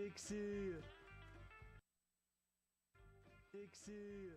Dixie. Dixie.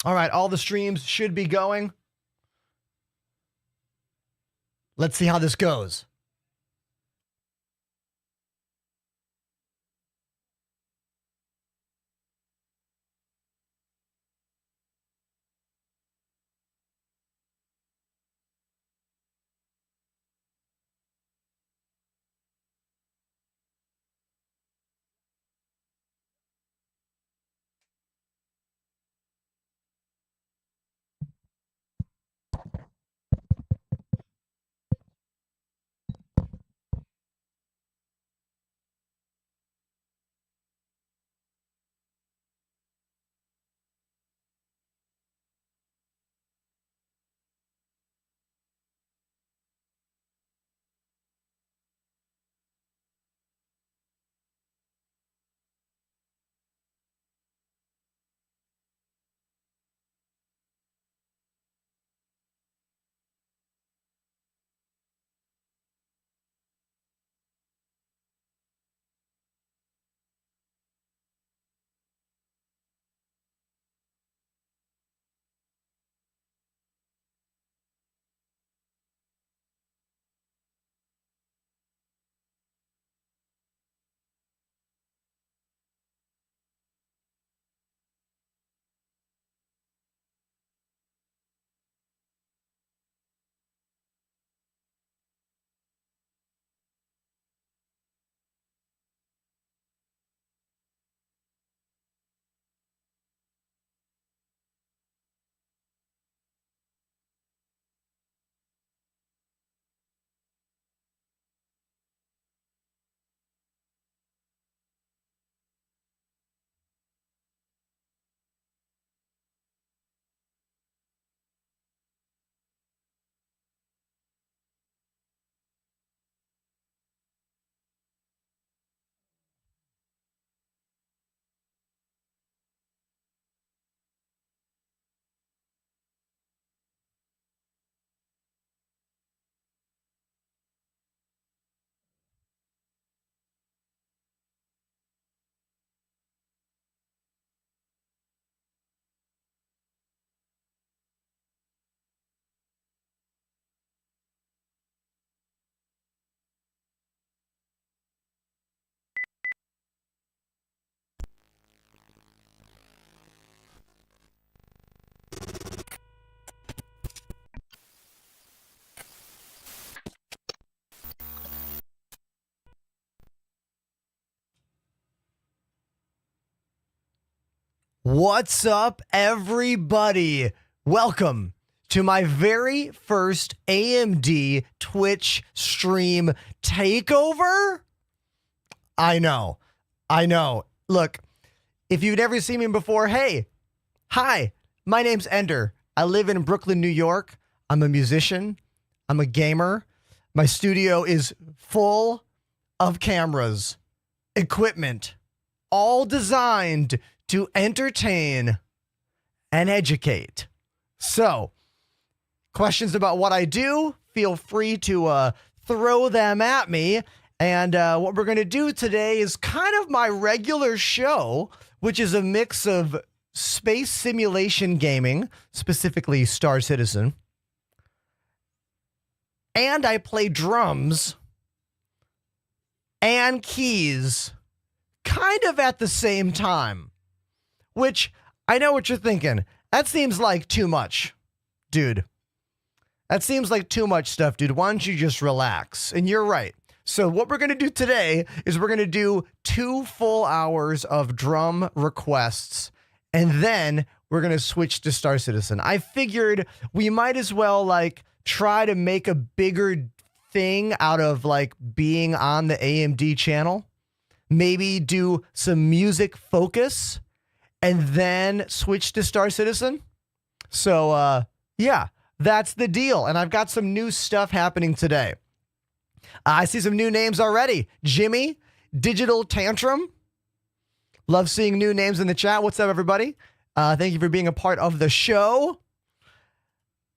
All right, all the streams should be going. Let's see how this goes. What's up, everybody? Welcome to my very first AMD Twitch stream takeover. I know. Look, if you've never seen me before, hey, hi, my name's Ender. I live in Brooklyn, New York. I'm a musician. I'm a gamer. My studio is full of cameras, equipment, all designed to entertain and educate. So, questions about what I do, feel free to throw them at me. And what we're going to do today is kind of my regular show, which is a mix of space simulation gaming, specifically Star Citizen, and I play drums and keys kind of at the same time. Which, I know what you're thinking. That seems like too much, dude. That seems like too much stuff, dude. Why don't you just relax? And you're right. So what we're going to do today is we're going to do 2 full hours of drum requests, and then we're going to switch to Star Citizen. I figured we might as well, like, try to make a bigger thing out of, like, being on the AMD channel. Maybe do some music focus, and then switch to Star Citizen. So, yeah, that's the deal. And I've got some new stuff happening today. I see some new names already. Jimmy, Digital Tantrum. Love seeing new names in the chat. What's up, everybody? Thank you for being a part of the show.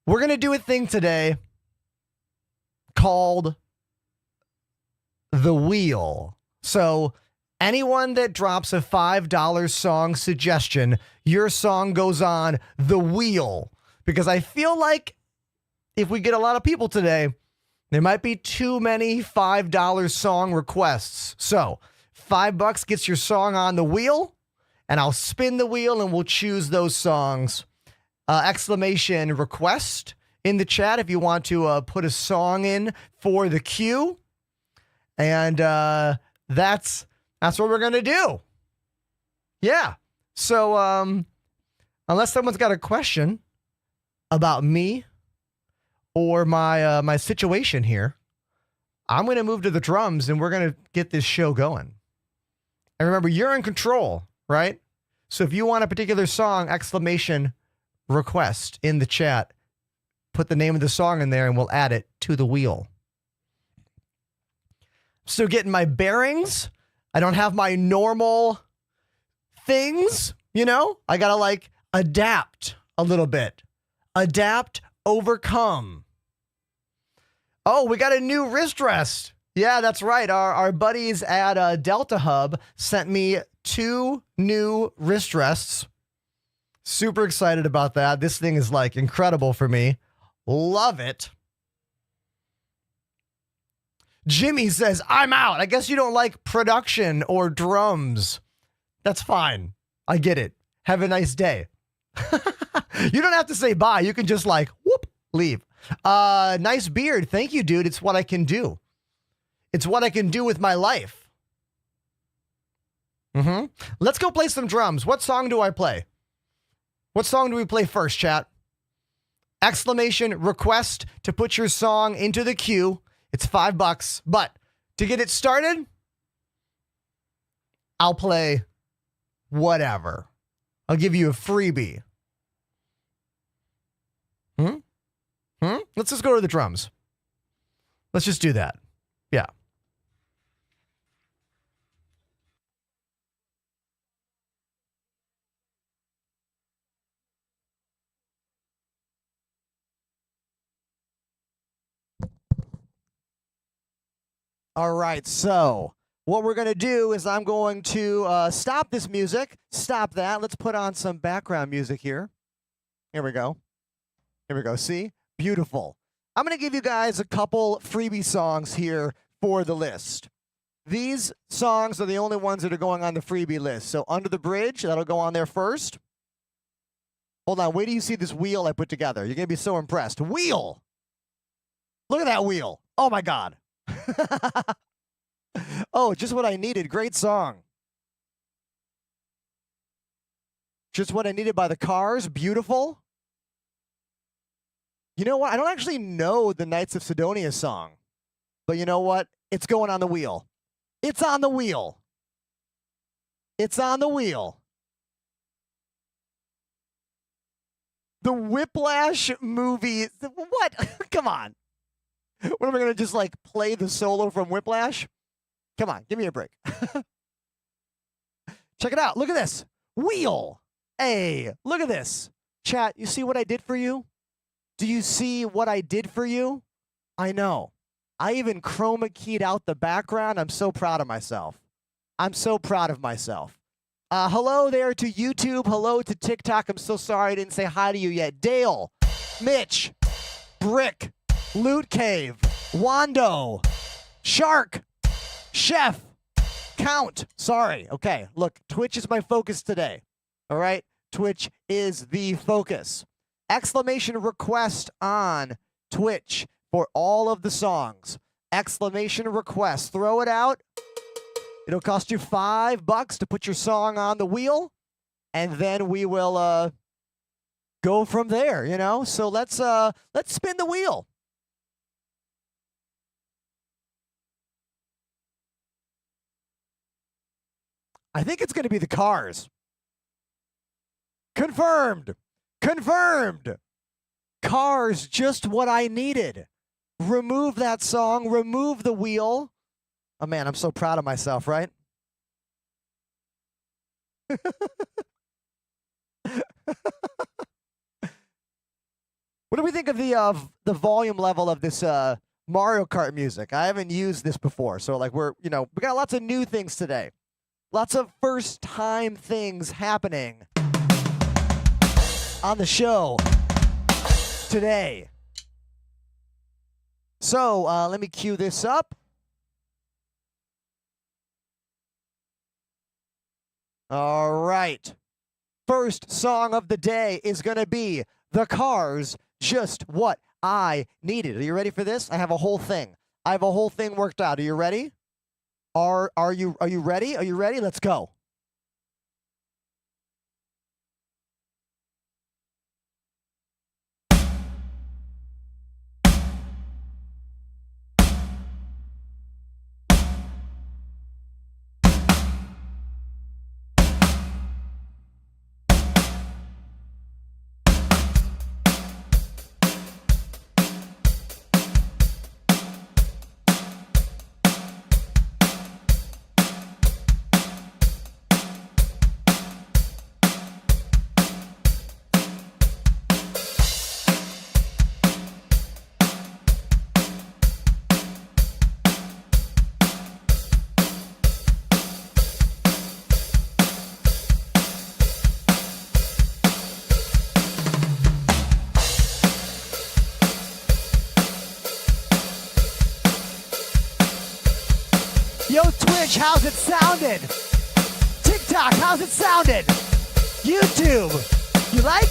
We're going to do a thing today called The Wheel. So, Anyone that drops a $5 song suggestion, your song goes on the wheel. Because I feel like if we get a lot of people today, there might be too many $5 song requests. So $5 gets your song on the wheel, and I'll spin the wheel and we'll choose those songs. Exclamation request in the chat if you want to put a song in for the queue. And that's what we're going to do. Yeah. So unless someone's got a question about me or my situation here, I'm going to move to the drums and we're going to get this show going. And remember, you're in control, right? So if you want a particular song, exclamation request in the chat, put the name of the song in there and we'll add it to the wheel. Still getting my bearings. I don't have my normal things, you know? I got to like adapt a little bit. Adapt, overcome. Oh, we got a new wrist rest. Yeah, that's right. Our buddies at Delta Hub sent me 2 new wrist rests. Super excited about that. This thing is like incredible for me. Love it. Jimmy says, I'm out. I guess you don't like production or drums. That's fine. I get it. Have a nice day. You don't have to say bye. You can just like, whoop, leave. Nice beard. Thank you, dude. It's what I can do. It's what I can do with my life. Let's go play some drums. What song do I play? What song do we play first, chat? Exclamation request to put your song into the queue. It's $5, but to get it started, I'll play whatever. I'll give you a freebie. Let's just go to the drums. Let's just do that. Yeah. All right, so what we're going to do is I'm going to stop this music. Stop that. Let's put on some background music here. Here we go. Here we go. See? Beautiful. I'm going to give you guys a couple freebie songs here for the list. These songs are the only ones that are going on the freebie list. So Under the Bridge, that'll go on there first. Hold on. Wait till you see this wheel I put together. You're going to be so impressed. Wheel! Look at that wheel. Oh, my God. Oh, just what I needed. Great song. Just What I Needed by the Cars. Beautiful. You know what? I don't actually know the Knights of Sidonia song. But you know what? It's going on the wheel. It's on the wheel. It's on the wheel. The Whiplash movie. What? Come on. What am I going to just like play the solo from Whiplash? Come on, give me a break. Check it out. Look at this. Wheel. Hey, look at this. Chat, you see what I did for you? Do you see what I did for you? I know. I even chroma keyed out the background. I'm so proud of myself. I'm so proud of myself. Hello there to YouTube. Hello to TikTok. I'm so sorry I didn't say hi to you yet. Dale, Mitch, Brick, Loot Cave, Wando, Shark, Chef, Count. Sorry. Okay, look, Twitch is my focus today. All right? Twitch is the focus. Exclamation request on Twitch for all of the songs. Exclamation request. Throw it out. It'll cost you $5 to put your song on the wheel, and then we will go from there, you know? So let's spin the wheel. I think it's going to be the Cars. Confirmed. Confirmed. Cars, just what I needed. Remove that song. Remove the wheel. Oh, man, I'm so proud of myself, right? What do we think of the volume level of this Mario Kart music? I haven't used this before, so like we got lots of new things today. Lots of first time things happening on the show today. So let me cue this up. All right. First song of the day is going to be The Cars, Just What I Needed. Are you ready for this? I have a whole thing. I have a whole thing worked out. Are you ready? Are you ready? Are you ready? Let's go. Yo, Twitch, how's it sounded? TikTok, how's it sounded? YouTube, you like?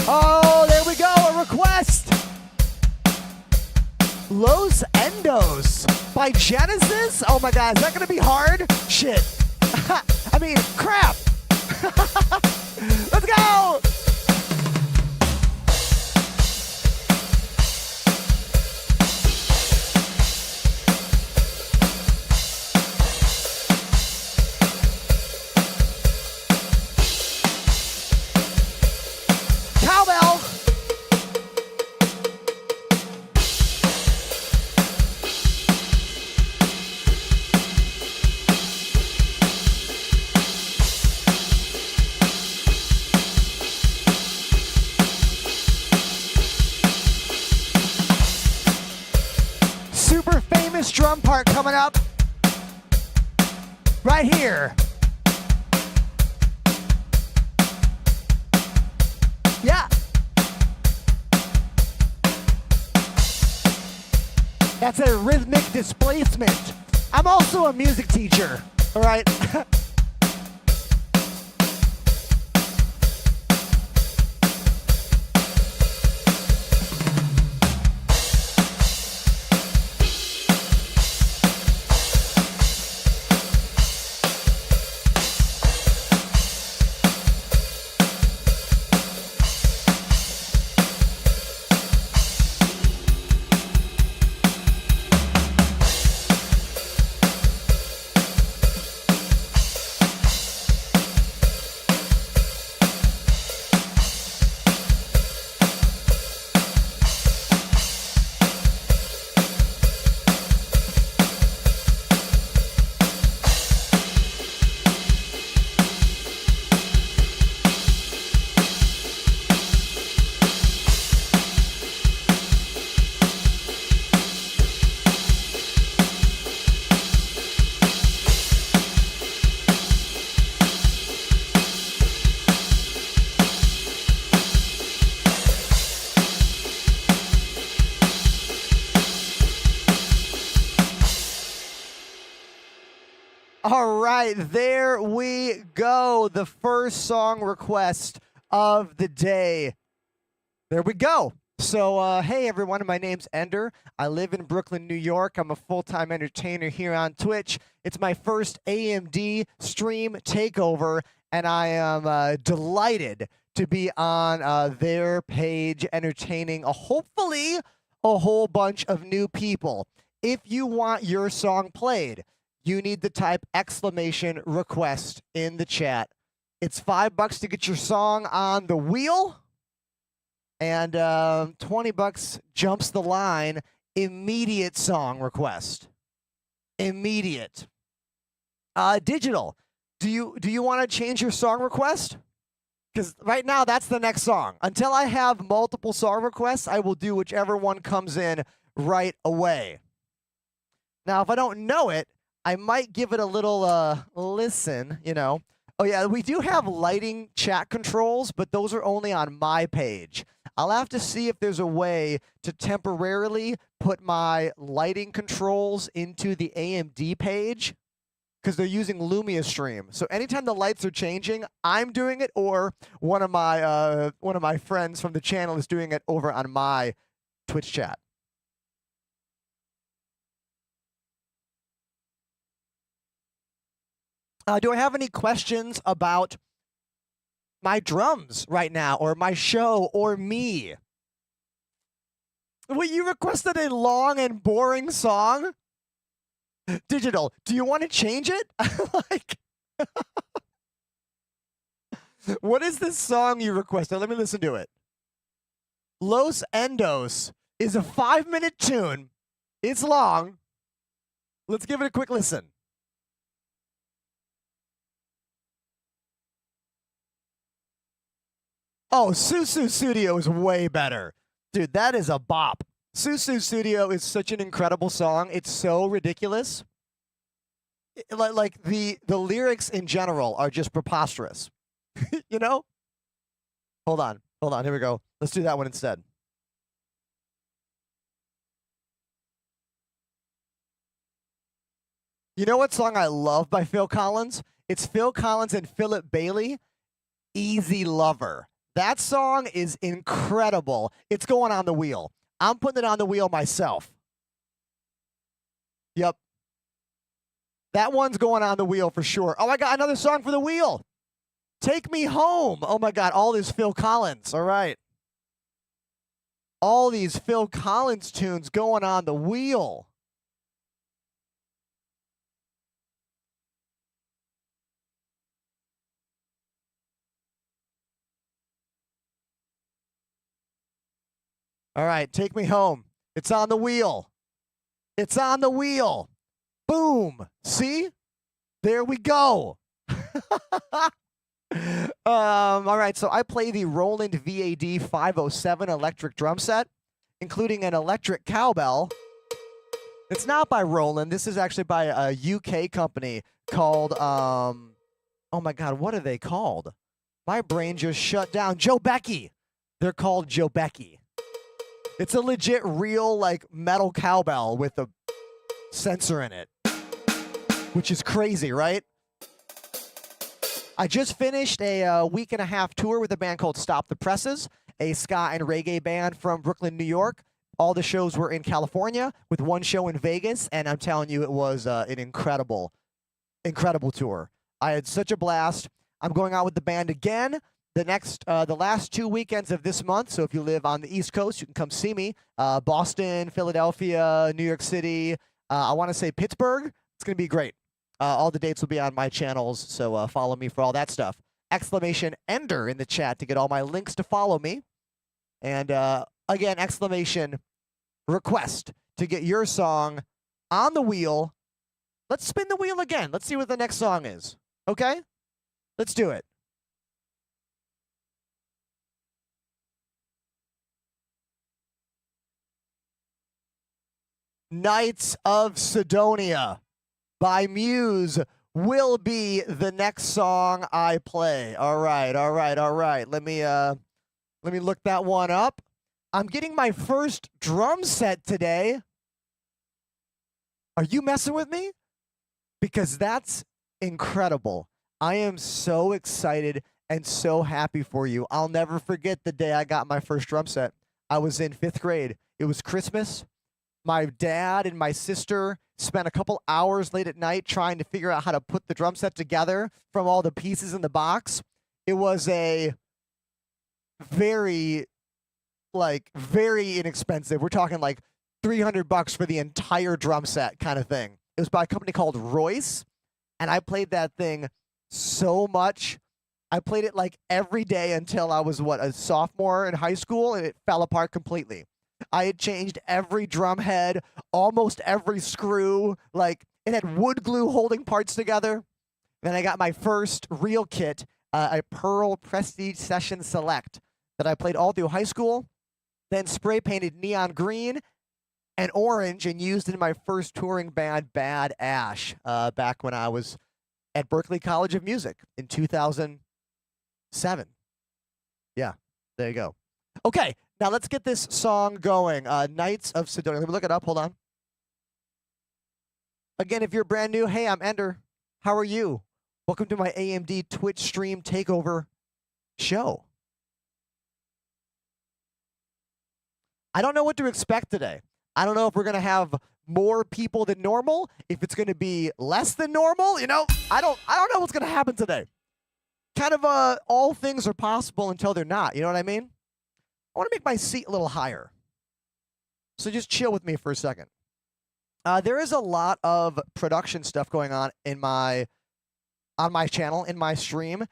Oh, there we go, a request. Los Endos by Genesis? Oh my god, is that gonna be hard? Shit. I mean, crap. Let's go! Cowbell! Super famous drum part coming up right here. Yeah. That's a rhythmic displacement. I'm also a music teacher, all right? All right, there we go. The first song request of the day. There we go. So, hey everyone, my name's Ender. I live in Brooklyn, New York. I'm a full-time entertainer here on Twitch. It's my first AMD stream takeover, and I am delighted to be on their page entertaining hopefully a whole bunch of new people. If you want your song played, you need to type exclamation request in the chat. It's $5 to get your song on the wheel, and $20 jumps the line. Immediate song request. Immediate. Digital. Do you want to change your song request? Because right now that's the next song. Until I have multiple song requests, I will do whichever one comes in right away. Now, if I don't know it, I might give it a little listen, you know. Oh yeah, we do have lighting chat controls, but those are only on my page. I'll have to see if there's a way to temporarily put my lighting controls into the AMD page, because they're using Lumia Stream. So anytime the lights are changing, I'm doing it, or one of my friends from the channel is doing it over on my Twitch chat. Do I have any questions about my drums right now, or my show, or me? Well, you requested a long and boring song? Digital, do you want to change it? Like, what is this song you requested? Let me listen to it. Los Endos is a 5-minute tune. It's long. Let's give it a quick listen. Oh, Susu Studio is way better. Dude, that is a bop. Susu Studio is such an incredible song. It's so ridiculous. Like the lyrics in general are just preposterous. You know? Hold on. Here we go. Let's do that one instead. You know what song I love by Phil Collins? It's Phil Collins and Philip Bailey, Easy Lover. That song is incredible. It's going on the wheel. I'm putting it on the wheel myself. Yep. That one's going on the wheel for sure. Oh, I got another song for the wheel. Take Me Home. Oh my God, all this Phil Collins. All right. All these Phil Collins tunes going on the wheel. All right, Take Me Home. It's on the wheel. It's on the wheel. Boom. See? There we go. All right, so I play the Roland VAD 507 electric drum set, including an electric cowbell. It's not by Roland. This is actually by a UK company called, oh my God, what are they called? My brain just shut down. Joe Becky. They're called Joe Becky. It's a legit real like metal cowbell with a sensor in it, which is crazy, right? I just finished a week and a half tour with a band called Stop the Presses, a ska and reggae band from Brooklyn, New York. All the shows were in California, with one show in Vegas, and I'm telling you, it was an incredible tour. I had such a blast. I'm going out with the band again the last 2 weekends of this month. So if you live on the East Coast, you can come see me. Boston, Philadelphia, New York City. I want to say Pittsburgh. It's going to be great. All the dates will be on my channels, so follow me for all that stuff. Exclamation Ender in the chat to get all my links to follow me. And again, exclamation request to get your song on the wheel. Let's spin the wheel again. Let's see what the next song is. Okay? Let's do it. Knights of Sidonia by Muse will be the next song I play. All right. Let me look that one up. I'm getting my first drum set today. Are you messing with me? Because that's incredible. I am so excited and so happy for you. I'll never forget the day I got my first drum set. I was in 5th grade. It was Christmas. My dad and my sister spent a couple hours late at night trying to figure out how to put the drum set together from all the pieces in the box. It was a very inexpensive. We're talking like $300 for the entire drum set kind of thing. It was by a company called Royce, and I played that thing so much. I played it like every day until I was a sophomore in high school, and it fell apart completely. I had changed every drum head, almost every screw. Like, It had wood glue holding parts together. Then I got my first real kit, a Pearl Prestige Session Select that I played all through high school, then spray painted neon green and orange and used in my first touring band, Bad Ash, back when I was at Berklee College of Music in 2007. Yeah, there you go. Okay, now let's get this song going. Knights of Sidonia. Let me look it up. Hold on. Again, if you're brand new, hey, I'm Ender. How are you? Welcome to my AMD Twitch stream takeover show. I don't know what to expect today. I don't know if we're going to have more people than normal, if it's going to be less than normal, you know? I don't know what's going to happen today. Kind of all things are possible until they're not, you know what I mean? I want to make my seat a little higher. So just chill with me for a second. There is a lot of production stuff going on on my channel, in my stream.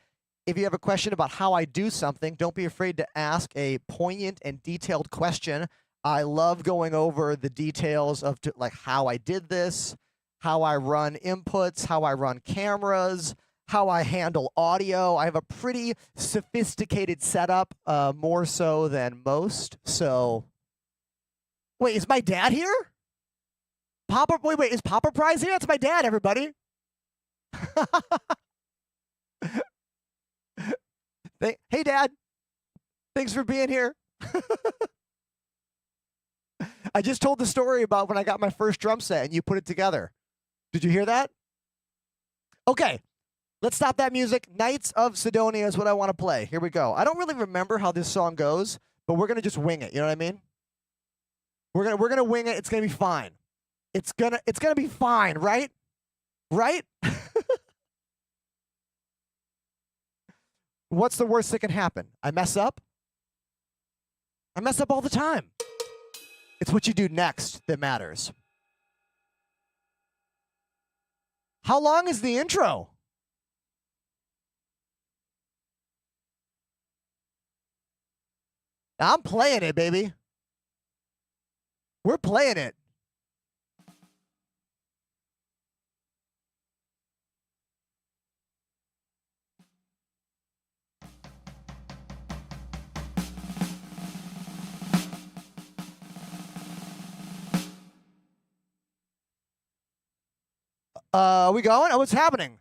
If you have a question about how I do something, don't be afraid to ask a poignant and detailed question. I love going over the details of like how I did this, how I run inputs, how I run cameras, how I handle audio. I have a pretty sophisticated setup, more so than most. So, wait, is my dad here? Papa, wait, is Papa Prize here? That's my dad, everybody. Hey, Dad. Thanks for being here. I just told the story about when I got my first drum set and you put it together. Did you hear that? Okay, let's stop that music. Knights of Sidonia is what I want to play. Here we go. I don't really remember how this song goes, but we're gonna just wing it. You know what I mean? We're gonna wing it. It's gonna be fine. It's gonna be fine, right? Right? What's the worst that can happen? I mess up? I mess up all the time. It's what you do next that matters. How long is the intro? I'm playing it, baby. We're playing it. Are we going? Oh, what's happening?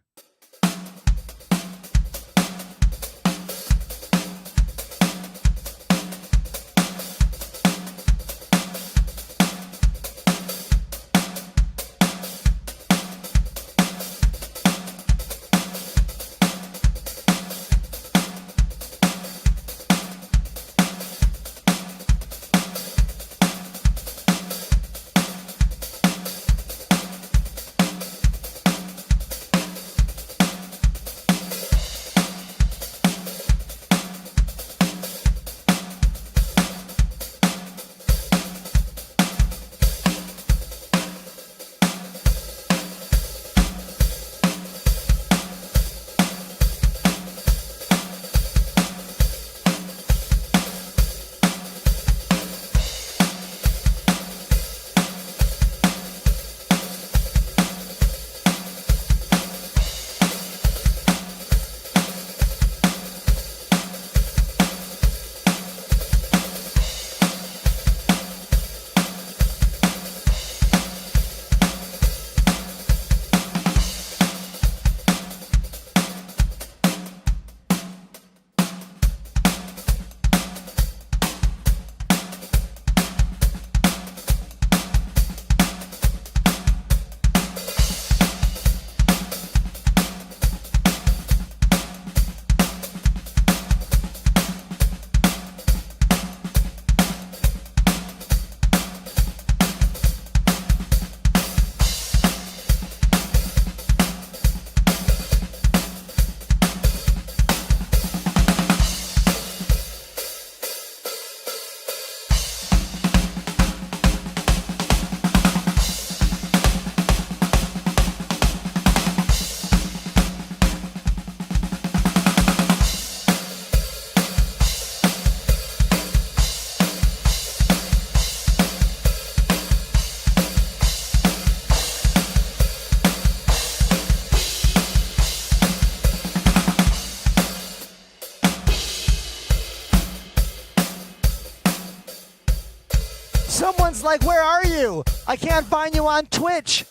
It's like, where are you? I can't find you on Twitch.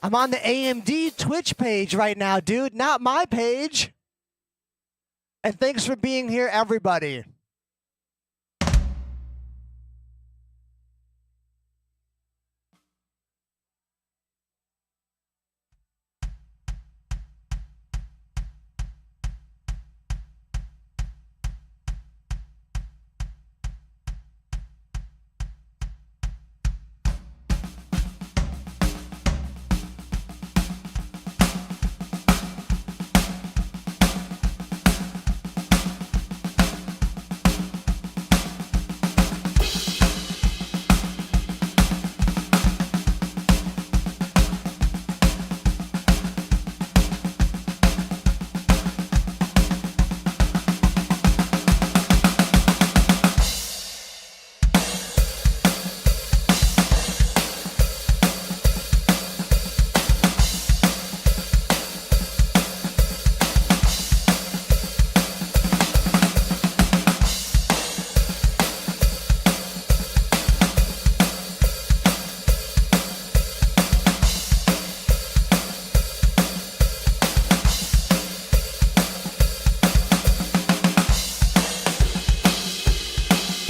I'm on the AMD Twitch page right now, dude, not my page. And thanks for being here, everybody.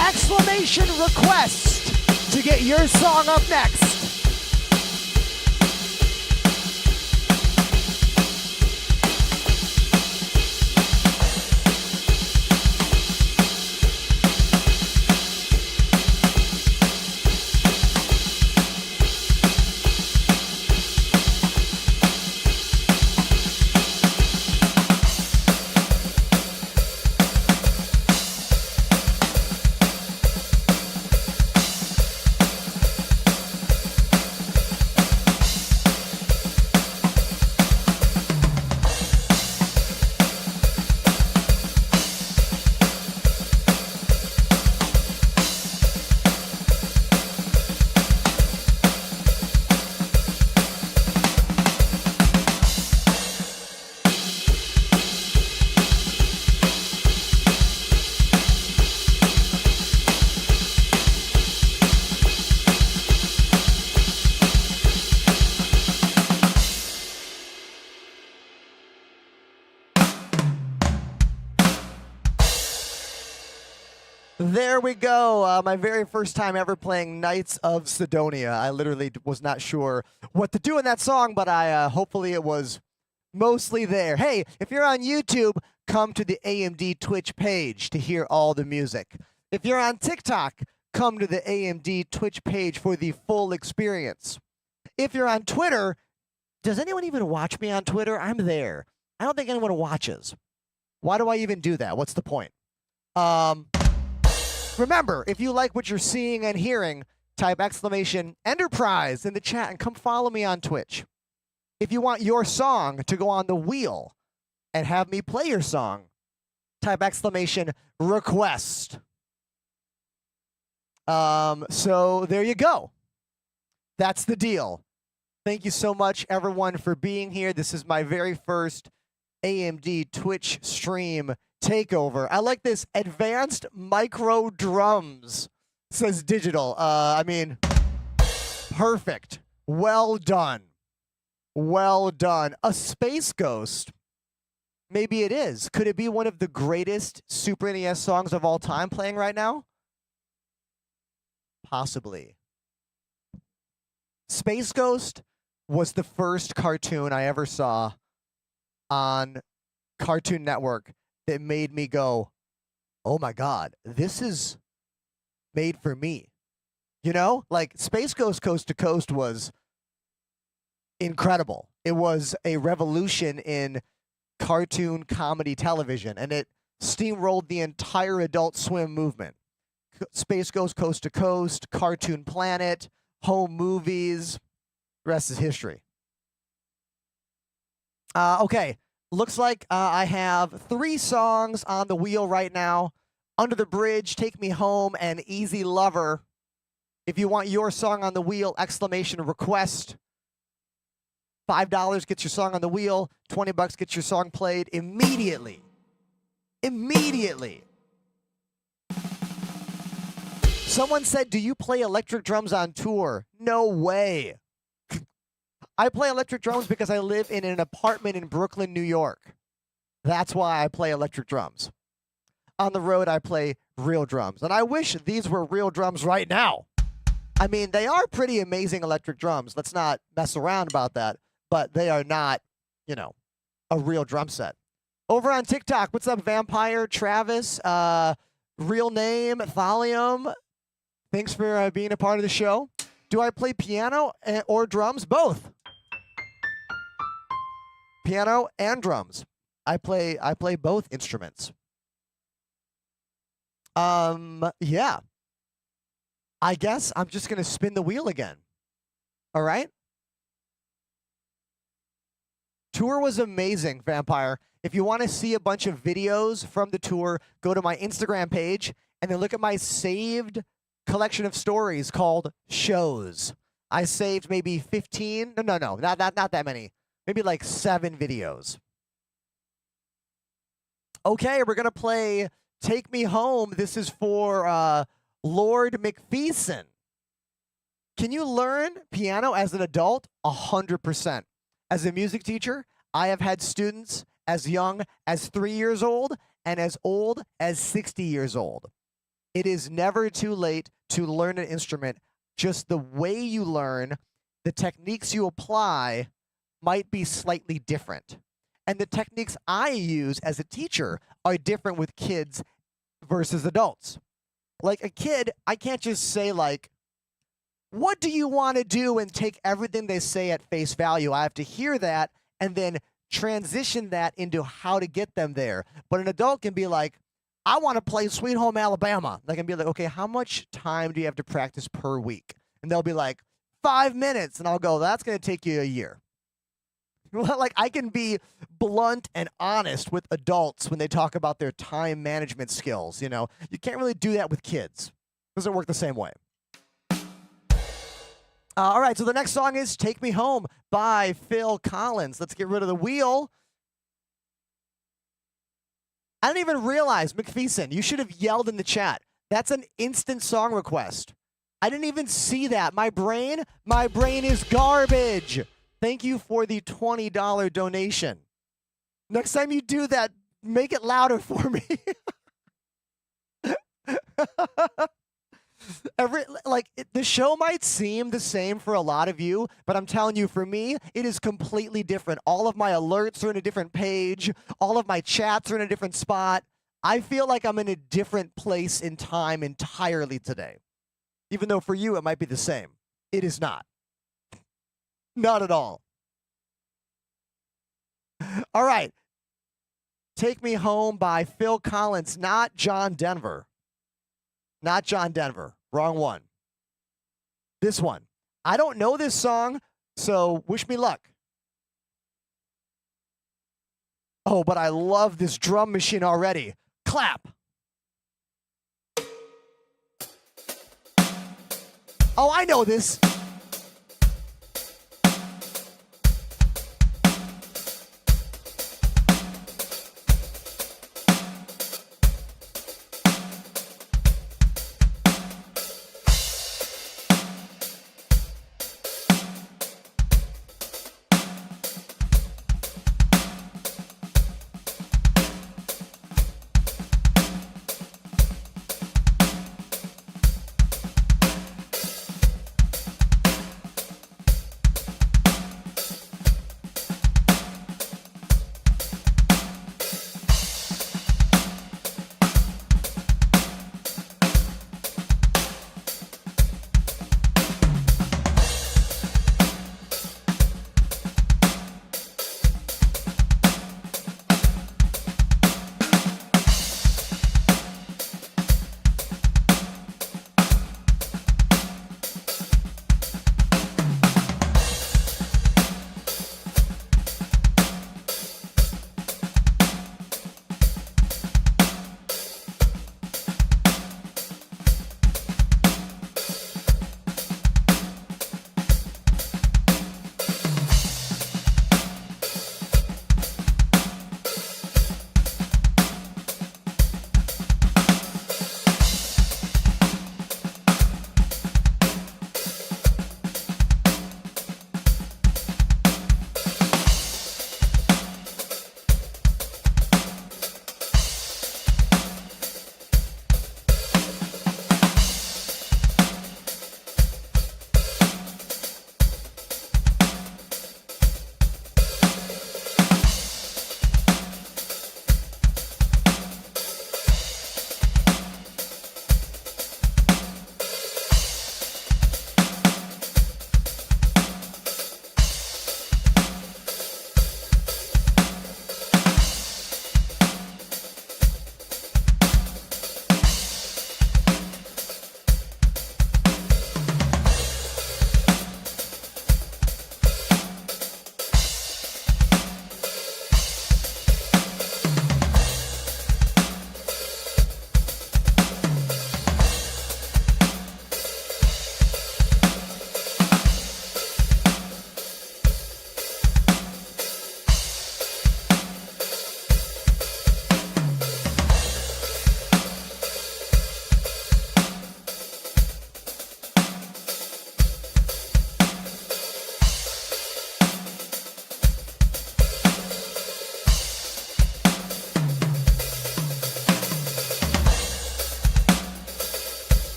Exclamation request to get your song up next. There we go. My very first time ever playing Knights of Sidonia. I literally was not sure what to do in that song, but I hopefully it was mostly there. Hey, if you're on YouTube, come to the AMD Twitch page to hear all the music. If you're on TikTok, come to the AMD Twitch page for the full experience. If you're on Twitter, does anyone even watch me on Twitter? I'm there. I don't think anyone watches. Why do I even do that? What's the point? Remember, if you like what you're seeing and hearing, type exclamation Enterprise in the chat and come follow me on Twitch. If you want your song to go on the wheel and have me play your song, type exclamation request. So there you go. That's the deal. Thank you so much, everyone, for being here. This is my very first AMD Twitch stream takeover. I like this advanced micro drums, says Digital. I mean, perfect. Well done. Well done. A Space Ghost. Maybe it is. Could it be one of the greatest Super NES songs of all time playing right now? Possibly. Space Ghost was the first cartoon I ever saw on Cartoon Network that made me go, oh my God, this is made for me. You know, like Space Ghost Coast to Coast was incredible. It was a revolution in cartoon comedy television, and it steamrolled the entire Adult Swim movement. Space Ghost Coast to Coast, Cartoon Planet, home movies, the rest is history. Okay. Looks like I have 3 songs on the wheel right now. Under the Bridge, Take Me Home, and Easy Lover. If you want your song on the wheel, exclamation request. $5 gets your song on the wheel. $20 gets your song played immediately. Immediately. Someone said, do you play electric drums on tour? No way. I play electric drums because I live in an apartment in Brooklyn, New York. That's why I play electric drums. On the road, I play real drums. And I wish these were real drums right now. I mean, they are pretty amazing electric drums. Let's not mess around about that. But they are not, you know, a real drum set. Over on TikTok, what's up, Vampire, Travis, real name, Thalium. Thanks for being a part of the show. Do I play piano or drums? Both. Piano and drums. I play both instruments. Yeah. I guess I'm just going to spin the wheel again. All right? Tour was amazing, Vampire. If you want to see a bunch of videos from the tour, go to my Instagram page and then look at my saved collection of stories called Shows. I saved maybe 15. No, not that many. Maybe like 7 videos. Okay, we're going to play Take Me Home. This is for Lord McPheeson. Can you learn piano as an adult? 100%. As a music teacher, I have had students as young as 3 years old and as old as 60 years old. It is never too late to learn an instrument. Just the way you learn, the techniques you apply might be slightly different. And the techniques I use as a teacher are different with kids versus adults. Like a kid, I can't just say like, what do you want to do, and take everything they say at face value. I have to hear that and then transition that into how to get them there. But an adult can be like, I want to play Sweet Home Alabama. They can be like, okay, how much time do you have to practice per week? And they'll be like, 5 minutes. And I'll go, that's going to take you a year. Like, I can be blunt and honest with adults when they talk about their time management skills. You know, you can't really do that with kids. It doesn't work the same way. All right, so the next song is Take Me Home by Phil Collins. Let's get rid of the wheel. I didn't even realize, McPheeson, you should have yelled in the chat. That's an instant song request. I didn't even see that. My brain is garbage. Thank you for the $20 donation. Next time you do that, make it louder for me. The show might seem the same for a lot of you, but I'm telling you, for me, it is completely different. All of my alerts are in a different page. All of my chats are in a different spot. I feel like I'm in a different place in time entirely today. Even though for you, it might be the same. It is not. Not at all. All right. Take Me Home by Phil Collins, not John Denver. Not John Denver. Wrong one. This one. I don't know this song, so wish me luck. Oh, but I love this drum machine already. Clap. Oh, I know this.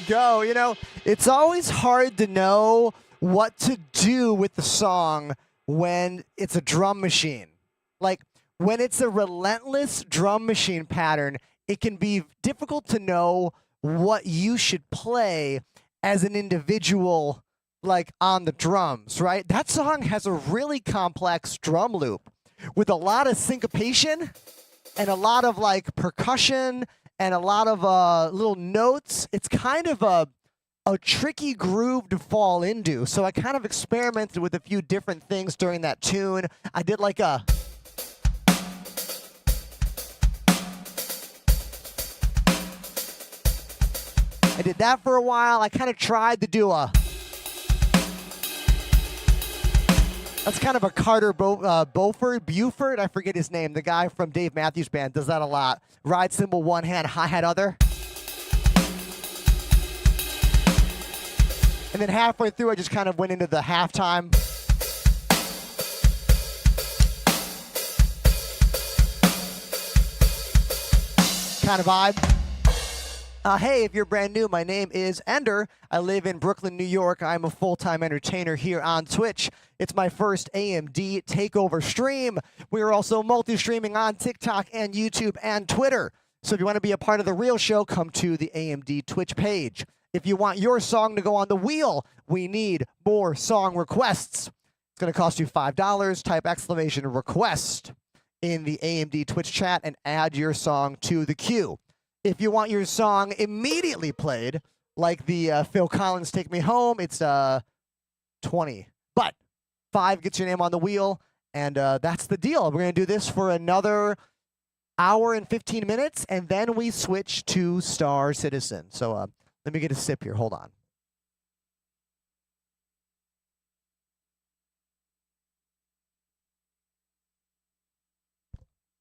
go. You know, it's always hard to know what to do with the song when it's a drum machine. Like, when it's a relentless drum machine pattern, it can be difficult to know what you should play as an individual, like on the drums, right? That song has a really complex drum loop with a lot of syncopation and a lot of like percussion and a lot of little notes. It's kind of a tricky groove to fall into. So I kind of experimented with a few different things during that tune. I did like a... I did that for a while. I kind of tried to do a... That's kind of a Carter Buford. I forget his name. The guy from Dave Matthews Band does that a lot. Ride cymbal one hand, hi-hat other. And then halfway through, I just kind of went into the halftime. Kind of vibe. Hey, if you're brand new, my name is Ender. I live in Brooklyn, New York. I'm a full-time entertainer here on Twitch. It's my first AMD takeover stream. We are also multi-streaming on TikTok and YouTube and Twitter. So if you want to be a part of the real show, come to the AMD Twitch page. If you want your song to go on the wheel, we need more song requests. It's going to cost you $5. Type exclamation request in the AMD Twitch chat and add your song to the queue. If you want your song immediately played, like the Phil Collins Take Me Home, it's 20. But 5 gets your name on the wheel, and that's the deal. We're going to do this for another hour and 15 minutes, and then we switch to Star Citizen. So let me get a sip here. Hold on.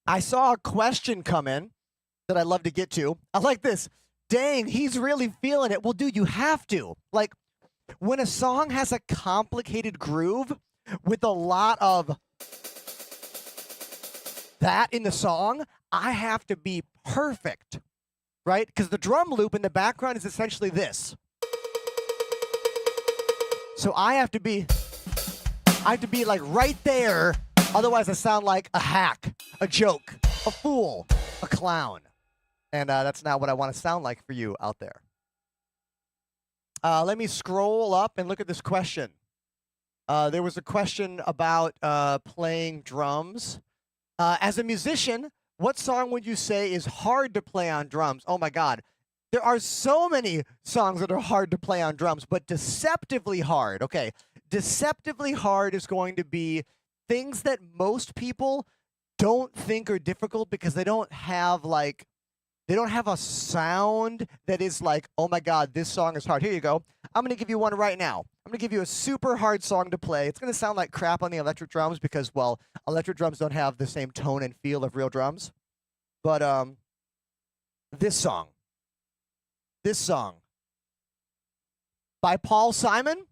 I saw a question come in that I'd love to get to. I like this. Dang, he's really feeling it. Well, dude, you have to. Like, when a song has a complicated groove with a lot of that in the song, I have to be perfect, right? Because the drum loop in the background is essentially this. So I have to be like right there. Otherwise, I sound like a hack, a joke, a fool, a clown. And that's not what I want to sound like for you out there. Let me scroll up and look at this question. There was a question about playing drums. As a musician, what song would you say is hard to play on drums? Oh my God. There are so many songs that are hard to play on drums, but deceptively hard. Okay, deceptively hard is going to be things that most people don't think are difficult because they don't have a sound that is like, oh my God, this song is hard. Here you go. I'm going to give you one right now. I'm going to give you a super hard song to play. It's going to sound like crap on the electric drums because, well, electric drums don't have the same tone and feel of real drums. But this song by Paul Simon,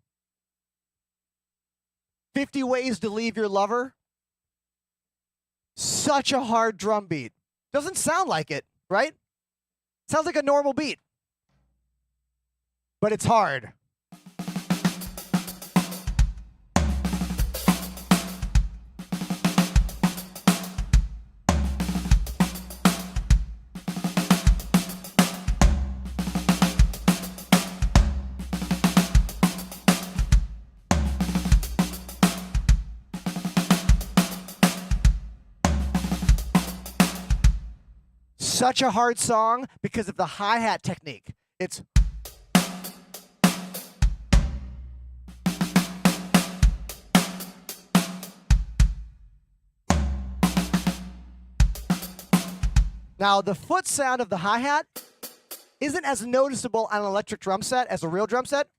50 Ways to Leave Your Lover. Such a hard drum beat. Doesn't sound like it, right? Sounds like a normal beat, but it's hard. Such a hard song because of the hi-hat technique. It's now the foot sound of the hi-hat isn't as noticeable on an electric drum set as a real drum set.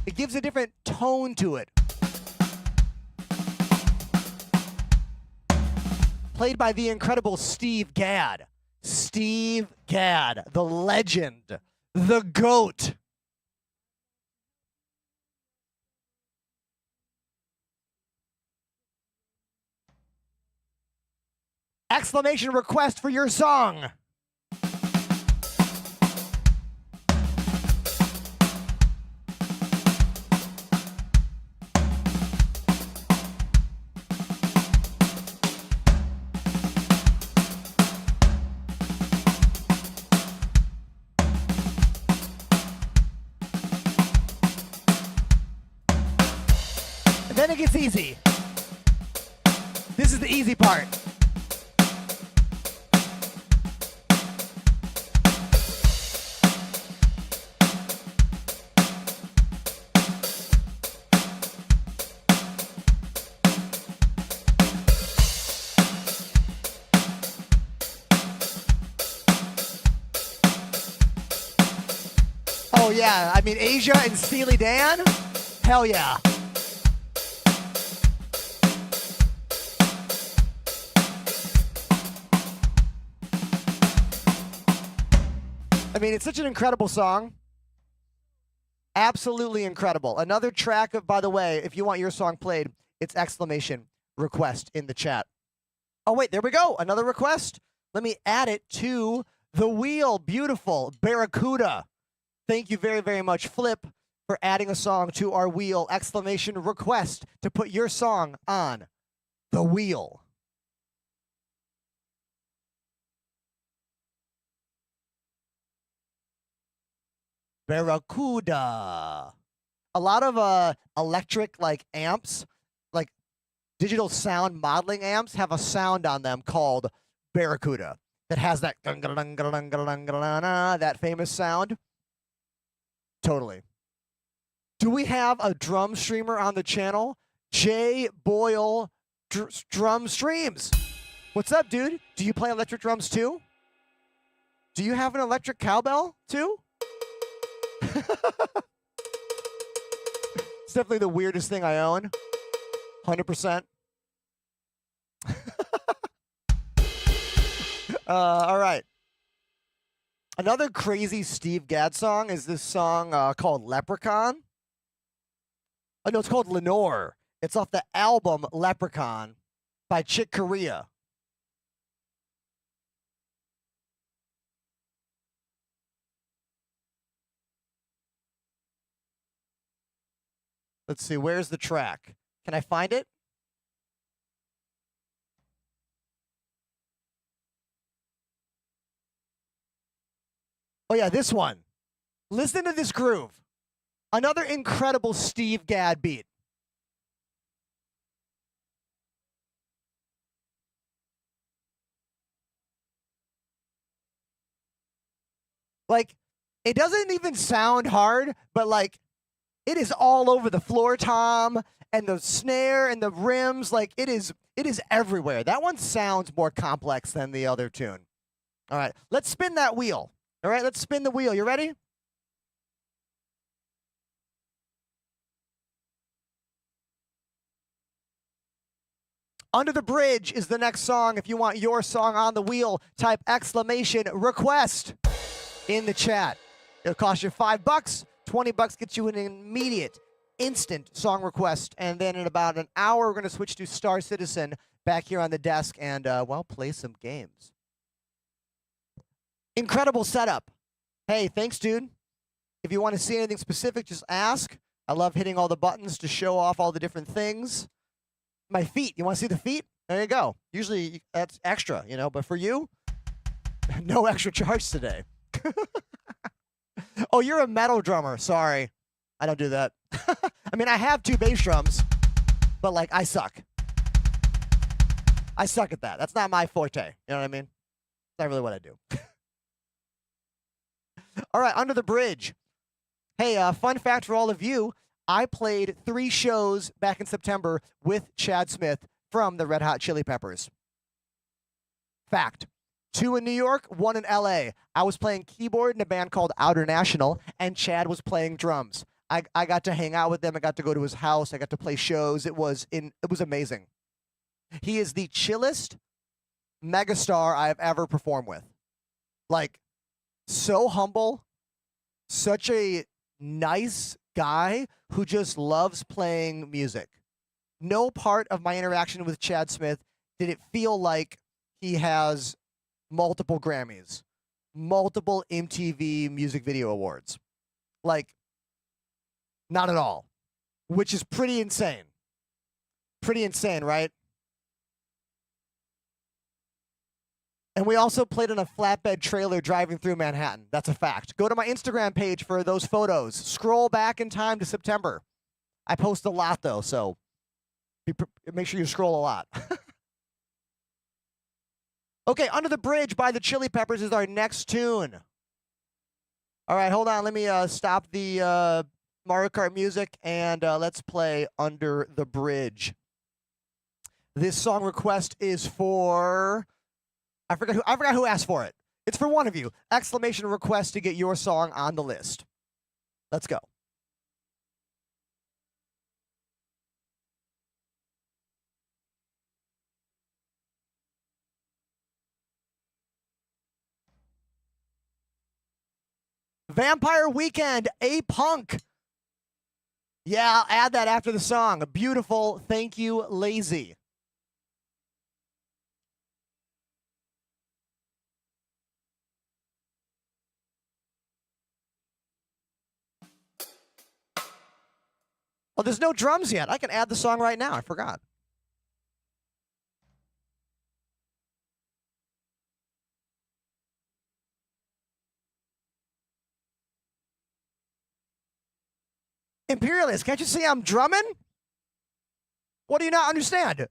It gives a different tone to it. Played by the incredible Steve Gadd. Steve Gadd, the legend, the GOAT. Exclamation request for your song. Then it gets easy. This is the easy part. Oh yeah, I mean Asia and Steely Dan? Hell yeah. I mean, it's such an incredible song. Absolutely incredible. Another track, by the way, if you want your song played, it's exclamation request in the chat. Oh, wait, there we go. Another request. Let me add it to the wheel. Beautiful. Barracuda. Thank you very, very much, Flip, for adding a song to our wheel. Exclamation request to put your song on the wheel. Barracuda. A lot of electric like amps, like digital sound modeling amps, have a sound on them called Barracuda that has that that famous sound. Totally. Do we have a drum streamer on the channel? Jay Boyle Drum Streams. What's up, dude? Do you play electric drums too? Do you have an electric cowbell too? It's definitely the weirdest thing I own. 100%. All right. Another crazy Steve Gadd song is this song called Leprechaun. Oh, no, it's called Lenore. It's off the album Leprechaun by Chick Corea. Let's see, where's the track? Can I find it? Oh yeah, this one. Listen to this groove. Another incredible Steve Gadd beat. Like, it doesn't even sound hard, but like, it is all over the floor tom and the snare and the rims. Like, it is everywhere. That one sounds more complex than the other tune. All right, let's spin that wheel. All right, let's spin the wheel. You ready? Under the Bridge is the next song. If you want your song on the wheel, type exclamation request in the chat. It'll cost you $5. $20 gets you an immediate, instant song request. And then in about an hour, we're going to switch to Star Citizen back here on the desk and, well, play some games. Incredible setup. Hey, thanks, dude. If you want to see anything specific, just ask. I love hitting all the buttons to show off all the different things. My feet. You want to see the feet? There you go. Usually that's extra, you know, but for you, no extra charge today. Oh, you're a metal drummer. Sorry. I don't do that. I mean, I have 2 bass drums, but like I suck. I suck at that. That's not my forte. You know what I mean? It's not really what I do. All right, Under the Bridge. Hey, fun fact for all of you. I played 3 shows back in September with Chad Smith from the Red Hot Chili Peppers. Fact. 2 in New York, 1 in LA. I was playing keyboard in a band called Outer National, and Chad was playing drums. I got to hang out with them. I got to go to his house. I got to play shows. It was amazing. He is the chillest megastar I've ever performed with. Like, so humble, such a nice guy who just loves playing music. No part of my interaction with Chad Smith did it feel like he has multiple Grammys, multiple MTV Music Video Awards. Like, not at all. Which is pretty insane. Pretty insane, right? And we also played on a flatbed trailer driving through Manhattan. That's a fact. Go to my Instagram page for those photos. Scroll back in time to September. I post a lot, though, so Make sure you scroll a lot. Okay, Under the Bridge by the Chili Peppers is our next tune. All right, hold on. Let me stop the Mario Kart music and let's play Under the Bridge. This song request is for I forgot who asked for it. It's for one of you. Exclamation request to get your song on the list. Let's go. Vampire Weekend, A Punk. Yeah, I'll add that after the song. Beautiful. Thank you, Lazy. Oh, there's no drums yet. I can add the song right now. I forgot. Imperialist, can't you see I'm drumming? What do you not understand?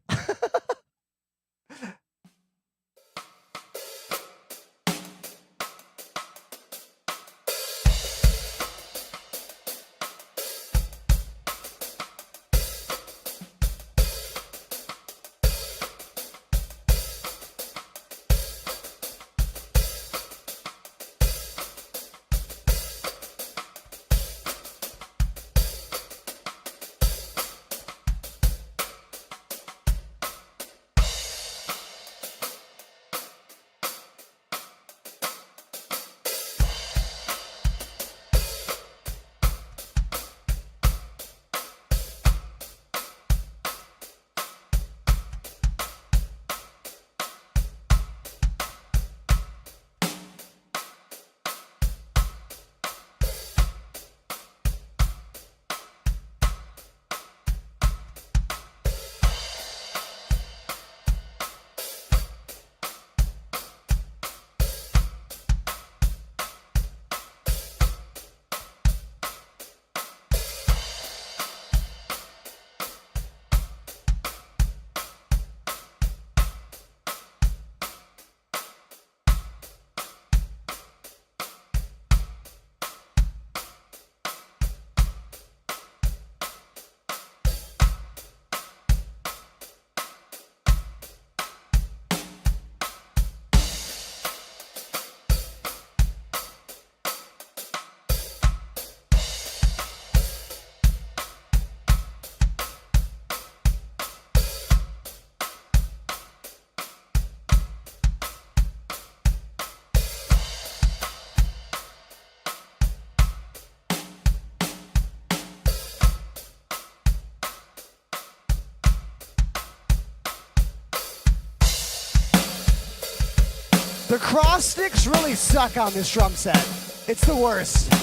The cross sticks really suck on this drum set. It's the worst.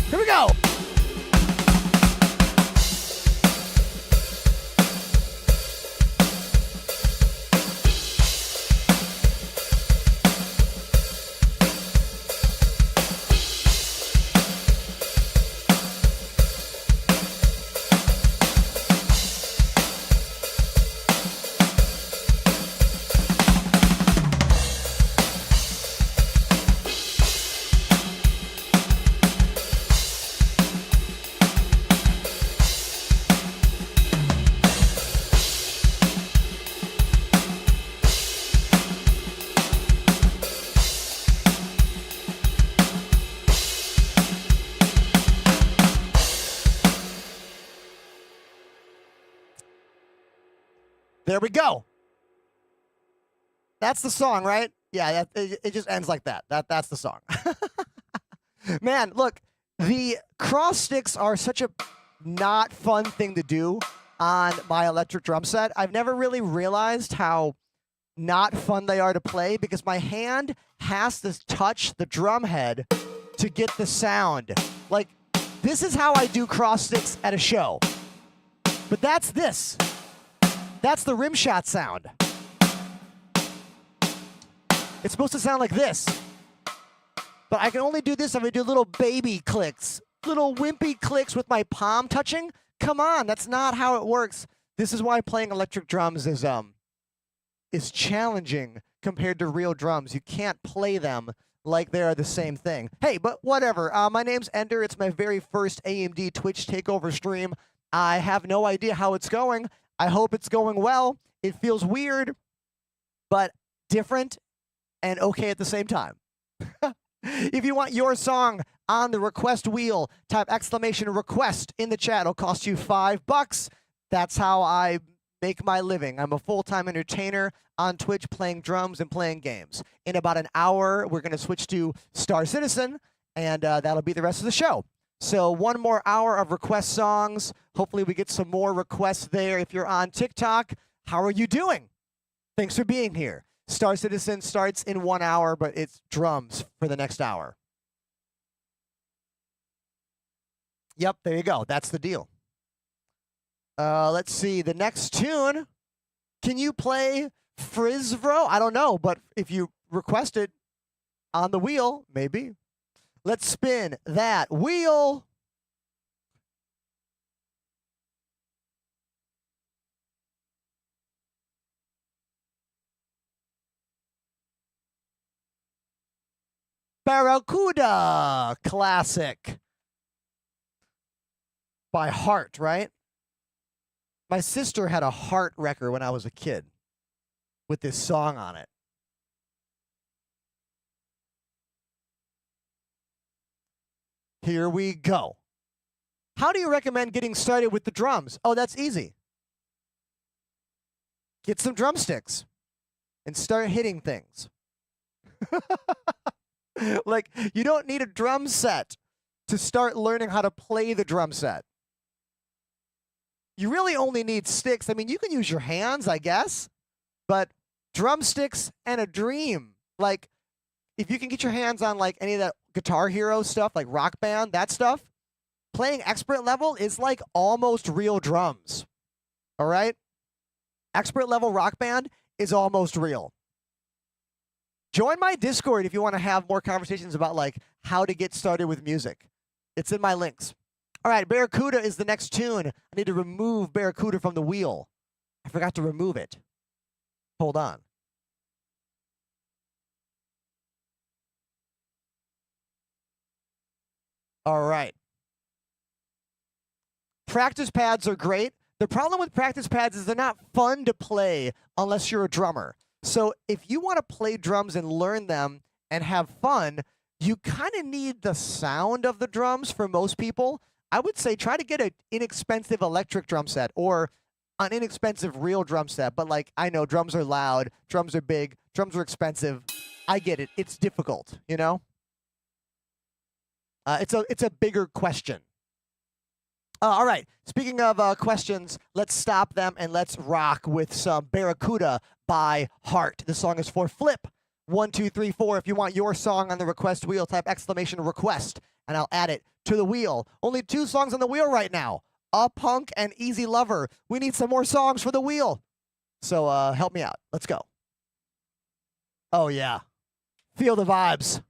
Here we go. There we go. That's the song, right? Yeah, it just ends like that. That's the song. Man, look, the cross sticks are such a not fun thing to do on my electric drum set. I've never really realized how not fun they are to play because my hand has to touch the drum head to get the sound. Like, this is how I do cross sticks at a show. But that's this. That's the rim shot sound. It's supposed to sound like this. But I can only do this if I do little baby clicks, little wimpy clicks with my palm touching. Come on, that's not how it works. This is why playing electric drums is challenging compared to real drums. You can't play them like they are the same thing. Hey, but whatever. My name's Ender. It's my very first AMD Twitch takeover stream. I have no idea how it's going. I hope it's going well. It feels weird, but different and okay at the same time. If you want your song on the request wheel, type !request in the chat. It'll cost you $5. That's how I make my living. I'm a full-time entertainer on Twitch playing drums and playing games. In about an hour, we're going to switch to Star Citizen, and that'll be the rest of the show. So one more hour of request songs. Hopefully we get some more requests there. If you're on TikTok, how are you doing? Thanks for being here. Star Citizen starts in 1 hour, but it's drums for the next hour. Yep, there you go. That's the deal. Let's see. The next tune. Can you play Frizbro? I don't know, but if you request it on the wheel, maybe. Let's spin that wheel. Barracuda, classic. By Heart, right? My sister had a Heart record when I was a kid with this song on it. Here we go. How do you recommend getting started with the drums? Oh, that's easy. Get some drumsticks and start hitting things. Like, you don't need a drum set to start learning how to play the drum set. You really only need sticks. I mean, you can use your hands, I guess, but drumsticks and a dream. Like, if you can get your hands on, like, any of that Guitar Hero stuff, like Rock Band, that stuff, playing expert level is like almost real drums. All right? Expert level Rock Band is almost real. Join my Discord if you want to have more conversations about, like, how to get started with music. It's in my links. All right, Barracuda is the next tune. I need to remove Barracuda from the wheel. I forgot to remove it. Hold on. All right. Practice pads are great. The problem with practice pads is they're not fun to play unless you're a drummer. So if you want to play drums and learn them and have fun, you kind of need the sound of the drums for most people. I would say try to get an inexpensive electric drum set or an inexpensive real drum set. But, like, I know drums are loud, drums are big, drums are expensive. I get it. It's difficult, you know? It's a bigger question. All right. Speaking of questions, let's stop them and let's rock with some Barracuda by Heart. The song is for Flip. 1, 2, 3, 4. If you want your song on the request wheel, type !request, and I'll add it to the wheel. Only 2 songs on the wheel right now. A Punk and Easy Lover. We need some more songs for the wheel. So help me out. Let's go. Oh, yeah. Feel the vibes.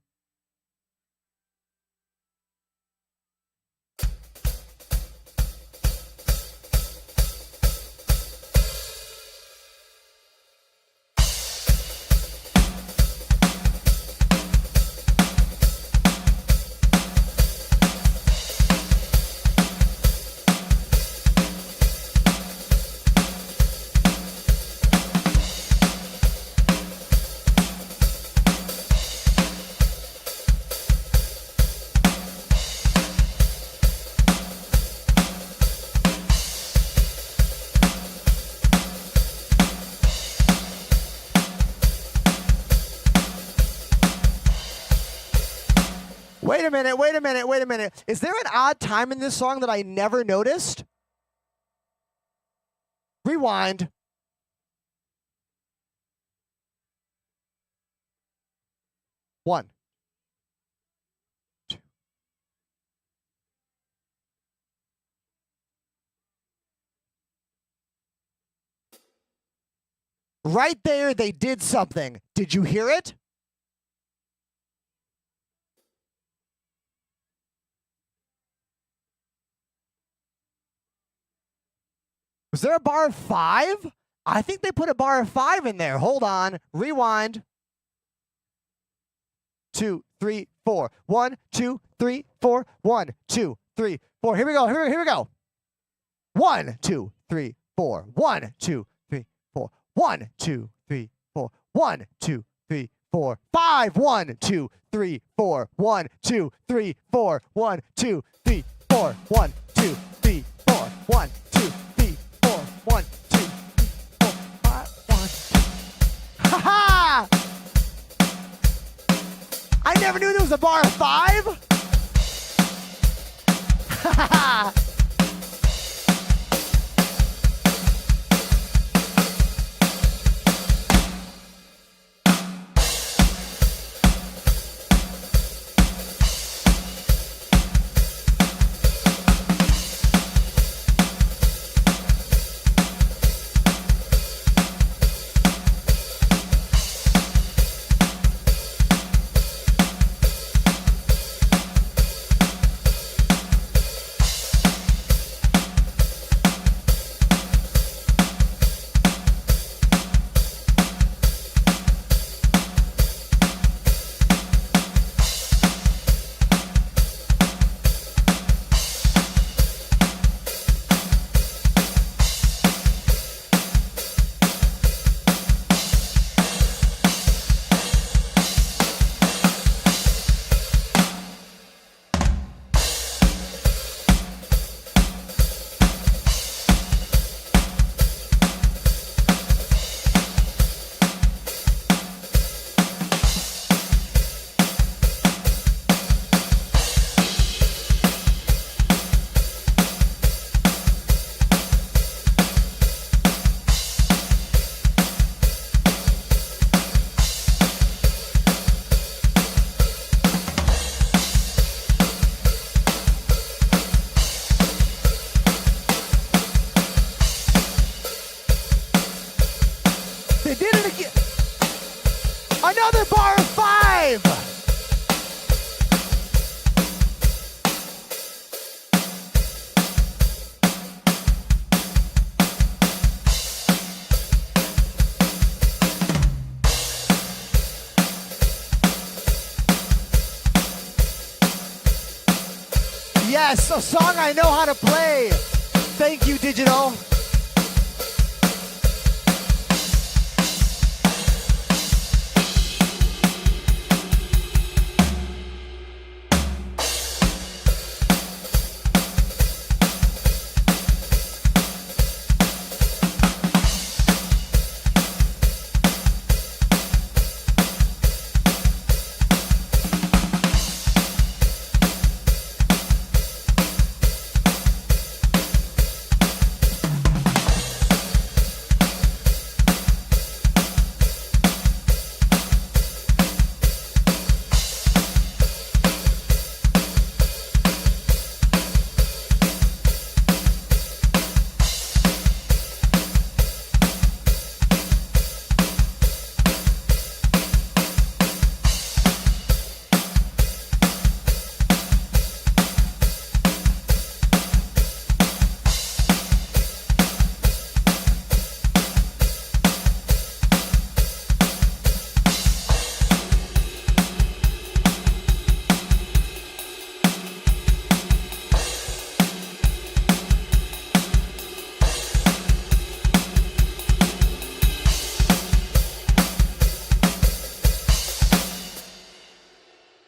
Wait a minute. Is there an odd time in this song that I never noticed? Rewind. One. Two. Right there, they did something. Did you hear it? Was there a bar of 5? I think they put a bar of 5 in there. Hold on. Rewind. 2, 3, 4. 1, 2, 3, 4. 1, 2, 3, 4. Here we go. Here we go. 1, 2, 3, 4. 1, 2, 3, 4. 1, 2, 3, 4. 1, 2, 3, 4. 5. 1, 2, 3, 4. 1, 2, 3, 4. 1, 2, 3, 4. 1, 2, 3, 4. 1, 2, 3, 4. 1, 2, 3, 4. 5. 1. Ha ha! I never knew there was a bar of 5. Ha ha ha! They did it again. Another bar of 5. Yes, a song I know how to play. Thank you, Digital.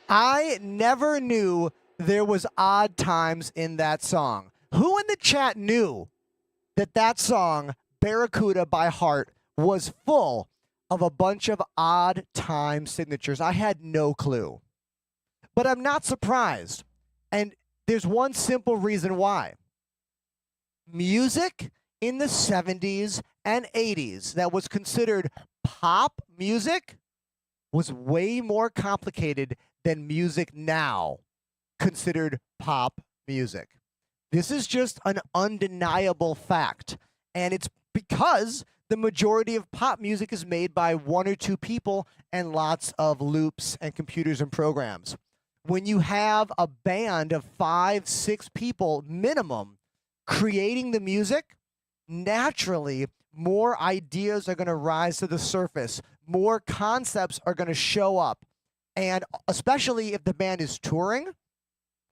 I never knew there was odd times in that song. Who in the chat knew that that song, Barracuda by Heart, was full of a bunch of odd time signatures? I had no clue. But I'm not surprised. And there's one simple reason why. Music in the 70s and 80s that was considered pop music was way more complicated than music now considered pop music. This is just an undeniable fact. And it's because the majority of pop music is made by one or two people and lots of loops and computers and programs. When you have a band of 5, 6 people minimum creating the music, naturally more ideas are going to rise to the surface, more concepts are going to show up. And especially if the band is touring,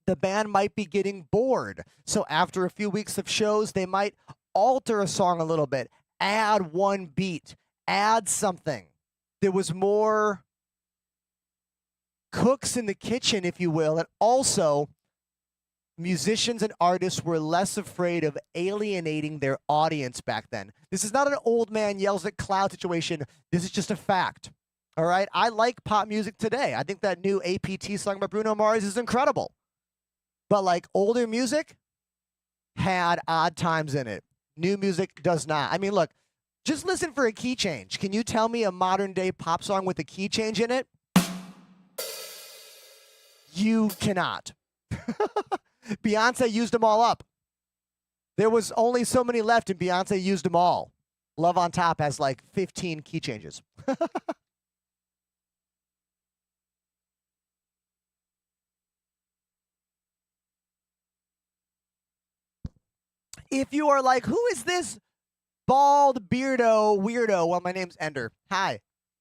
the band might be getting bored. So after a few weeks of shows, they might alter a song a little bit, add one beat, add something. There was more cooks in the kitchen, if you will, and also musicians and artists were less afraid of alienating their audience back then. This is not an old man yells at cloud situation. This is just a fact. All right? I like pop music today. I think that new APT song by Bruno Mars is incredible. But like older music had odd times in it. New music does not. I mean, look, just listen for a key change. Can you tell me a modern day pop song with a key change in it? You cannot. Beyonce used them all up. There was only so many left, and Beyonce used them all. Love on Top has like 15 key changes. If you are like, who is this bald beardo weirdo? Well, my name's Ender. Hi.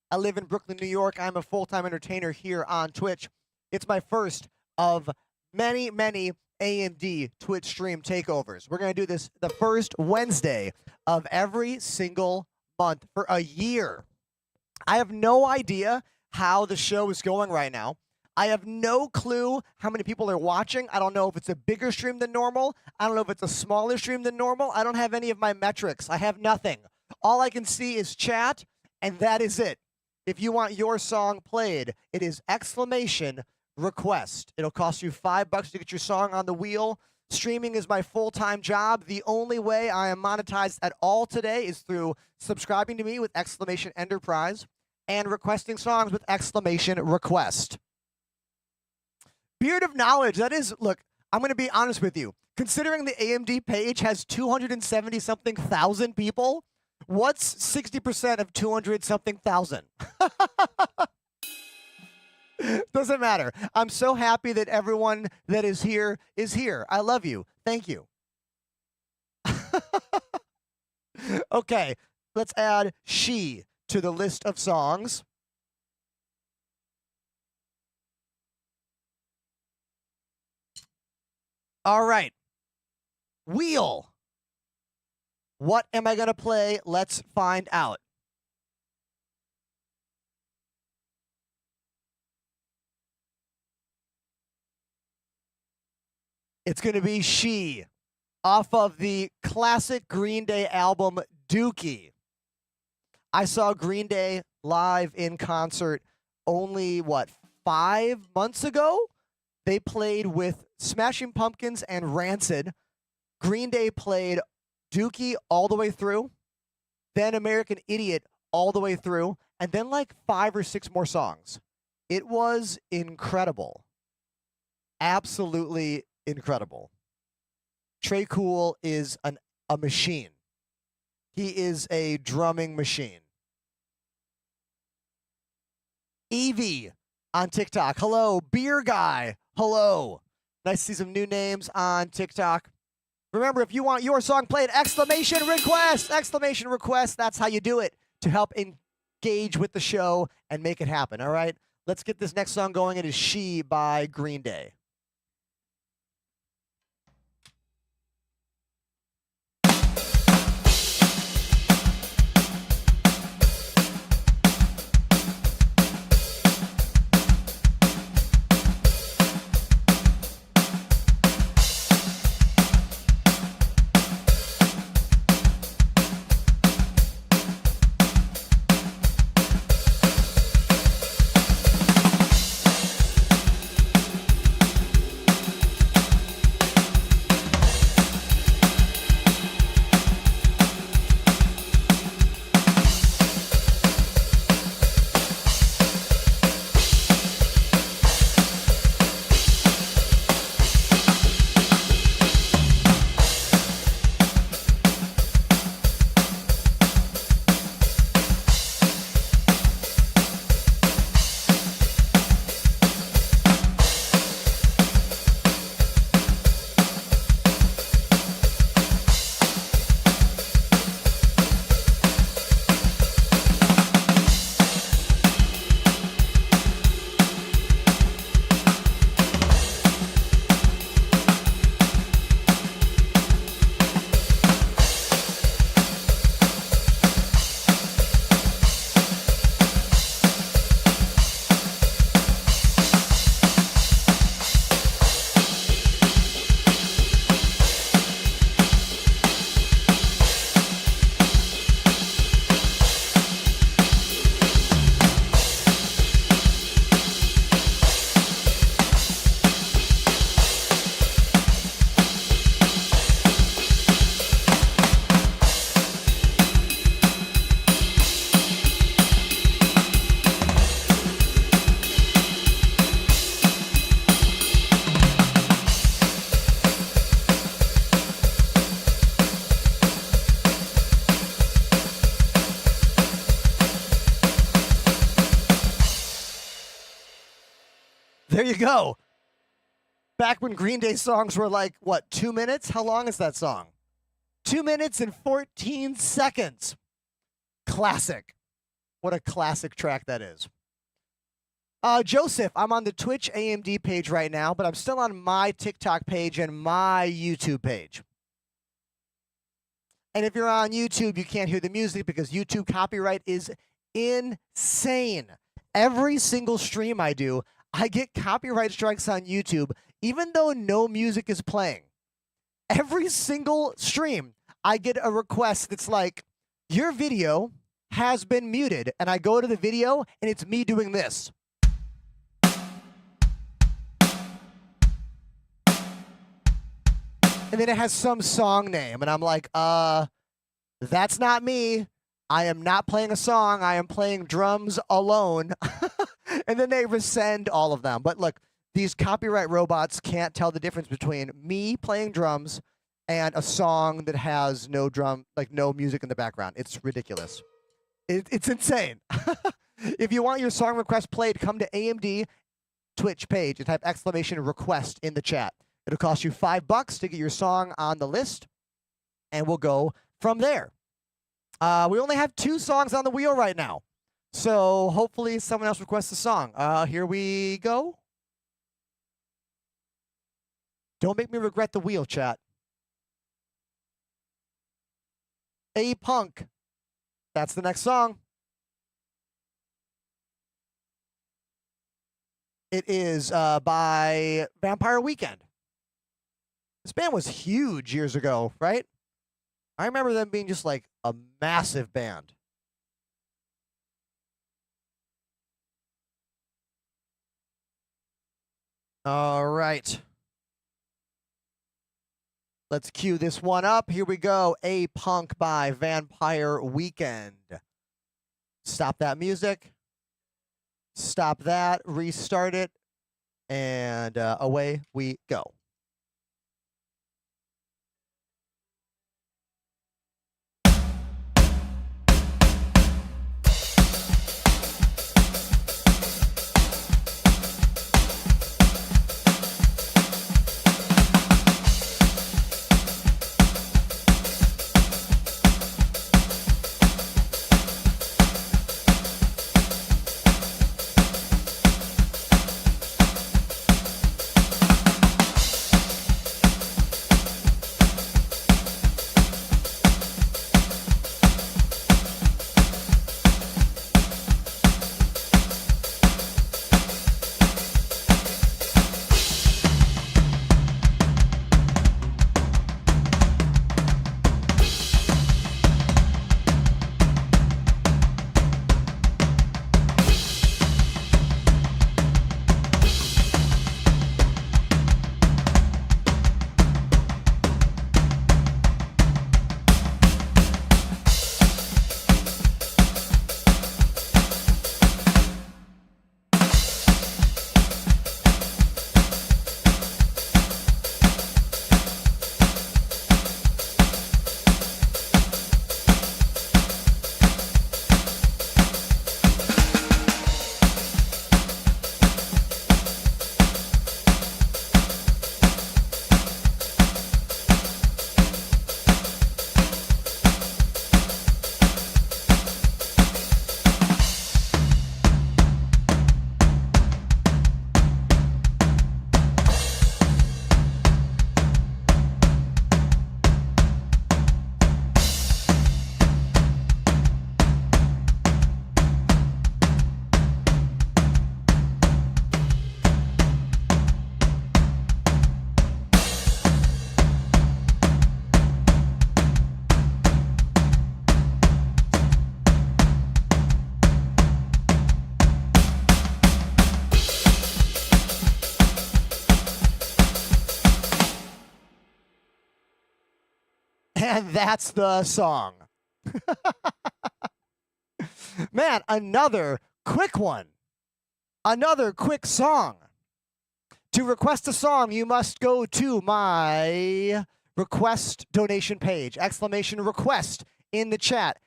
I live in Brooklyn, New York. I'm a full-time entertainer here on Twitch. It's my first of many, many AMD Twitch stream takeovers. We're going to do this the first Wednesday of every single month for a year. I have no idea how the show is going right now. I have no clue how many people are watching. I don't know if it's a bigger stream than normal. I don't know if it's a smaller stream than normal. I don't have any of my metrics. I have nothing. All I can see is chat, and that is it. If you want your song played, it is exclamation request. It'll cost you $5 to get your song on the wheel. Streaming is my full-time job. The only way I am monetized at all today is through subscribing to me with exclamation enterprise and requesting songs with exclamation request. Beard of knowledge, that is, look, I'm going to be honest with you. Considering the AMD page has 270-something thousand people, what's 60% of 200-something thousand? Doesn't matter. I'm so happy that everyone that is here is here. I love you. Thank you. Okay, let's add She to the list of songs. All right. Wheel. What am I going to play? Let's find out. It's going to be She off of the classic Green Day album, Dookie. I saw Green Day live in concert only, 5 months ago? They played with Smashing Pumpkins and Rancid. Green Day played Dookie all the way through, then American Idiot all the way through, and then like 5 or 6 more songs. It was incredible. Absolutely incredible. Trey Cool is a machine. He is a drumming machine. Evie on TikTok. Hello. Beer Guy. Hello. Nice to see some new names on TikTok. Remember, if you want your song played, exclamation request. Exclamation request. That's how you do it to help engage with the show and make it happen. All right? Let's get this next song going. It is She by Green Day. there you go. Back when Green Day songs were like, what, 2 minutes? How long is that song? 2 minutes and 14 seconds. Classic. What a classic track that is. Joseph, I'm on the Twitch AMD page right now, but I'm still on my TikTok page and my YouTube page. And if you're on YouTube, you can't hear the music because YouTube copyright is insane. Every single stream I do, I get copyright strikes on YouTube, even though no music is playing. Every single stream, I get a request that's like, your video has been muted. And I go to the video, and it's me doing this. And then it has some song name, and I'm like, that's not me. I am not playing a song. I am playing drums alone. And then they resend all of them. But look, these copyright robots can't tell the difference between me playing drums and a song that has no drum, like no music in the background. It's ridiculous. It's insane. If you want your song request played, come to AMD Twitch page and type !request in the chat. It'll cost you $5 to get your song on the list, and we'll go from there. We only have 2 songs on the wheel right now, so hopefully someone else requests a song. Here we go. Don't make me regret the wheel, chat. A Punk. That's the next song. It is by Vampire Weekend. This band was huge years ago, right? I remember them being just like a massive band. All right. Let's cue this one up. Here we go. A Punk by Vampire Weekend. Stop that music. Stop that. Restart it. And away we go. And that's the song. Man, another quick one. Another quick song. To request a song, you must go to my request donation page. !request in the chat.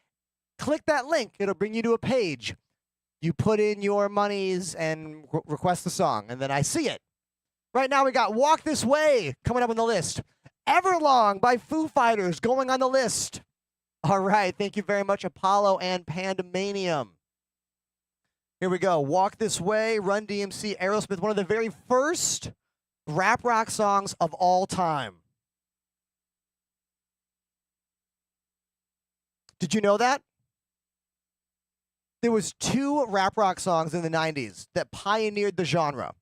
Click that link. It'll bring you to a page. You put in your monies and request the song, and then I see it. Right now we got Walk This Way coming up on the list. Everlong by Foo Fighters going on the list. All right, thank you very much, Apollo and Pandemanium. Here we go. Walk This Way, Run DMC, Aerosmith, one of the very first rap rock songs of all time. Did you know that? There was 2 rap rock songs in the 90s that pioneered the genre.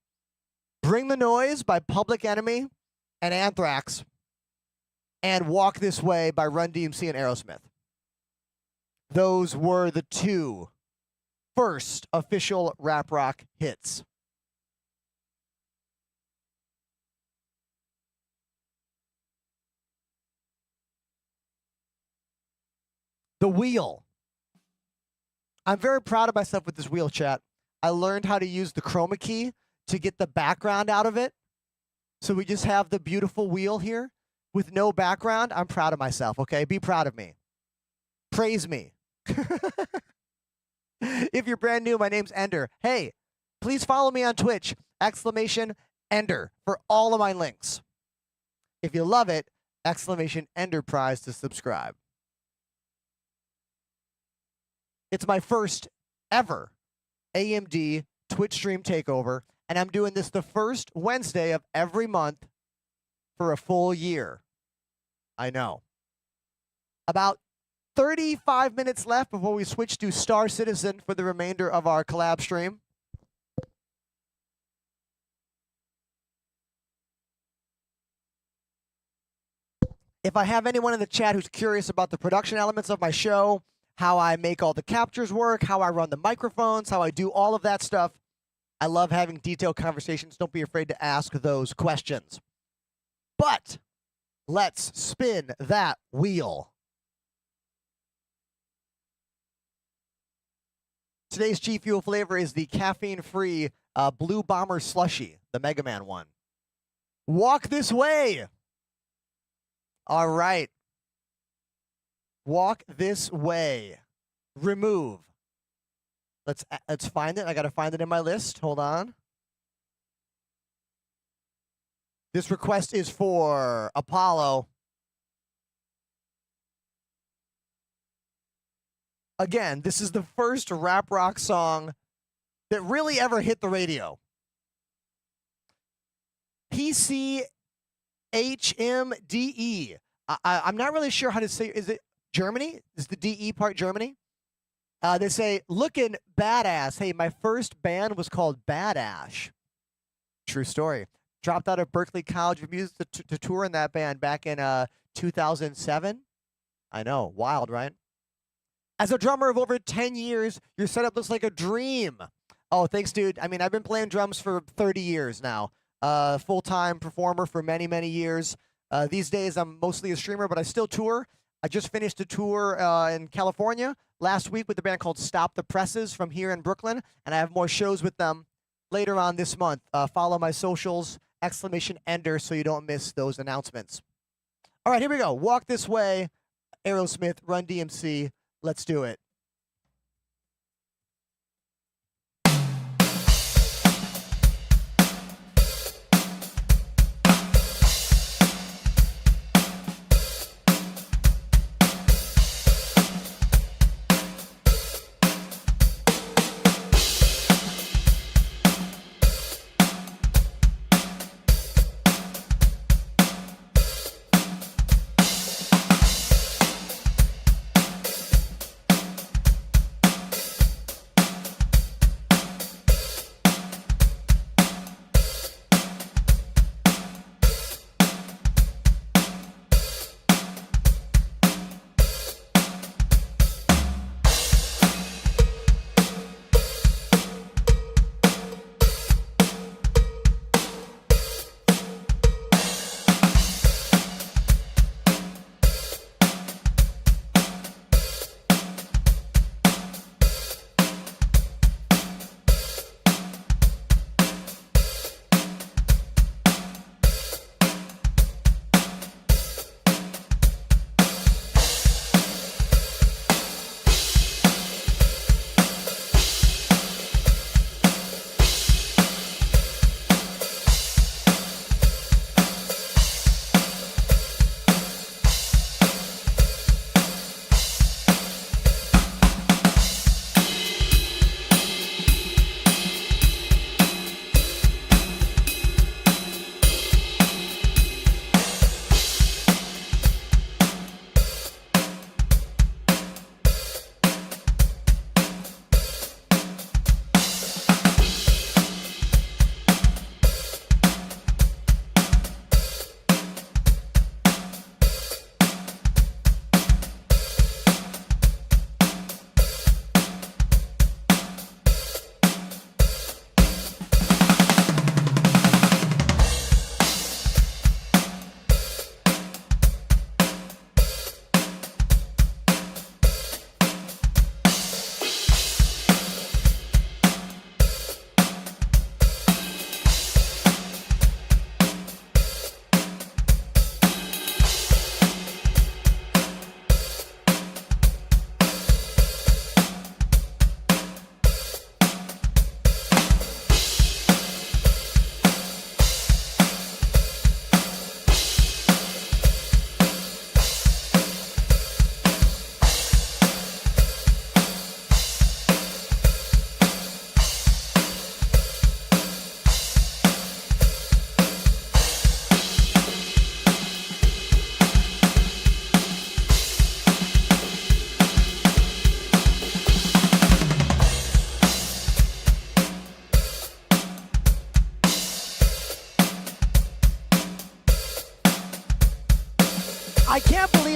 Bring the Noise by Public Enemy and Anthrax, and Walk This Way by Run DMC and Aerosmith. Those were the 2 first official rap rock hits. The wheel. I'm very proud of myself with this wheel, chat. I learned how to use the chroma key to get the background out of it. So we just have the beautiful wheel here with no background. I'm proud of myself, okay? Be proud of me. Praise me. If you're brand new, my name's Ender. Hey, please follow me on Twitch, !Ender, for all of my links. If you love it, !Enterprise to subscribe. It's my first ever AMD Twitch stream takeover, and I'm doing this the first Wednesday of every month for a full year. I know. About 35 minutes left before we switch to Star Citizen for the remainder of our collab stream. If I have anyone in the chat who's curious about the production elements of my show, how I make all the captures work, how I run the microphones, how I do all of that stuff, I love having detailed conversations. Don't be afraid to ask those questions. But let's spin that wheel. Today's G Fuel flavor is the caffeine-free Blue Bomber Slushie, the Mega Man one. Walk This Way. All right. Walk This Way. Remove. Let's find it. I got to find it in my list. Hold on. This request is for Apollo. Again, this is the first rap rock song that really ever hit the radio. PCHMDE. I'm not really sure how to say. Is it Germany? Is the DE part Germany? They say, looking badass. Hey, my first band was called Badash. True story. Dropped out of Berkeley College of Music to tour in that band back in 2007. I know, wild, right? As a drummer of over 10 years, your setup looks like a dream. Oh, thanks, dude. I mean, I've been playing drums for 30 years now. Full-time performer for many, many years. These days, I'm mostly a streamer, but I still tour. I just finished a tour in California last week with a band called Stop the Presses from here in Brooklyn, and I have more shows with them later on this month. Follow my socials, !Ender, so you don't miss those announcements. All right, here we go. Walk This Way, Aerosmith, Run DMC. Let's do it.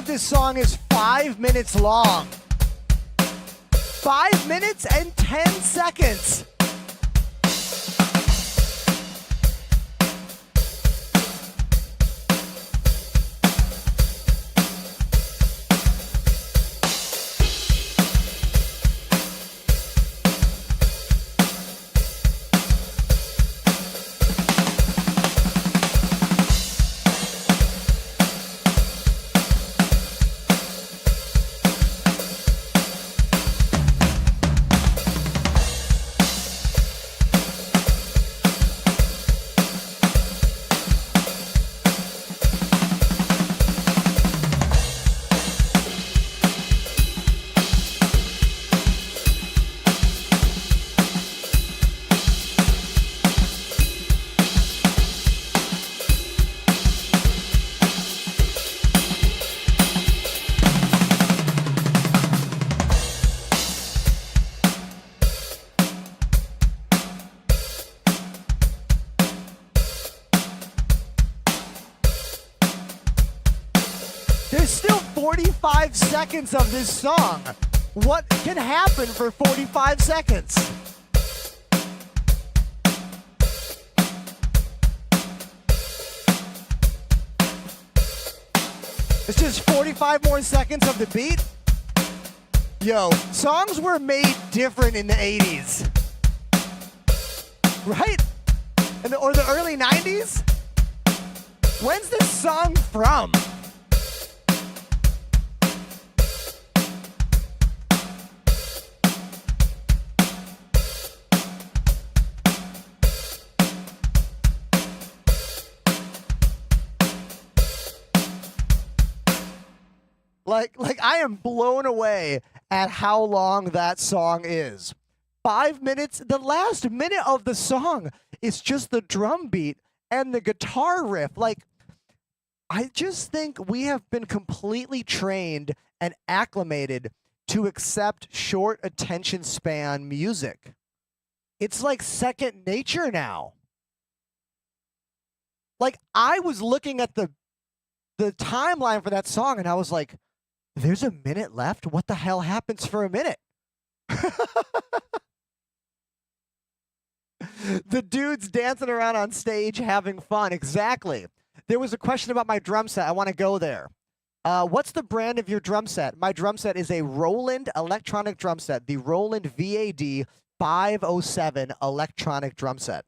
this song is 5 minutes long. 5 minutes and 10 seconds. There's still 45 seconds of this song. What can happen for 45 seconds? It's just 45 more seconds of the beat. Yo, songs were made different in the 80s. Right? Or the early 90s? When's this song from? Like I am blown away at how long that song is. 5 minutes. The last minute of the song is just the drum beat and the guitar riff. Like, I just think we have been completely trained and acclimated to accept short attention span music. It's like second nature now. Like, I was looking at the timeline for that song and I was like, there's a minute left? What the hell happens for a minute? The dude's dancing around on stage having fun. Exactly. There was a question about my drum set. I want to go there. What's the brand of your drum set? My drum set is a Roland electronic drum set, the Roland VAD 507 electronic drum set.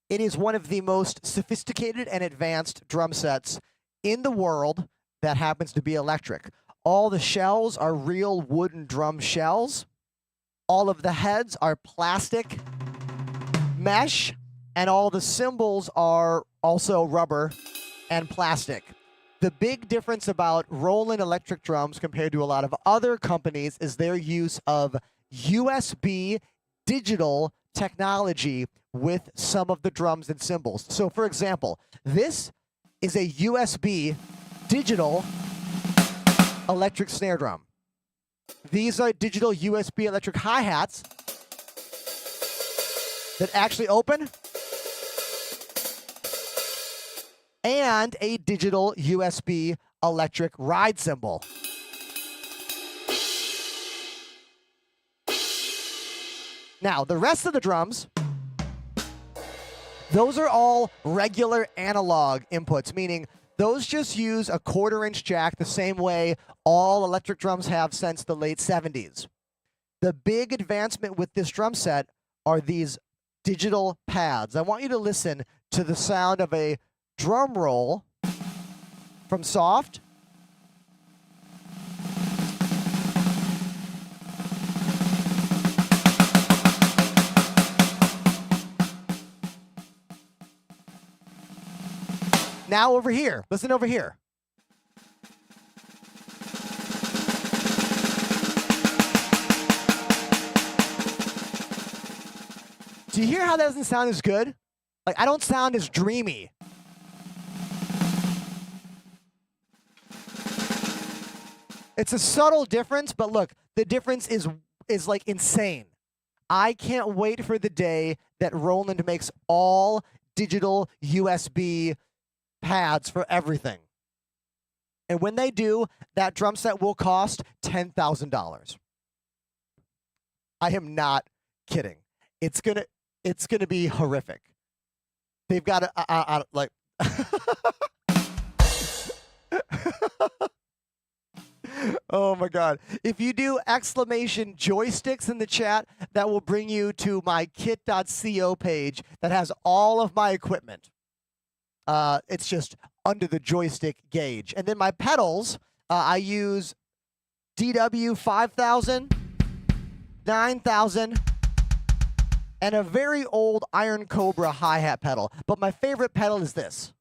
It is one of the most sophisticated and advanced drum sets in the world that happens to be electric. All the shells are real wooden drum shells. All of the heads are plastic mesh, and all the cymbals are also rubber and plastic. The big difference about Roland electric drums compared to a lot of other companies is their use of USB digital technology with some of the drums and cymbals. So for example, this is a USB digital electric snare drum. These are digital USB electric hi-hats that actually open, and a digital USB electric ride cymbal. Now, the rest of the drums, those are all regular analog inputs, meaning those just use a 1/4-inch jack the same way all electric drums have since the late 70s. The big advancement with this drum set are these digital pads. I want you to listen to the sound of a drum roll from Soft. Now over here. Listen over here. Do you hear how that doesn't sound as good? Like, I don't sound as dreamy. It's a subtle difference, but look, the difference is like insane. I can't wait for the day that Roland makes all digital USB pads for everything. And when they do, that drum set will cost $10,000. I am not kidding. It's gonna be horrific. They've got to like. Oh my God. If you do exclamation joysticks in the chat, that will bring you to my kit.co page that has all of my equipment. It's just under the joystick gauge. And then my pedals, I use DW 5000, 9000, and a very old Iron Cobra hi-hat pedal. But my favorite pedal is this.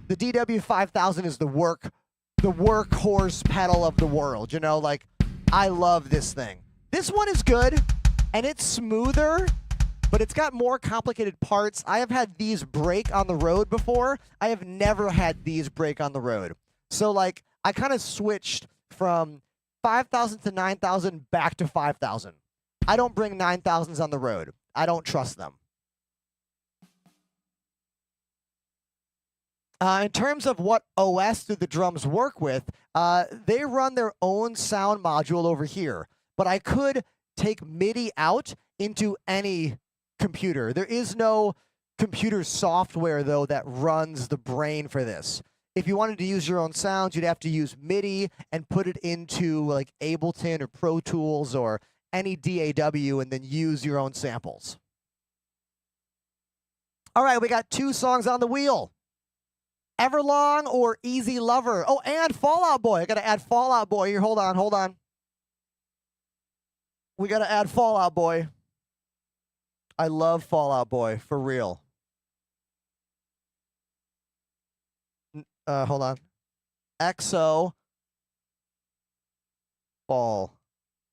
The DW 5000 is the workhorse pedal of the world. You know, like, I love this thing. This one is good, and it's smoother, but it's got more complicated parts. I have had these break on the road before. I have never had these break on the road. So, like, I kind of switched from 5,000 to 9,000 back to 5,000. I don't bring 9,000s on the road. I don't trust them. In terms of what OS do the drums work with, they run their own sound module over here. But I could take MIDI out into any computer. There is no computer software, though, that runs the brain for this. If you wanted to use your own sounds, you'd have to use MIDI and put it into like Ableton or Pro Tools or any DAW and then use your own samples. All right, we got 2 songs on the wheel. Everlong or Easy Lover. Oh, and Fall Out Boy. I got to add Fall Out Boy here. Hold on. We got to add Fall Out Boy. I love Fall Out Boy, for real. Hold on. EXO. Fall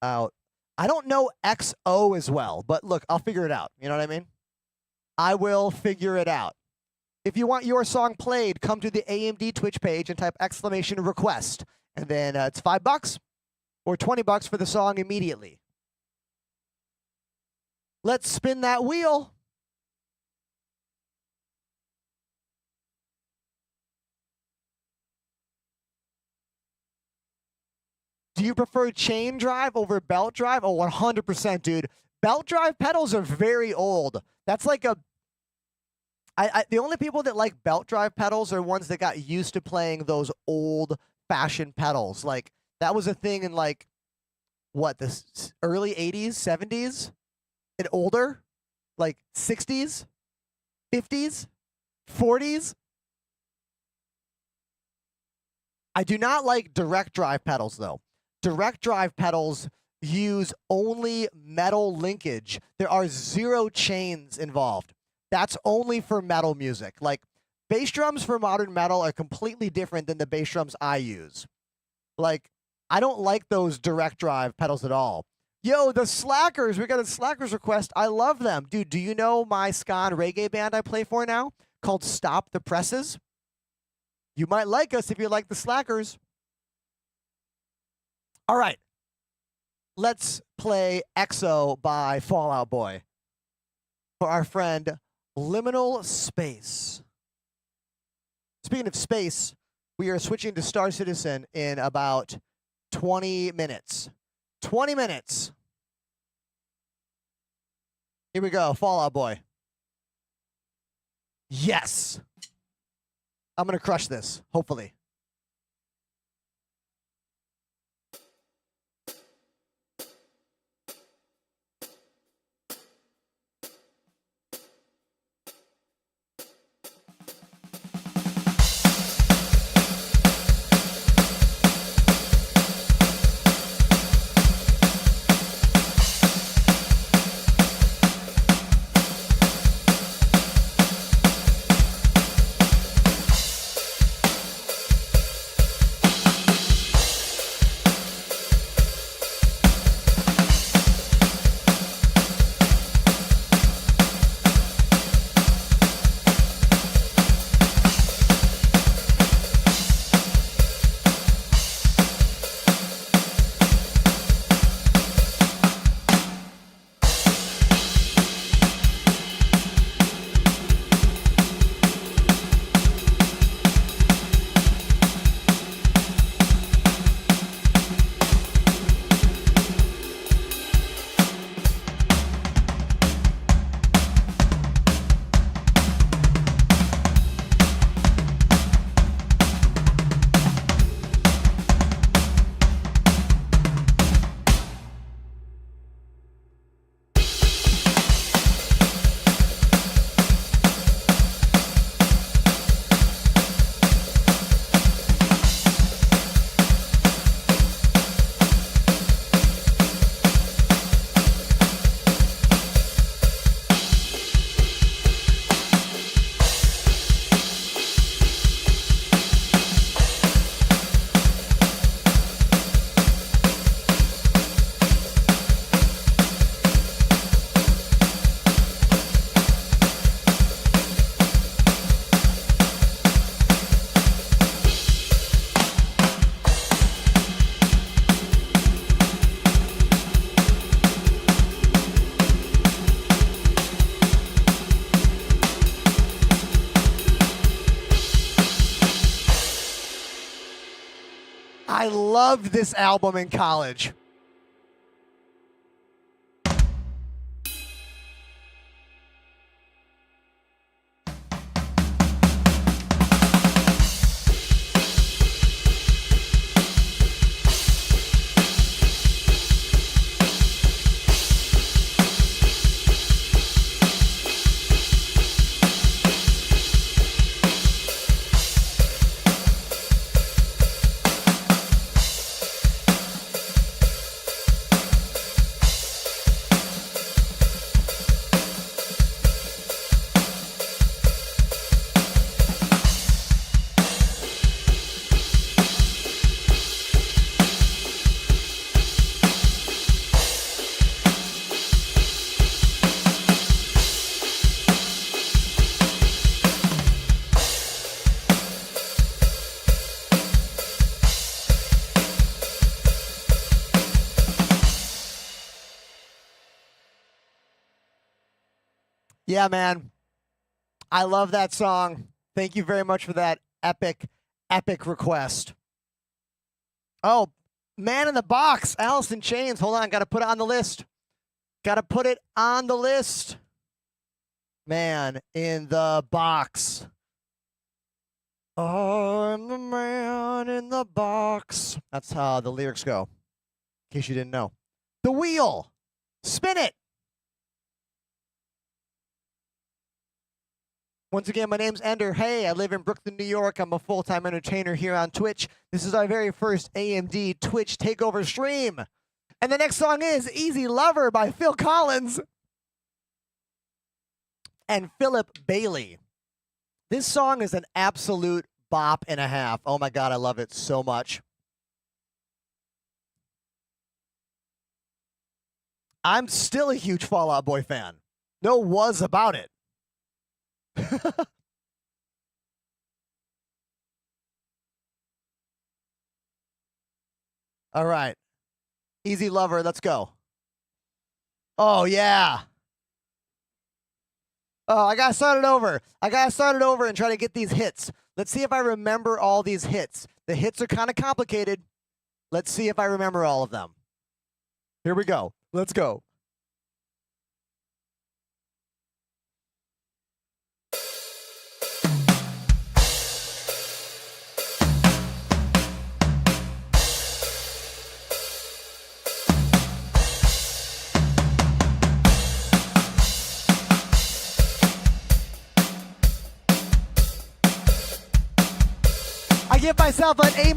Out. I don't know XO as well, but look, I'll figure it out. You know what I mean? I will figure it out. If you want your song played, come to the AMD Twitch page and type exclamation request. And then it's $5 or $20 for the song immediately. Let's spin that wheel. Do you prefer chain drive over belt drive? Oh, 100%, dude. Belt drive pedals are very old. That's like a... the only people that like belt drive pedals are ones that got used to playing those old-fashioned pedals. Like, that was a thing in, like, what, the early 80s, 70s? And older? Like, 60s? 50s? 40s? I do not like direct drive pedals, though. Direct drive pedals use only metal linkage. There are 0 chains involved. That's only for metal music. Like, bass drums for modern metal are completely different than the bass drums I use. Like, I don't like those direct drive pedals at all. Yo, the Slackers. We got a Slackers request. I love them. Dude, do you know my ska and reggae band I play for now called Stop the Presses? You might like us if you like the Slackers. All right. Let's play EXO by Fall Out Boy for our friend Liminal Space. Speaking of space, we are switching to Star Citizen in about 20 minutes. 20 minutes. Here we go, Fall Out Boy. Yes. I'm going to crush this, hopefully. I loved this album in college. Yeah, man. I love that song. Thank you very much for that epic request. Oh, Man in the Box, Alice in Chains. Hold on, gotta put it on the list. Gotta put it on the list. Man in the Box. I'm the man in the box. That's how the lyrics go, in case you didn't know. The Wheel. Spin it. Once again, my name's Ender. Hey, I live in Brooklyn, New York. I'm a full-time entertainer here on Twitch. This is our very first AMD Twitch takeover stream. And the next song is Easy Lover by Phil Collins and Philip Bailey. This song is an absolute bop and a half. Oh my God, I love it so much. I'm still a huge Fall Out Boy fan. No was about it. All right. Easy Lover, let's go. Oh, yeah. Oh, I got to start it over. I got to start it over and try to get these hits. Let's see if I remember all these hits. The hits are kind of complicated. Let's see if I remember all of them. Here we go. Let's go. I give myself an A-.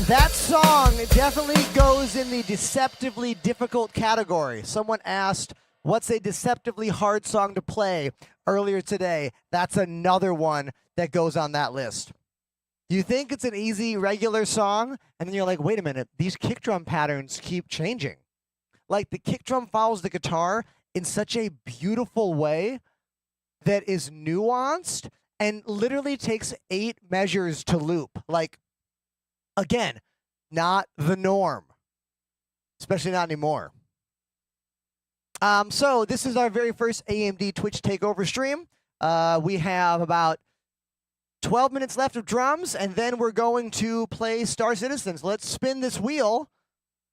That song definitely goes in the deceptively difficult category. Someone asked, what's a deceptively hard song to play earlier today? That's another one that goes on that list. You think it's an easy, regular song, and then you're like, wait a minute, these kick drum patterns keep changing. Like, the kick drum follows the guitar in such a beautiful way that is nuanced and literally takes 8 measures to loop. Like, again, not the norm, especially not anymore. So this is our very first AMD Twitch Takeover stream. We have about 12 minutes left of drums, and then we're going to play Star Citizens. Let's spin this wheel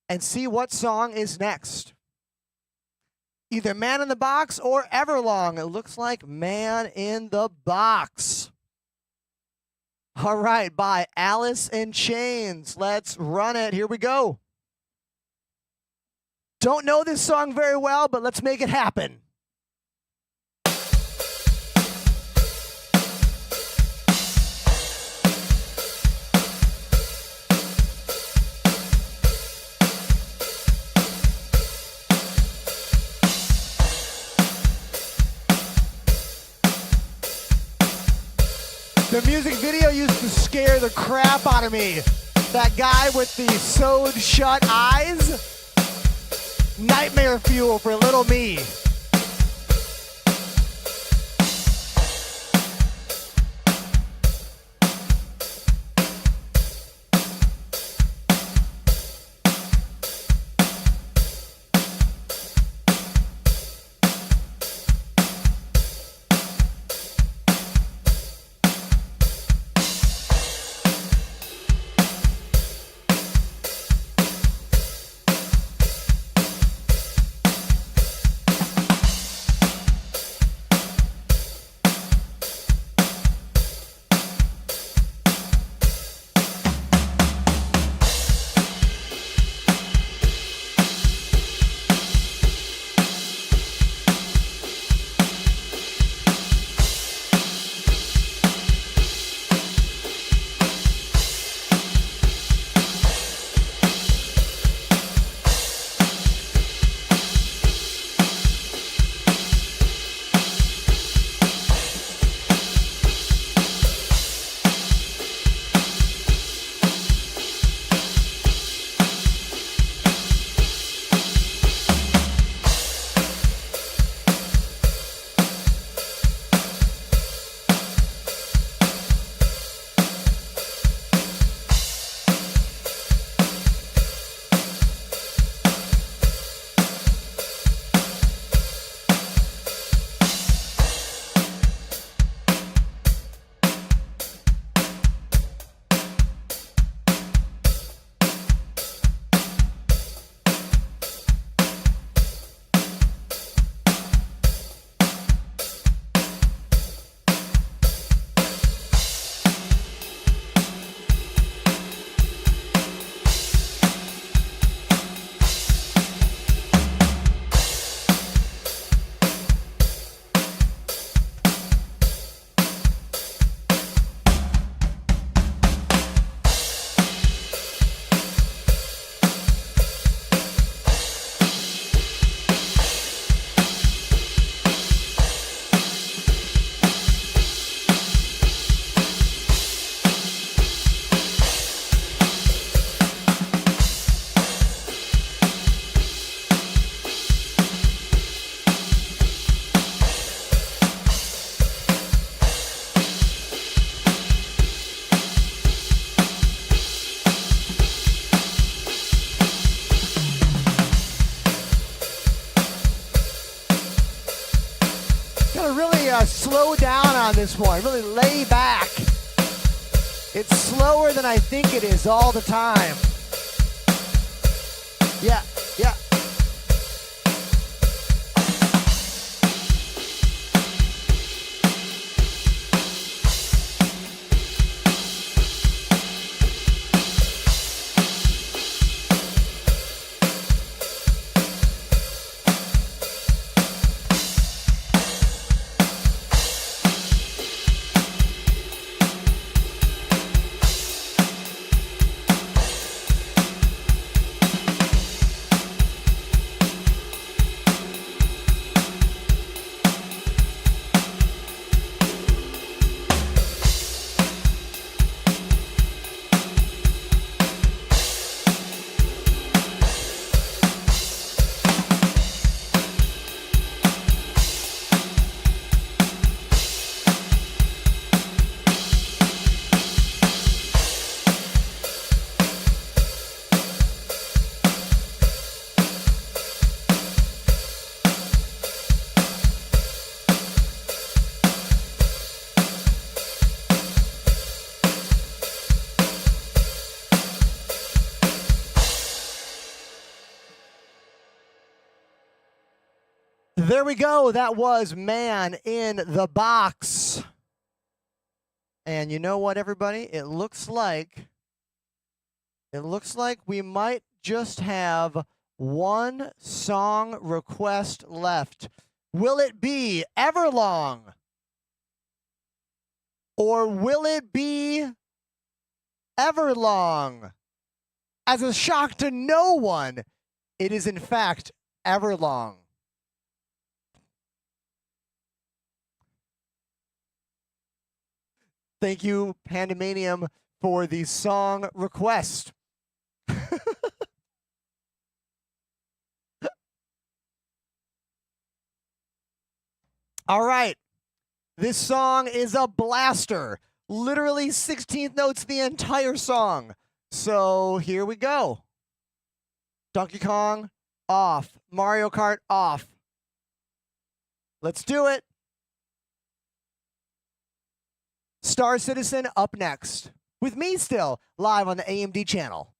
and see what song is next. Either Man in the Box or Everlong. It looks like Man in the Box. All right, by Alice in Chains. Let's run it. Here we go. Don't know this song very well, but let's make it happen. The music video used to scare the crap out of me. That guy with the sewed shut eyes. Nightmare fuel for little me. Slow down on this one. Really lay back. It's slower than I think it is all the time. Yeah, yeah. There we go. That was Man in the Box. And you know what, everybody? It looks like we might just have one song request left. Will it be Everlong? Or will it be Everlong? As a shock to no one, it is in fact Everlong. Thank you, Pandemanium, for the song request. All right. This song is a blaster. Literally 16th notes the entire song. So here we go. Donkey Kong, off. Mario Kart, off. Let's do it. Star Citizen up next. With me still, live on the AMD channel.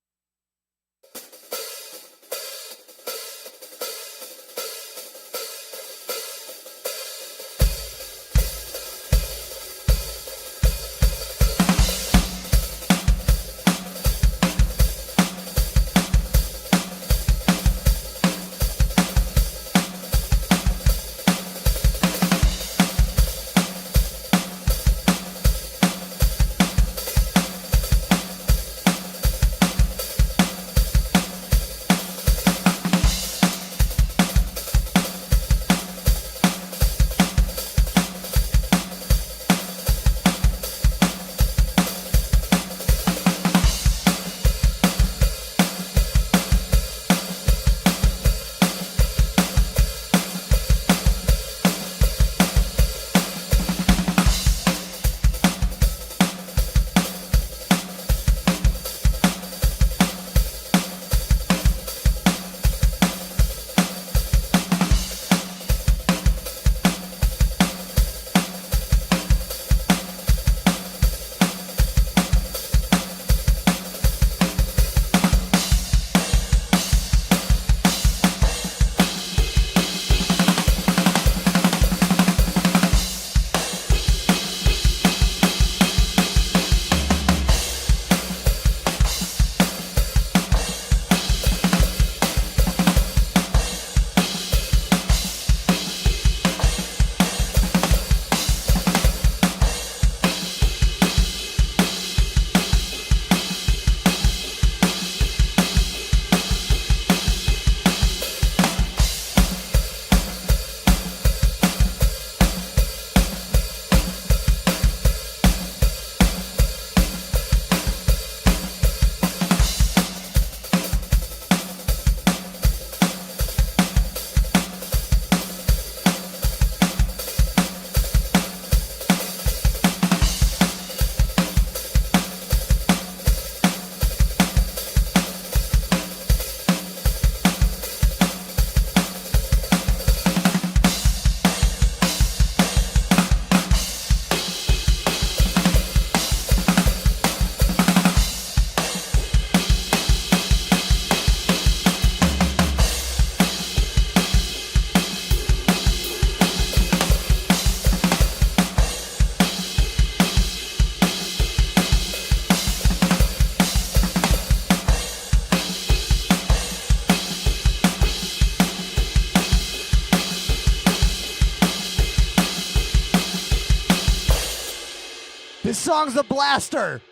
This song's a blaster,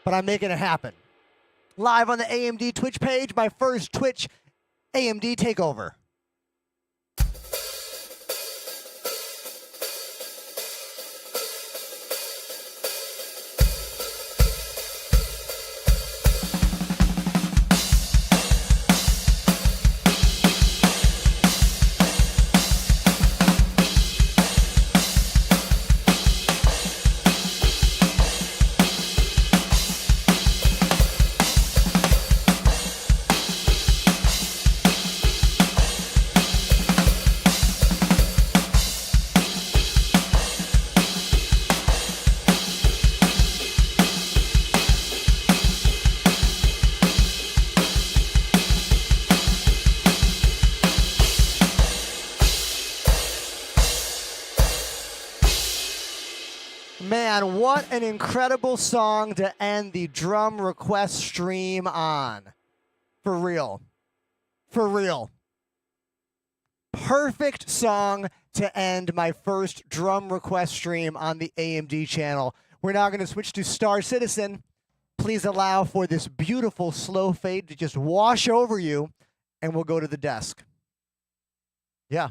but I'm making it happen. Live on the AMD Twitch page, my first Twitch AMD takeover. Man, what an incredible song to end the drum request stream on. For real. For real. Perfect song to end my first drum request stream on the AMD channel. We're now going to switch to Star Citizen. Please allow for this beautiful slow fade to just wash over you, and we'll go to the desk. Yeah.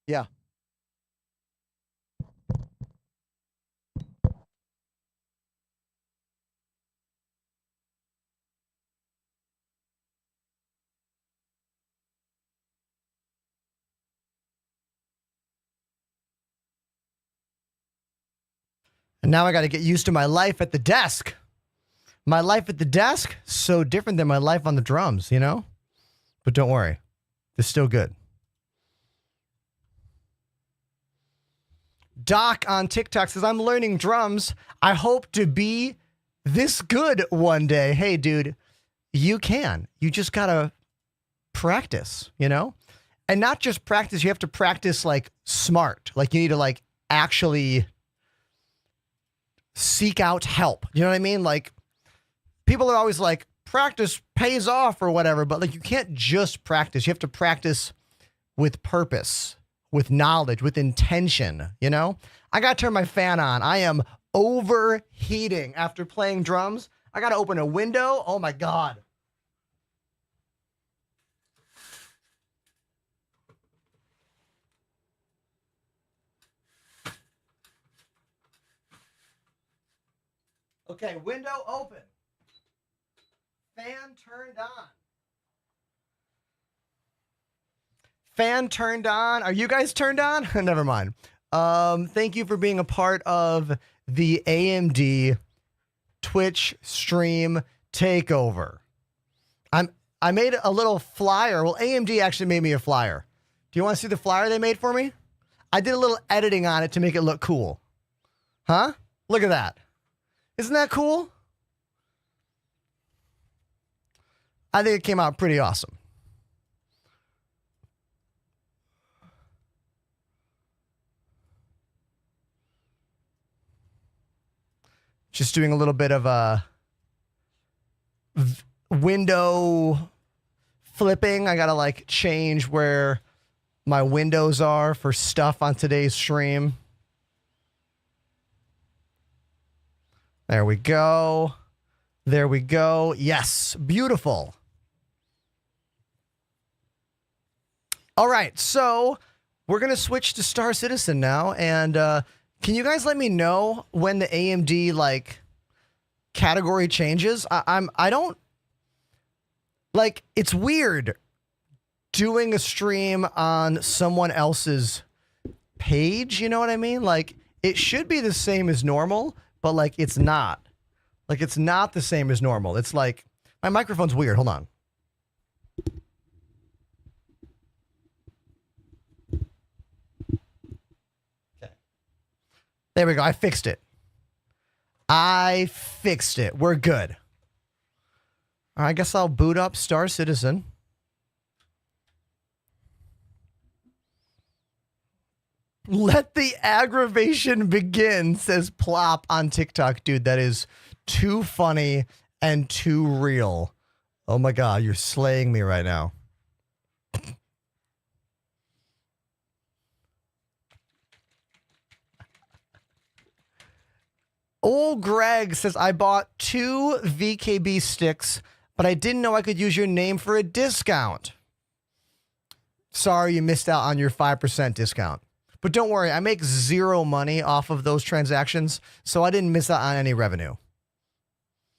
Yeah. And now I got to get used to my life at the desk. My life at the desk, so different than my life on the drums, you know? But don't worry, it's still good. Doc on TikTok says, I'm learning drums. I hope to be this good one day. Hey, dude, you can. You just got to practice, you know? And not just practice, you have to practice like smart. Like you need to like actually seek out help. You know what I mean? Like people are always like, practice pays off or whatever, but like you can't just practice. You have to practice with purpose, with knowledge, with intention, you know? I got to turn my fan on. I am overheating after playing drums. I got to open a window. Oh my God. Okay, window open. Fan turned on. Fan turned on. Are you guys turned on? Never mind. Thank you for being a part of the AMD Twitch stream takeover. I made a little flyer. Well, AMD actually made me a flyer. Do you want to see the flyer they made for me? I did a little editing on it to make it look cool. Huh? Look at that. Isn't that cool? I think it came out pretty awesome. Just doing a little bit of a window flipping. I got to like change where my windows are for stuff on today's stream. There we go. There we go. Yes. Beautiful. All right. So we're going to switch to Star Citizen now. And can you guys let me know when the AMD like category changes? I don't like, it's weird doing a stream on someone else's page. You know what I mean? Like it should be the same as normal, but like it's not. Like it's not the same as normal. It's like my microphone's weird. Hold on. Okay. There we go. I fixed it. We're good. I guess I'll boot up Star Citizen. Let the aggravation begin, says Plop on TikTok. Dude, that is too funny and too real. Oh my God, you're slaying me right now. Old Greg says, I bought 2 VKB sticks, but I didn't know I could use your name for a discount. Sorry, you missed out on your 5% discount. But don't worry, I make 0 money off of those transactions, so I didn't miss out on any revenue.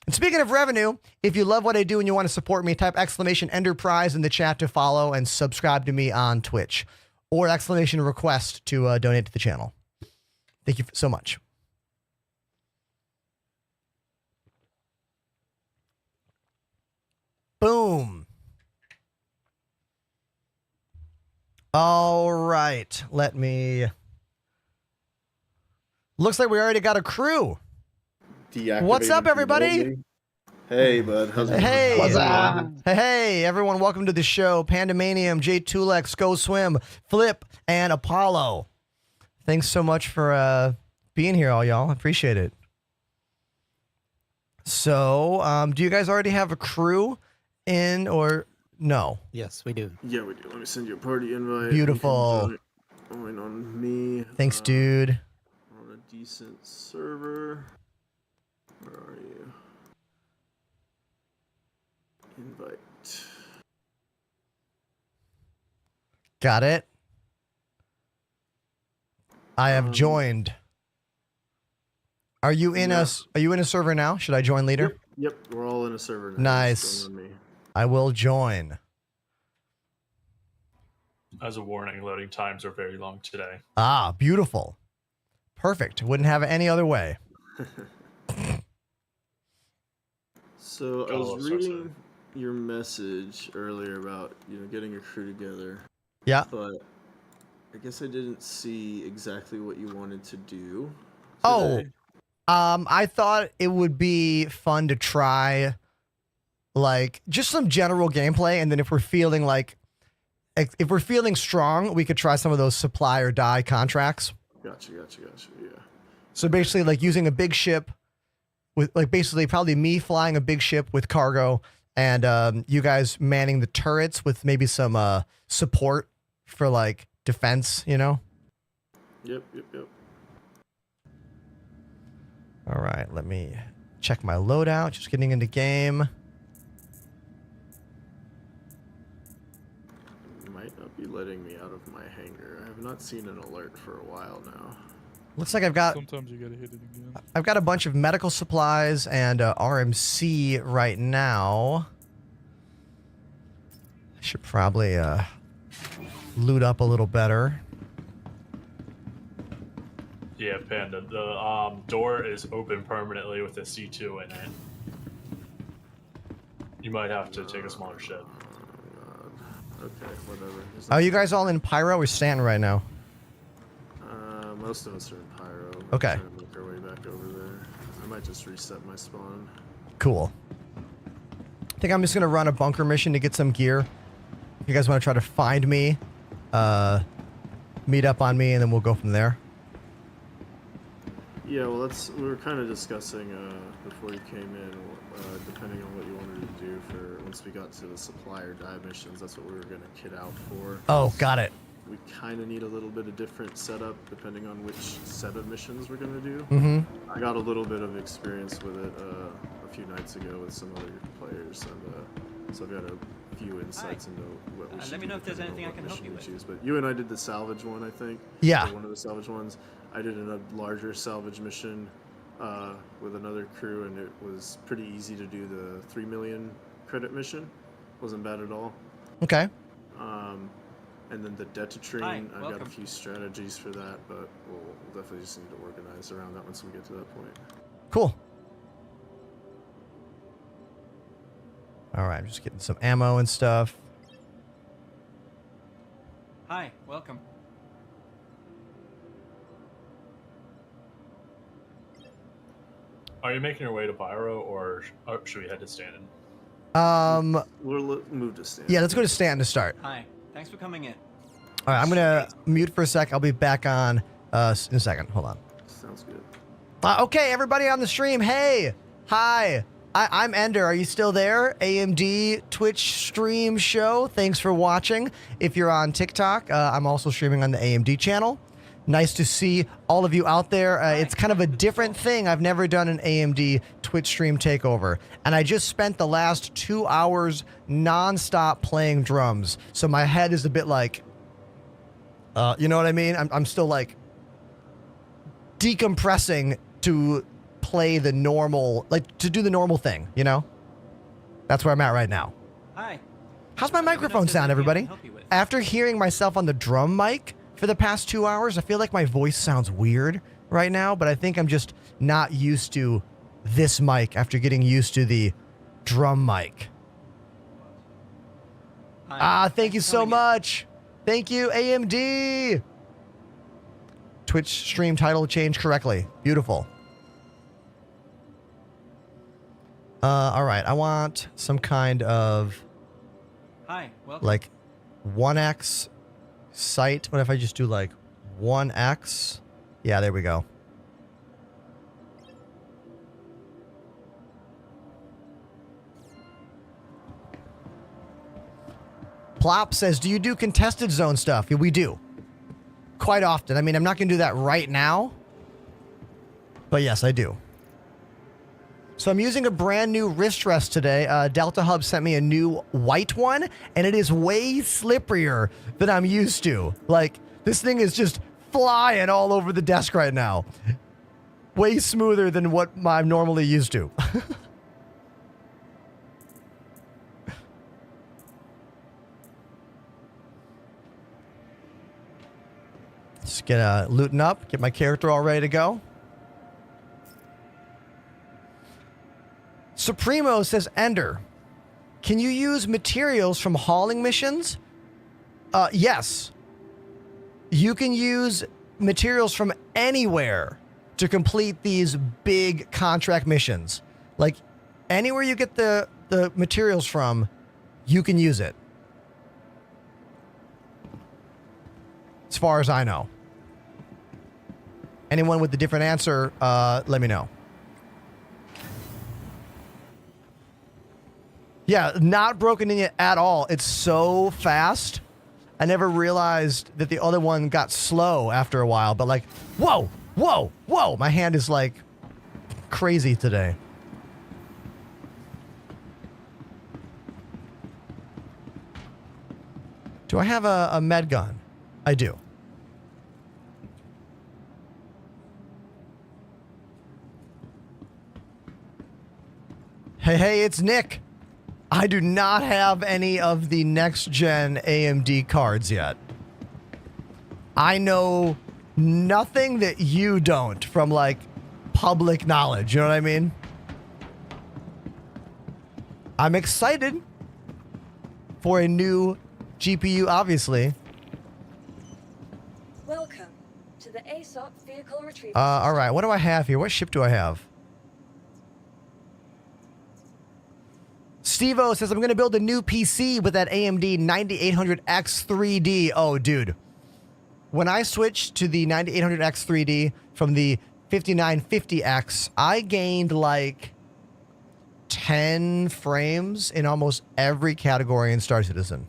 And speaking of revenue, if you love what I do and you want to support me, type !Enterprise in the chat to follow and subscribe to me on Twitch, or !request to donate to the channel. Thank you so much. Boom. All right, let me... Looks like we already got a crew. What's up, everybody? Hey, bud. How's it Hey. going? What's up? Hey, everyone. Welcome to the show. Pandemanium, J Tulex, Go Swim, Flip, and Apollo. Thanks so much for being here, all y'all. I appreciate it. So, do you guys already have a crew in or no? Yes, we do. Yeah, we do. Let me send you a party invite. Beautiful. You can join on me. Thanks, dude. On a decent server. Where are you? Invite. Got it. I have joined. Are you in yeah. Are you in a server now? Should I join leader? Yep, we're all in a server now. Nice. Join on me. I will join. As a warning, loading times are very long today. Ah, beautiful. Perfect. Wouldn't have it any other way. So I Got a little was reading your message earlier about getting a crew together. Yeah. But I guess I didn't see exactly what you wanted to do. Oh, today. I thought it would be fun to try, like, just some general gameplay, and then if we're feeling strong, we could try some of those supply or die contracts. Gotcha. Yeah. So basically, like using a big ship with, like, basically probably me flying a big ship with cargo, and you guys manning the turrets with maybe some support for like defense. Yep. All right, let me check my loadout. Just getting into game. Might not be letting me out of my hangar. I have not seen an alert for a while now. Looks like I've got Sometimes you gotta hit it again. I've got a bunch of medical supplies and RMC right now. I should probably loot up a little better. Yeah, Panda. The door is open permanently with a C2 in it. You might have to take a smaller ship. Okay, whatever. Are you guys all in Pyro or Stanton right now? Most of us are in Pyro. Okay. We're trying to make our way back over there. I might just reset my spawn. Cool. I think I'm just gonna run a bunker mission to get some gear. If you guys want to try to find me, meet up on me, and then we'll go from there. Yeah, well, we were kind of discussing before you came in, depending on what you wanted to do for once we got to the supplier die missions. That's what we were gonna kit out for. Oh, got it. We kind of need a little bit of different setup depending on which set of missions we're gonna do. Mm-hmm. I got a little bit of experience with it a few nights ago with some other players, and so I've got a few insights into what we should Let me do know if there's depending anything on I what can help you mission we with. choose. But you and I did the salvage one, I think. Yeah. One of the salvage ones. I did a larger salvage mission with another crew, and it was pretty easy to do the 3 million credit mission. Wasn't bad at all. Okay. And then the Detatrine, Hi, I've got a welcome. few strategies for that, but we'll definitely just need to organize around that once we get to that point. Cool. All right, I'm just getting some ammo and stuff. Hi, welcome. Are you making your way to Pyro, or should we head to Stanton? We'll move to Stanton. Yeah, let's go to Stanton to start. Hi, thanks for coming in. All right, I'm gonna mute for a sec. I'll be back on in a second. Hold on. Sounds good. Okay, everybody on the stream. Hey, hi. I'm Ender. Are you still there? AMD Twitch stream show. Thanks for watching. If you're on TikTok, I'm also streaming on the AMD channel. Nice to see all of you out there. It's kind of a different thing. I've never done an AMD Twitch stream takeover. And I just spent the last 2 hours nonstop playing drums. So my head is a bit like, you know what I mean? I'm still like decompressing to play the normal, like to do the normal thing, you know? That's where I'm at right now. Hi. How's my Let me know if microphone there's sound, anything I everybody? can help you with. After hearing myself on the drum mic for the past 2 hours, I feel like my voice sounds weird right now, but I think I'm just not used to this mic after getting used to the drum mic. Hi, Thank you thanks for so coming in. much. Thank you, AMD. Twitch stream title changed correctly. Beautiful. All right, I want some kind of Hi, welcome. like 1x sight. What if I just do like 1x? Yeah, there we go. Plop says, do you do contested zone stuff? Yeah, we do. Quite often. I mean, I'm not going to do that right now. But yes, I do. So I'm using a brand new wrist rest today. Delta Hub sent me a new white one, and it is way slipperier than I'm used to. Like, this thing is just flying all over the desk right now. Way smoother than what I'm normally used to. Just get looting up, get my character all ready to go. Supremo says, Ender, can you use materials from hauling missions? Yes. You can use materials from anywhere to complete these big contract missions. Like, anywhere you get the materials from, you can use it. As far as I know. Anyone with a different answer, let me know. Yeah, not broken in yet at all. It's so fast. I never realized that the other one got slow after a while, but like, whoa, whoa, whoa. My hand is like crazy today. Do I have a med gun? I do. Hey, it's Nick. I do not have any of the next-gen AMD cards yet. I know nothing that you don't from, like, public knowledge. You know what I mean? I'm excited for a new GPU, obviously. Welcome to the ASOP vehicle retrieval. All right. What do I have here? What ship do I have? Steve-O says, I'm going to build a new PC with that AMD 9800X 3D. Oh, dude. When I switched to the 9800X 3D from the 5950X, I gained like 10 frames in almost every category in Star Citizen.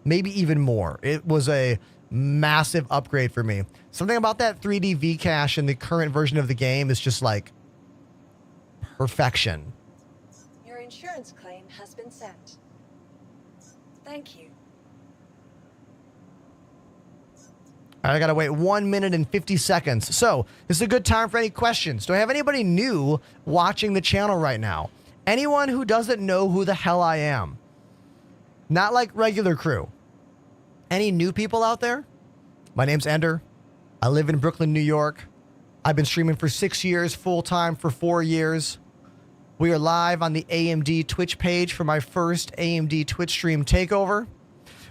Maybe even more. It was a massive upgrade for me. Something about that 3D V-cache in the current version of the game is just like perfection. Your insurance claim has been sent. Thank you. I gotta wait 1 minute and 50 seconds. So, this is a good time for any questions. Do I have anybody new watching the channel right now? Anyone who doesn't know who the hell I am? Not like regular crew. Any new people out there? My name's Ender. I live in Brooklyn, New York. I've been streaming for 6 years, full-time for 4 years. We are live on the AMD Twitch page for my first AMD Twitch stream takeover.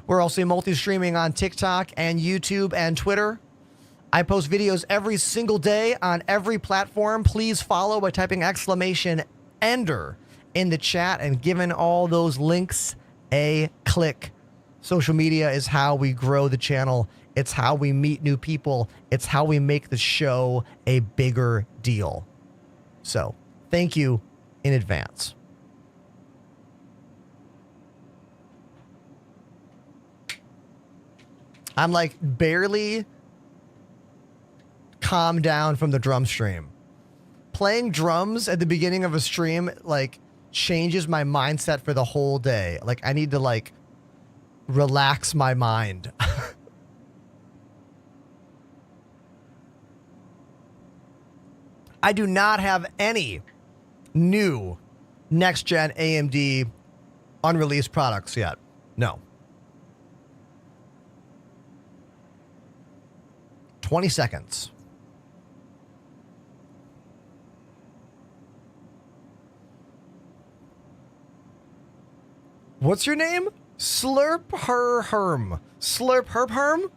We're also multi-streaming on TikTok and YouTube and Twitter. I post videos every single day on every platform. Please follow by typing !Ender in the chat and giving all those links a click. Social media is how we grow the channel. It's how we meet new people. It's how we make the show a bigger deal. So, thank you in advance. I'm like barely calmed down from the drum stream. Playing drums at the beginning of a stream like changes my mindset for the whole day. Like I need to like relax my mind. I do not have any new next-gen AMD unreleased products yet. No. 20 seconds. What's your name? Slurp Her Herm. Slurp Herp Herm?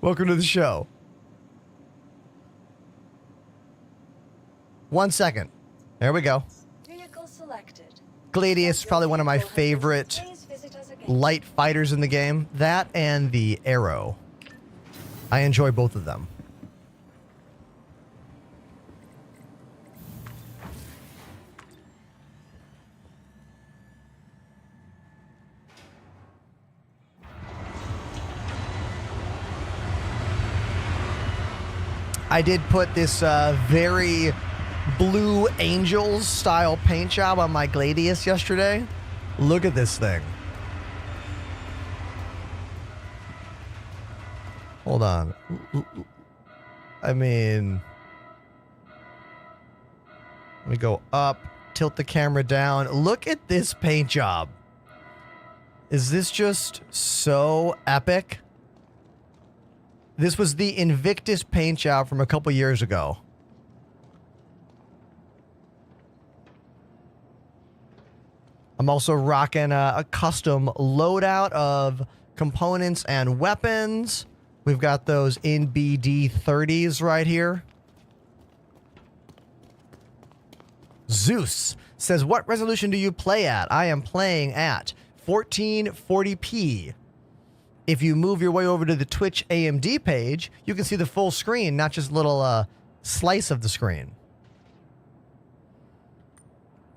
Welcome to the show. 1 second. There we go. Vehicle selected. Gladius is probably one of my favorite Please visit us again. light fighters in the game. That and the Arrow. I enjoy both of them. I did put this very Blue Angels style paint job on my Gladius yesterday. Look at this thing. Hold on. I mean, let me go up, tilt the camera down. Look at this paint job. Is this just so epic? This was the Invictus paint job from a couple years ago. I'm also rocking a custom loadout of components and weapons. We've got those NBD 30s right here. Zeus says, what resolution do you play at? I am playing at 1440p. If you move your way over to the Twitch AMD page, you can see the full screen, not just a little slice of the screen.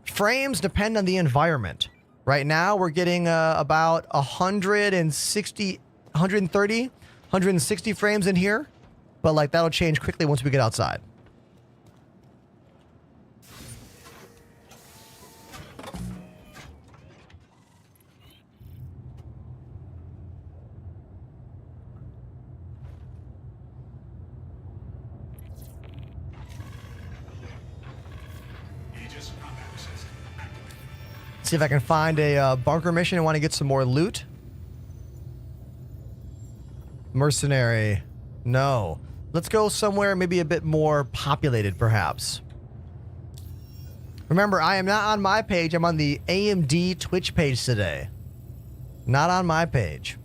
Frames depend on the environment. Right now, we're getting about 160 frames in here. But like that'll change quickly once we get outside. See if I can find a bunker mission and want to get some more loot. Mercenary. No. Let's go somewhere maybe a bit more populated, perhaps. Remember, I am not on my page. I'm on the AMD Twitch page today. Not on my page.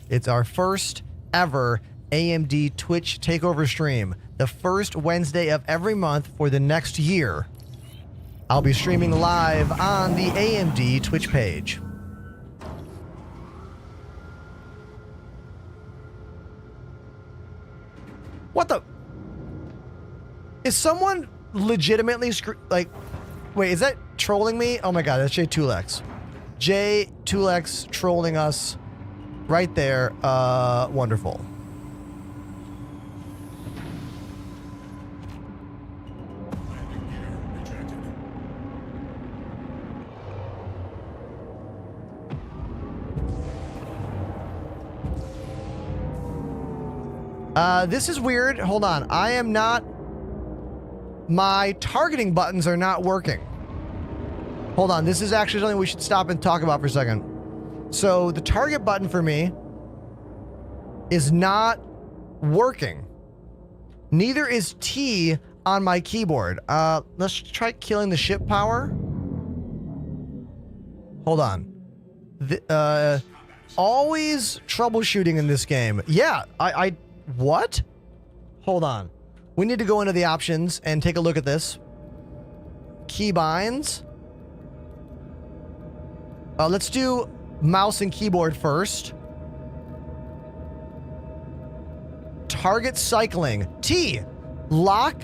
It's our first ever AMD Twitch takeover stream. The first Wednesday of every month for the next year. I'll be streaming live on the AMD Twitch page. What the? Is someone legitimately wait, is that trolling me? Oh my god, that's J2lex. J2lex trolling us right there. Wonderful. This is weird. Hold on. I am not... My targeting buttons are not working. Hold on. This is actually something we should stop and talk about for a second. So, the target button for me is not working. Neither is T on my keyboard. Let's try killing the ship power. Hold on. Always troubleshooting in this game. Yeah, what? Hold on. We need to go into the options and take a look at this. Keybinds. Let's do mouse and keyboard first. Target cycling. T. Lock.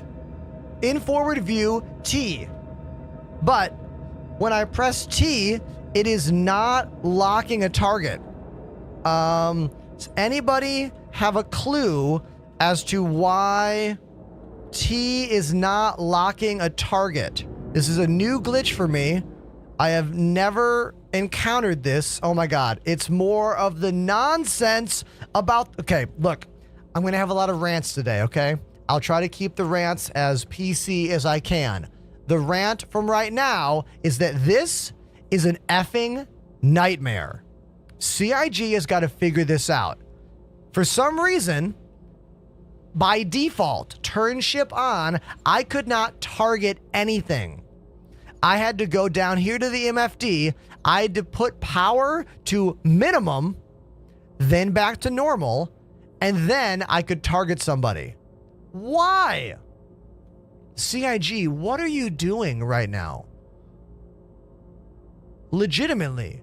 In forward view. T. But when I press T, it is not locking a target. Does anybody have a clue as to why T is not locking a target? This is a new glitch for me. I have never encountered this. Oh my god. It's more of the nonsense about... Okay, look. I'm going to have a lot of rants today, okay? I'll try to keep the rants as PC as I can. The rant from right now is that this is an effing nightmare. CIG has got to figure this out. For some reason, by default, turn ship on, I could not target anything. I had to go down here to the MFD. I had to put power to minimum, then back to normal, and then I could target somebody. Why? CIG, what are you doing right now? Legitimately.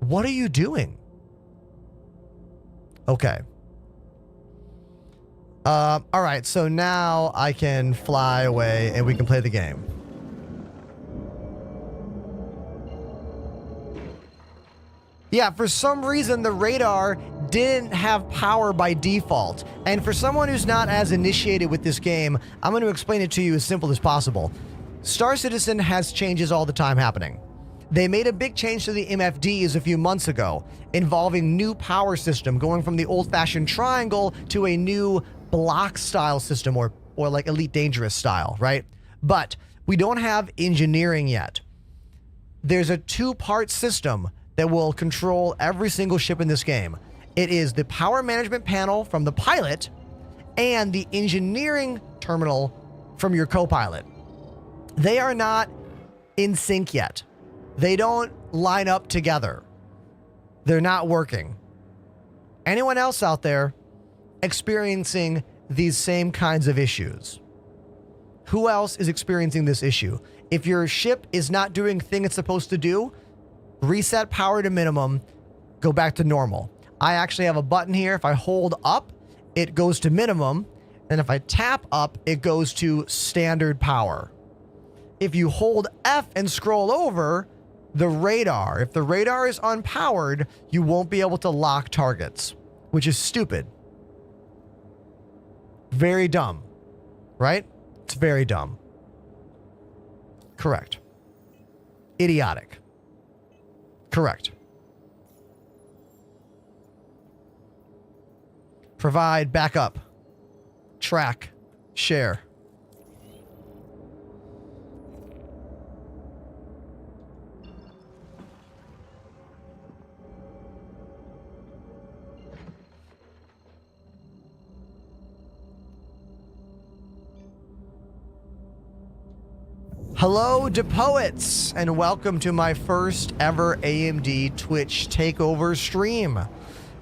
What are you doing? Okay. All right, so now I can fly away and we can play the game. Yeah, for some reason the radar didn't have power by default. And for someone who's not as initiated with this game, I'm going to explain it to you as simple as possible. Star Citizen has changes all the time happening. They made a big change to the MFDs a few months ago, involving new power system, going from the old-fashioned triangle to a new block-style system, or like Elite Dangerous style, right? But we don't have engineering yet. There's a two-part system that will control every single ship in this game. It is the power management panel from the pilot and the engineering terminal from your co-pilot. They are not in sync yet. They don't line up together. They're not working. Anyone else out there experiencing these same kinds of issues? Who else is experiencing this issue? If your ship is not doing the thing it's supposed to do, reset power to minimum, go back to normal. I actually have a button here. If I hold up, it goes to minimum. And if I tap up, it goes to standard power. If you hold F and scroll over, the radar, if the radar is unpowered, you won't be able to lock targets, which is stupid. Very dumb, right? It's very dumb. Correct. Idiotic. Correct. Provide backup. Track. Share. Hello, DePoets, and welcome to my first ever AMD Twitch takeover stream.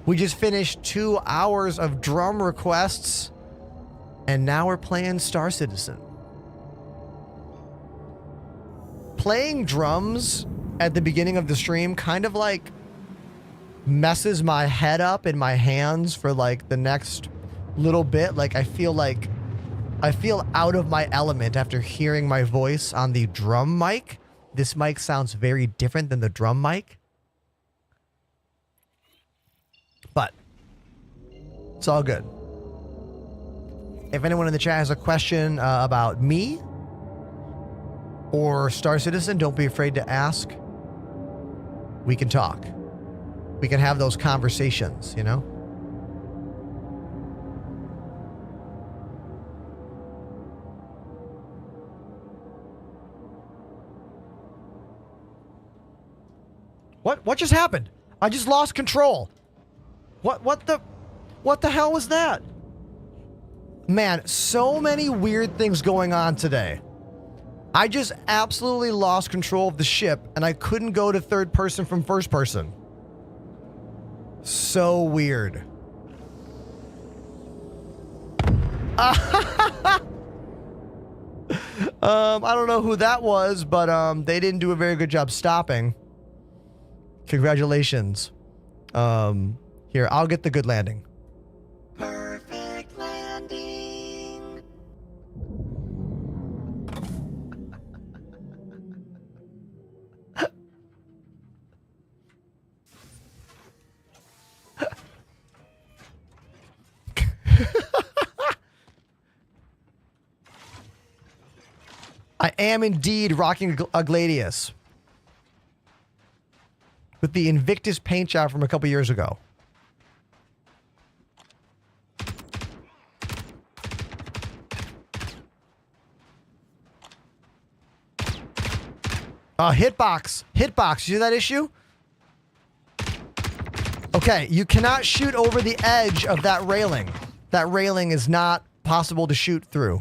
We just finished 2 hours of drum requests, and now we're playing Star Citizen. Playing drums at the beginning of the stream kind of like messes my head up and my hands for like the next little bit. Like I feel out of my element after hearing my voice on the drum mic. This mic sounds very different than the drum mic. But it's all good. If anyone in the chat has a question about me or Star Citizen, don't be afraid to ask. We can talk. We can have those conversations, you know? What just happened? I just lost control. What the hell was that? Man, so many weird things going on today. I just absolutely lost control of the ship and I couldn't go to third person from first person. So weird. I don't know who that was, but they didn't do a very good job stopping. Congratulations. Here, I'll get the good landing. Perfect landing. I am indeed rocking a Gladius with the Invictus paint job from a couple years ago. Hitbox. Hitbox. You see that issue? Okay, you cannot shoot over the edge of that railing. That railing is not possible to shoot through.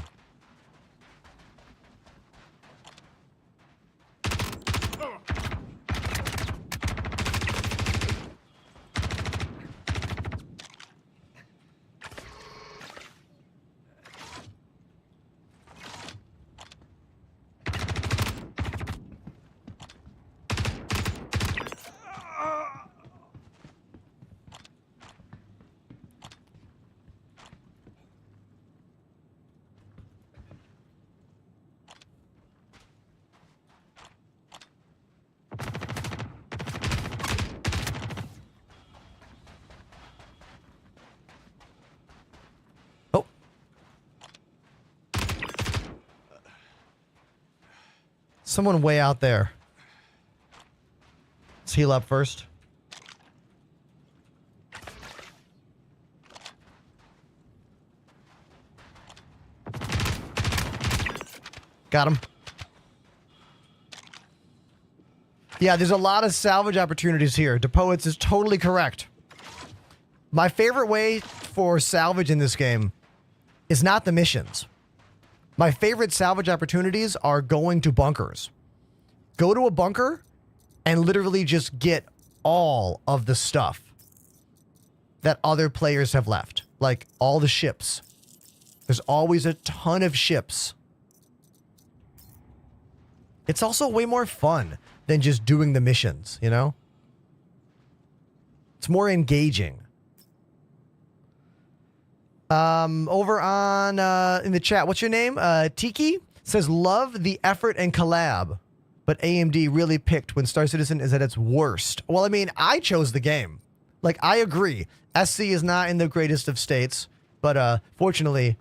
Someone way out there. Let's heal up first. Got him. Yeah, there's a lot of salvage opportunities here. DePoets is totally correct. My favorite way for salvage in this game is not the missions. My favorite salvage opportunities are going to bunkers. Go to a bunker and literally just get all of the stuff that other players have left. Like all the ships. There's always a ton of ships. It's also way more fun than just doing the missions, you know? It's more engaging. Over on in the chat, what's your name? Tiki says, love the effort and collab, but AMD really picked when Star Citizen is at its worst. Well, I mean, I chose the game. Like, I agree. SC is not in the greatest of states, but fortunately,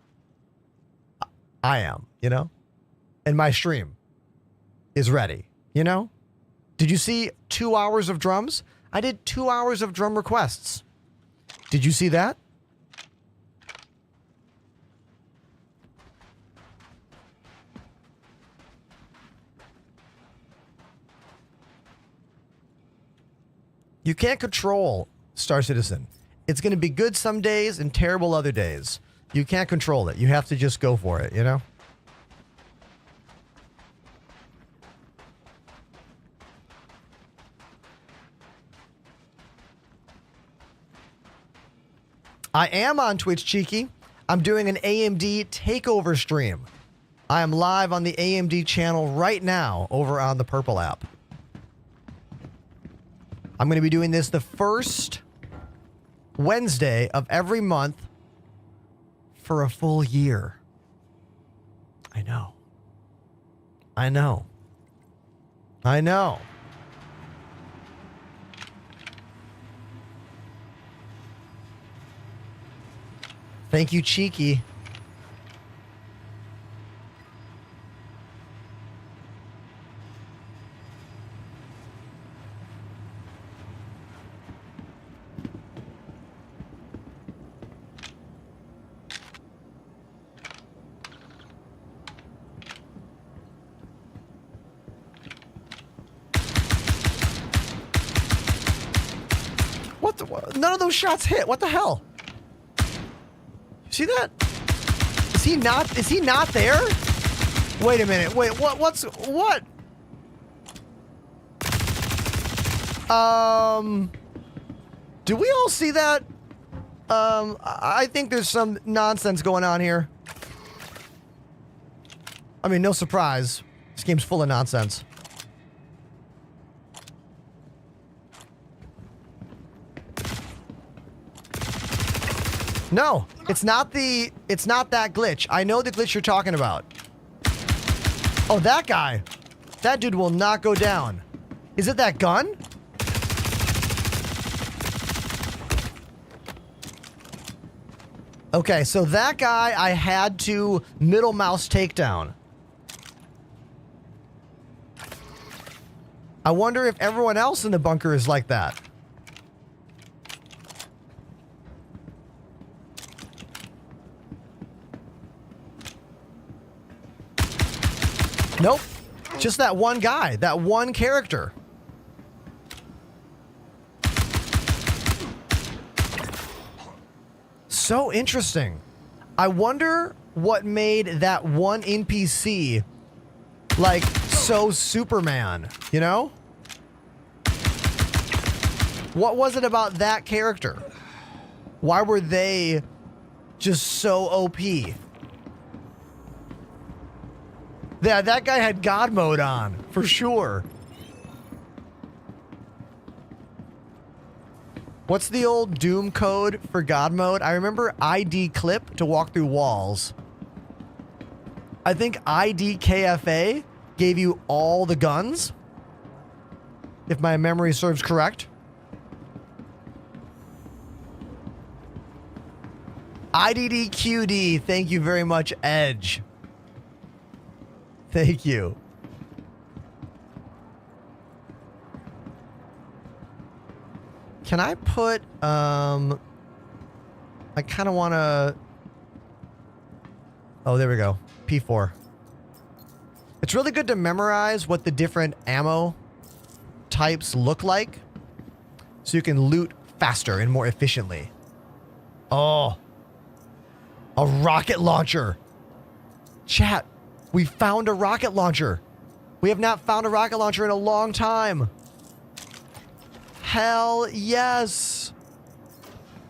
I am, you know? And my stream is ready, you know? Did you see 2 hours of drums? I did 2 hours of drum requests. Did you see that? You can't control Star Citizen. It's going to be good some days and terrible other days. You can't control it. You have to just go for it, you know? I am on Twitch, Cheeky. I'm doing an AMD takeover stream. I am live on the AMD channel right now over on the Purple app. I'm going to be doing this the first Wednesday of every month for a full year. I know. I know. I know. Thank you, Cheeky. What the? None of those shots hit. What the hell? See that? Is he not there? Wait a minute. Wait, what? Do we all see that? I think there's some nonsense going on here. I mean, no surprise. This game's full of nonsense. No, it's not that glitch. I know the glitch you're talking about. Oh, that guy. That dude will not go down. Is it that gun? Okay, so that guy I had to middle mouse takedown. I wonder if everyone else in the bunker is like that. Nope. Just that one guy, that one character. So interesting. I wonder what made that one NPC like so Superman, you know? What was it about that character? Why were they just so OP? Yeah, that guy had God mode on, for sure. What's the old Doom code for God mode? I remember ID clip to walk through walls. I think ID KFA gave you all the guns, if my memory serves correct. IDDQD, thank you very much, Edge. Thank you. Can I put, I kind of want to, oh, there we go. P4. It's really good to memorize what the different ammo types look like so you can loot faster and more efficiently. Oh, a rocket launcher. Chat, we found a rocket launcher. We have not found a rocket launcher in a long time. Hell yes.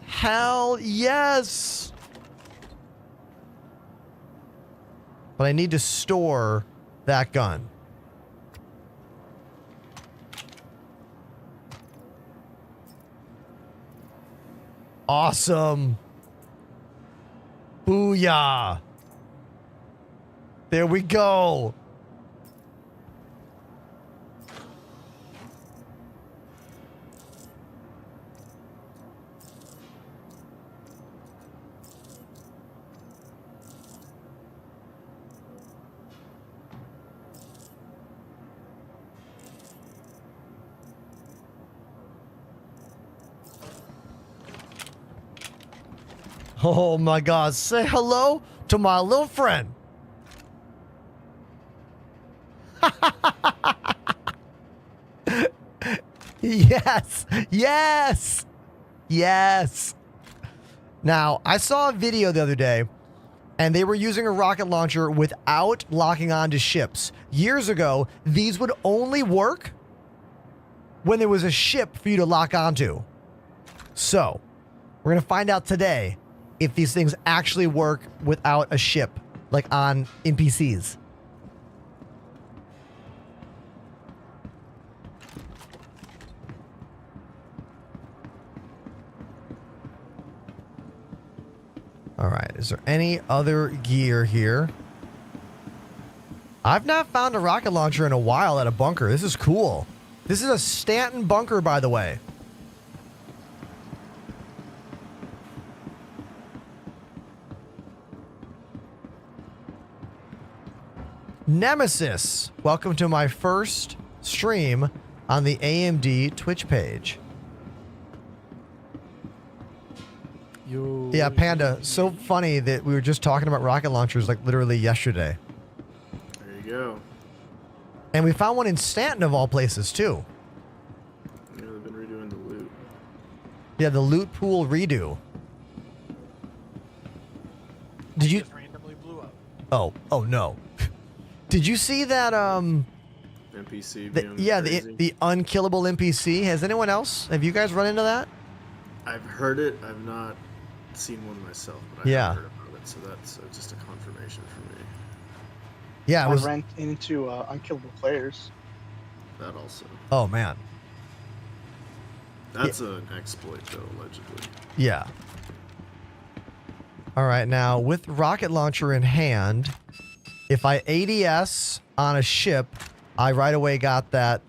Hell yes. But I need to store that gun. Awesome. Booyah. There we go. Oh my God, say hello to my little friend. Yes, yes, yes. Now, I saw a video the other day, and they were using a rocket launcher without locking onto ships. Years ago, these would only work when there was a ship for you to lock onto. So, we're going to find out today if these things actually work without a ship, like on NPCs. All right, is there any other gear here? I've not found a rocket launcher in a while at a bunker. This is cool. This is a Stanton bunker, by the way. Nemesis, welcome to my first stream on the AMD Twitch page. Yo. Yeah, Panda, so funny that we were just talking about rocket launchers like literally yesterday. There you go. And we found one in Stanton of all places too. Yeah, they've been redoing the loot. Yeah, the loot pool redo. Did you? Just randomly blew up. Oh no. Did you see that? NPC The, being yeah, crazy. the unkillable NPC. Has anyone else? Have you guys run into that? I've heard it. I've not seen one myself, but I Yeah. have heard about it. So that's just a confirmation for me. Yeah, it I was. ran into unkillable players. That also. Oh man. That's an exploit, though, allegedly. Yeah. All right, now with rocket launcher in hand, if I ADS on a ship, I right away got that.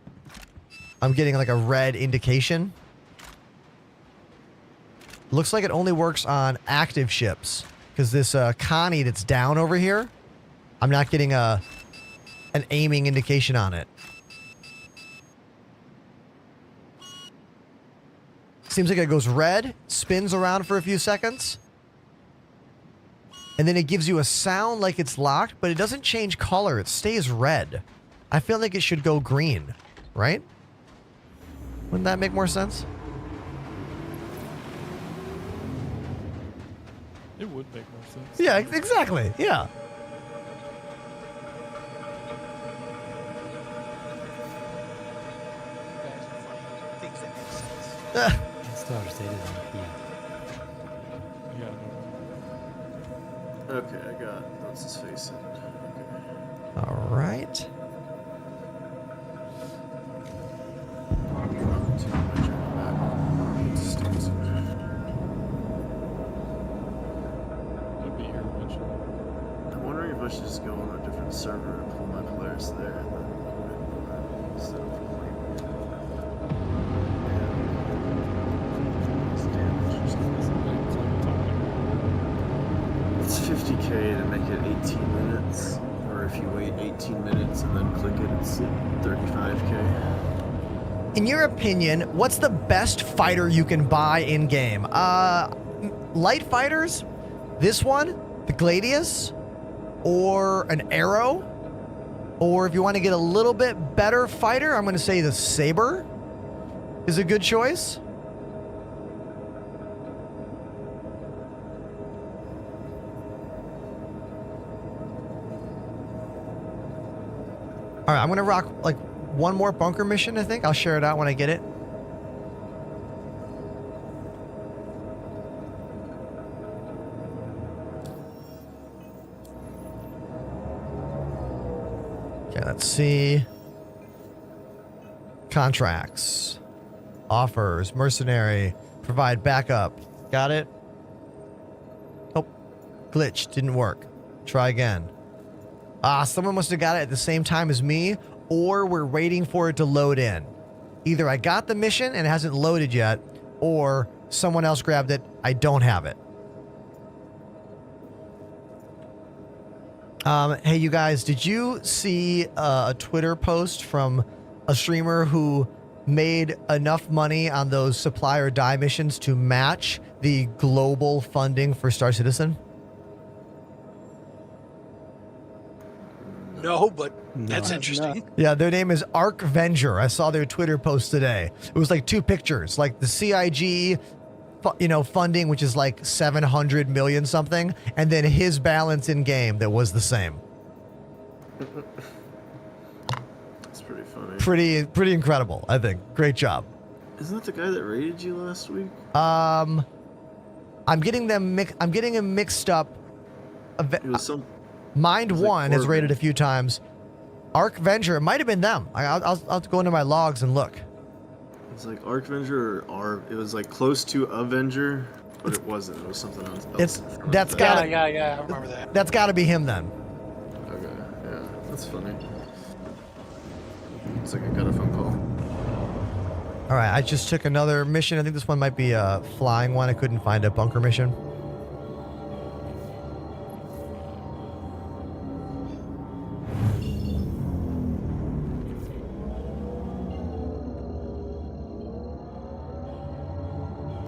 I'm getting like a red indication. Looks like it only works on active ships because this Connie that's down over here, I'm not getting an aiming indication on it. Seems like it goes red, spins around for a few seconds, and then it gives you a sound like it's locked, but it doesn't change color. It stays red. I feel like it should go green, right? Wouldn't that make more sense? It would make more sense. Yeah, exactly. Yeah. Things that make sense. Yeah. Okay, I got what's his face in. Okay. All right. Continue my journey back. It's Stanton. I'll be here eventually. I'm wondering if I should just go on a different server and pull my players there and then win that instead of it's 50k to make it 18 minutes, or if you wait 18 minutes and then click it, it's 35k. In your opinion, what's the best fighter you can buy in game? Light fighters, this one, the Gladius, or an Arrow, or if you want to get a little bit better fighter, I'm going to say the Saber is a good choice. All right, I'm going to rock like one more bunker mission, I think. I'll share it out when I get it. Okay, let's see. Contracts. Offers. Mercenary. Provide backup. Got it? Oh, glitch. Didn't work. Try again. Someone must have got it at the same time as me, or we're waiting for it to load in. Either I got the mission and it hasn't loaded yet, or someone else grabbed it. I don't have it. Hey, you guys, did you see a Twitter post from a streamer who made enough money on those supply or die missions to match the global funding for Star Citizen? No, but that's interesting. Yeah, their name is Archvenger. I saw their Twitter post today. It was like 2 pictures, like the CIG, funding, which is like 700 million something, and then his balance in game that was the same. That's pretty funny. Pretty incredible, I think. Great job. Isn't that the guy that raided you last week? I'm getting him mixed up. It was some. Mind It was like One has Corbin. raided a few times. Archvenger, it might have been them. I'll have to go into my logs and look. It's like Archvenger or it was like close to Avenger, but it wasn't. It was something else. That's gotta Yeah, I remember that. that's got to be him then. Okay, yeah, that's funny. It's like I got a phone call. All right, I just took another mission. I think this one might be a flying one. I couldn't find a bunker mission.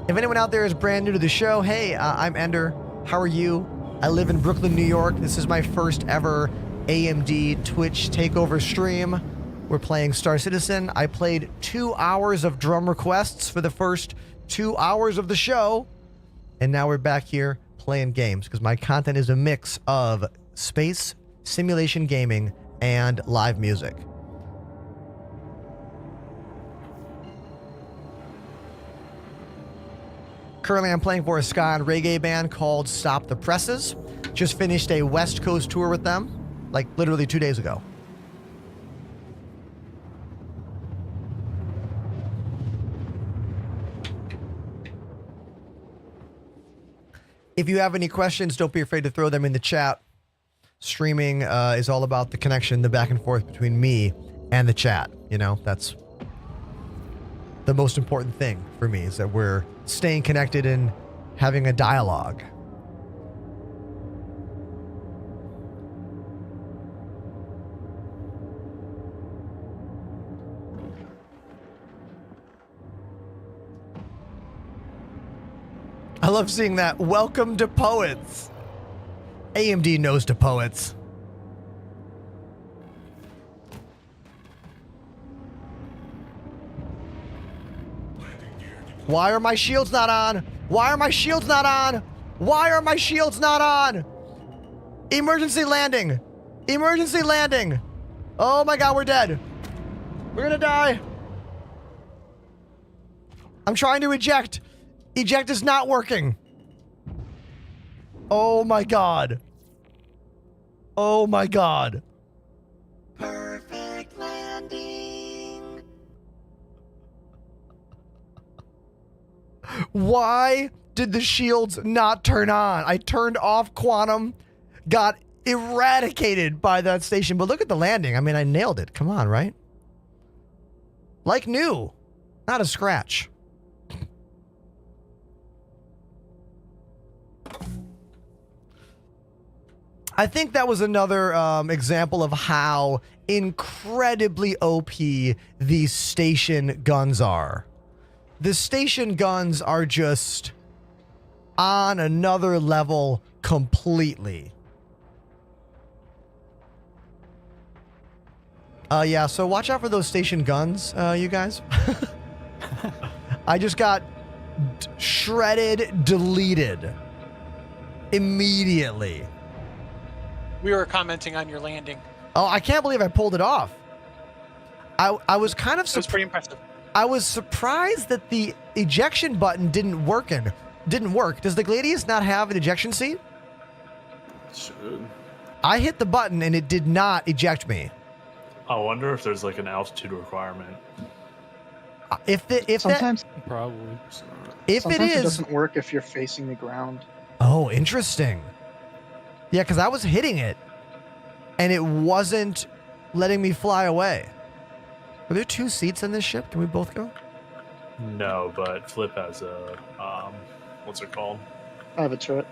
If anyone out there is brand new to the show, hey, I'm Ender. How are you? I live in Brooklyn, New York. This is my first ever AMD Twitch takeover stream. We're playing Star Citizen. I played 2 hours of drum requests for the first 2 hours of the show. And now we're back here playing games because my content is a mix of space, simulation gaming, and live music. Currently, I'm playing for a ska and reggae band called Stop the Presses. Just finished a West Coast tour with them, like literally 2 days ago. If you have any questions, don't be afraid to throw them in the chat. Streaming is all about the connection, the back and forth between me and the chat. You know, that's the most important thing for me, is that we're staying connected and having a dialogue. I love seeing that. Welcome to Poets. AMD knows to Poets. Why are my shields not on? Why are my shields not on? Why are my shields not on? Emergency landing. Emergency landing. Oh my God, we're dead. We're gonna die. I'm trying to eject. Eject is not working. Oh my God. Oh my God. Perfect landing. Why did the shields not turn on? I turned off quantum, got eradicated by that station. But look at the landing. I mean, I nailed it. Come on, right? Like new. Not a scratch. I think that was another example of how incredibly OP these station guns are. The station guns are just on another level completely. Yeah, so watch out for those station guns, you guys. I just got shredded, deleted immediately. We were commenting on your landing. Oh, I can't believe I pulled it off. I was kind of It was pretty impressive. I was surprised that the ejection button didn't work. Does the Gladius not have an ejection seat? It should. I hit the button and it did not eject me. I wonder if there's like an altitude requirement. Sometimes Probably. It's not. If sometimes it is, doesn't work if you're facing the ground. oh, interesting. Yeah, because I was hitting it and it wasn't letting me fly away. Are there 2 seats in this ship? Can we both go? No, but Flip has a what's it called? I have a turret.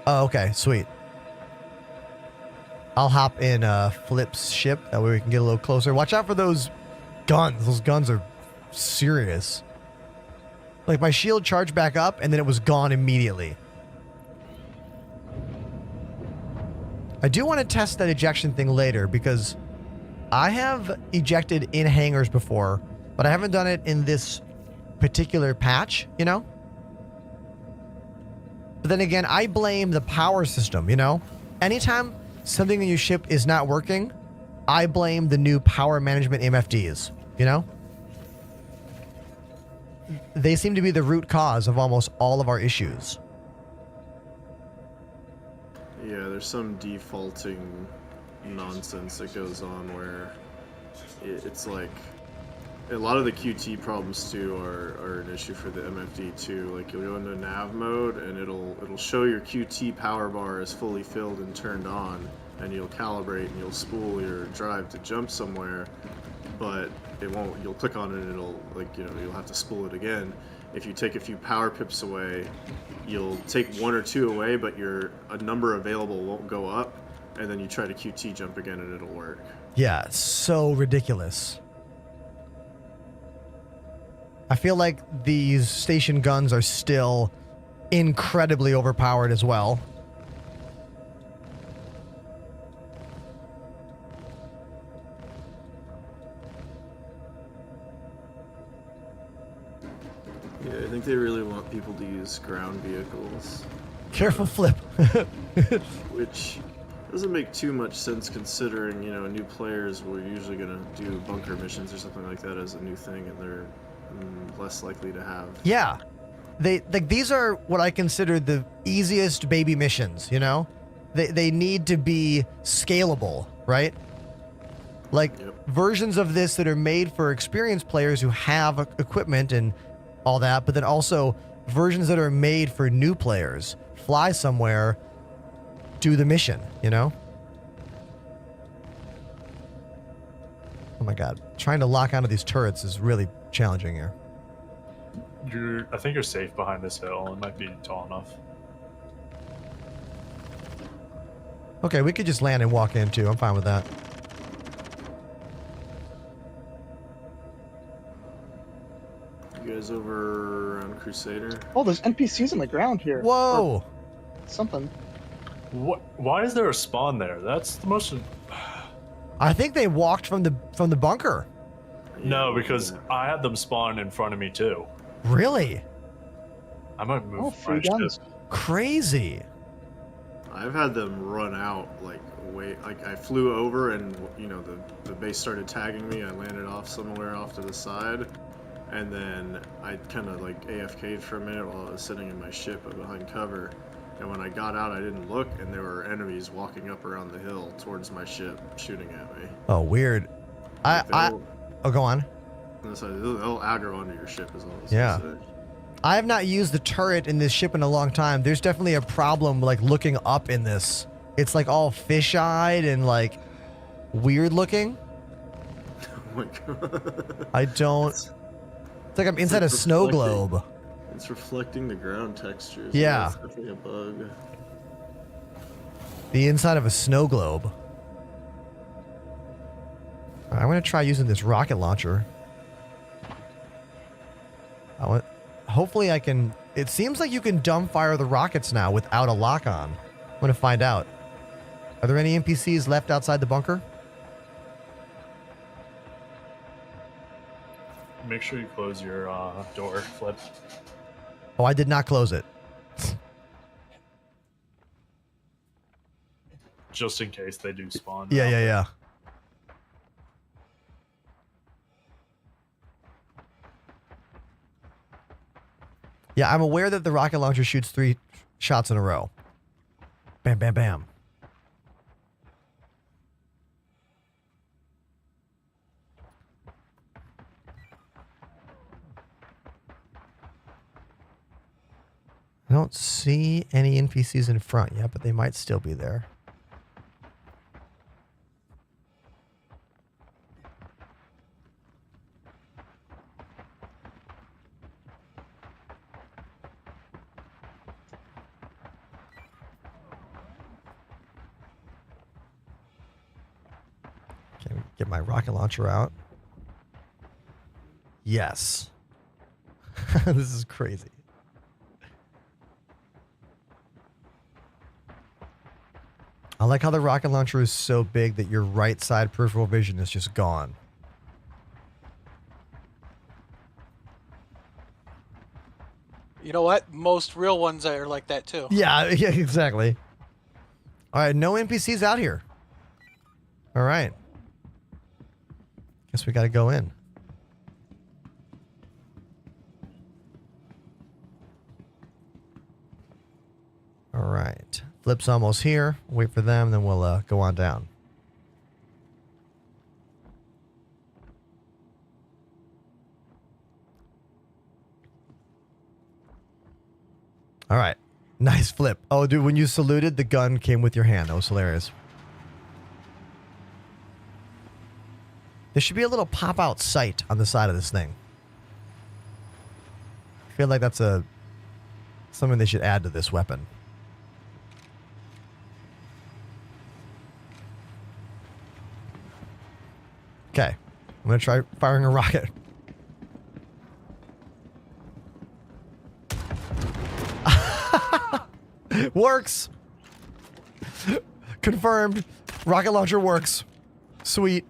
Oh, okay, sweet. I'll hop in Flip's ship. That way we can get a little closer. Watch out for those guns. Those guns are serious. Like my shield charged back up and then it was gone immediately. I do want to test that ejection thing later because I have ejected in hangars before, but I haven't done it in this particular patch, you know? But then again, I blame the power system, you know? Anytime something in your ship is not working, I blame the new power management MFDs, you know? They seem to be the root cause of almost all of our issues. Yeah, there's some defaulting nonsense that goes on where it's like a lot of the QT problems too are an issue for the MFD too. Like you'll go into nav mode and it'll show your QT power bar is fully filled and turned on, and you'll calibrate and you'll spool your drive to jump somewhere, but it won't. You'll click on it and it'll you'll have to spool it again. If you take a few power pips away, you'll take 1 or 2 away, but a number available won't go up, and then you try to QT jump again and it'll work. Yeah, it's so ridiculous. I feel like these station guns are still incredibly overpowered as well. Yeah, I think they really want people to use ground vehicles, Careful, Flip. which doesn't make too much sense considering, new players were usually going to do bunker missions or something like that as a new thing, and they're less likely to have. Yeah. These are what I consider the easiest baby missions, you know? They need to be scalable, right? Like versions of this that are made for experienced players who have equipment and all that, but then also versions that are made for new players. Fly somewhere, do the mission, you know? Oh my god. Trying to lock onto these turrets is really challenging here. I think you're safe behind this hill. It might be tall enough. Okay, we could just land and walk in too. I'm fine with that. You guys over on Crusader? Oh, there's NPCs on the ground here. Whoa! Or something. What? Why is there a spawn there? That's the most. I think they walked from the bunker. No, because I had them spawn in front of me too. Really? I might move Oh, my free ship. guns. Crazy. I've had them run out I flew over and the base started tagging me. I landed off somewhere off to the side, and then I kind of AFK'd for a minute while I was sitting in my ship behind cover. And when I got out, I didn't look, and there were enemies walking up around the hill towards my ship, shooting at me. Oh, weird. Oh, go on. They'll aggro onto your ship, is all I was Yeah. gonna say. I have not used the turret in this ship in a long time. There's definitely a problem looking up in this. It's all fish-eyed and weird looking. Oh my god. I don't. It's like I'm inside a snow globe. It's reflecting the ground textures. Yeah. It's definitely a bug. The inside of a snow globe. I'm going to try using this rocket launcher. Hopefully I can... It seems like you can dumbfire the rockets now without a lock-on. I'm going to find out. Are there any NPCs left outside the bunker? Make sure you close your door, Flip. Oh, I did not close it. Just in case they do spawn. Yeah. Yeah, I'm aware that the rocket launcher shoots 3 shots in a row. Bam, bam, bam. I don't see any NPCs in front yet, but they might still be there. Okay, get my rocket launcher out. Yes. This is crazy. I like how the rocket launcher is so big that your right side peripheral vision is just gone. You know what? Most real ones are like that too. Yeah, exactly. All right, no NPCs out here. All right. Guess we got to go in. All right. Flip's almost here. Wait for them, then we'll go on down. All right. Nice Flip. Oh, dude, when you saluted, the gun came with your hand. That was hilarious. There should be a little pop-out sight on the side of this thing. I feel like that's something they should add to this weapon. Okay, I'm going to try firing a rocket. Works! Confirmed. Rocket launcher works. Sweet.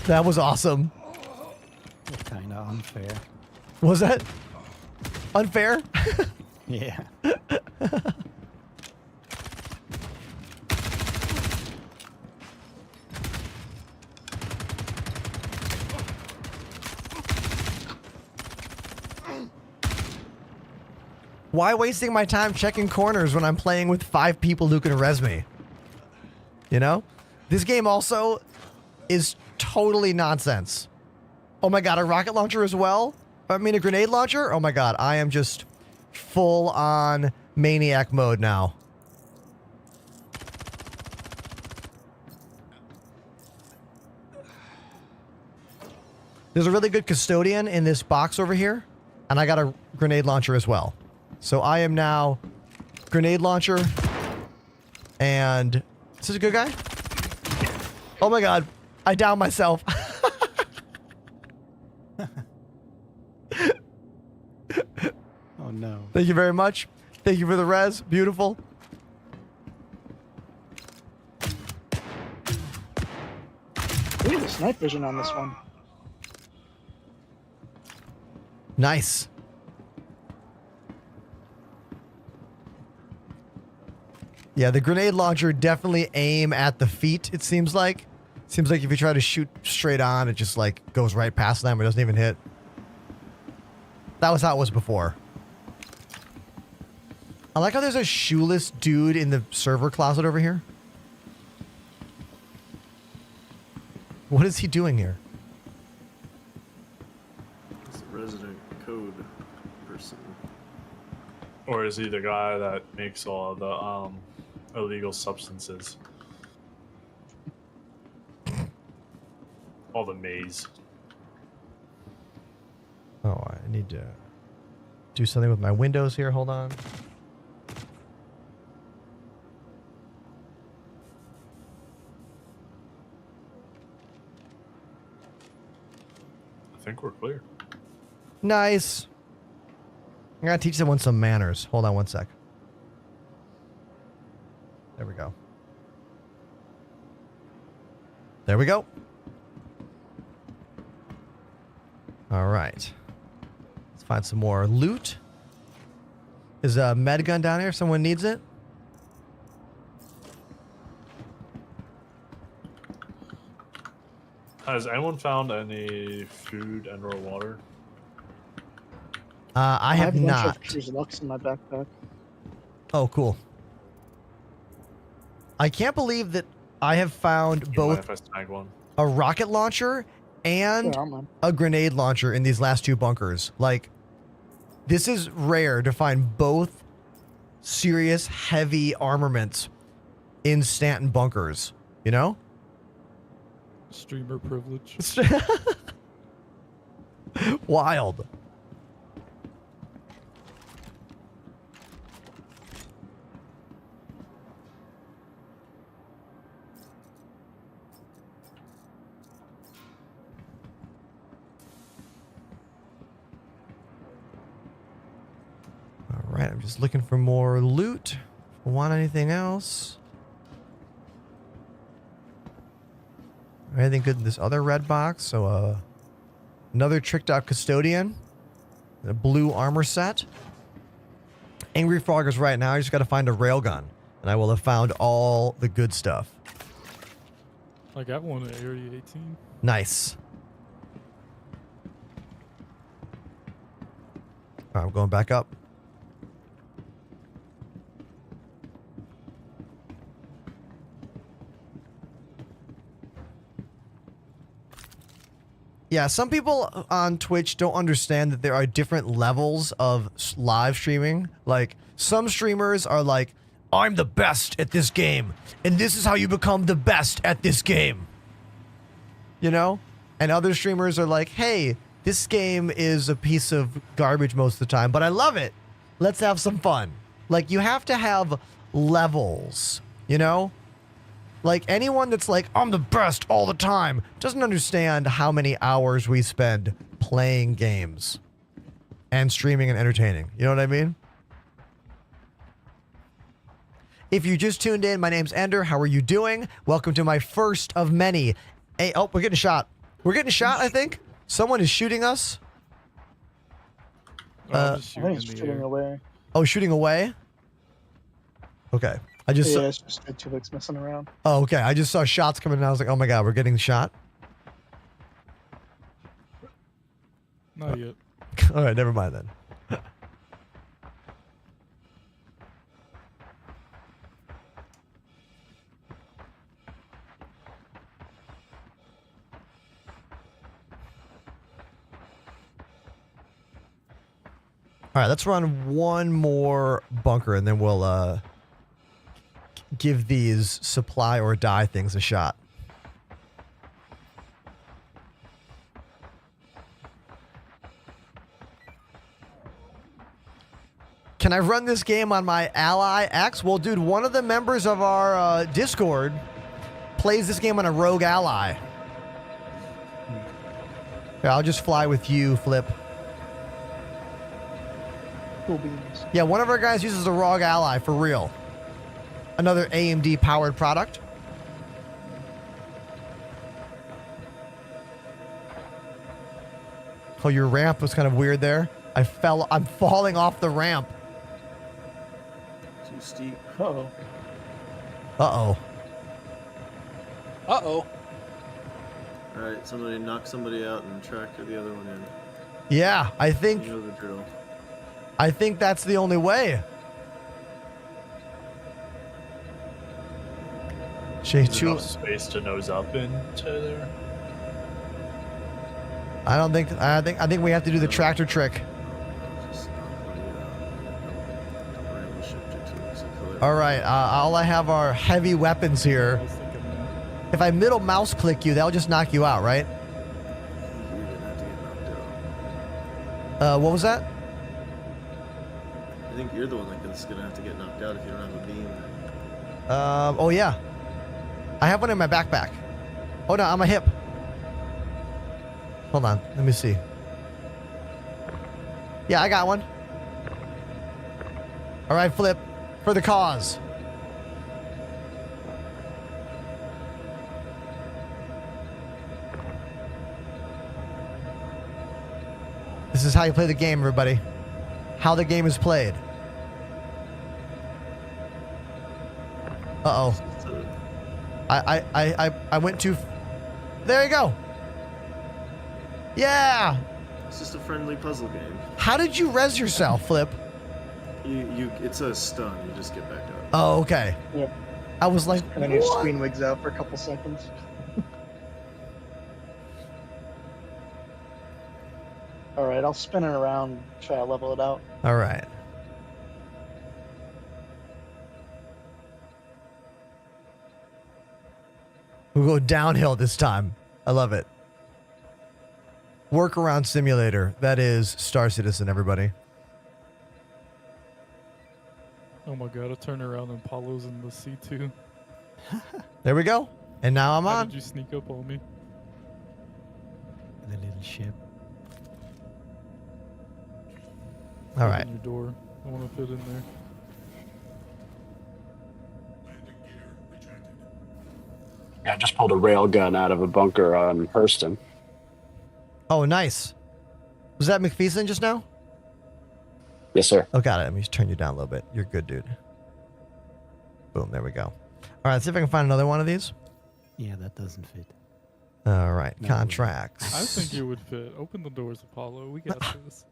That was awesome. Kind of unfair. Was that unfair? Yeah. Why wasting my time checking corners when I'm playing with 5 people who can res me? You know? This game also is totally nonsense. Oh my god, a rocket launcher as well? I mean, a grenade launcher? Oh my god, I am just full on maniac mode now. There's a really good custodian in this box over here, and I got a grenade launcher as well. So I am now grenade launcher, and is this a good guy? Oh my god, I downed myself. Oh no. Thank you very much. Thank you for the res. Beautiful. Look at the snipe vision on this one. Nice. Yeah, the grenade launcher definitely aim at the feet, it seems like. Seems like if you try to shoot straight on, it just like goes right past them. It doesn't even hit. That was how it was before. I like how there's a shoeless dude in the server closet over here. What is he doing here? It's a resident code person. Or is he the guy that makes all the illegal substances? All the maze. Oh, I need to do something with my windows here. Hold on. I think we're clear. Nice. I'm gonna teach someone some manners. Hold on one sec. There we go. There we go. All right. Let's find some more loot. Is a med gun down here? Someone needs it? Has anyone found any food and or water? I have a bunch not. of Cruise Lux in my backpack. Oh, cool. I can't believe that I have found You mind both if I snag one? a rocket launcher and Yeah, man. a grenade launcher in these last two bunkers. Like, this is rare to find both serious heavy armaments in Stanton bunkers, you know? Streamer privilege. Wild. All right, I'm just looking for more loot. Want anything else? Anything good in this other red box? So, another tricked out custodian, a blue armor set. Angry Froggers right now. I just got to find a railgun, and I will have found all the good stuff. I got one at Area 18. Nice. All right, I'm going back up. Yeah, some people on Twitch don't understand that there are different levels of live streaming. Like, some streamers are like, I'm the best at this game, and this is how you become the best at this game. You know? And other streamers are like, hey, this game is a piece of garbage most of the time, but I love it. Let's have some fun. Like, you have to have levels, you know? Like, anyone that's like, I'm the best all the time, doesn't understand how many hours we spend playing games and streaming and entertaining. You know what I mean? If you just tuned in, my name's Ender. How are you doing? Welcome to my first of many. Hey, oh, we're getting shot. We're getting shot, I think. Someone is shooting us. I'm just I think shooting it's in the shooting air. away. Oh, shooting away? Okay. I just Yeah, saw, it's just dead Tulix messing around. oh, okay. I just saw shots coming and I was like, oh my God, we're getting shot. Not yet. All right, never mind then. All right, let's run one more bunker and then we'll give these supply or die things a shot. Can I run this game on my Ally X? Well, dude, one of the members of our Discord plays this game on a rogue ally. Yeah, I'll just fly with you, Flip. Cool beans. Yeah, one of our guys uses a rogue ally for real. Another AMD powered product. Oh, your ramp was kind of weird there. I'm falling off the ramp. Too steep. Uh-oh. Uh-oh. Uh-oh. Alright, somebody knock somebody out and tractor the other one in. Yeah, I You think know the drill. that's the only way. Is there enough space to nose up into there? I think we have to do the tractor trick. Just random shifter Tulix and collect. All right, all I have are heavy weapons I here. was thinking that. If I middle mouse click you, that'll just knock you out, right? You're gonna have to get knocked out. What was that? I think you're the one that's gonna have to get knocked out if you don't have a beam. Oh yeah. I have one in my backpack. Oh no, on my hip. Hold on, let me see. Yeah, I got one. All right, Flip, for the cause. This is how you play the game, everybody. How the game is played. Uh-oh. I went too... There you go. Yeah. It's just a friendly puzzle game. How did you res yourself, Flip? It's a stun. You just get back up. Oh, okay. Yep. I was like, And then your what? screen wigs out for a couple seconds. All right, I'll spin it around, try to level it out. All right. We'll go downhill this time. I love it. Workaround simulator. That is Star Citizen, everybody. Oh my god, I turned around and Paulo's in the C2. There we go. And now I'm How on. did you sneak up on me? The little ship. All right. Open your door. I want to fit in there. Yeah, I just pulled a rail gun out of a bunker on Hurston. Oh, nice. Was that McPherson just now? Yes, sir. Oh, got it. Let me just turn you down a little bit. You're good, dude. Boom. There we go. All right. Let's see if I can find another one of these. Yeah, that doesn't fit. All right. No. Contracts. I think it would fit. Open the doors, Apollo. We got this.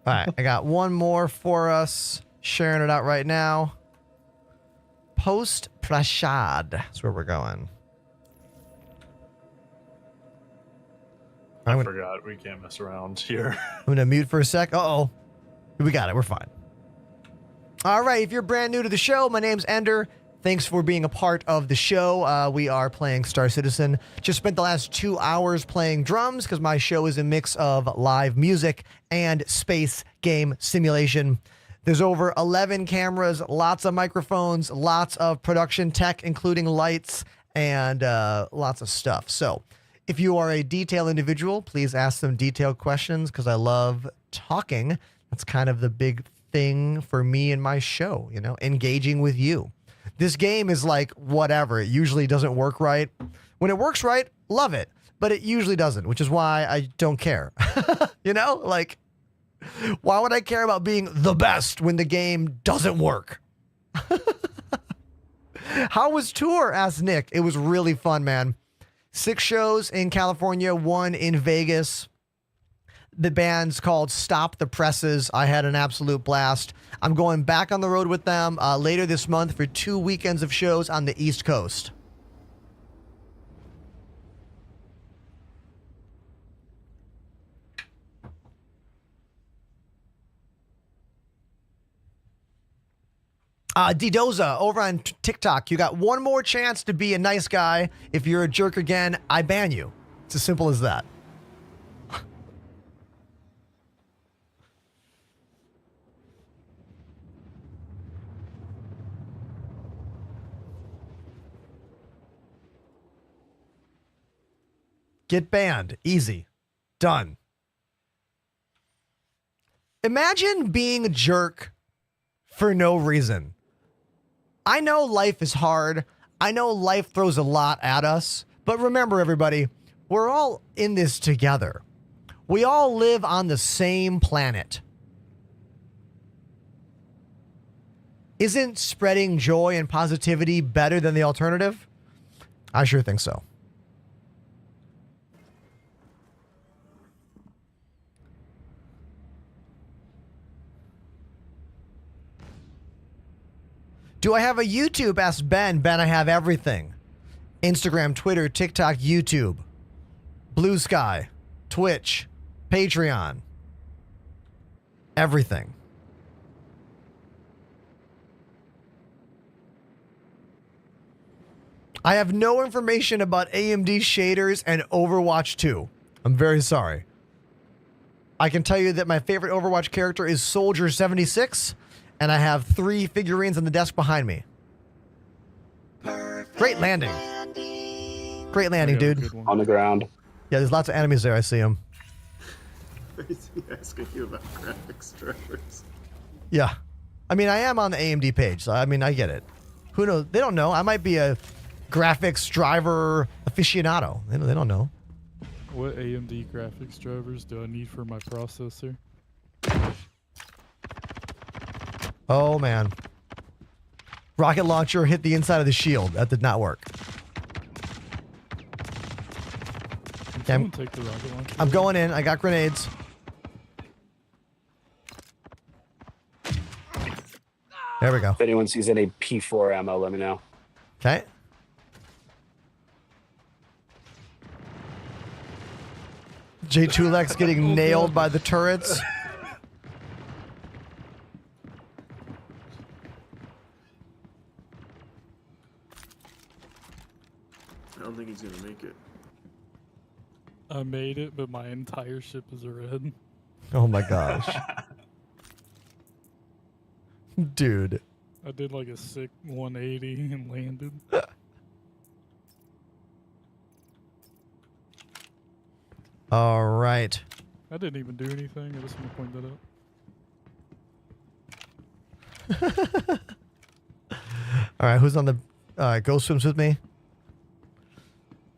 All right, I got one more for us. Sharing it out right now. Post Prashad. That's where we're going. I forgot we can't mess around here. I'm going to mute for a sec. Uh-oh. We got it. We're fine. All right, if you're brand new to the show, my name's Ender. Thanks for being a part of the show. We are playing Star Citizen. Just spent the last 2 hours playing drums because my show is a mix of live music and space game simulation. There's over 11 cameras, lots of microphones, lots of production tech, including lights and lots of stuff. So if you are a detail individual, please ask some detailed questions because I love talking. That's kind of the big thing for me and my show, you know, engaging with you. This game is like whatever. It usually doesn't work right. When it works right, love it. But it usually doesn't, which is why I don't care. You know, like, why would I care about being the best when the game doesn't work? How was tour? Asked Nick. It was really fun, man. 6 shows in California, 1 in Vegas. The band's called Stop the Presses. I had an absolute blast. I'm going back on the road with them later this month for 2 weekends of shows on the East Coast. D-Doza over on TikTok. You got one more chance to be a nice guy. If you're a jerk again, I ban you. It's as simple as that. Get banned. Easy. Done. Imagine being a jerk for no reason. I know life is hard. I know life throws a lot at us. But remember, everybody, we're all in this together. We all live on the same planet. Isn't spreading joy and positivity better than the alternative? I sure think so. Do I have a YouTube? Asked Ben. Ben, I have everything. Instagram, Twitter, TikTok, YouTube, Blue Sky, Twitch, Patreon. Everything. I have no information about AMD shaders and Overwatch 2. I'm very sorry. I can tell you that my favorite Overwatch character is Soldier 76, and I have 3 figurines on the desk behind me. Great landing. Great landing, dude. On the ground. Yeah, there's lots of enemies there. I see them. He's asking you about graphics drivers. Yeah. I mean, I am on the AMD page, so I mean, I get it. Who knows? They don't know. I might be a graphics driver aficionado. They don't know. What AMD graphics drivers do I need for my processor? Oh, man. Rocket launcher hit the inside of the shield. That did not work. Can someone take the rocket launcher? I'm going in. I got grenades. There we go. If anyone sees any P4 ammo, let me know. Okay. J2Lex getting nailed by the turrets. I don't think he's gonna make it. I made it, but my entire ship is red. Oh my gosh. Dude. I did like a sick 180 and landed. All right. I didn't even do anything. I just want to point that out. All right, who's on the Ghost Swims with me?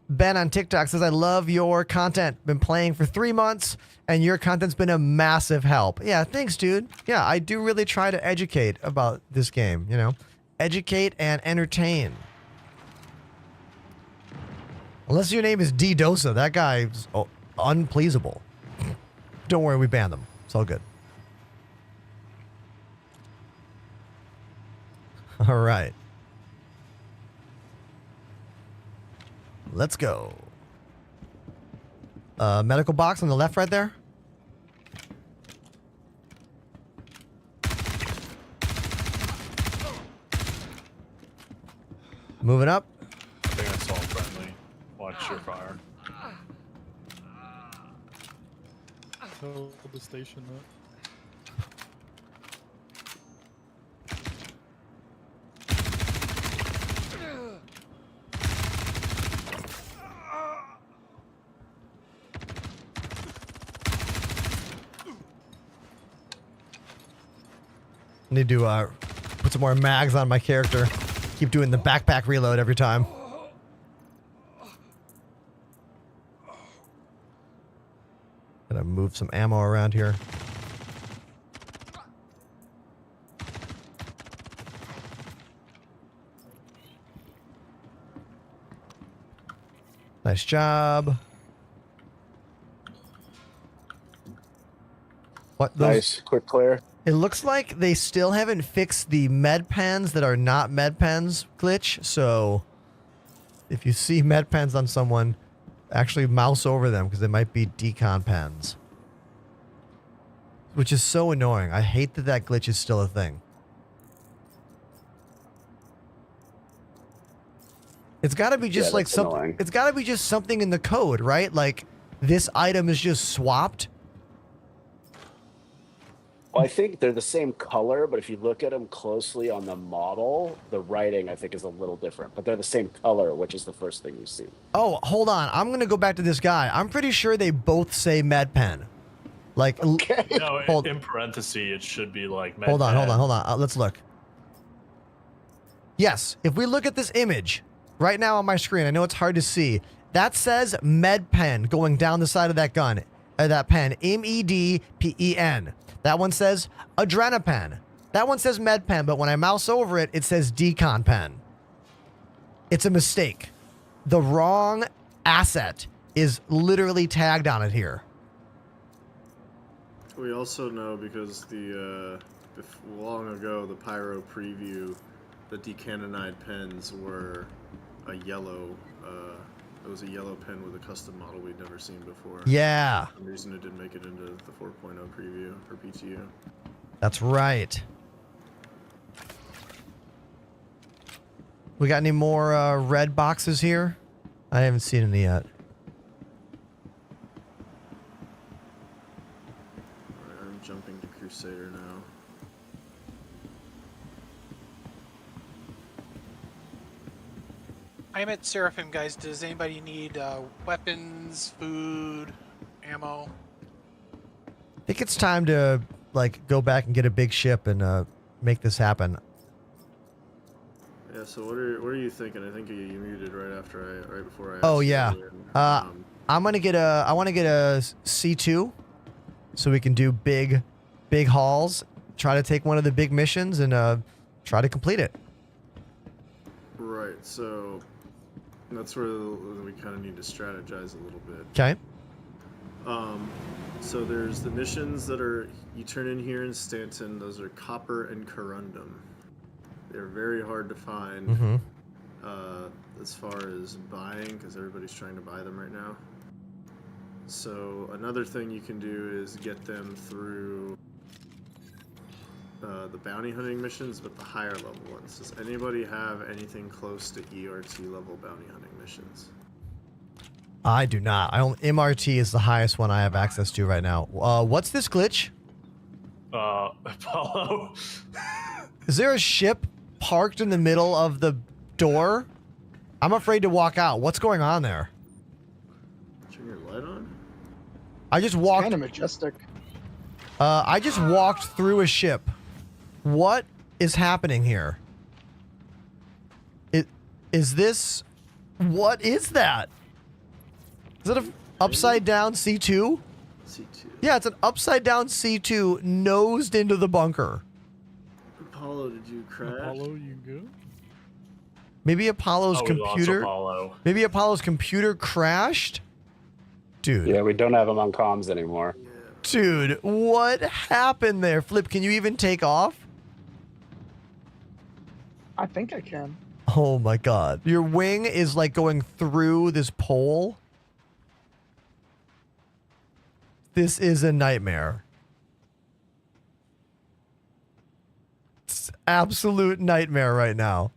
Ben on TikTok says, I love your content. Been playing for 3 months, and your content's been a massive help. Yeah, thanks, dude. Yeah, I do really try to educate about this game, you know? Educate and entertain. Unless your name is D Dosa. That guy's unpleasable. Don't worry, we banned them. It's all good. All right. Let's go. Medical box on the left right there. Moving up. I think I saw a friendly. Watch your fire. Tell the station that. Need to put some more mags on my character. Keep doing the backpack reload every time. Gonna move some ammo around here. Nice job. What? Those? Nice. Quick clear. It looks like they still haven't fixed the med pens that are not med pens glitch. So if you see med pens on someone, actually mouse over them because they might be decon pens. Which is so annoying. I hate that that glitch is still a thing. It's got to be just like something. Annoying. It's got to be just something in the code, right? Like this item is just swapped. Well, I think they're the same color, but if you look at them closely on the model, the writing I think is a little different. But they're the same color, which is the first thing you see. Oh, hold on. I'm going to go back to this guy. I'm pretty sure they both say MedPen. Like, okay. No, in parentheses, it should be like. Hold on. Let's look. Yes, if we look at this image right now on my screen, I know it's hard to see. That says MedPen going down the side of that gun, that pen, MEDPEN. That one says Adrenapen. That one says MedPen, but when I mouse over it, it says Decon Pen. It's a mistake. The wrong asset is literally tagged on it here. We also know because long ago the Pyro preview, the decanonide pens were a yellow. It was a yellow pen with a custom model we'd never seen before. Yeah. For some reason it didn't make it into the 4.0 preview for PTU. That's right. We got any more red boxes here? I haven't seen any yet. jumping to Crusader now. I'm at Seraphim, guys. Does anybody need weapons, food, ammo? I think it's time to like go back and get a big ship and make this happen. Yeah. So what are you thinking? I think you muted right before I. Asked Oh you yeah. earlier. I want to get a C2 so we can do big hauls, try to take one of the big missions and try to complete it. Right. So that's where we kind of need to strategize a little bit. Okay. So there's the missions that are you turn in here in Stanton. Those are Copper and Corundum. They're very hard to find as far as buying because everybody's trying to buy them right now. So another thing you can do is get them through the bounty hunting missions, but the higher level ones. Does anybody have anything close to ERT level bounty hunting missions? I do not. MRT is the highest one I have access to right now. What's this glitch? Apollo. Is there a ship parked in the middle of the door? I'm afraid to walk out. What's going on there? Turn your light on. I just walked. Kind of majestic. I just walked through a ship. What is happening here? Is this? What is that? Is it an upside down C2? C2. Yeah, it's an upside down C2 nosed into the bunker. Apollo, did you crash? Apollo, you good? Maybe Apollo's We lost computer. Apollo. Maybe Apollo's computer crashed. Dude. Yeah, we don't have him on comms anymore. Dude, what happened there? Flip, can you even take off? I think I can. Oh my god. Your wing is like going through this pole. This is a nightmare. It's absolute nightmare right now.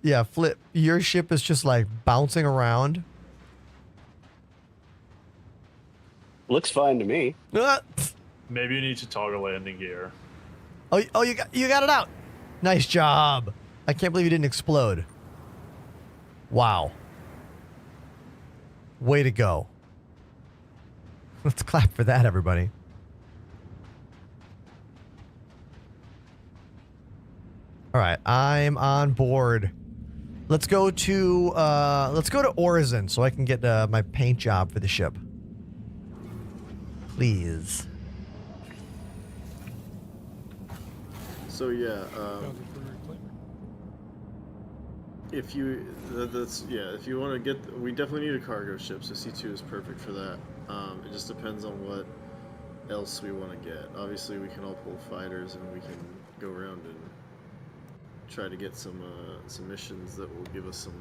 Yeah, Flip, your ship is just like bouncing around. Looks fine to me. Ah! Maybe you need to toggle landing gear. Oh, you got it out. Nice job. I can't believe you didn't explode. Wow. Way to go. Let's clap for that, everybody. All right, I'm on board. Let's go to Orizon so I can get my paint job for the ship. Please. So yeah, How's it for reclaiming? if you if you want to get, we definitely need a cargo ship. So C2 is perfect for that. It just depends on what else we want to get. Obviously, we can all pull fighters and we can go around and try to get some missions that will give us some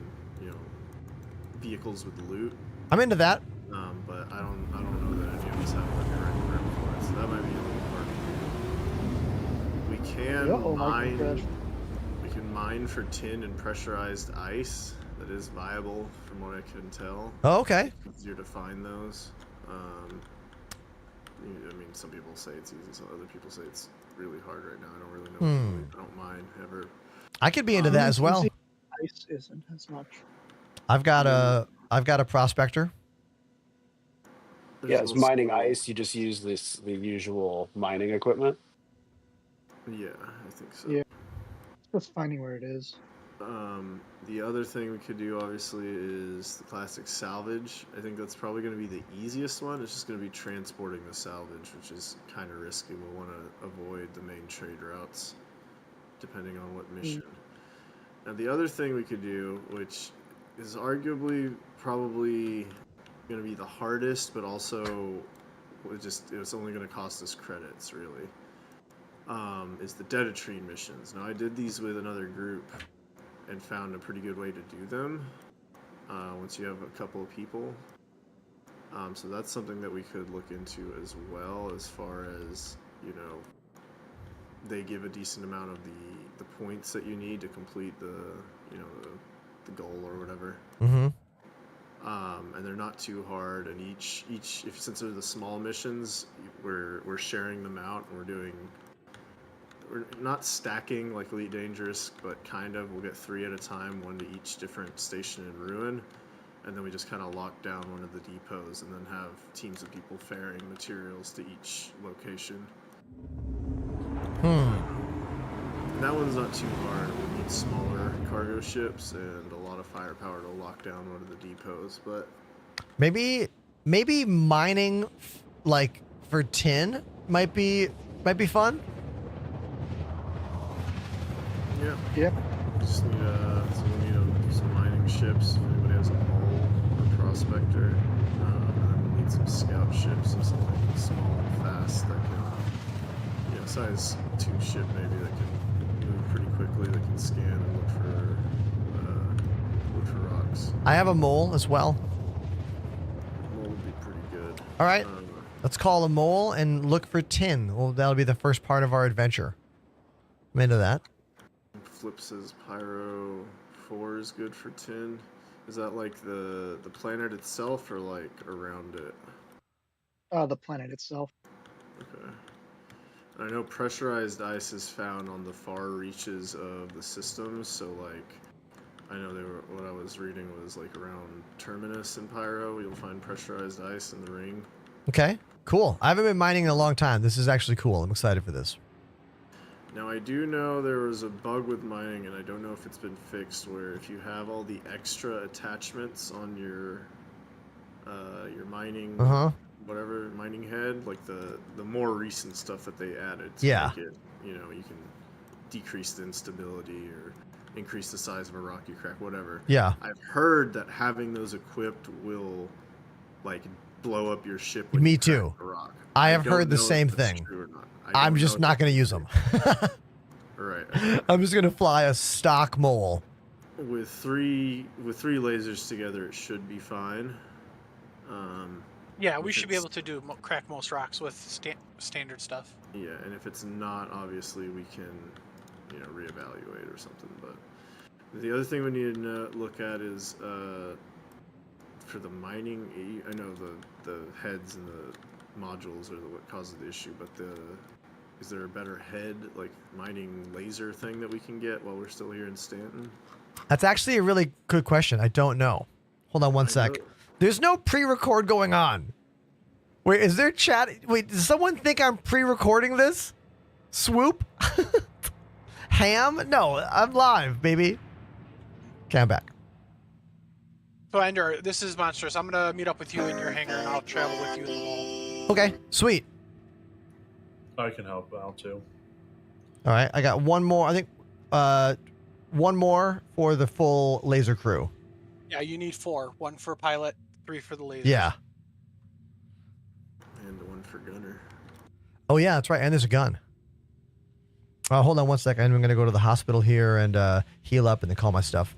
vehicles with loot. I'm into that. But I don't know that any of us have like a ready for it, so that might be a little hard to do. We can we can mine for tin and pressurized ice. That is viable from what I can tell. Oh, okay. It's easier to find those. I mean, some people say it's easy, some other people say it's really hard right now. I don't really know. I don't mind ever. I could be into that as well. Ice isn't as much. I've got a prospector. Yeah, it's mining ice. You just use the usual mining equipment. Yeah, I think so. Yeah. Just finding where it is. The other thing we could do, obviously, is the plastic salvage. I think that's probably going to be the easiest one. It's just going to be transporting the salvage, which is kind of risky. We'll want to avoid the main trade routes, depending on what mission. Now, the other thing we could do, which is arguably probably going to be the hardest, but also it's only going to cost us credits, really, is the Detatrine missions. Now, I did these with another group and found a pretty good way to do them once you have a couple of people. So that's something that we could look into as well, as far as, they give a decent amount of the points that you need to complete the goal or whatever. Mm-hmm. and they're not too hard. And each since they're the small missions, we're sharing them out. And we're not stacking like Elite Dangerous, but kind of. We'll get 3 at a time, 1 to each different station and ruin, and then we just kind of lock down one of the depots, and then have teams of people ferrying materials to each location. And that one's not too hard. We need smaller cargo ships and a lot of firepower to lock down one of the depots. But maybe mining like for tin might be fun. yeah, Yep. just need some mining ships. If anybody has a mole or prospector, and then we'll need some scout ships or something small and fast that can, size 2 ship maybe that can move pretty quickly. That can scan and look for rocks. I have a mole as well. Mole would be pretty good. All right, let's call a mole and look for tin. Well, that'll be the first part of our adventure. I'm into that. Flip says Pyro 4 is good for tin. Is that like the planet itself or like around it? The planet itself. Okay. I know pressurized ice is found on the far reaches of the systems, so like I know what I was reading was like around Terminus and Pyro, you'll find pressurized ice in the ring. Okay, cool. I haven't been mining in a long time. This is actually cool. I'm excited for this. Now I do know there was a bug with mining, and I don't know if it's been fixed, where if you have all the extra attachments on your mining whatever mining head, like the more recent stuff that they added to make it, you can decrease the instability or increase the size of a rock you crack, whatever. Yeah. I've heard that having those equipped will like blow up your ship when Me you crack too. a rock. I have don't heard the know if same that's thing. true or not. I'm just not going to use them. Right. I'm just going to fly a stock mole. With three lasers together, it should be fine. Yeah, we should be able to crack most rocks with standard stuff. Yeah, and if it's not, obviously we can, reevaluate or something. But the other thing we need to look at is for the mining. I know the heads and the modules are what causes the issue, but is there a better head, like mining laser thing that we can get while we're still here in Stanton? That's actually a really good question. I don't know. Hold on one sec. There's no pre-record going on. Wait, is there chat? Wait, does someone think I'm pre-recording this? Swoop? Ham? No, I'm live, baby. Okay, I'm back. So, Ender, this is Monstrous. I'm going to meet up with you in your hangar, and I'll travel with you in the wall. Okay, sweet. I can help out too. All right, I got one more. I think one more for the full laser crew. Yeah, you need 4. 1 for pilot, 3 for the laser. Yeah. And 1 for gunner. Oh, yeah, that's right. And there's a gun. Hold on one second. I'm going to go to the hospital here and heal up and then call my stuff.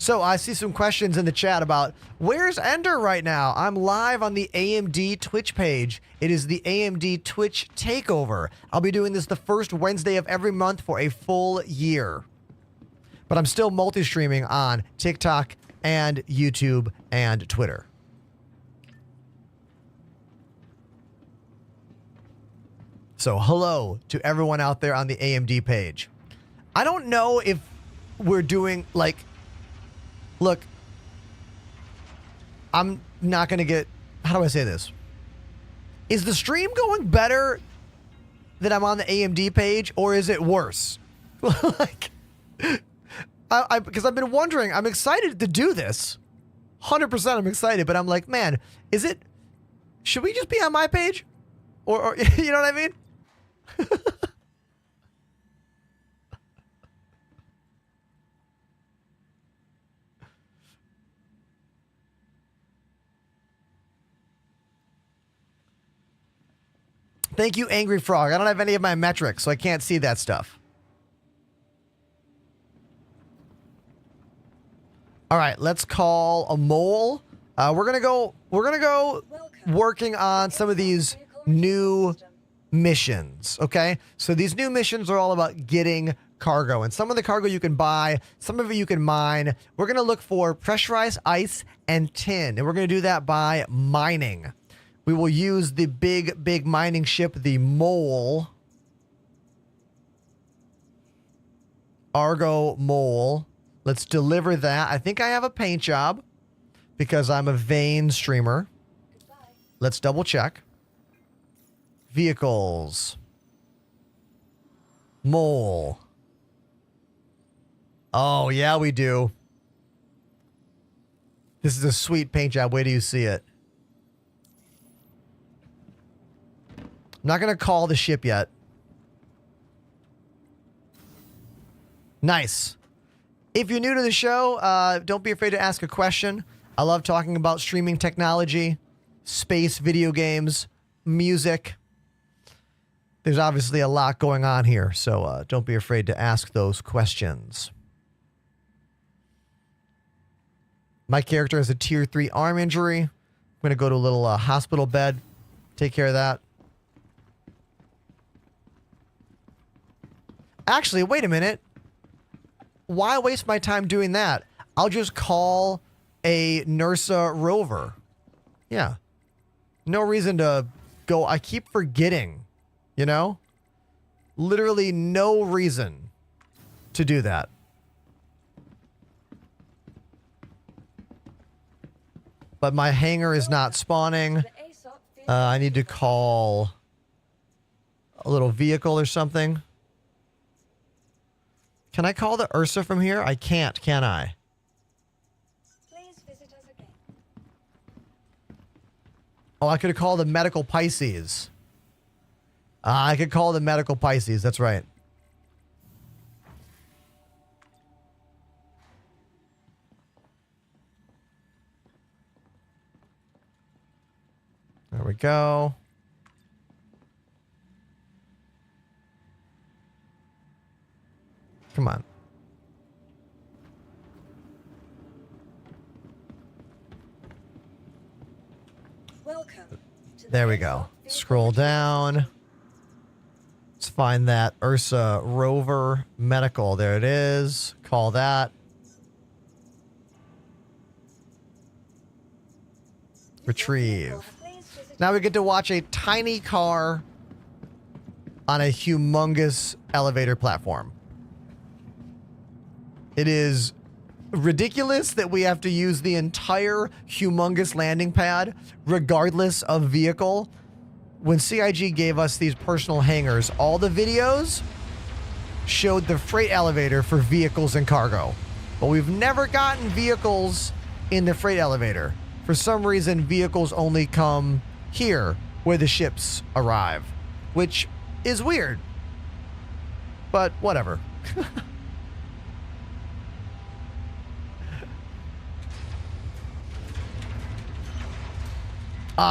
So I see some questions in the chat about where's Ender right now? I'm live on the AMD Twitch page. It is the AMD Twitch Takeover. I'll be doing this the first Wednesday of every month for a full year. But I'm still multi-streaming on TikTok and YouTube and Twitter. So hello to everyone out there on the AMD page. I don't know if we're doing like, look, I'm not going to get, how do I say this? Is the stream going better that I'm on the AMD page, or is it worse? Like, because I've been wondering, I'm excited to do this. 100% I'm excited, but I'm like, man, should we just be on my page? Or you know what I mean? Thank you, Angry Frog. I don't have any of my metrics, so I can't see that stuff. All right, let's call a mole. We're gonna go working on some of these new missions. Okay, so these new missions are all about getting cargo. And some of the cargo you can buy, some of it you can mine. We're going to look for pressurized ice and tin, and we're going to do that by mining. We will use the big mining ship, the Mole. Argo Mole. Let's deliver that. I think I have a paint job because I'm a vain streamer. Let's double check. Vehicles. Mole. Oh, yeah, we do. This is a sweet paint job. Wait till you see it. I'm not going to call the ship yet. Nice. If you're new to the show, don't be afraid to ask a question. I love talking about streaming technology, space, video games, music. There's obviously a lot going on here, so don't be afraid to ask those questions. My character has a tier 3 arm injury. I'm going to go to a little hospital bed. Take care of that. Actually, wait a minute. Why waste my time doing that? I'll just call a NERSA rover. Yeah. No reason to go. I keep forgetting, you know? Literally no reason to do that. But my hangar is not spawning. I need to call a little vehicle or something. Can I call the Ursa from here? I can't, can I? Please visit us again. Oh, I could call the Medical Pisces. I could call the Medical Pisces. That's right. There we go. Come on. Welcome. There we go. Scroll down. Let's find that Ursa Rover Medical. There it is. Call that. Retrieve. Now we get to watch a tiny car on a humongous elevator platform. It is ridiculous that we have to use the entire humongous landing pad, regardless of vehicle. When CIG gave us these personal hangars, all the videos showed the freight elevator for vehicles and cargo. But we've never gotten vehicles in the freight elevator. For some reason, vehicles only come here where the ships arrive, which is weird. But whatever.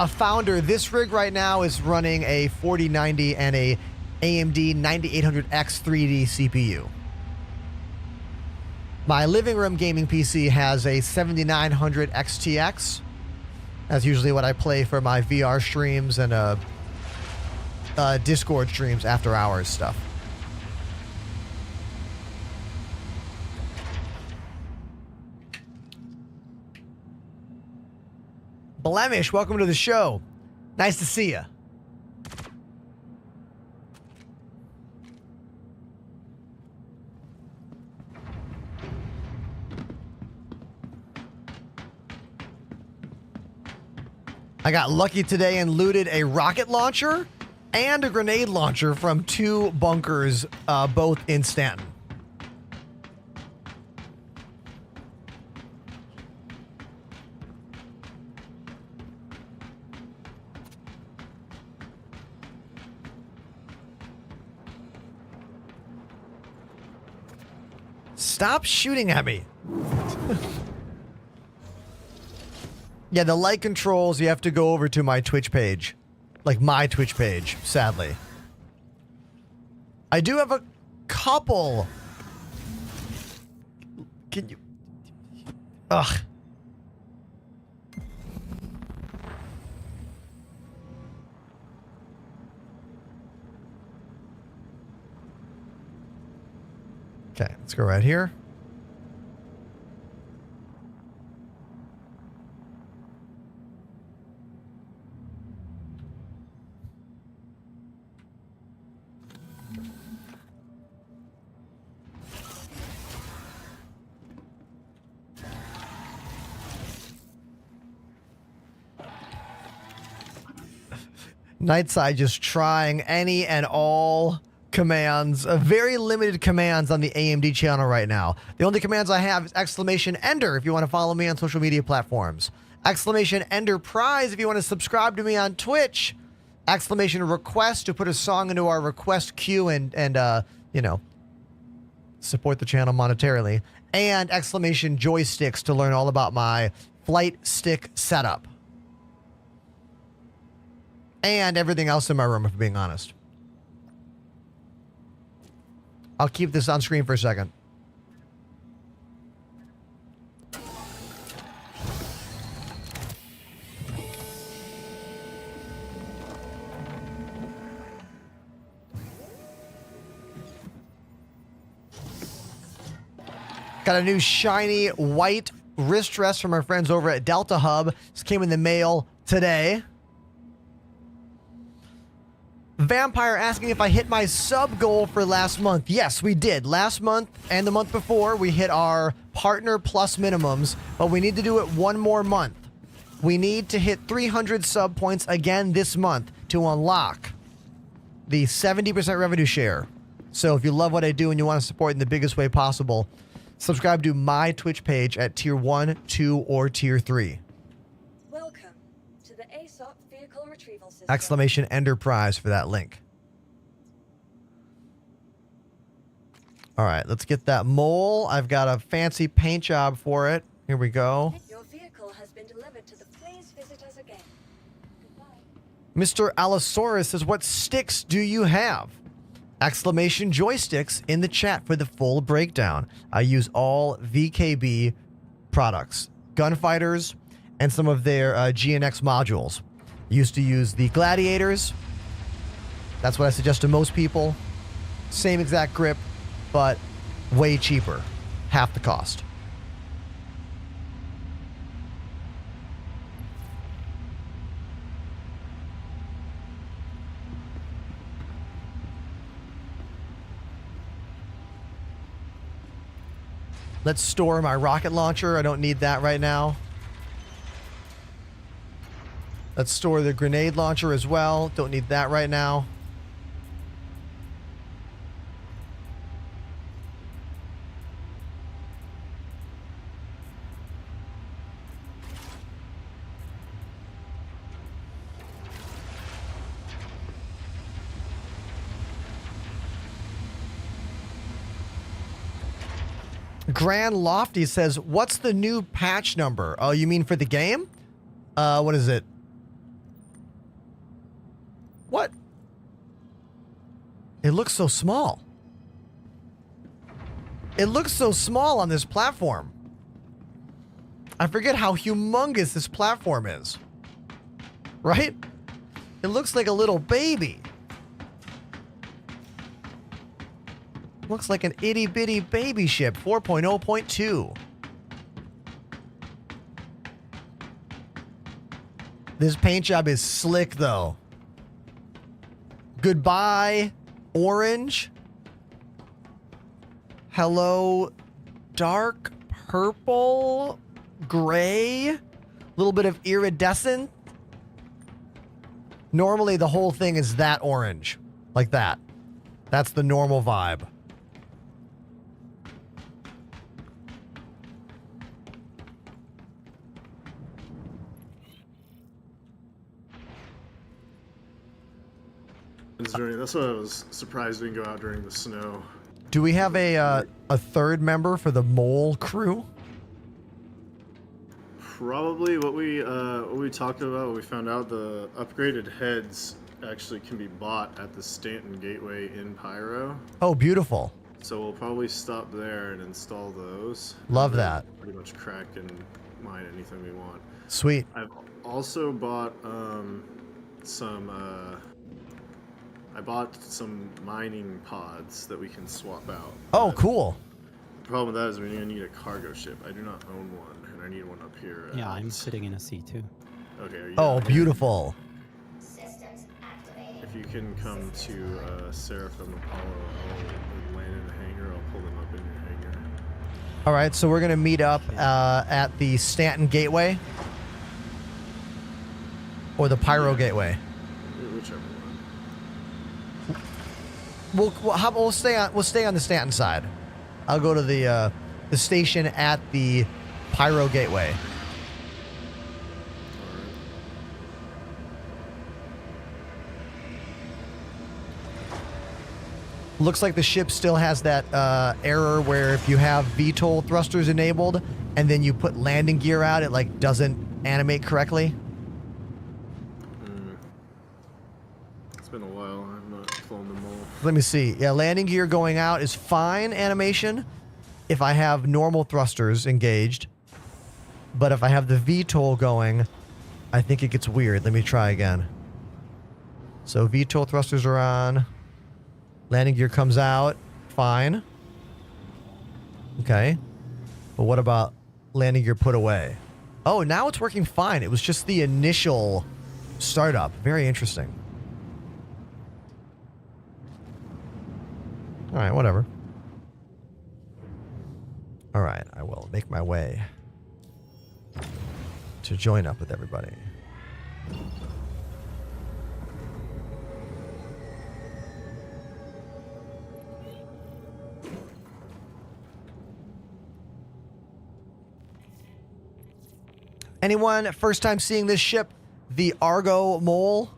Founder, this rig right now is running a 4090 and a AMD 9800X 3D CPU. My living room gaming PC has a 7900 XTX. That's usually what I play for my VR streams and Discord streams, after hours stuff. Blemish, welcome to the show. Nice to see you. I got lucky today and looted a rocket launcher and a grenade launcher from 2 bunkers, both in Stanton. Stop shooting at me. Yeah, the light controls, you have to go over to my Twitch page. Like my Twitch page, sadly. I do have a couple. Can you... Ugh. Okay, let's go right here. Nightside just trying any and all commands, very limited commands on the AMD channel right now. The only commands I have is exclamation Ender if you want to follow me on social media platforms. Exclamation Ender Prize if you want to subscribe to me on Twitch. Exclamation Request to put a song into our request queue and you know, support the channel monetarily. And exclamation Joysticks to learn all about my flight stick setup. And everything else in my room, if I'm being honest. I'll keep this on screen for a second. Got a new shiny white wrist dress from our friends over at Delta Hub. This came in the mail today. Vampire asking if I hit my sub goal for last month. Yes, we did. Last month and the month before, we hit our partner plus minimums, but we need to do it one more month. We need to hit 300 sub points again this month to unlock the 70% revenue share. So if you love what I do and you want to support in the biggest way possible, subscribe to my Twitch page at tier 1, 2, or tier 3. Welcome to the ASOP vehicle retrieval system. Exclamation Enterprise for that link. All right, let's get that mole. I've got a fancy paint job for it. Here we go. Your vehicle has been delivered to the Please Visit Us Again. Goodbye. Mr. Allosaurus says, what sticks do you have? Exclamation Joysticks in the chat for the full breakdown. I use all VKB products, Gunfighters, and some of their GNX modules. Used to use the Gladiators. That's what I suggest to most people. Same exact grip, but way cheaper. Half the cost. Let's store my rocket launcher. I don't need that right now. Let's store the grenade launcher as well. Don't need that right now. Grand Lofty says, what's the new patch number? Oh, you mean for the game? What is it? What? It looks so small. It looks so small on this platform. I forget how humongous this platform is. Right? It looks like a little baby. Looks like an itty-bitty baby ship, 4.0.2. This paint job is slick, though. Goodbye, orange. Hello, dark purple, gray, a little bit of iridescent. Normally, the whole thing is that orange, like that. That's the normal vibe. That's why I was surprised we didn't go out during the snow. Do we have a third member for the mole crew? Probably what we talked about, we found out the upgraded heads actually can be bought at the Stanton Gateway in Pyro. Oh, beautiful. So we'll probably stop there and install those. Love that. Pretty much crack and mine anything we want. Sweet. I've also bought I bought some mining pods that we can swap out. Oh, cool. problem with that is we're gonna need a cargo ship. I do not own one, and I need one up here. Yeah, I'm sitting in a C2. Okay. Are you Oh, down here? beautiful. If you can come to Seraphim Apollo, I'll land in the hangar. I'll pull them up in your hangar. All right, so we're going to meet up at the Stanton Gateway or the Pyro Gateway. Whichever one. We'll stay on the Stanton side. I'll go to the station at the Pyro Gateway. Looks like the ship still has that error where if you have VTOL thrusters enabled and then you put landing gear out, it like doesn't animate correctly. It's been a while. I've not flown them all. Let me see. Yeah, landing gear going out is fine animation if I have normal thrusters engaged. But if I have the VTOL going, I think it gets weird. Let me try again. So VTOL thrusters are on. Landing gear comes out. Fine. Okay. But what about landing gear put away? Oh, now it's working fine. It was just the initial startup. Very interesting. All right, whatever. All right, I will make my way to join up with everybody. Anyone first time seeing this ship, the Argo Mole?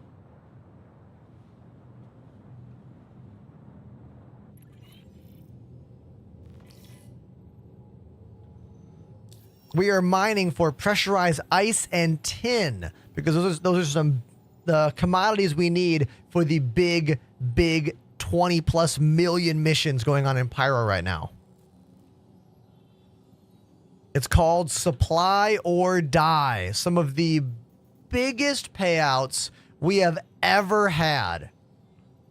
We are mining for pressurized ice and tin because those are some the commodities we need for the big 20+ million missions going on in Pyro right now. It's called Supply or Die. Some of the biggest payouts we have ever had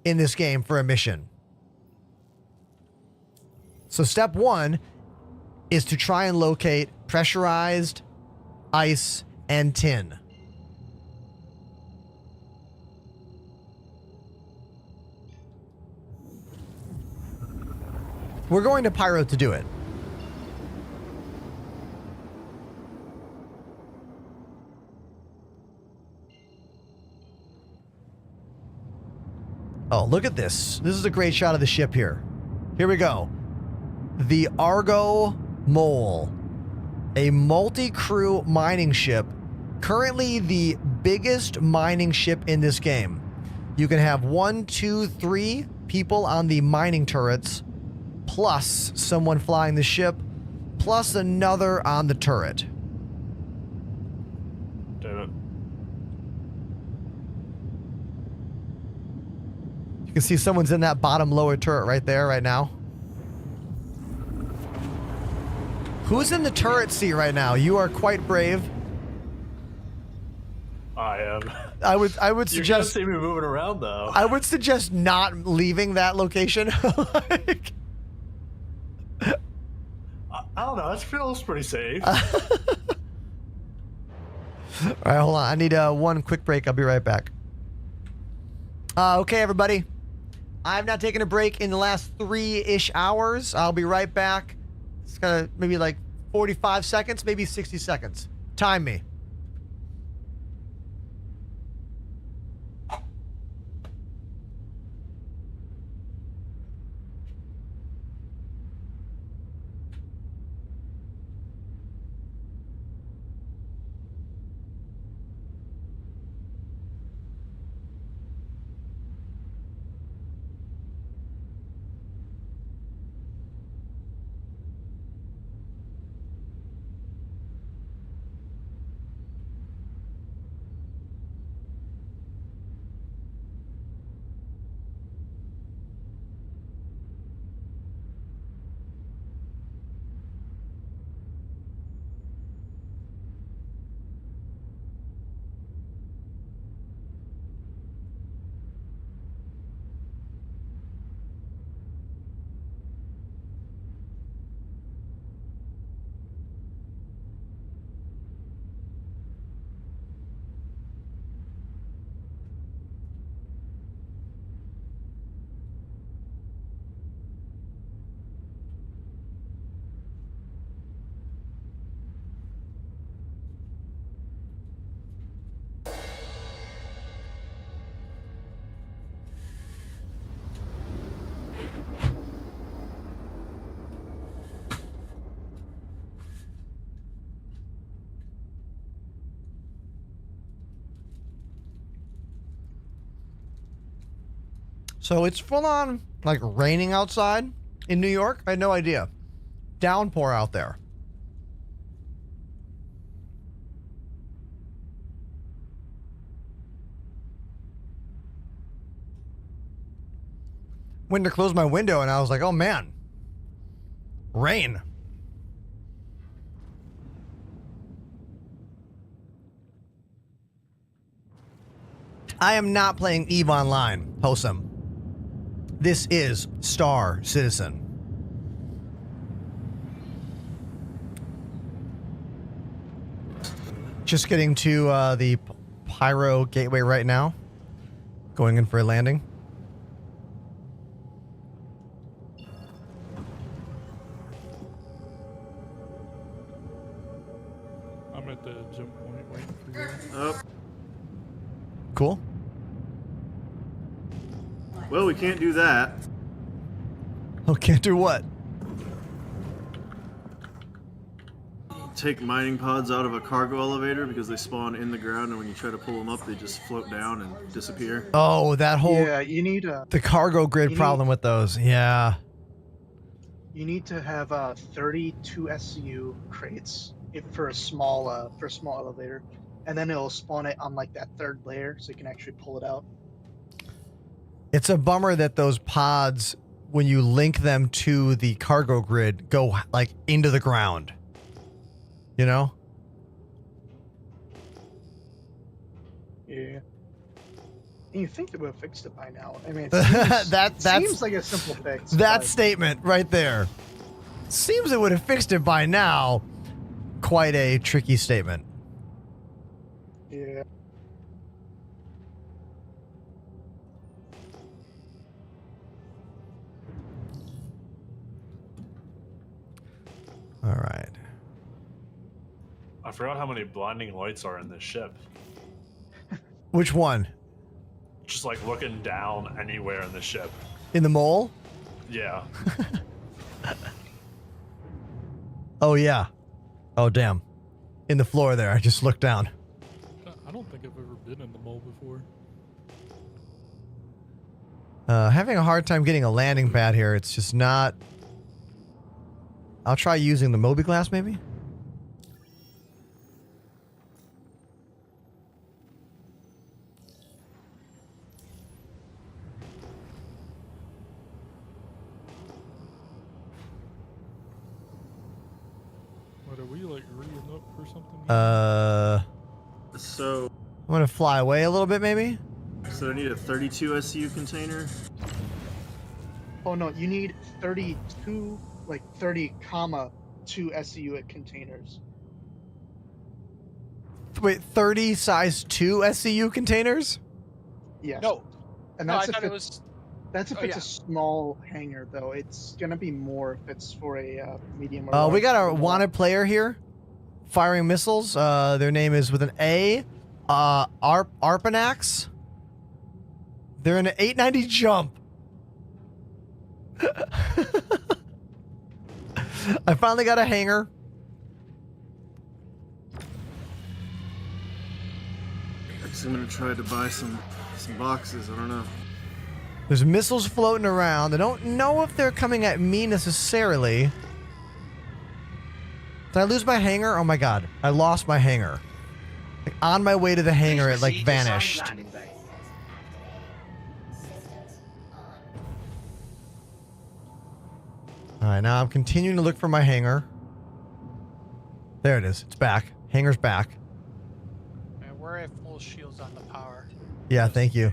in this game for a mission. So step 1 is to try and locate pressurized ice and tin. We're going to Pyro to do it. Oh, look at this. This is a great shot of the ship here. Here we go. The Argo Mole. A multi-crew mining ship. Currently the biggest mining ship in this game. You can have 1, 2, 3 people on the mining turrets, plus someone flying the ship, plus another on the turret. Damn it. You can see someone's in that bottom lower turret right there, right now. Who's in the turret seat right now? You are quite brave. I am. I would You're gonna suggest see me moving around though. I would suggest not leaving that location. Like, I don't know. It feels pretty safe. all right, hold on. I need one quick break. I'll be right back. Okay, everybody. I've not taken a break in the last 3-ish hours. I'll be right back. It's gonna maybe like 45 seconds, maybe 60 seconds. Time me. So it's full on like raining outside in New York. I had no idea. Downpour out there. Went to close my window and I was like, oh man, rain. I am not playing EVE Online, Hosam. This is Star Citizen. Just getting to the Pyro Gateway right now. Going in for a landing. I'm at the jump point waiting for you. Oh, Cool. well, we can't do that. Oh, can't do what? Take mining pods out of a cargo elevator because they spawn in the ground, and when you try to pull them up, they just float down and disappear. Oh, that whole Yeah, you need the cargo grid you problem with those. Yeah. you need to have 32 SCU crates for a small elevator, and then it'll spawn it on like that third layer, so you can actually pull it out. It's a bummer that those pods, when you link them to the cargo grid, go like into the ground. You know? Yeah. And you think they would have fixed it by now? I mean, it That's seems like a simple fix. that but statement right there. Seems it would have fixed it by now. Quite a tricky statement. yeah. All right. I forgot how many blinding lights are in this ship. Which one? Just like looking down anywhere in the ship. In the mole? Yeah. Oh yeah. Oh damn. In the floor there. I just looked down. I don't think I've ever been in the mole before. Having a hard time getting a landing pad here. It's just not. I'll try using the Moby glass maybe. What, are we like reading up or something? So, I'm gonna fly away a little bit maybe. so I need a 32 SCU container. Oh no, you need 32, like 30 comma 2 SCU containers. Wait, 30 size 2 SCU containers? Yes. No, And no, I that's thought if it it's was. that's if oh, it's yeah. a small hangar though. It's gonna be more if it's for a medium or We large got a scale. wanted player here, firing missiles. Their name is with an A. Arpanax. They're in an 890 jump. I finally got a hangar. I'm gonna try to buy some boxes. I don't know. There's missiles floating around. I don't know if they're coming at me necessarily. Did I lose my hangar? Oh my god. I lost my hangar. Like, on my way to the hangar, it like vanished. Alright, now I'm continuing to look for my hangar. There it is. It's back. Hangar's back. And we're at full shields on the power. Yeah, thank you.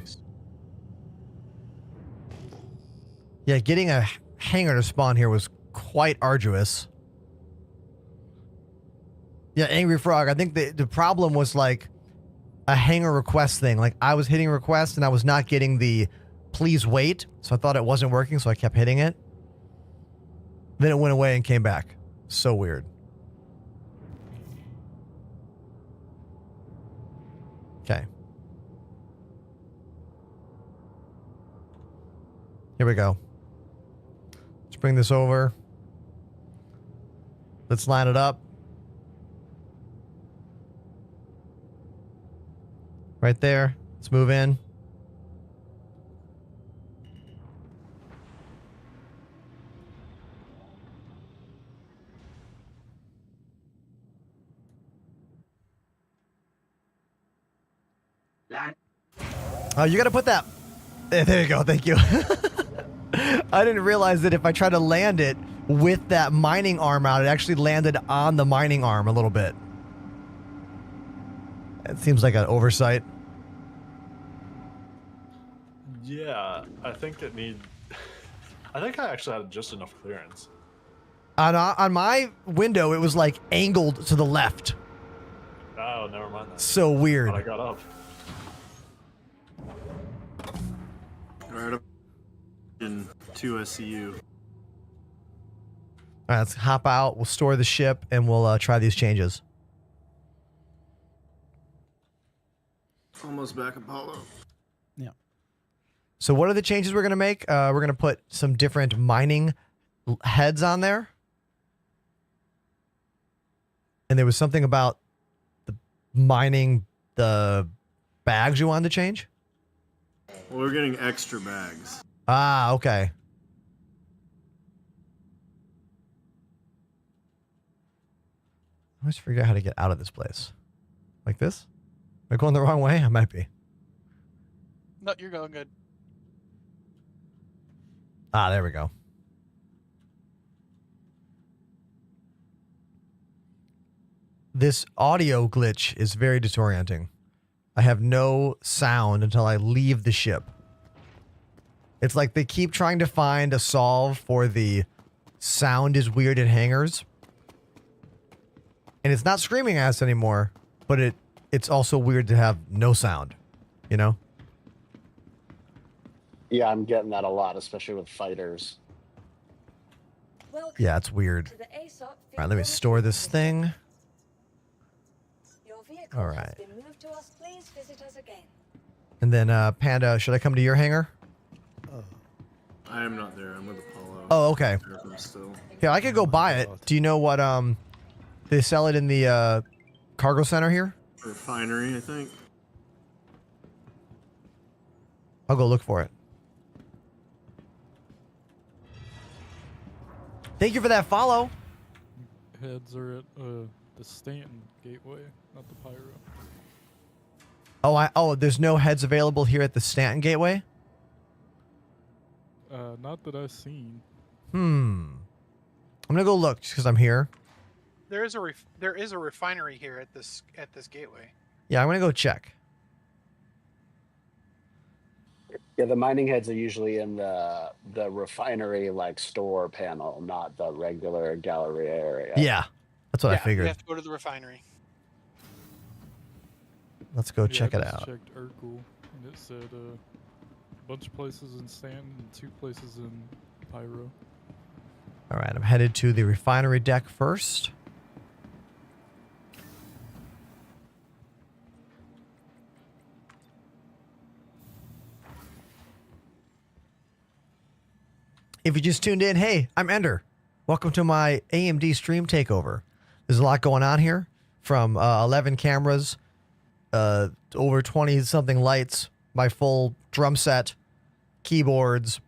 Yeah, getting a hangar to spawn here was quite arduous. Yeah, Angry Frog. I think the problem was like a hangar request thing. Like I was hitting request and I was not getting the please wait. So I thought it wasn't working, so I kept hitting it. Then it went away and came back. So weird. Okay. Here we go. Let's bring this over. Let's line it up. Right there. Let's move in. Oh, you got to put that. There you go. Thank you. I didn't realize that if I tried to land it with that mining arm out, it actually landed on the mining arm a little bit. It seems like an oversight. Yeah, I think it need. I think I actually had just enough clearance. On my window, it was like angled to the left. Oh, never mind that. So weird. But I got up. Alright, up in 2 SCU. All right, let's hop out. We'll store the ship, and we'll try these changes. Almost back, Apollo. Yeah. So what are the changes we're going to make? We're going to put some different mining heads on there. And there was something about the mining, the bags you wanted to change? Well, we're getting extra bags. Ah, okay. I always forget how to get out of this place. Like this? Am I going the wrong way? I might be. No, you're going good. Ah, there we go. This audio glitch is very disorienting. I have no sound until I leave the ship. It's like they keep trying to find a solve for the sound is weird in hangars. And it's not screaming at us anymore, but it's also weird to have no sound, you know? Yeah, I'm getting that a lot, especially with fighters. Yeah, it's weird. All right, let me store this thing. All right. And then, Panda, should I come to your hangar? I am not there. I'm with Apollo. Oh, okay. Still. Yeah, I could go buy it. Do you know what, they sell it in the, cargo center here? Refinery, I think. I'll go look for it. Thank you for that follow. Heads are at the Stanton Gateway, not the Pyro. Oh, there's no heads available here at the Stanton Gateway? Not that I've seen. I'm gonna go look just because I'm here. There is a refinery here at this gateway. Yeah, I'm gonna go check. Yeah, the mining heads are usually in the refinery like store panel, not the regular gallery area. Yeah, that's what I You figured. have to go to the refinery. Let's go check I it just out. checked Urkel, and it said a bunch of places in Stanton and 2 places in Pyro. All right, I'm headed to the refinery deck first. If you just tuned in, hey, I'm Ender. Welcome to my AMD stream takeover. There's a lot going on here, from 11 cameras, over 20-something lights, my full drum set, keyboards.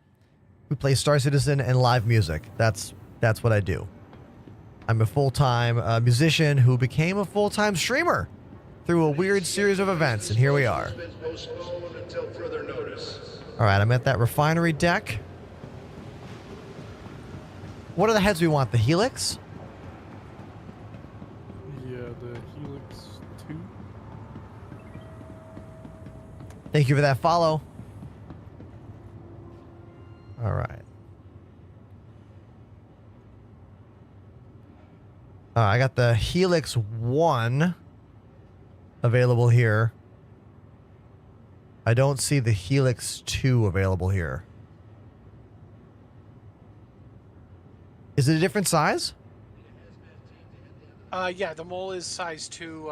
We play Star Citizen and live music. That's what I do. I'm a full-time musician who became a full-time streamer through a weird series of events, and here we are. All right, I'm at that refinery deck. What are the heads we want? The Helix? Yeah, the Helix 2. Thank you for that follow. All right. I got the Helix 1 available here. I don't see the Helix 2 available here. Is it a different size? Yeah, the mole is size 2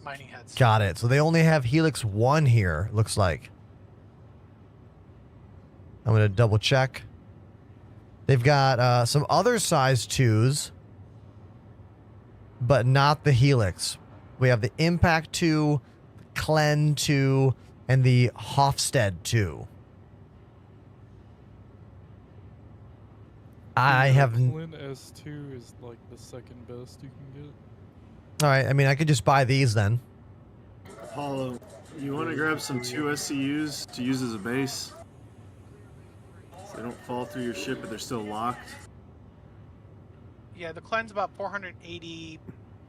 mining heads. Got it. So they only have Helix 1 here, looks like. I'm going to double check. They've got some other size 2s, but not the Helix. We have the Impact 2, Klen 2, and the Hofstede 2. I have. Clint S2 is like the second best you can get. All right. I mean, I could just buy these then. Apollo, You want to grab some 2 SCUs to use as a base? So they don't fall through your ship, but they're still locked. Yeah, the clan's about 480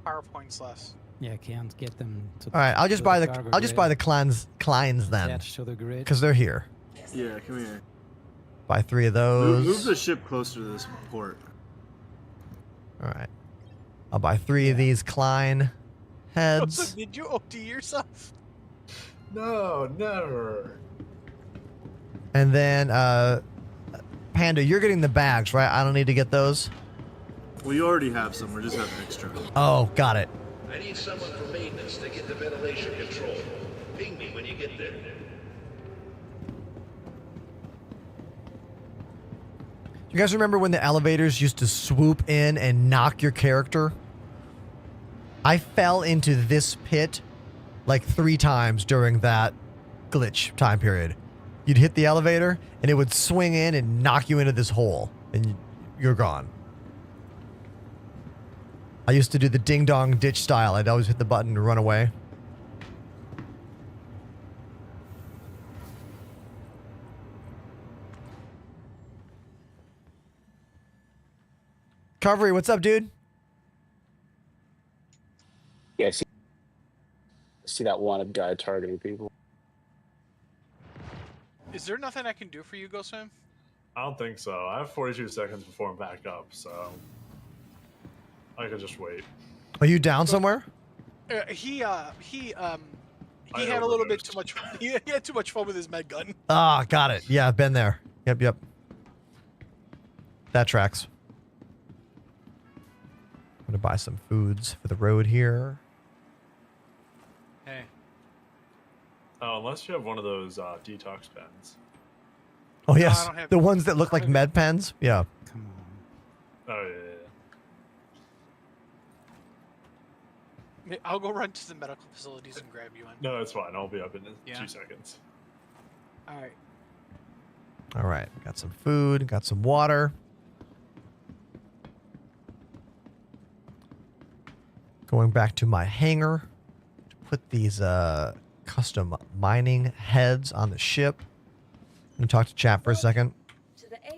power points less. Yeah, can't get them to. All right, I'll just to buy the cargo I'll just buy the grid. Kleins then, Attach to the grid. because they're here. Yeah, come here. Buy 3 of Move those. the ship closer to this port. All right, I'll buy 3 of these Klein heads. So did you OD yourself? No, never. And then, Panda, you're getting the bags, right? I don't need to get those. Well, you already have some. We're just having extra. Oh, got it. I need someone from maintenance to get the ventilation control. Ping me when you get there. You guys remember when the elevators used to swoop in and knock your character? I fell into this pit like 3 times during that glitch time period. You'd hit the elevator and it would swing in and knock you into this hole and you're gone. I used to do the ding dong ditch style. I'd always hit the button and run away. Covery, what's up, dude? Yeah, see that wanted guy targeting people. Is there nothing I can do for you, Ghostman? I don't think so. I have 42 seconds before I'm back up, so I could just wait. Are you down somewhere? He had a little bit too much. He had too much fun with his med gun. Ah, got it. Yeah, been there. Yep. That tracks. I'm gonna buy some foods for the road here. Hey. Oh, unless you have one of those detox pens. Oh I yes, don't have- the ones that look like med pens. Yeah. Come on. Oh yeah. I'll go run to the medical facilities and grab you in. No, it's fine. I'll be up in Yeah. 2 seconds. All right. All right. Got some food. Got some water. Going back to my hangar to put these custom mining heads on the ship. I'm gonna talk to chat for a second.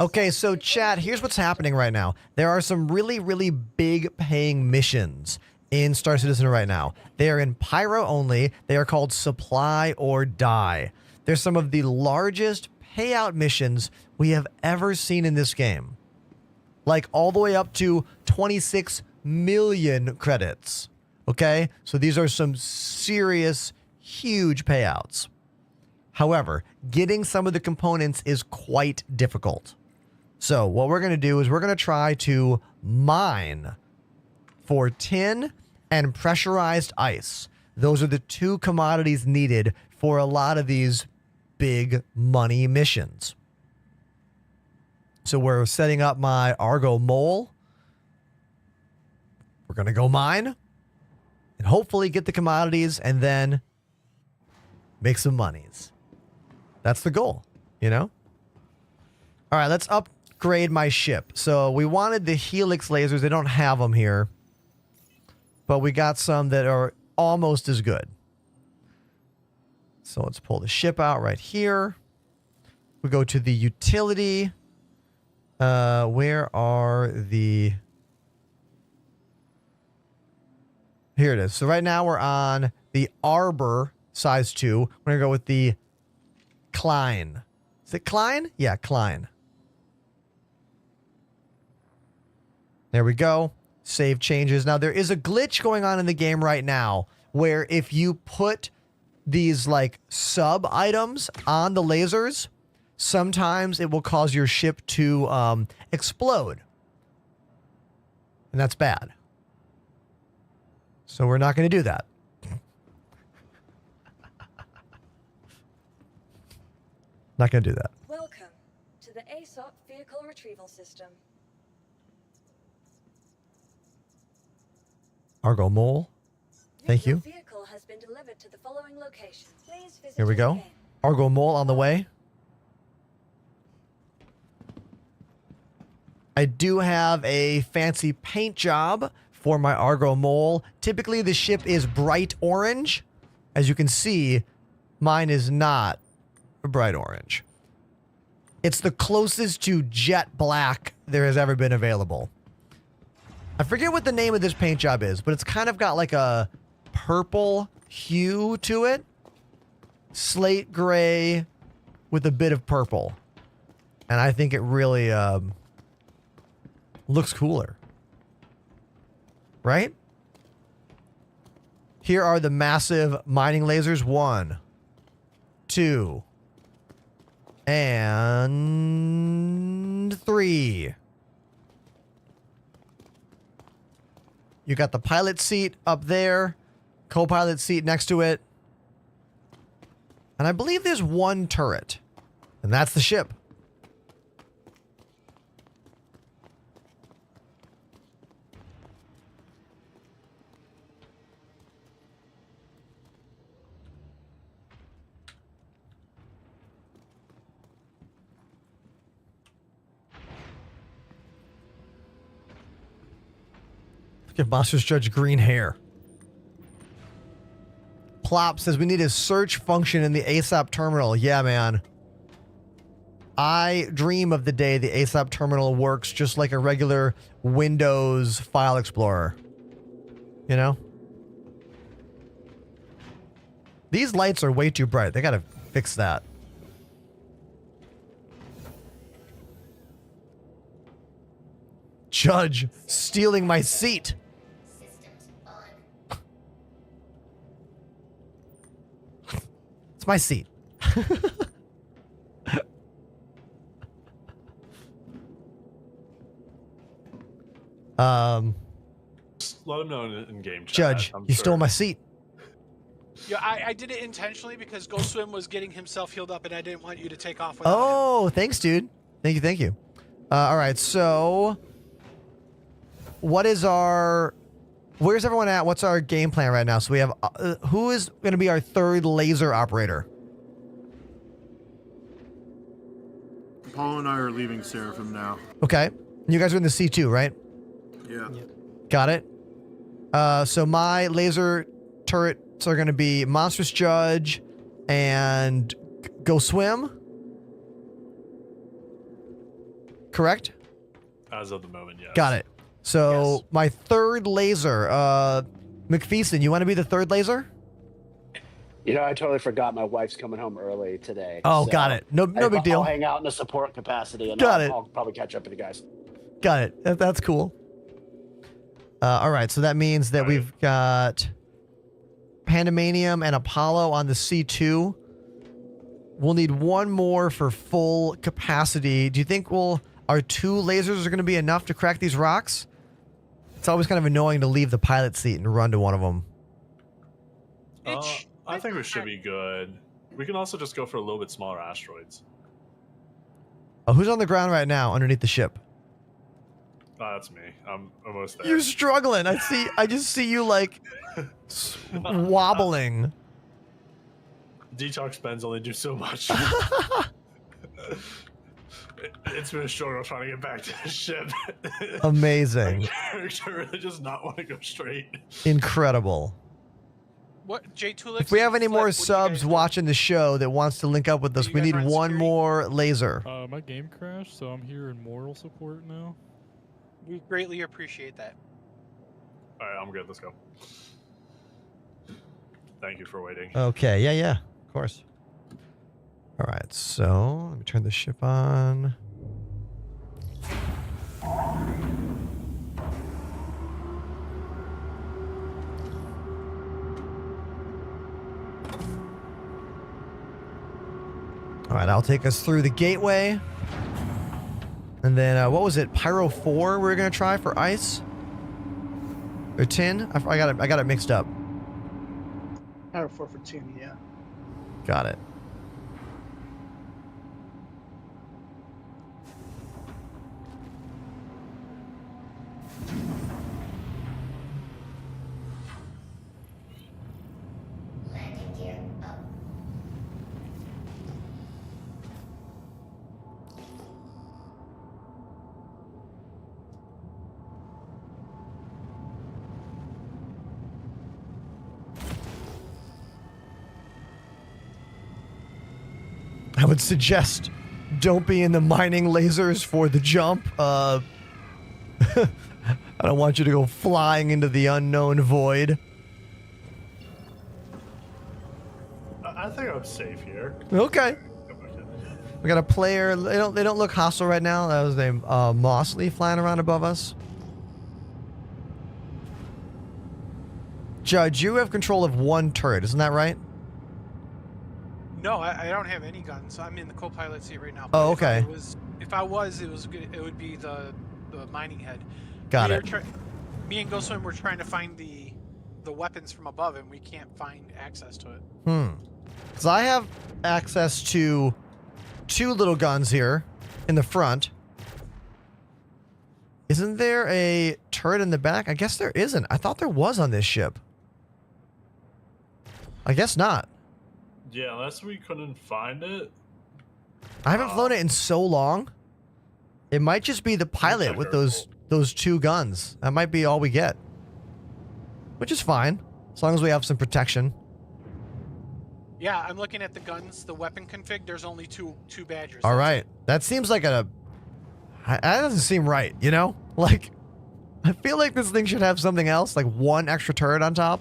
Okay, so chat, here's what's happening right now. There are some really, really big paying missions in Star Citizen right now. They are in Pyro only. They are called Supply or Die. They're some of the largest payout missions we have ever seen in this game. Like all the way up to 26 million credits. Okay? So these are some serious, huge payouts. However, getting some of the components is quite difficult. So what we're going to do is we're going to try to mine for tin and pressurized ice. Those are the 2 commodities needed for a lot of these big money missions. So we're setting up my Argo Mole. We're going to go mine and hopefully get the commodities and then make some monies. That's the goal, you know? All right, let's upgrade my ship. So we wanted the Helix lasers. They don't have them here. But we got some that are almost as good. So let's pull the ship out right here. We go to the utility. Where are the... Here it is. So right now we're on the Arbor size 2. We're going to go with the Klein. Is it Klein? Yeah, Klein. There we go. Save changes. Now, there is a glitch going on in the game right now where if you put these like sub items on the lasers, sometimes it will cause your ship to explode. And that's bad. So we're not going to do that. Not going to do that. Welcome to the ASOP Vehicle Retrieval System. Argo Mole. Thank Your you. vehicle has been delivered to the following location. Please visit Here we it go. again. Argo Mole on the way. I do have a fancy paint job for my Argo Mole. Typically, the ship is bright orange. As you can see, Mine is not a bright orange. It's the closest to jet black there has ever been available. I forget what the name of this paint job is, but it's kind of got like a purple hue to it. Slate gray with a bit of purple. And I think it really looks cooler. Right? Here are the massive mining lasers. 1, 2, and 3. You got the pilot seat up there, co-pilot seat next to it. And I believe there's 1 turret. And that's the ship. Give Monsters Judge green hair. Plop says we need a search function in the ASAP terminal. Yeah, man. I dream of the day the ASAP terminal works just like a regular Windows file explorer. You know? These lights are way too bright. They gotta fix that. Judge stealing my seat. It's my seat. Just let him know in game chat. Judge, you stole my seat. Yeah, I did it intentionally because Ghost Swim was getting himself healed up, and I didn't want you to take off without him. Oh, thanks, dude. Thank you, thank you. All right, so what is our... Where's everyone at? What's our game plan right now? So we have... who is going to be our third laser operator? Paul and I are leaving Seraphim now. Okay. You guys are in the C2, right? Yeah. Got it. So my laser turrets are going to be Monstrous Judge and Go Swim. Correct? As of the moment, yes. Got it. So my third laser, McPheaston, you want to be the third laser? You know, I totally forgot my wife's coming home early today. Oh, so got it. No big deal. I'll hang out in a support capacity, and Got it. I'll probably catch up with you guys. Got it. That's cool. All right, so that means that we've got Pandemanium and Apollo on the C2. We'll need 1 more for full capacity. Do you think our 2 lasers are going to be enough to crack these rocks? It's always kind of annoying to leave the pilot seat and run to one of them. I think we should be good. We can also just go for a little bit smaller asteroids. Oh, who's on the ground right now underneath the ship? That's me. I'm almost there. You're struggling. I just see you like wobbling. Detox bends only do so much. It's been a struggle trying to get back to the ship. Amazing. My character really does not want to go straight. Incredible. What, J Tulip? If we have any more subs watching the show that wants to link up with us, we need 1 more laser. My game crashed, so I'm here in moral support now. We greatly appreciate that. All right, I'm good. Let's go. Thank you for waiting. Okay, yeah, of course. All right, so let me turn the ship on. All right, I'll take us through the gateway. And then, what was it? Pyro 4 we were going to try for ice? Or tin? I got it mixed up. Power 4 for tin, yeah. Got it. I would suggest don't be in the mining lasers for the jump. I don't want you to go flying into the unknown void. I think I'm safe here. Okay. We got a player. They don't look hostile right now. That was named Mosley flying around above us. Judge, you have control of one turret, isn't that right? No, I don't have any guns. I'm in the co-pilot seat right now. Oh, okay. If I was, it would be the mining head. Got it. Me and Ghostwing were trying to find the weapons from above, and we can't find access to it. So I have access to 2 little guns here in the front. Isn't there a turret in the back? I guess there isn't. I thought there was on this ship. I guess not. Yeah, unless we couldn't find it. I haven't flown it in so long. It might just be the pilot with those 2 guns. That might be all we get. Which is fine, as long as we have some protection. Yeah, I'm looking at the guns, the weapon config. There's only two Badgers. All right. That seems like that doesn't seem right, you know? Like, I feel like this thing should have something else, like 1 extra turret on top.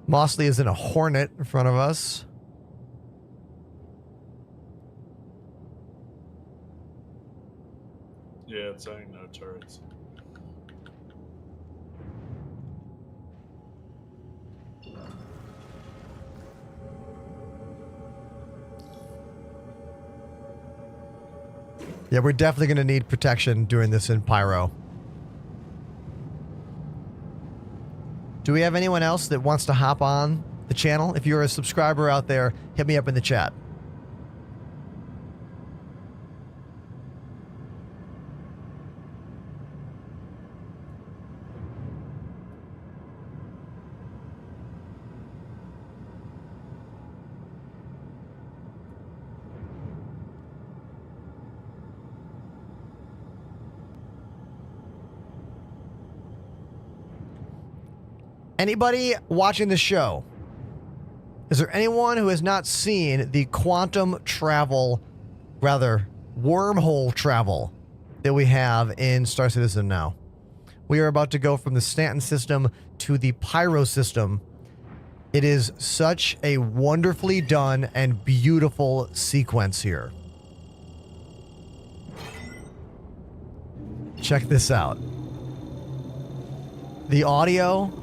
Mosley is in a Hornet in front of us. Yeah, it's saying no turrets. Yeah, we're definitely going to need protection doing this in Pyro. Do we have anyone else that wants to hop on the channel? If you're a subscriber out there, hit me up in the chat. Anybody watching the show, is there anyone who has not seen the quantum travel, rather, wormhole travel that we have in Star Citizen now? We are about to go from the Stanton system to the Pyro system. It is such a wonderfully done and beautiful sequence here. Check this out. The audio,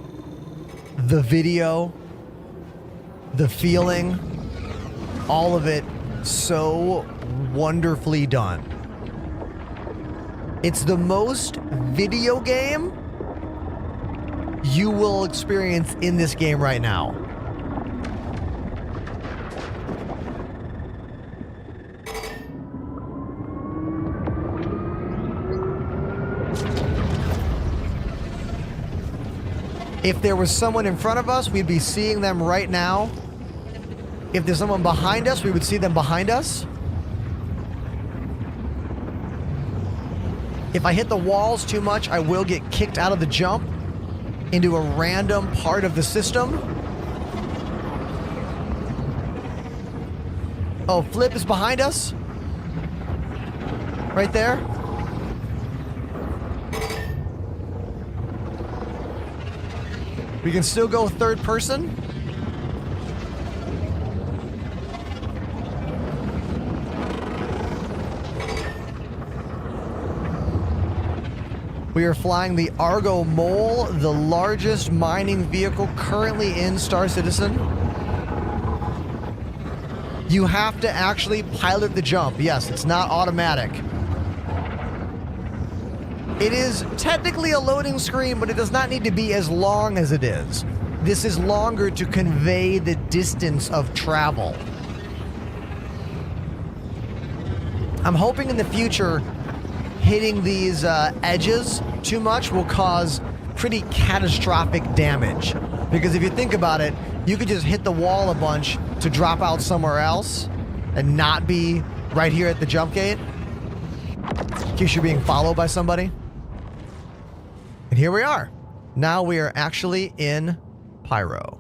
the video, the feeling, all of it so wonderfully done. It's the most video game you will experience in this game right now. If there was someone in front of us, we'd be seeing them right now. If there's someone behind us, we would see them behind us. If I hit the walls too much, I will get kicked out of the jump into a random part of the system. Oh, Flip is behind us. Right there. We can still go third person. We are flying the Argo Mole, the largest mining vehicle currently in Star Citizen. You have to actually pilot the jump. Yes, it's not automatic. It is technically a loading screen, but it does not need to be as long as it is. This is longer to convey the distance of travel. I'm hoping in the future hitting these edges too much will cause pretty catastrophic damage. Because if you think about it, you could just hit the wall a bunch to drop out somewhere else and not be right here at the jump gate. In case you're being followed by somebody. And here we are. Now we are actually in Pyro.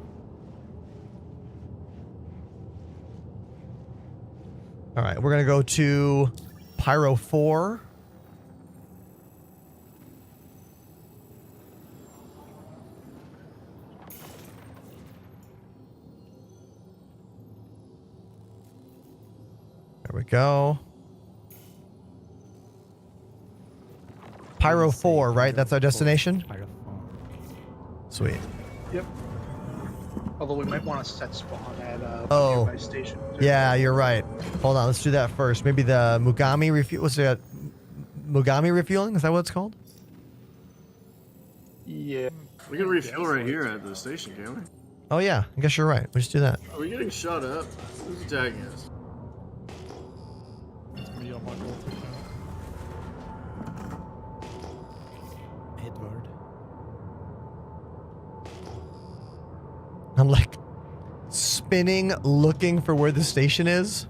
All right, we're going to go to Pyro 4. There we go. Pyro 4, right? That's our destination? Pyro 4. Sweet. Yep. Although we might want to set spawn at a Oh. nearby station. too. Yeah, you're right. Hold on, let's do that first. Maybe the Mugami refuel. What's that? Mugami refueling? Is that what it's called? Yeah. We can refuel right here at the station, can't we? Oh yeah, I guess you're right. We'll just do that. Are we getting shot up? Who's attacking us? It's me on my golf account. Edward. I'm like spinning, looking for where the station is.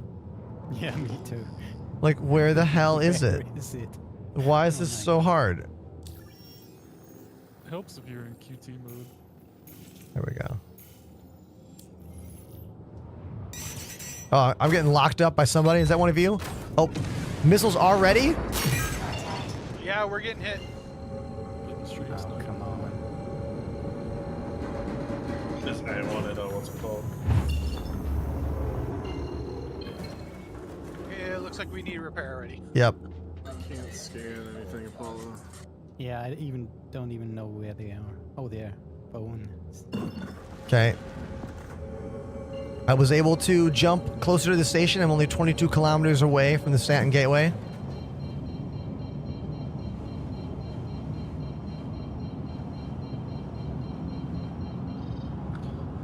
Yeah, me too. Like, where the hell is it? Where is it? Why is Oh this my so hard? It helps if you're in QT mode. There we go. Oh, I'm getting locked up by somebody. Is that one of you? Oh, missiles are ready? Yeah, we're getting hit. Getting streams Oh, now. come on. Is anyone at what's it called? Yeah, it looks like we need repair already. Yep. I can't scan anything, Apollo. Yeah, I don't even know where they are. Oh, there. Bone. Okay. I was able to jump closer to the station. I'm only 22 kilometers away from the Stanton Gateway.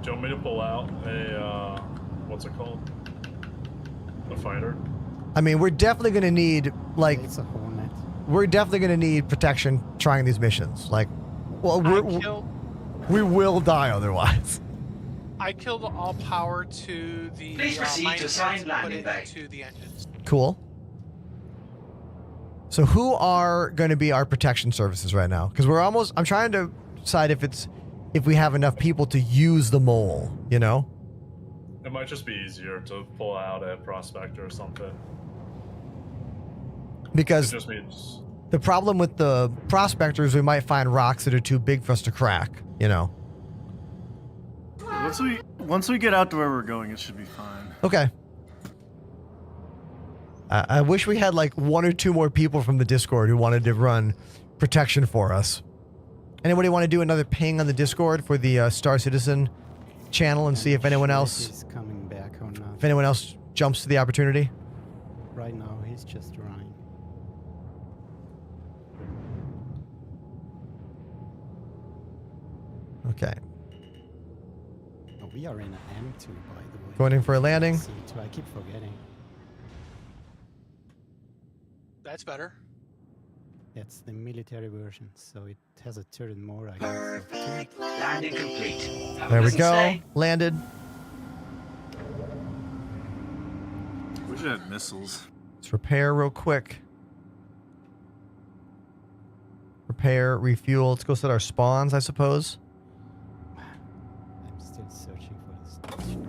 Do you want me to pull out a, what's it called? A fighter? I mean, we're definitely going to need, like, It's a Hornet. we're definitely going to need protection trying these missions. Like, well, we will die otherwise. I killed all power to the Please proceed mine to turrets assigned and put landing it bay. into the engines. Cool. So who are going to be our protection services right now? Because I'm trying to decide if we have enough people to use the mole, you know? It might just be easier to pull out a prospector or something. Because It just means the problem with the prospectors, we might find rocks that are too big for us to crack, you know? Once we get out to where we're going, it should be fine. Okay. I wish we had like one or two more people from the Discord who wanted to run protection for us. Anybody want to do another ping on the Discord for the Star Citizen channel and see if anyone else is coming back or not. if anyone else jumps to the opportunity? Right now, he's just running. Okay. Oh, we are in an M2, by the way. Going in for a landing. C2, I keep forgetting. That's better. It's the military version, so it has a turret more, I guess. Perfect. Landing complete. Have a There we pleasant go. stay. Landed. We should have missiles. Let's repair real quick. Repair, refuel. Let's go set our spawns, I suppose. I'm still searching for the station.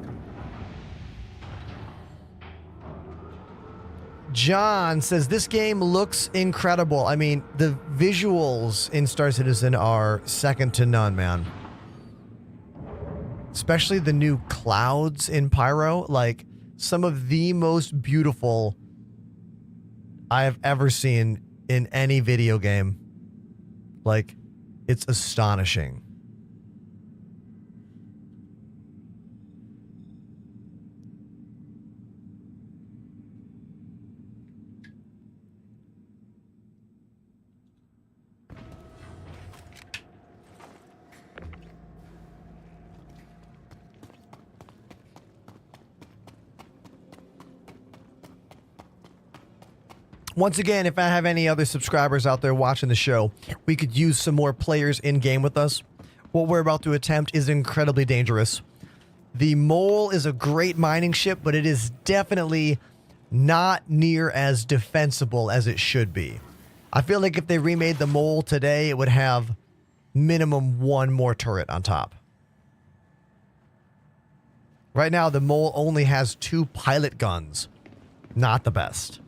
John says this game looks incredible. I mean, the visuals in Star Citizen are second to none, man. Especially the new clouds in Pyro, like some of the most beautiful I have ever seen in any video game. Like, it's astonishing. Once again, if I have any other subscribers out there watching the show, we could use some more players in game with us. What we're about to attempt is incredibly dangerous. The Mole is a great mining ship, but it is definitely not near as defensible as it should be. I feel like if they remade the Mole today, it would have minimum one more turret on top. Right now, the mole only has 2 pilot guns. Not the best.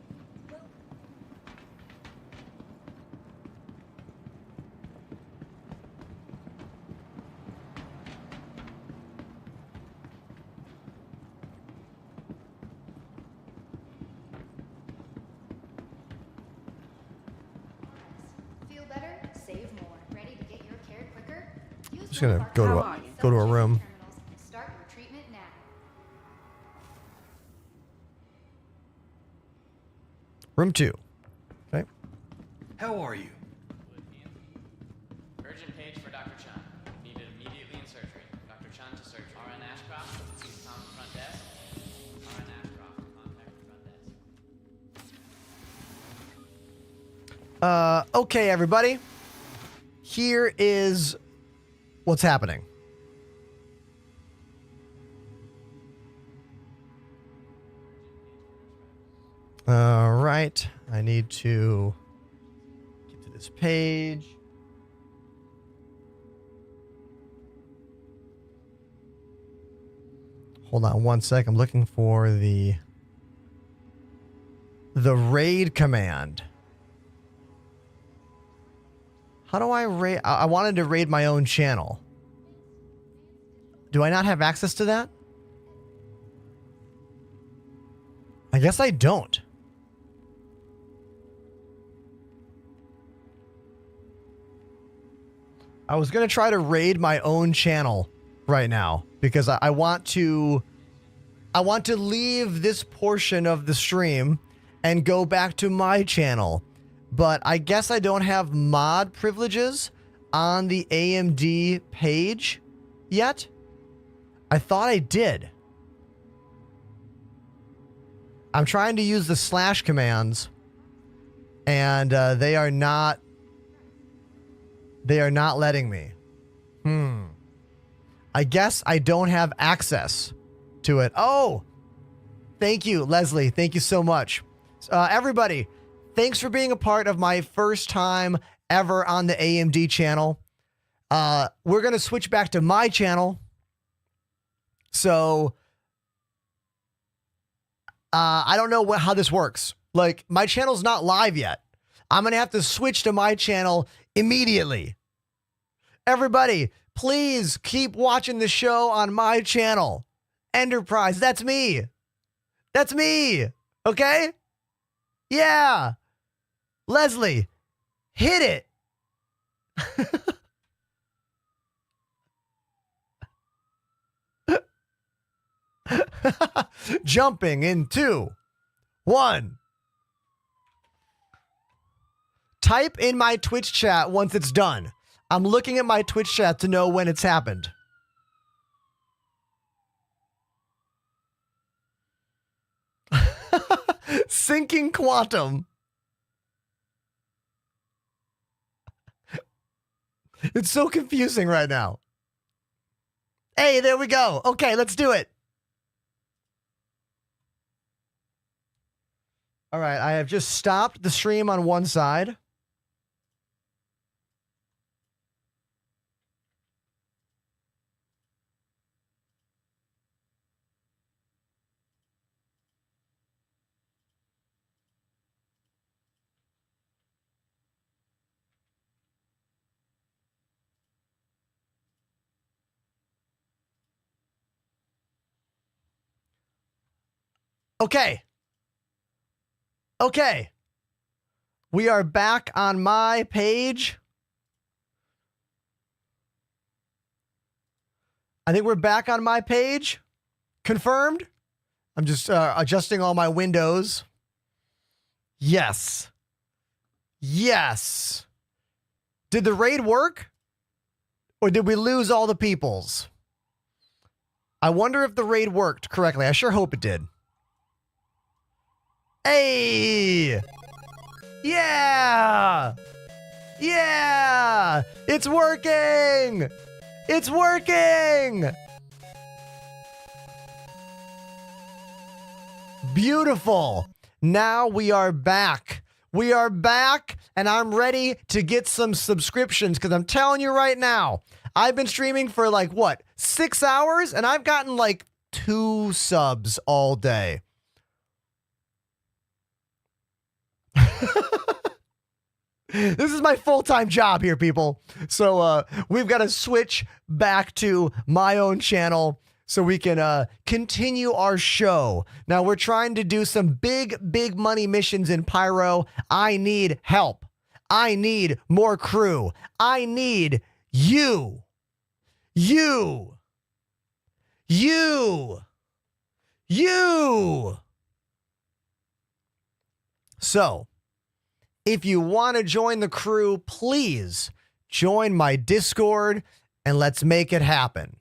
Feel better? Save more. Ready to get your care quicker? Use Just gonna go to a room. Start your treatment now. Room 2. Okay. How are you? Urgent page for Dr. Chan. Needed immediately in surgery. Dr. Chan to surgery. RN Ashcroft, please come to front desk. RN Ashcroft, contact the front desk. Okay, everybody. Here is what's happening. All right. I need to get to this page. Hold on one sec. I'm looking for the raid command. How do I raid? I wanted to raid my own channel. Do I not have access to that? I guess I don't. I was going to try to raid my own channel right now because I want to leave this portion of the stream and go back to my channel. But I guess I don't have mod privileges on the AMD page yet. I thought I did. I'm trying to use the slash commands, and they are not letting me. I guess I don't have access to it. Oh, thank you, Leslie. Thank you so much. Everybody, thanks for being a part of my first time ever on the AMD channel. We're going to switch back to my channel. So I don't know how this works. Like, my channel's not live yet. I'm going to have to switch to my channel immediately. Everybody, please keep watching the show on my channel. Enterprise, that's me. That's me. Okay? Yeah. Leslie, hit it. Jumping in 2, 1. Type in my Twitch chat once it's done. I'm looking at my Twitch chat to know when it's happened. Sinking quantum. It's so confusing right now. Hey, there we go. Okay, let's do it. All right, I have just stopped the stream on one side. Okay. Okay. We are back on my page. I think we're back on my page. Confirmed. I'm just adjusting all my windows. Yes. Yes. Did the raid work? Or did we lose all the peoples? I wonder if the raid worked correctly. I sure hope it did. Hey! Yeah! Yeah! It's working! It's working! Beautiful. Now we are back. We are back, and I'm ready to get some subscriptions because I'm telling you right now, I've been streaming for like, what, 6 hours? And I've gotten like 2 subs all day. This is my full-time job here, people. So we've got to switch back to my own channel so we can continue our show. Now, we're trying to do some big money missions in Pyro. I need help. I need more crew. I need you. You. So, if you want to join the crew, please join my Discord and let's make it happen.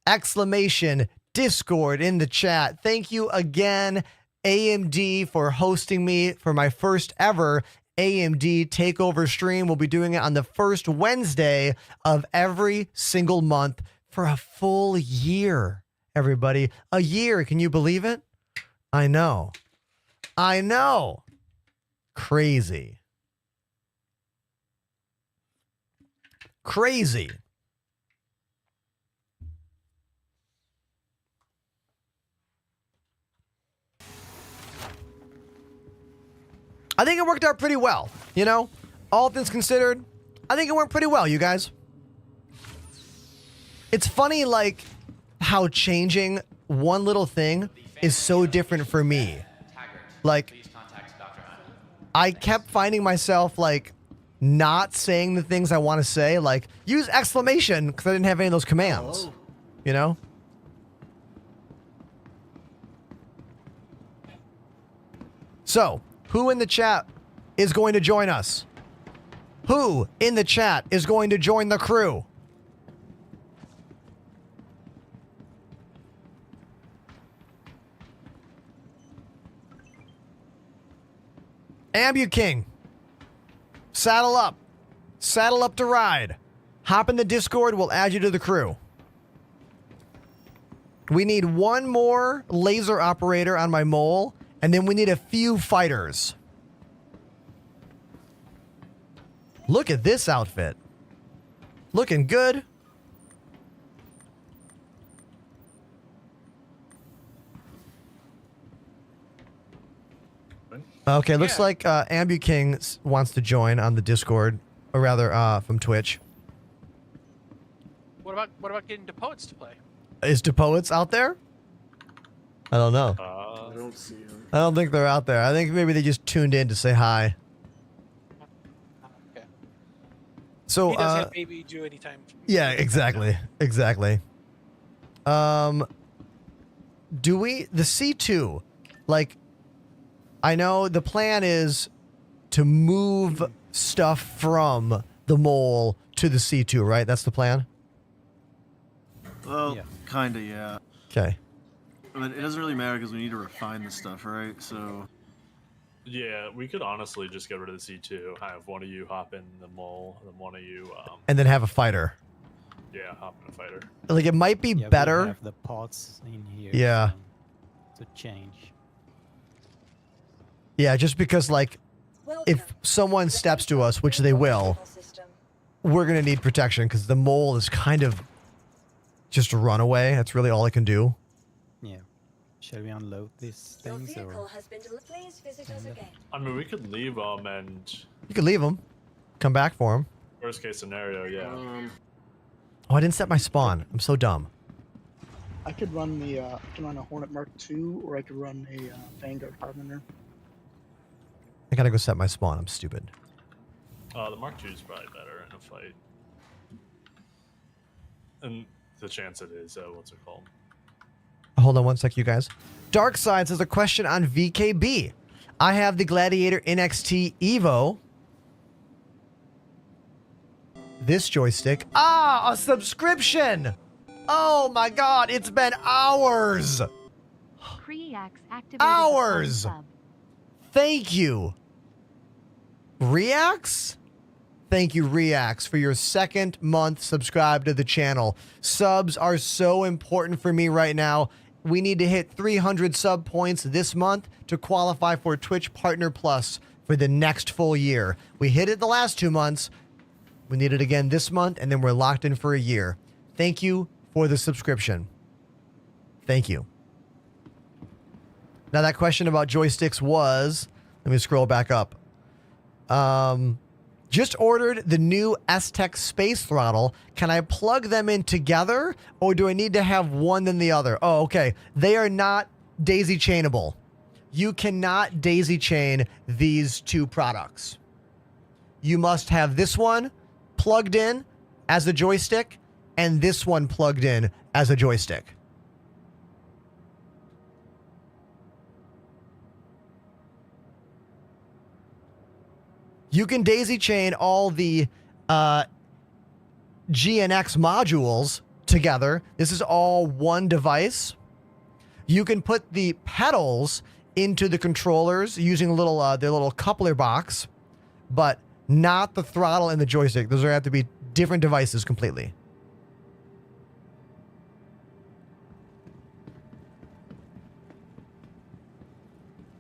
Exclamation Discord in the chat. Thank you again, AMD, for hosting me for my first ever AMD Takeover stream. We'll be doing it on the first Wednesday of every single month for a full year, everybody. A year. Can you believe it? I know. Crazy. I think it worked out pretty well, you know? All things considered, I think it went pretty well, you guys. It's funny, like, how changing one little thing is so different for me. Like, I kept finding myself, like, not saying the things I want to say. Like, use exclamation because I didn't have any of those commands. You know? So, who in the chat is going to join us? Who in the chat is going to join the crew? Ambu King. Saddle up. Saddle up to ride. Hop in the Discord. We'll add you to the crew. We need one more laser operator on my mole, and then we need a few fighters. Look at this outfit. Looking good. Okay, looks like Ambu King wants to join on the Discord, or rather, from Twitch. What about getting DePoets to play? Is DePoets out there? I don't know. I don't see him. I don't think they're out there. I think maybe they just tuned in to say hi. Okay. So, he does have baby do anytime. Yeah, exactly. Exactly. Do we, the C2, like, I know the plan is to move stuff from the mole to the C2, right? That's the plan? Well, kinda, yeah. Okay. But it doesn't really matter because we need to refine the stuff, right? So. Yeah, we could honestly just get rid of the C2. Have one of you hop in the mole, and then one of you. And then have a fighter. Yeah, hop in a fighter. Like, it might be We better. have the pods in here. Yeah. To change. Yeah, just because, like, if someone steps to us, which they will, we're going to need protection because the mole is kind of just a runaway. That's really all it can do. Yeah. Shall we unload these things? Or? Please visit us again. I mean, we could leave them, and You could leave them. Come back for them. worst case scenario, yeah. Oh, I didn't set my spawn. I'm so dumb. I could run the I can run a Hornet Mark II, or I could run a Vanguard Harbinger. I gotta go set my spawn. I'm stupid. The Mark II is probably better in a fight. And the chance it is, what's it called? Hold on one sec, you guys. Dark Sides has a question on VKB. I have the Gladiator NXT Evo. This joystick. Ah, a subscription! Oh my god, it's been hours! Hours! Thank you. Reacts? Thank you, Reacts, for your second month subscribe to the channel. Subs are so important for me right now. We need to hit 300 sub points this month to qualify for Twitch Partner Plus for the next full year. We hit it the last 2 months. We need it again this month, and then we're locked in for a year. Thank you for the subscription. Thank you. Now that question about joysticks was, let me scroll back up. Just ordered the new S-Tech Space Throttle. Can I plug them in together, or do I need to have one than the other? Oh, okay. They are not daisy chainable. You cannot daisy chain these two products. You must have this one plugged in as a joystick and this one plugged in as a joystick. You can daisy chain all the GNX modules together. This is all one device. You can put the pedals into the controllers using a little their little coupler box, but not the throttle and the joystick. Those are have to be different devices completely.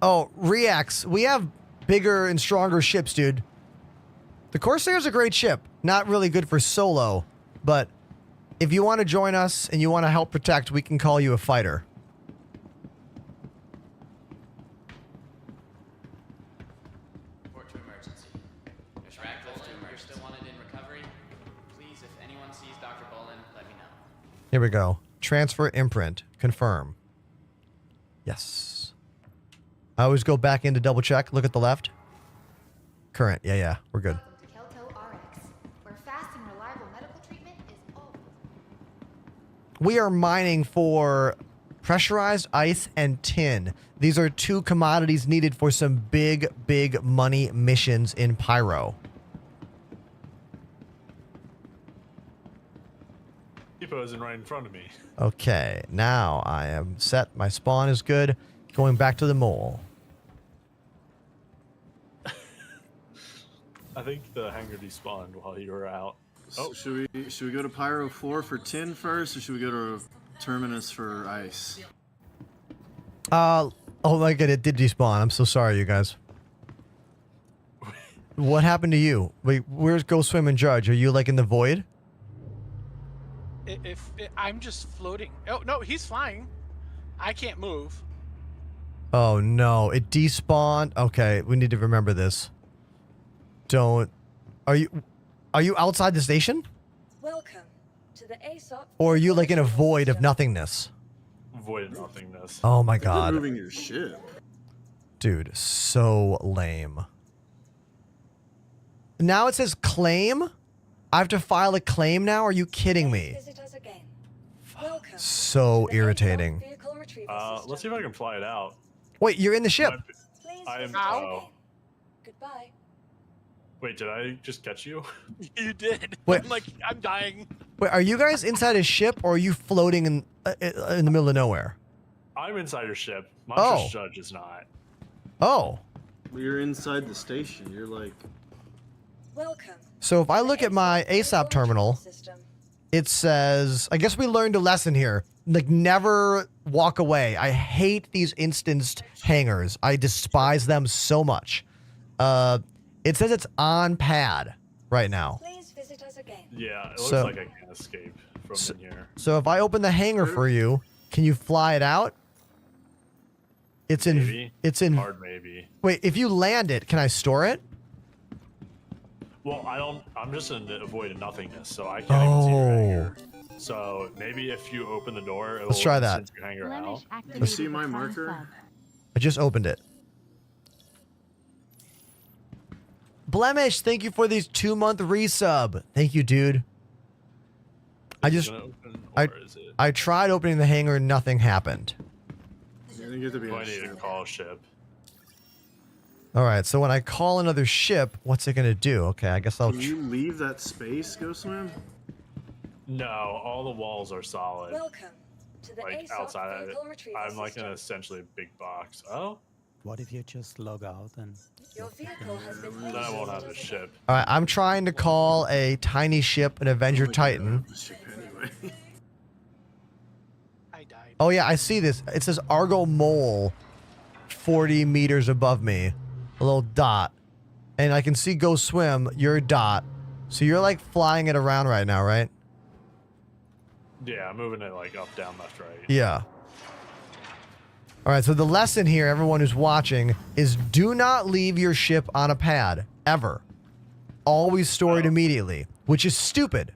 Oh, Reax, we have bigger and stronger ships, dude. The Corsair's a great ship. Not really good for solo, but if you want to join us and you want to help protect, we can call you a fighter. Report to emergency. There's Ragdoll, you're still wanted in recovery. Please, if anyone sees Dr. Bolin, let me know. Here we go. Transfer imprint. Confirm. Yes. I always go back in to double check. Look at the left. Current. Yeah. We're good. Welcome to Kelto RX, where fast and reliable medical treatment is always. We are mining for pressurized ice and tin. These are two commodities needed for some big money missions in Pyro. Tipo isn't right in front of me. Okay, now I am set. My spawn is good. Going back to the mole. I think the hangar despawned while you were out. Oh, should we go to Pyro 4 for tin first, or should we go to Terminus for ice? Oh my god, it did despawn. I'm so sorry, you guys. What happened to you? Wait, where's Go Swim and Judge? Are you like in the void? I'm just floating. Oh no, he's flying. I can't move. Oh no, it despawned. Okay, we need to remember this. Don't. Are you outside the station? Welcome to the ASOP. Or are you like in a void of nothingness? Void of nothingness. Oh my You're god. moving your ship. Dude, so lame. Now it says claim? I have to file a claim now? Are you kidding me? Visit us again. Welcome So to the irritating. ASOP vehicle retrieval system. Let's see if I can fly it out. Wait, you're in the ship. Please I am. visit us Oh. again. Goodbye. Wait, did I just catch you? You did. Wait. I'm dying. Wait, are you guys inside a ship or are you floating in the middle of nowhere? I'm inside your ship. Oh. Monstrous Judge is not. Oh. You're inside the station. You're like. Welcome. So if I look at my ASOP terminal, System. it says, I guess we learned a lesson here. Like, never walk away. I hate these instanced hangars. I despise them so much. It says it's on pad right now. Please visit us again. Yeah, it looks So- like I can't escape from in here. So if I open the hangar for you, can you fly it out? It's in. Maybe. It's in. Hard maybe. Wait, if you land it, can I store it? Well, I don't. I'm just in a void of nothingness, so I can't even see your hangar. So maybe if you open the door, it'll Let's try that. send your hangar out. You see my marker? I just opened it. Blemish, thank you for these 2-month resub. Thank you, dude. I Is it just, gonna open, I, or is it? I tried opening the hangar and nothing happened. Yeah, you have to be Do on I a need to ship. call a ship? All right, so when I call another ship, what's it gonna do? Okay, I guess I'll. Can you leave that space, Go Swim? No, all the walls are solid. Welcome to the Like ASOP outside of it, vehicle retrieval I'm like in system. essentially a big box. Oh, What if you just log out and Your vehicle has been then I won't have a ship. All right, I'm trying to call a tiny ship, an Avenger Titan. Ship anyway. I died. Oh yeah, I see this. It says Argo Mole, 40 meters above me, a little dot, and I can see Go Swim. Your dot. So you're like flying it around right now, right? Yeah, I'm moving it like up, down, left, right. Yeah. All right, so the lesson here, everyone who's watching, is do not leave your ship on a pad, ever. Always store it immediately, which is stupid.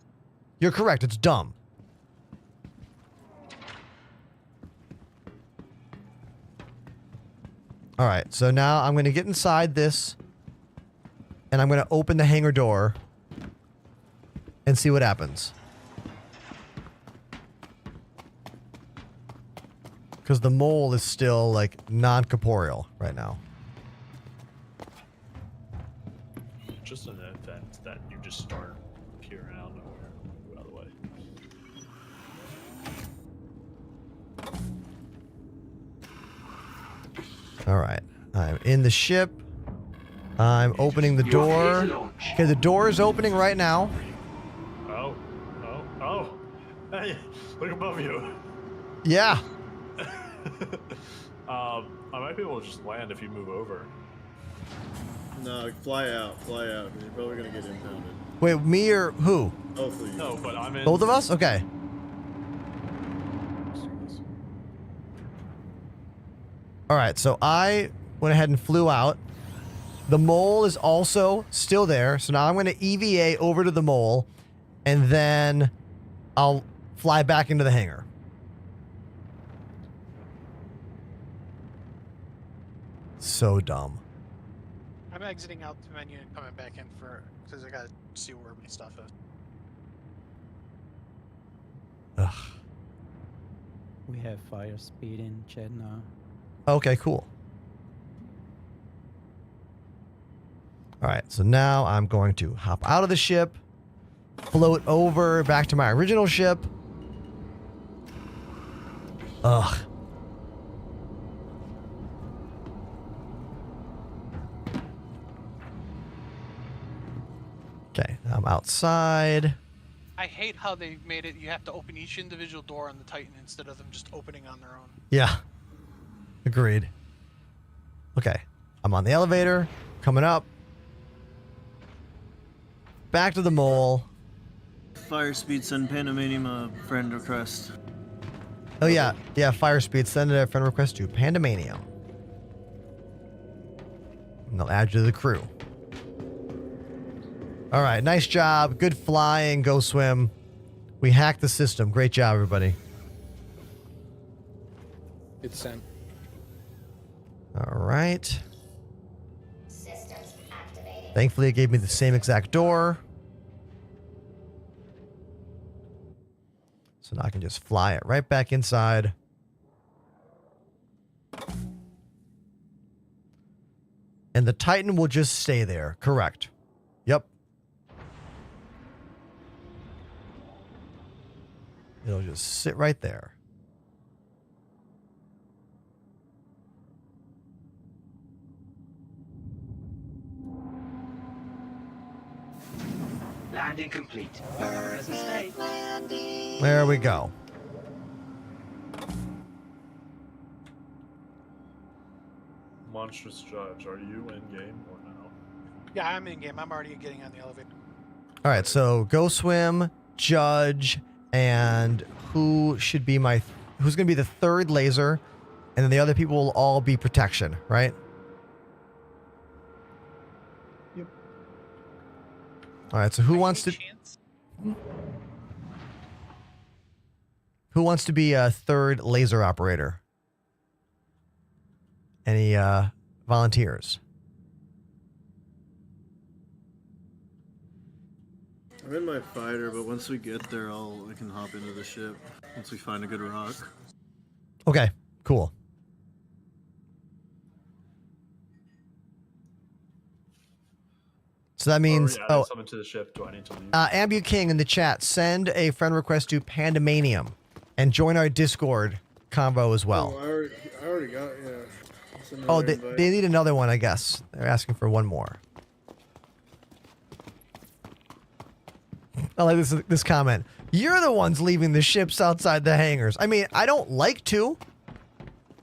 You're correct, it's dumb. All right, so now I'm going to get inside this, and I'm going to open the hangar door and see what happens. Because the mole is still, like, non-corporeal right now. Just an event that you just start peering out nowhere. Move out of the way. All right, I'm in the ship. I'm opening the door. Okay, the door is opening right now. Oh. Hey, look above you. Yeah. I might be able to just land if you move over. No, fly out. You're probably gonna get impounded. Wait, me or who? Both of you. No, but I'm in. Both of us? Okay. All right, so I went ahead and flew out. The mole is also still there, so now I'm going to EVA over to the mole, and then I'll fly back into the hangar. So dumb. I'm exiting out the menu and coming back in because I gotta see where my stuff is. Ugh. We have fire speed in chat now. Okay, cool. All right, so now I'm going to hop out of the ship, float over back to my original ship. Ugh. Okay, I'm outside. I hate how they made it. You have to open each individual door on the Titan instead of them just opening on their own. Yeah. Agreed. Okay, I'm on the elevator, coming up. Back to the mole. Fire speed, send Pandemanium a friend request. Oh yeah, fire speed, send a friend request to Pandemanium. And they'll add you to the crew. All right, nice job. Good flying, Go Swim. We hacked the system. Great job, everybody. It's sent. All right. Systems activated. Thankfully, it gave me the same exact door. So now I can just fly it right back inside. And the Titan will just stay there. Correct. Yep. It'll just sit right there. Landing complete. Present state. There we go. Monstrous Judge, are you in game or no? Yeah, I'm in game. I'm already getting on the elevator. All right, so Go Swim, Judge, and who's going to be the third laser, and then the other people will all be protection, right? Yep. All right, so who wants to be a third laser operator? Any volunteers? I'm in my fighter, but once we get there, I can hop into the ship once we find a good rock. Okay, cool. So that means Someone to the ship. Do I need to leave? Ambu King in the chat, send a friend request to Pandemanium and join our Discord convo as well. Oh, I already got, yeah. Oh, they need another one, I guess. They're asking for one more. I like this comment. You're the ones leaving the ships outside the hangars. I mean, I don't like to,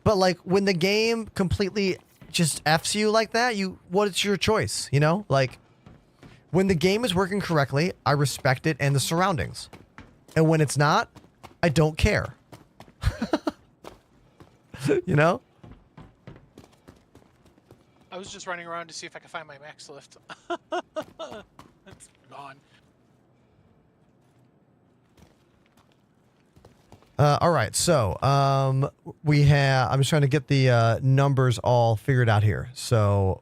but like when the game completely just Fs you like that, what's your choice? You know, like when the game is working correctly, I respect it and the surroundings, and when it's not, I don't care. You know. I was just running around to see if I could find my max lift. It's gone. All right, so we have. I'm just trying to get the numbers all figured out here. So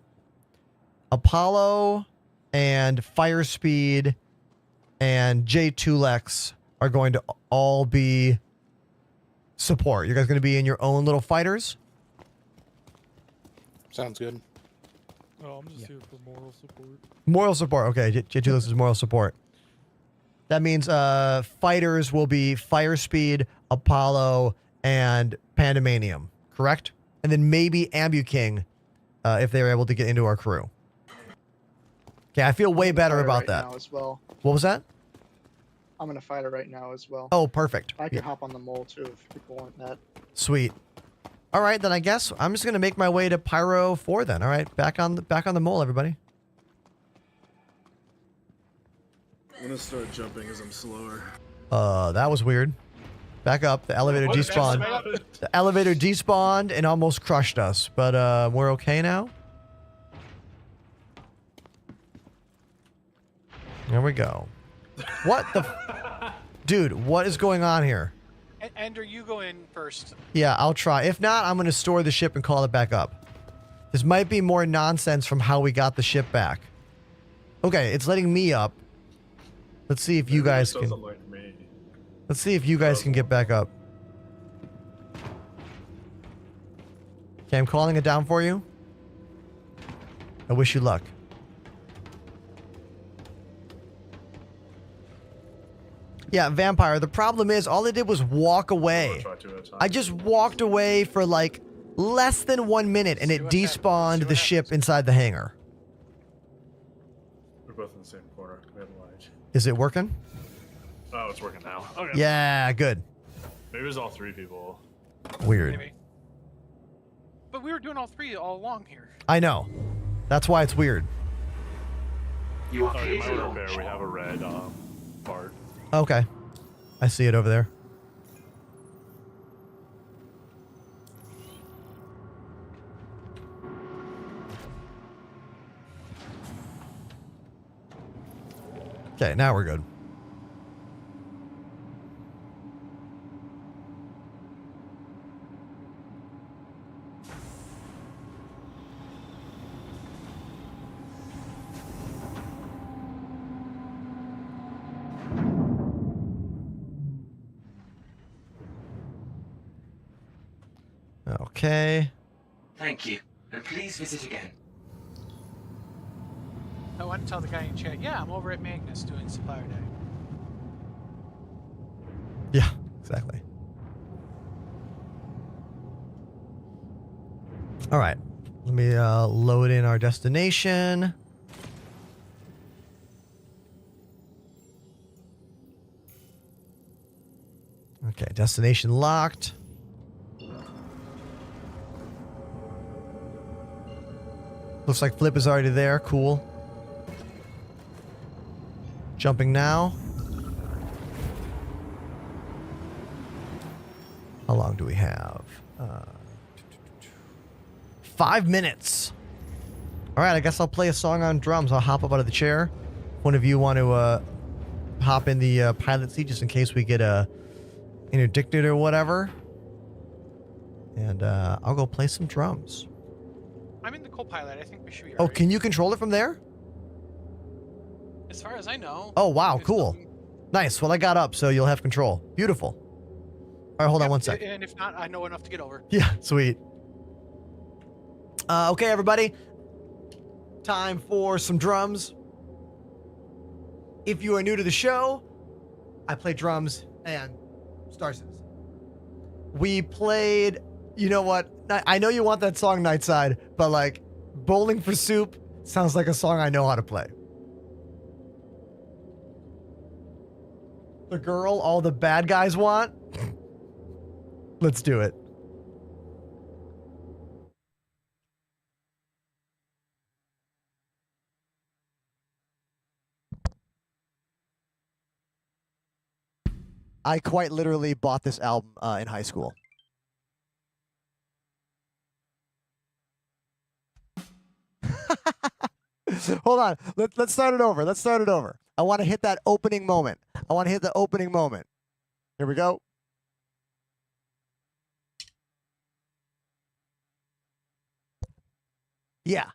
Apollo and Fire Speed and J2Lex are going to all be support. You guys going to be in your own little fighters? Sounds good. Oh, I'm just here for moral support. Moral support. Okay, J2Lex is moral support. That means fighters will be Fire Speed, Apollo, and Pandemanium, correct? And then maybe Ambuking if they were able to get into our crew. Okay, I feel way better Fighter about right that. now as well. What was that? I'm gonna fight it right now as well. Oh, perfect. I can Yeah. hop on the mole too if people want that. Sweet. All right, then I guess I'm just gonna make my way to Pyro 4 then. All right, back on the mole, everybody. I'm gonna start jumping as I'm slower. That was weird. Back up. The elevator What? despawned. The elevator despawned and almost crushed us, but we're okay now. There we go. What the? Dude, what is going on here? Ender, you go in first. Yeah, I'll try. If not, I'm going to store the ship and call it back up. This might be more nonsense from how we got the ship back. Okay, it's letting me up. Let's see if you guys can. Doesn't like me. Let's see if you guys can get back up. Okay, I'm calling it down for you. I wish you luck. Yeah, Vampire, the problem is all I did was walk away. I just walked away for like less than 1 minute and it despawned the ship inside the hangar. We're both in the same corner. We have light. Is it working? Oh, it's working now. Okay. Yeah, good. Maybe it was all three people. Weird. Maybe. But we were doing all three all along here. I know. That's why it's weird. You are Oh, clear in my to repair, launch. we have a red part. Okay. I see it over there. Okay, now we're good. Okay. Thank you, and please visit again. I want to tell the guy in chat, yeah, I'm over at Magnus doing supplier day. Yeah, exactly. All right. Let me load in our destination. Okay, destination locked. Looks like Flip is already there. Cool. Jumping now. How long do we have? 5 minutes. All right, I guess I'll play a song on drums. I'll hop up out of the chair. One of you want to hop in the pilot seat just in case we get interdicted or whatever. And I'll go play some drums. I'm in the co-pilot. I think we should be Oh, alright. can you control it from there? As far as I know. Oh, wow, There's cool. nothing- Nice. Well, I got up, so you'll have control. Beautiful. All right, hold on Yep, one sec. And if not, I know enough to get over. Yeah, sweet. Okay, everybody. Time for some drums. If you are new to the show, I play drums and Star Citizen. We played, you know what? I know you want that song Nightside, but like Bowling for Soup sounds like a song I know how to play. The girl all the bad guys want. Let's do it. I quite literally bought this album in high school. Hold on. Let's start it over. Let's start it over. I want to hit that opening moment. I want to hit the opening moment. Here we go. Yeah.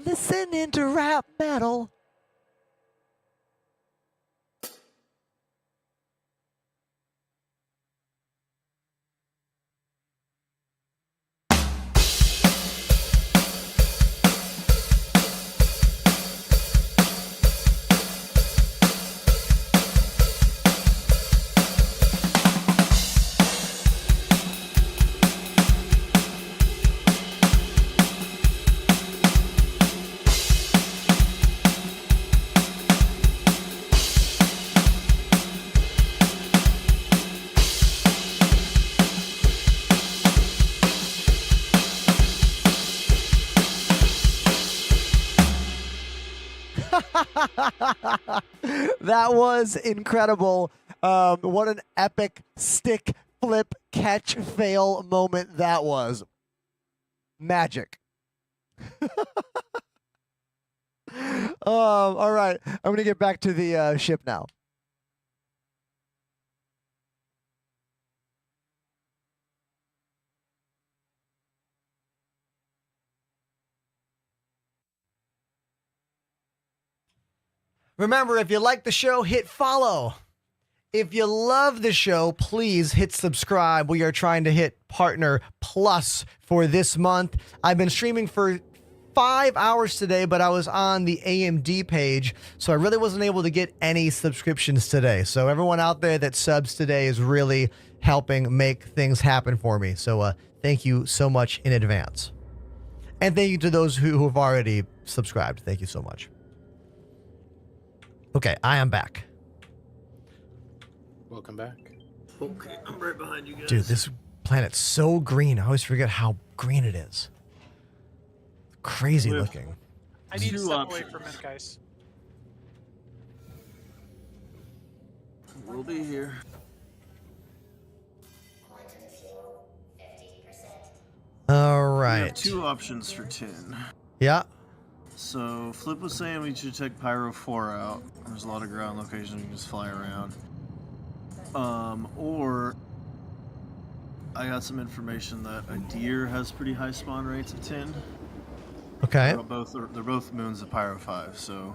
Listening to rap metal. That was incredible. What an epic stick flip catch fail moment that was. Magic. All right. I'm going to get back to the ship now. Remember, if you like the show, hit follow. If you love the show, please hit subscribe. We are trying to hit Partner Plus for this month. I've been streaming for 5 hours today, but I was on the AMD page, so I really wasn't able to get any subscriptions today. So everyone out there that subs today is really helping make things happen for me. So thank you so much in advance. And thank you to those who have already subscribed. Thank you so much. Okay, I am back. Welcome back. Okay, I'm right behind you guys. Dude, this planet's so green. I always forget how green it is. Crazy looking. I need to step away for a minute, guys. We'll be here. All We right. have 2 options for 10. Yeah. So Flip was saying we should check Pyro 4 out. There's a lot of ground locations you can just fly around. Or I got some information that a deer has pretty high spawn rates of 10. Okay. They're both moons of Pyro 5, so.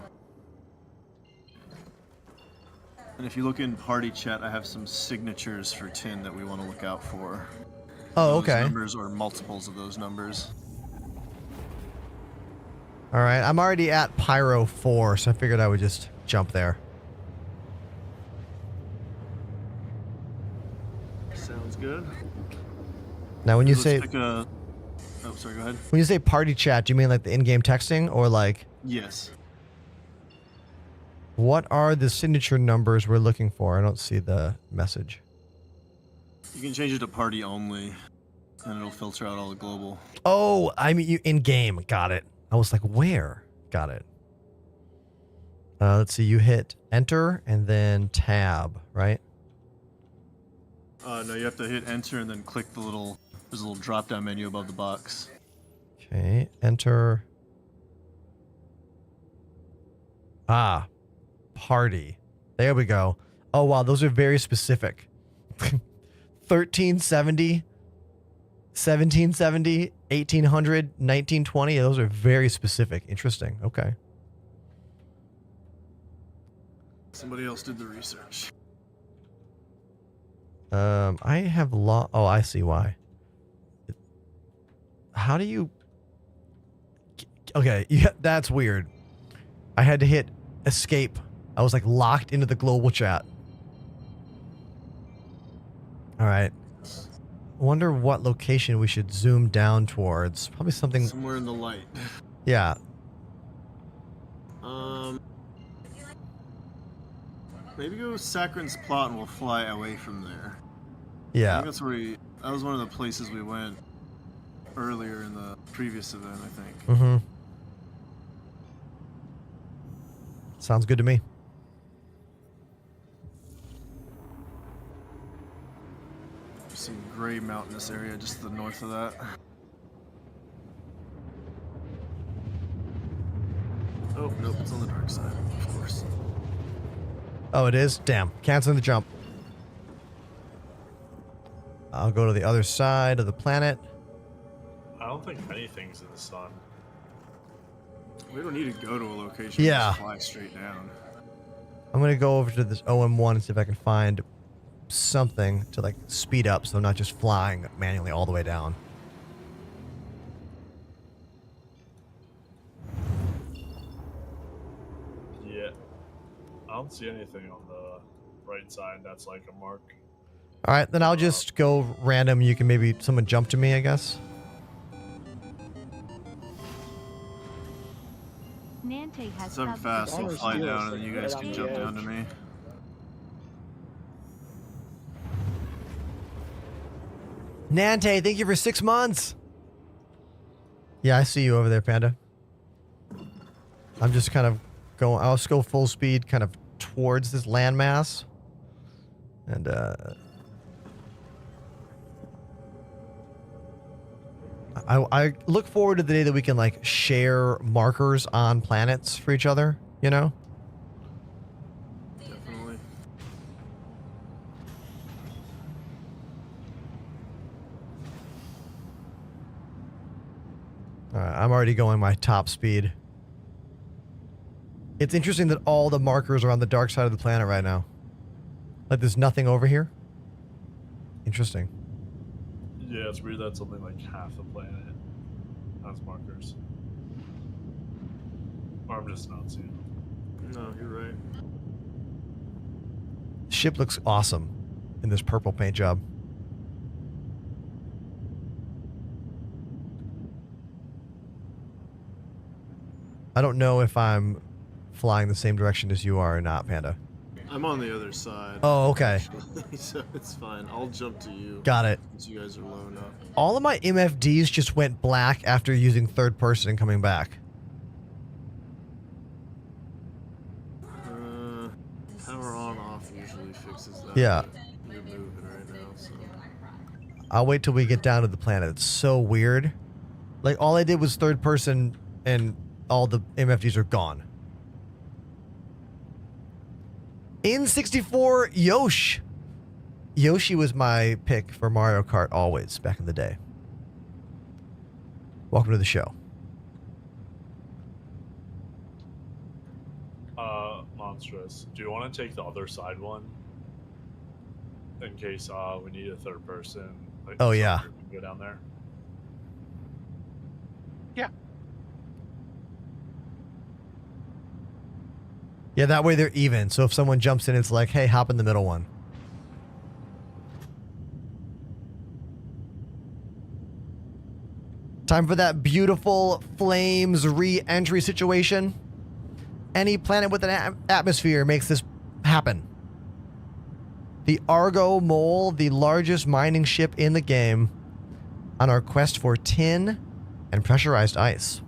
And if you look in party chat, I have some signatures for 10 that we want to look out for. Oh, Those okay. numbers or multiples of those numbers. All right, I'm already at Pyro 4, so I figured I would just jump there. Sounds good. Now, when you Let's say pick a... Oh, sorry, go ahead. when you say party chat, do you mean like the in-game texting or like Yes. what are the signature numbers we're looking for? I don't see the message. You can change it to party only, and it'll filter out all the global. Oh, I mean you in-game. Got it. I was like, where? Got it. Let's see. You hit enter and then tab, right? No, you have to hit enter and then click the little... There's a little drop-down menu above the box. Okay, enter. Ah, party. There we go. Oh, wow, those are very specific. 1370, 1770, 1800, 1920. Those are very specific. Interesting. Okay. Somebody else did the research. I have oh, I see why. How do you... Okay, yeah, that's weird. I had to hit escape. I was like locked into the global chat. All right. Wonder what location we should zoom down towards. Probably something... Somewhere in the light. Yeah. Maybe go Sakharin's plot and we'll fly away from there. Yeah. I think that's where that was one of the places we went earlier in the previous event, I think. Mm-hmm. Sounds good to me. There's some gray mountainous area just to the north of that. Oh, nope, it's on the dark side, of course. Oh, it is? Damn. Canceling the jump. I'll go to the other side of the planet. I don't think anything's in the sun. We don't need to go to a location. Yeah. Just fly straight down. I'm going to go over to this OM1 and see if I can find something to like speed up so I'm not just flying manually all the way down. Yeah. I don't see anything on the right side that's like a mark. All right, then I'll just go random. You can maybe someone jump to me, I guess. Nante has So I'm fast, I'll fly down and then you guys can jump down to me. Nante, thank you for 6 months. Yeah, I see you over there, Panda. I'm just kind of going, I'll just go full speed kind of towards this landmass. And, I look forward to the day that we can like share markers on planets for each other, you know? Definitely. Alright, I'm already going my top speed. It's interesting that all the markers are on the dark side of the planet right now. Like there's nothing over here. Interesting. Yeah, it's weird that's only like half the planet has markers. Or I'm just not seeing them. No, you're right. Ship looks awesome in this purple paint job. I don't know if I'm flying the same direction as you are or not, Panda. I'm on the other side. Oh, okay. So it's fine. I'll jump to you. Got it. Since you guys are low enough. All of my MFDs just went black after using third person and coming back. Power on off usually fixes that. Yeah. You're moving right now, so. I'll wait till we get down to the planet. It's so weird. Like all I did was third person and all the MFDs are gone. In 64, Yoshi. Yoshi was my pick for Mario Kart always back in the day. Welcome to the show. Monstrous. Do you want to take the other side one? In case we need a third person. Like, Oh, so yeah. we can go down there. Yeah. Yeah, that way they're even. So if someone jumps in, it's like, hey, hop in the middle one. Time for that beautiful flames re-entry situation. Any planet with an atmosphere makes this happen. The Argo Mole, the largest mining ship in the game, on our quest for tin and pressurized ice.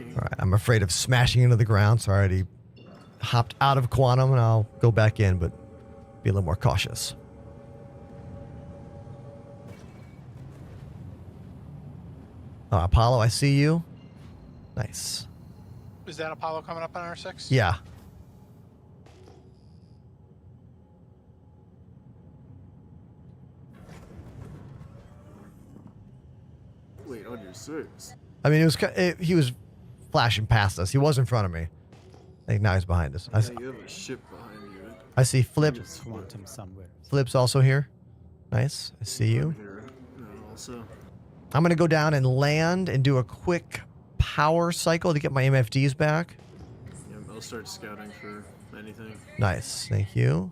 All right, I'm afraid of smashing into the ground, so I already hopped out of quantum, and I'll go back in, but be a little more cautious. Oh, Apollo, I see you. Nice. Is that Apollo coming up on R6? Yeah. Wait, on your 6. I mean, he was flashing past us. He was in front of me. I think now he's behind us. Yeah, you have a ship behind you. I see Flip. Just want him somewhere. Flip's also here. Nice. I see you. Here, also. I'm going to go down and land and do a quick power cycle to get my MFDs back. Yeah, I'll start scouting for anything. Nice. Thank you.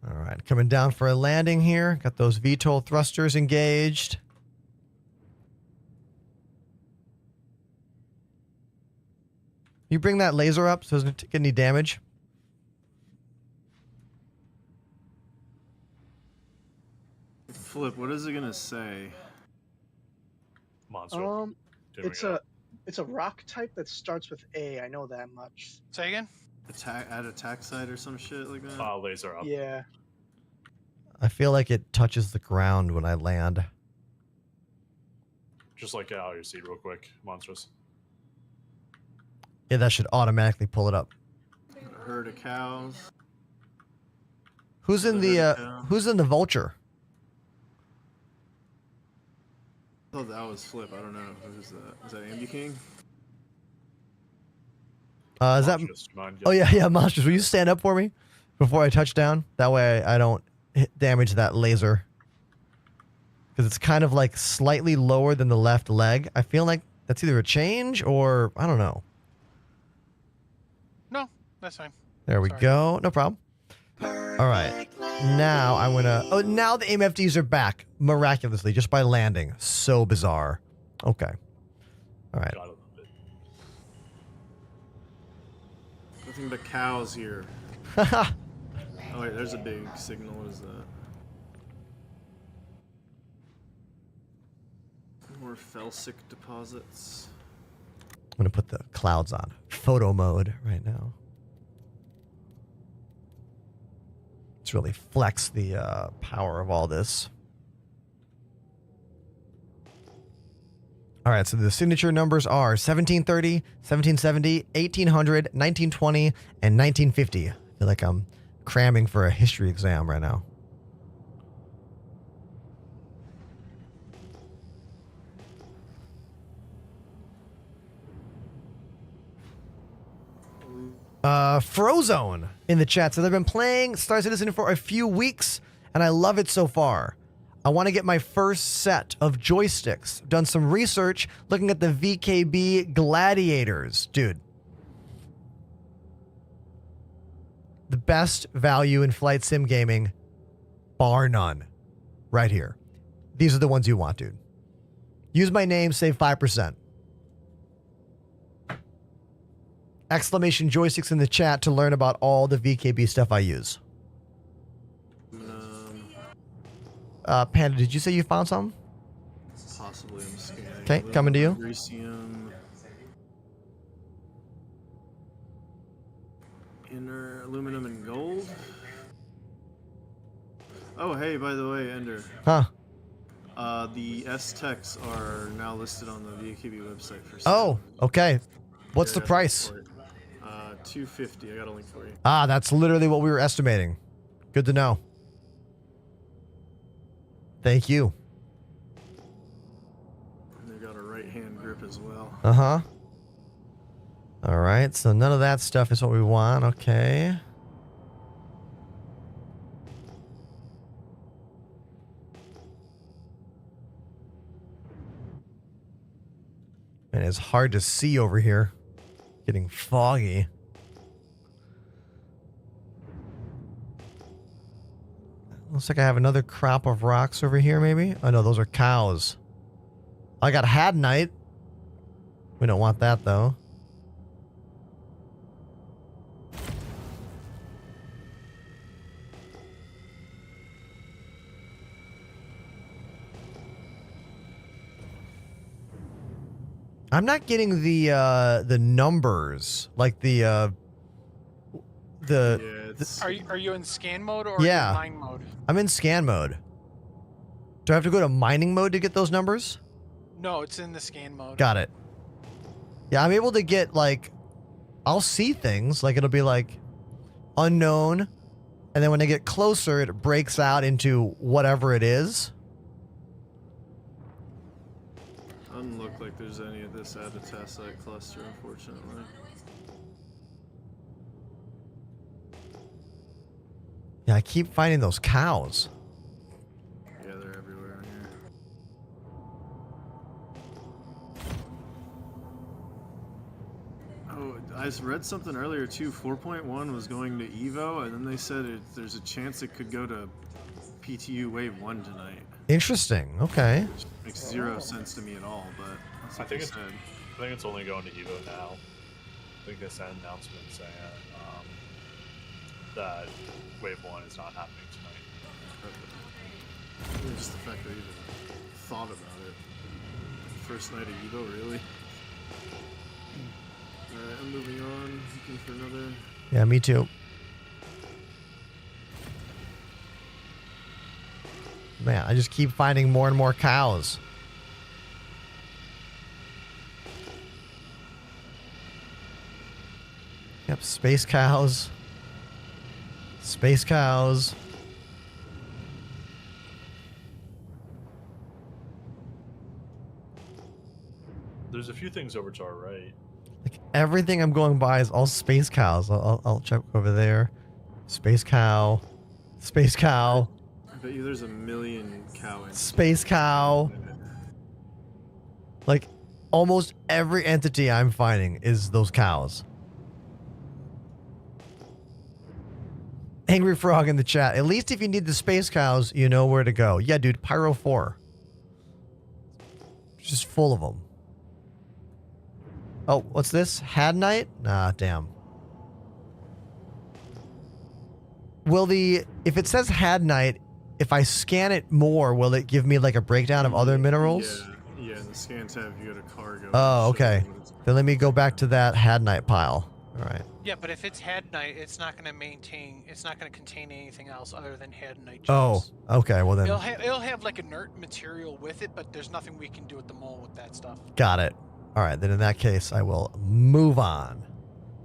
All right, coming down for a landing here. Got those VTOL thrusters engaged. You bring that laser up so it doesn't take any damage. Flip, what is it gonna say? Monster. It's a rock type that starts with A. I know that much. Say again? Attack site or some shit like that? Laser up. Yeah. I feel like it touches the ground when I land. Just like out your seat real quick, Monstrous. Yeah, that should automatically pull it up. A herd of cows. Who's in the vulture? I thought that was Flip. I don't know. Who's that? Is that Ambi King? Is that? Oh yeah, Monsters. Will you stand up for me before I touch down? That way I don't damage that laser. Because it's kind of like slightly lower than the left leg. I feel like that's either a change or I don't know. No, that's fine. There we go. No problem. All right. Now I'm gonna. Oh, now the MFDs are back miraculously just by landing. So bizarre. Okay. All right. Nothing but cows here. Oh wait, there's a big signal. What is that? More felsic deposits. I'm gonna put the clouds on photo mode right now. Let's really flex the power of all this. All right, so the signature numbers are 1730, 1770, 1800, 1920, and 1950. I feel like I'm cramming for a history exam right now. Frozone in the chat. So they've been playing Star Citizen for a few weeks, and I love it so far. I want to get my first set of joysticks. Done some research looking at the VKB Gladiators. Dude, the best value in flight sim gaming, bar none. Right here. These are the ones you want, dude. Use my name, save 5%. Exclamation joysticks in the chat to learn about all the VKB stuff I use. Panda, did you say you found something? Possibly, I'm scanning. Okay, coming to you. Grecium. Inner aluminum and gold. Oh, hey, by the way, Ender. Huh. The S-Techs are now listed on the VKB website for Oh, sale. okay. What's Yeah, the I got price? the link for it. $250. I got a link for you. Ah, that's literally what we were estimating. Good to know. Thank you. And they got a right-hand grip as well. Uh-huh. All right, so none of that stuff is what we want. Okay. And it's hard to see over here. Getting foggy. Looks like I have another crop of rocks over here, maybe? Oh, no, those are cows. I got hadnite. We don't want that, though. I'm not getting the numbers, like the Are you in scan mode or Yeah. in mine mode? I'm in scan mode. Do I have to go to mining mode to get those numbers? No, it's in the scan mode. Got it. Yeah, I'm able to get, like, I'll see things, like it'll be like unknown, and then when I get closer, it breaks out into whatever it is. Doesn't look like there's any of this Adatacite cluster, unfortunately. Yeah, I keep finding those cows. Yeah, they're everywhere in here. Oh, I read something earlier too. 4.1 was going to Evo, and then they said there's a chance it could go to PTU Wave 1 tonight. Interesting. Okay. Which makes zero sense to me at all, but that's what they said. I think it's only going to Evo now. I think they sent an announcement saying that Wave 1 is not happening tonight. Really just the fact that I even thought about it. First night of Evo, really? Alright, I'm moving on. Looking for another. Yeah, me too. Man, I just keep finding more and more cows. Yep, space cows. Space cows. There's a few things over to our right. Like everything I'm going by is all space cows. I'll check over there. Space cow. Space cow. I bet you there's a million cow in Space cow. Like almost every entity I'm finding is those cows. Angry Frog in the chat. At least if you need the space cows, you know where to go. Yeah, dude. Pyro 4. It's just full of them. Oh, what's this? Hadnite? Nah, damn. Will if it says Hadnite, if I scan it more, will it give me like a breakdown of other minerals? Yeah, in the scan tab, you go to cargo. Oh, okay. Then let me go back to that Hadnite pile. All right. Yeah, but if it's hadnite, it's not going to maintain. It's not going to contain anything else other than hadnite. Oh, okay. Well then. It'll have like inert material with it, but there's nothing we can do at the mall with that stuff. Got it. All right. Then in that case, I will move on.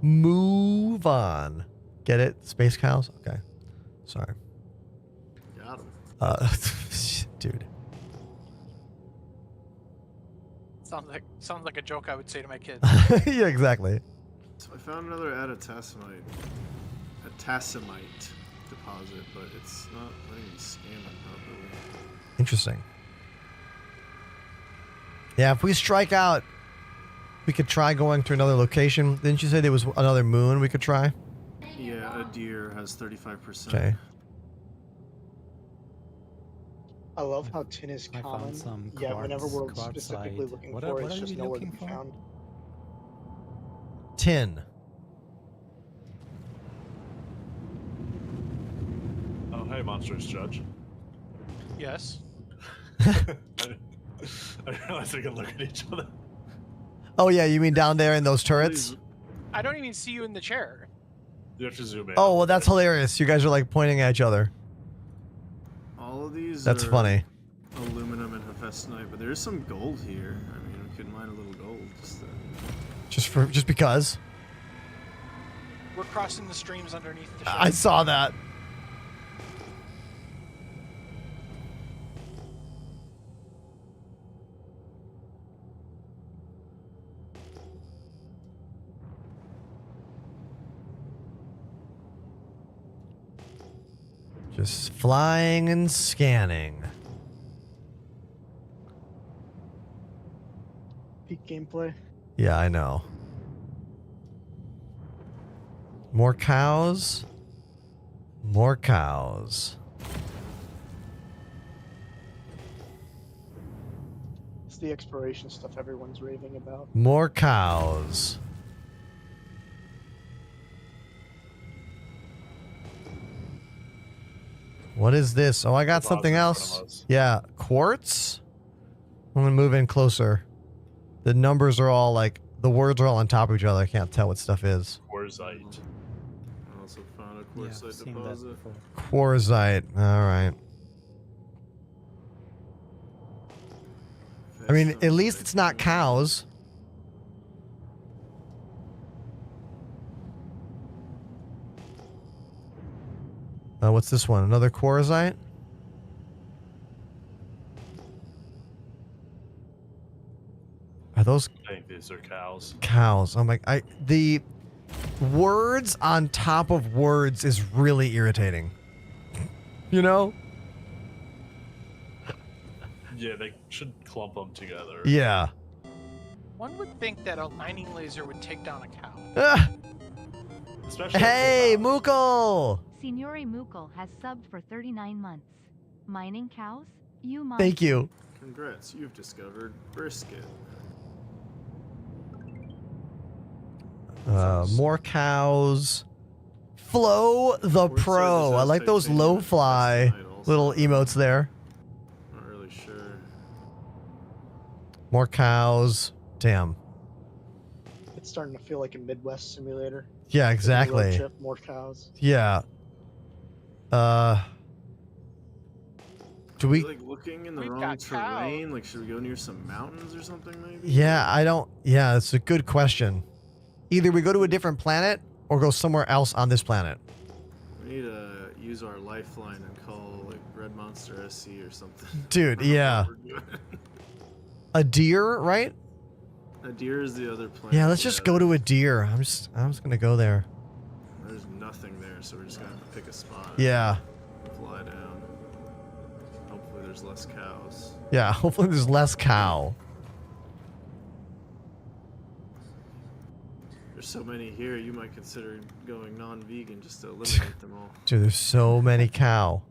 Move on. Get it? Space cows? Okay. Sorry. Got him. Dude. Sounds like a joke I would say to my kids. Yeah, exactly. So I found another Atasimite deposit, but it's not letting me scan it properly. Interesting. Yeah, if we strike out, we could try going to another location. Didn't you say there was another moon we could try? Yeah, a deer has 35%. Okay. I love how tin is I common. found some Yeah, whenever we're quartzite. specifically looking What for it, are it's just you nowhere to looking be for? found. Tin. Oh, hey, Monstrous Judge. Yes. I realized we can look at each other. Oh yeah, you mean down there in those turrets? I don't even see you in the chair. You have to zoom in. Oh well, that's hilarious. You guys are like pointing at each other. All of these That's are funny. aluminum and hephaestonite, but there's some gold here. I mean, we could mine a little gold. Just because. We're crossing the streams underneath the ship. I saw that. Just flying and scanning. Peak gameplay. Yeah, I know. More cows. More cows. It's the exploration stuff everyone's raving about. More cows. What is this? Oh, I got The something box in front else. of us. Yeah, quartz. I'm gonna move in closer. The numbers are all like, the words are all on top of each other. I can't tell what stuff is. Quartzite. I also found a Yeah, I've quartzite seen that deposit. before. Quartzite. All right. I mean, at least it's not cows. What's this one? Another quartzite? Are those I think these are cows. cows? I'm like, the words on top of words is really irritating. You know? Yeah, they should clump them together. Yeah. One would think that a mining laser would take down a cow. Ah, Especially hey, Mukul! Signori Mukul has subbed for 39 months. Mining cows? You must. Thank you. Congrats, you've discovered brisket. More cows. Flo the Quartzite Pro. just I has like those titanium low and fly hephaestonite also. little emotes there. Not really sure. More cows. Damn. It's starting to feel like a Midwest simulator. Yeah, Taking a road exactly. trip, more cows. Yeah. Do Are we? like looking in the We've wrong got cow. terrain? Like, should we go near some mountains or something? Maybe. Yeah, I don't. Yeah, it's a good question. Either we go to a different planet or go somewhere else on this planet. We need to use our lifeline and call like Red Monster SC or something. Dude, I don't know yeah. what we're doing. A deer, right? A deer is the other planet. Yeah, let's just go to a deer. I'm just gonna go there. There's nothing there, so we're just gonna have to pick a spot. Yeah. Fly down. Hopefully there's less cows. Yeah, hopefully there's less cow. There's so many here, you might consider going non-vegan just to eliminate them all. Dude, there's so many cow.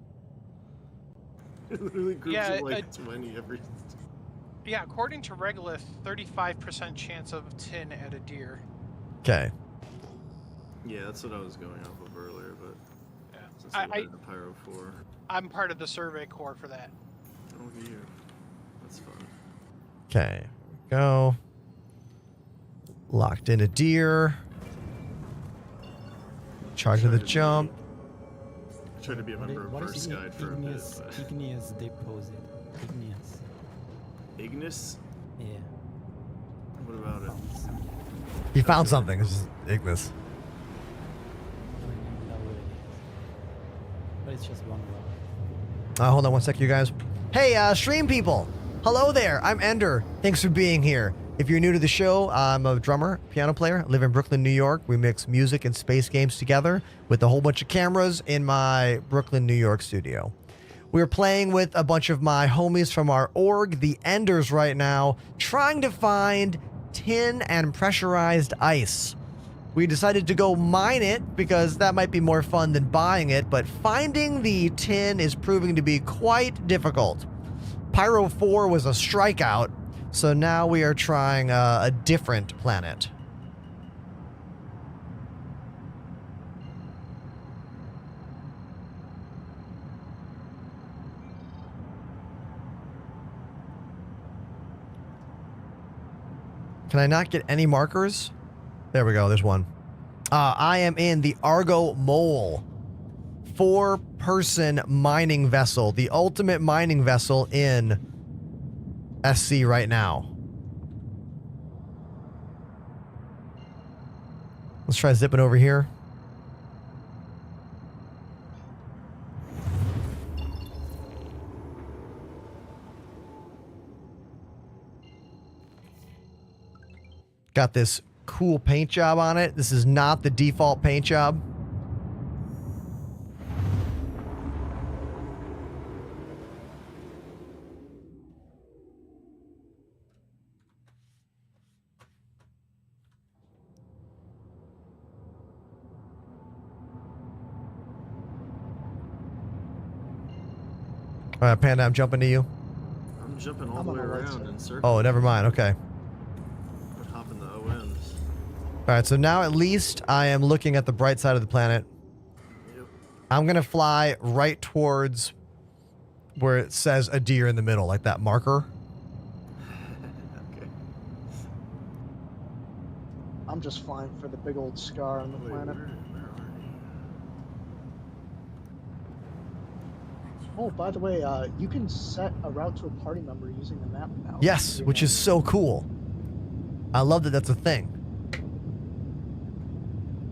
It literally groups Yeah, of like 20 every. Yeah, according to Regolith, 35% chance of tin at a deer. Okay. Yeah, that's what I was going off of earlier, but Yeah. since we went to Pyro 4. I'm part of the survey corps for that. Oh, you. That's fun. Okay. Go. Locked in a deer. Charge of the jump. I tried to be a member of What is First the Guide for a bit, but. igneous deposit? Igneous. Ignis? Yeah. What about it? He found something. It's just Ignis. But it's just one rock. Hold on one sec, you guys. Hey, stream people. Hello there. I'm Ender. Thanks for being here. If you're new to the show, I'm a drummer, piano player. I live in Brooklyn, New York. We mix music and space games together with a whole bunch of cameras in my Brooklyn, New York studio. We're playing with a bunch of my homies from our org, the Enders, right now, trying to find tin and pressurized ice. We decided to go mine it because that might be more fun than buying it, but finding the tin is proving to be quite difficult. Pyro 4 was a strikeout, so now we are trying a different planet. Can I not get any markers? There we go, there's one. I am in the Argo Mole. 4-person mining vessel. The ultimate mining vessel in SC right now. Let's try zipping over here. Got this cool paint job on it. This is not the default paint job. All right, Panda, I'm jumping to you. I'm jumping all the way around in circles. Oh, never mind. Okay. I'm hopping the OMs. All right, so now at least I am looking at the bright side of the planet. Yep. I'm going to fly right towards where it says a deer in the middle, like that marker. Okay. I'm just flying for the big old scar on the planet. Where are you? Oh, by the way, you can set a route to a party member using the map now. Yes, which is so cool. I love that that's a thing.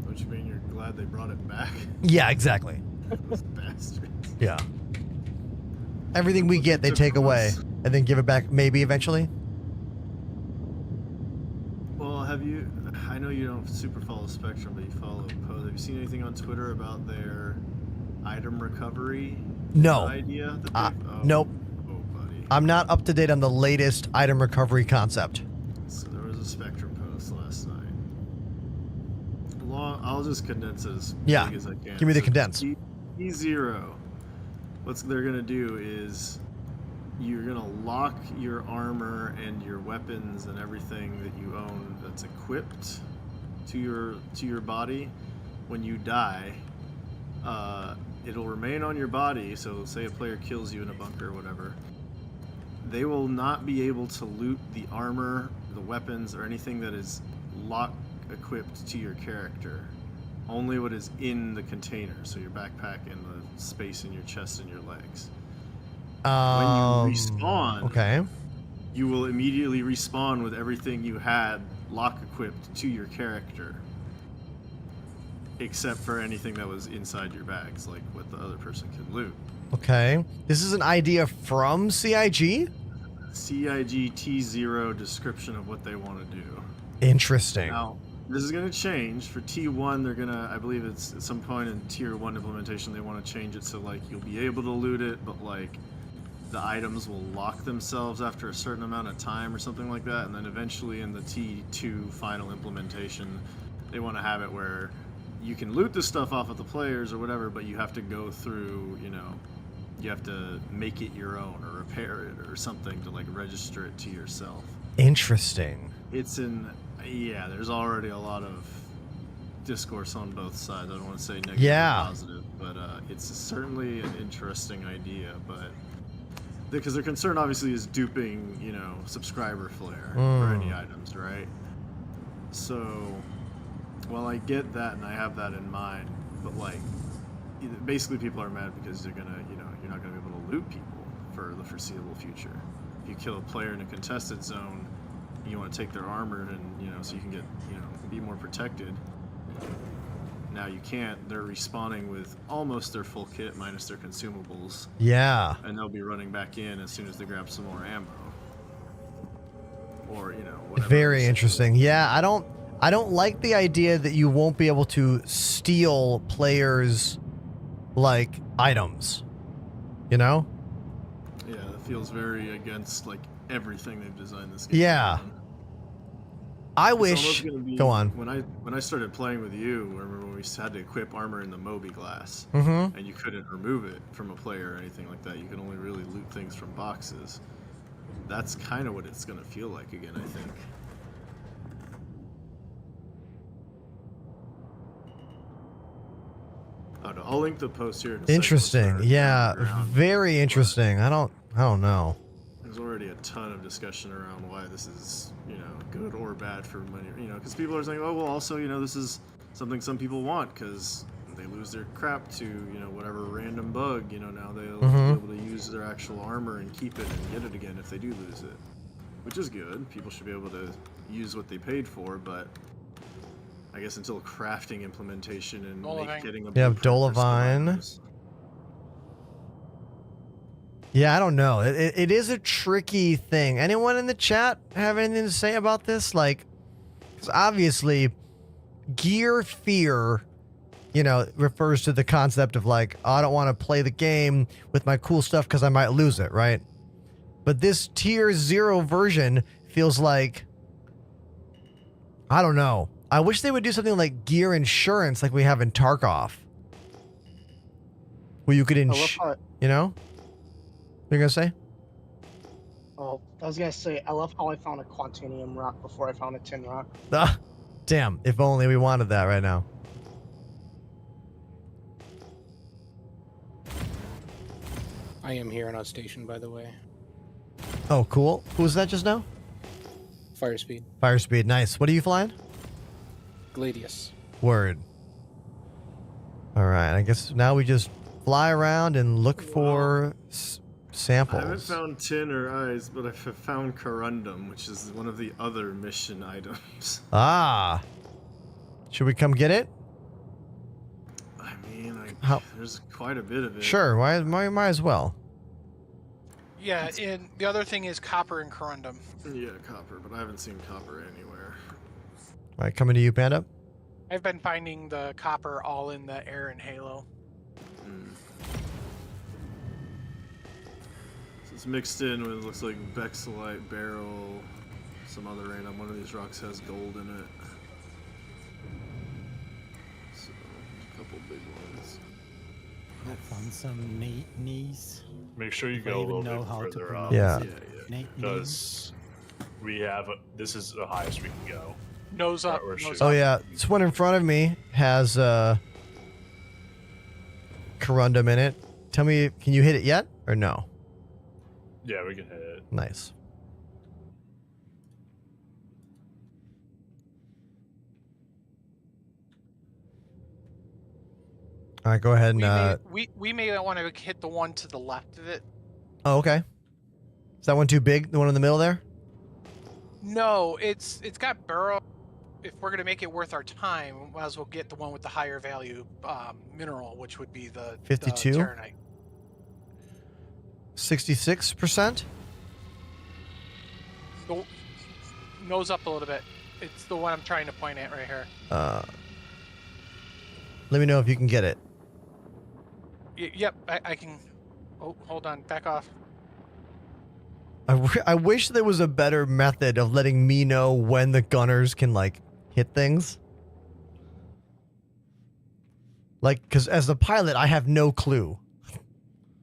Don't you mean you're glad they brought it back? Yeah, exactly. Those bastards. Yeah. Everything we get, they take away and then give it back maybe eventually. Well, I know you don't super follow Spectrum, but you follow Pose. Have you seen anything on Twitter about their item recovery No. idea? That Nope. Oh, buddy. I'm not up to date on the latest item recovery concept. So there was a Spectrum post last night. I'll just condense it as big as I can. Give me the So condense. T0. What they're going to do is you're going to lock your armor and your weapons and everything that you own that's equipped to your body. When you die, it'll remain on your body. So say a player kills you in a bunker or whatever, they will not be able to loot the armor, the weapons, or anything that is lock equipped to your character. Only what is in the container, so your backpack and the space in your chest and your legs. When you respawn, you will immediately respawn with everything you had lock equipped to your character, except for anything that was inside your bags, like what the other person can loot. Okay. This is an idea from CIG? CIG T0 description of what they want to do. Interesting. Now, this is going to change. For T1, they're going to, I believe it's at some point in Tier 1 implementation, they want to change it so, like, you'll be able to loot it, but, like, the items will lock themselves after a certain amount of time or something like that. And then eventually in the T2 final implementation, they want to have it where you can loot this stuff off of the players or whatever, but you have to go through, you have to make it your own or repair it or something to, like, register it to yourself. Interesting. Yeah, there's already a lot of discourse on both sides. I don't want to say negative or positive, but it's certainly an interesting idea. But because their concern obviously is duping, subscriber flare for any items, right? So, while I get that and I have that in mind, but like, basically people are mad because they're gonna, you're not gonna be able to loot people for the foreseeable future. If you kill a player in a contested zone, you want to take their armor and so you can get be more protected. Now you can't. They're respawning with almost their full kit minus their consumables. Yeah. And they'll be running back in as soon as they grab some more ammo. Or whatever. Very interesting. Yeah, I don't like the idea that you won't be able to steal players like items. Yeah, that feels very against like everything they've designed this game. Yeah. I It's almost wish. gonna be- Go on. When I started playing with you, I remember when we had to equip armor in the Moby glass, Mm-hmm. and you couldn't remove it from a player or anything like that. You could only really loot things from boxes. That's kind of what it's gonna feel like again, I think. Oh, no, I'll link the post here. In a second. Interesting. Yeah, Around. very interesting. I don't know. There's already a ton of discussion around why this is, good or bad for money. Because people are saying, oh, well, also, this is something some people want because they lose their crap to, whatever random bug. Now they'll be able to use their actual armor and keep it and get it again if they do lose it, which is good. People should be able to use what they paid for, but I guess until crafting implementation and getting a blueprint for Dolavine. items. Yeah, I don't know. It is a tricky thing. Anyone in the chat have anything to say about this? Like, because obviously, gear fear, refers to the concept of like, oh, I don't want to play the game with my cool stuff because I might lose it, right? But this tier 0 version feels like, I don't know. I wish they would do something like gear insurance like we have in Tarkov. Where you could What are you going to say? Oh, I was gonna say, I love how I found a Quantanium rock before I found a tin rock. Ah, damn, if only we wanted that right now. I am here on our station, by the way. Oh, cool. Who was that just now? Fire speed. Fire speed, nice. What are you flying? Gladius. Word. All right, I guess now we just fly around and look for samples. I haven't found tin or eyes, but I've found corundum, which is one of the other mission items. Ah. Should we come get it? I mean, How? There's quite a bit of it. Sure, might as well. Yeah, and the other thing is copper and corundum. Yeah, copper, but I haven't seen copper anywhere. All right, coming to you, Panda. I've been finding the copper all in the air and Halo. So it's mixed in with, looks like Bexelite, Beryl, some other random. One of these rocks has gold in it. So, a couple big ones. I found some knees. Make sure you If go I a even little know bit how to further pronounce up. Yeah. Because we have this is the highest we can go. Nose up. Nose Oh yeah, this one in front of me has corundum in it. Tell me, can you hit it yet or no? Yeah, we can hit it. Nice. All right, go ahead and. We may want to hit the one to the left of it. Oh, okay. Is that one too big? The one in the middle there? No, it's got burrow. If we're gonna make it worth our time, we might as well get the one with the higher value mineral, which would be the 52? the Terranite. 66%? Go nose up a little bit. It's the one I'm trying to point at right here. Let me know if you can get it. Yep, I can. Oh, hold on, back off. I wish there was a better method of letting me know when the gunners can, like, hit things. Like, because as the pilot, I have no clue.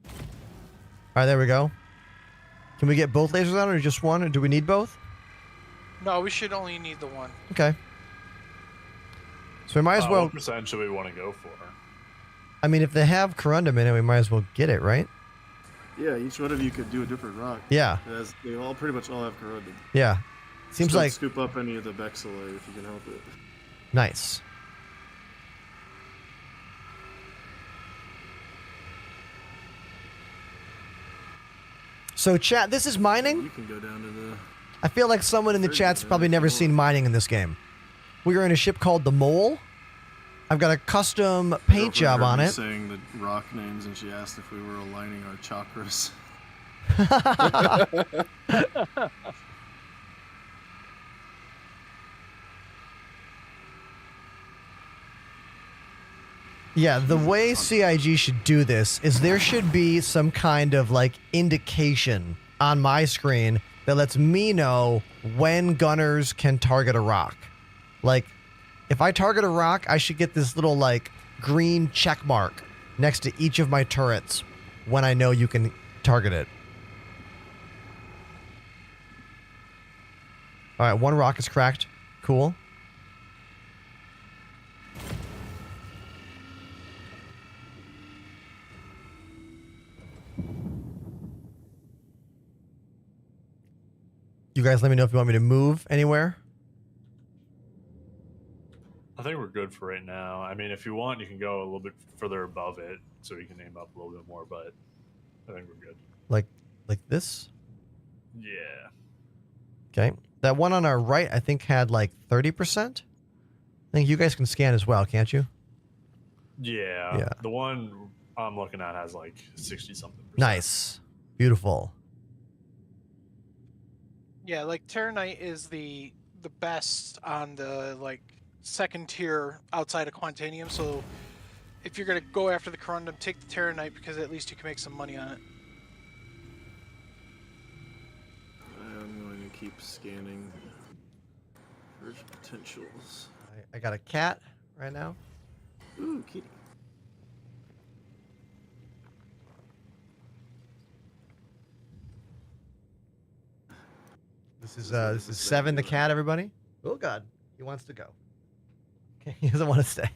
All right, there we go. Can we get both lasers on or just one? Or do we need both? No, we should only need the one. Okay. So we might as well... What percent should we want to go for? I mean, if they have corundum in it, we might as well get it, right? Yeah, each one of you could do a different rock. Yeah. They all pretty much all have corundum. Yeah. Seems Just don't like... scoop up any of the Bexelite if you can help it. Nice. So chat, this is mining? You can go down to the... I feel like someone in the chat's probably never seen mining in this game. We are in a ship called the Mole. I've got a custom paint job on it. Saying the rock names, and she asked if we were aligning our chakras. Yeah, the way CIG should do this is there should be some kind of like indication on my screen that lets me know when gunners can target a rock. Like, if I target a rock, I should get this little, like, green check mark next to each of my turrets when I know you can target it. All right, one rock is cracked. Cool. You guys let me know if you want me to move anywhere. I think we're good for right now. I mean, if you want, you can go a little bit further above it so you can aim up a little bit more, but I think we're good. Like this? Yeah. Okay. That one on our right, I think, had like 30%. I think you guys can scan as well, can't you? Yeah. Yeah. The one I'm looking at has like 60-something%. Nice. Beautiful. Yeah, like Terranite is the best on the like second tier outside of Quantanium. So if you're gonna go after the Corundum, take the Terranite because at least you can make some money on it. I'm going to keep scanning for potentials. I got a cat right now. Ooh, kitty. This is Seven the cat, everybody. Oh God, he wants to go. Okay, he doesn't want to stay.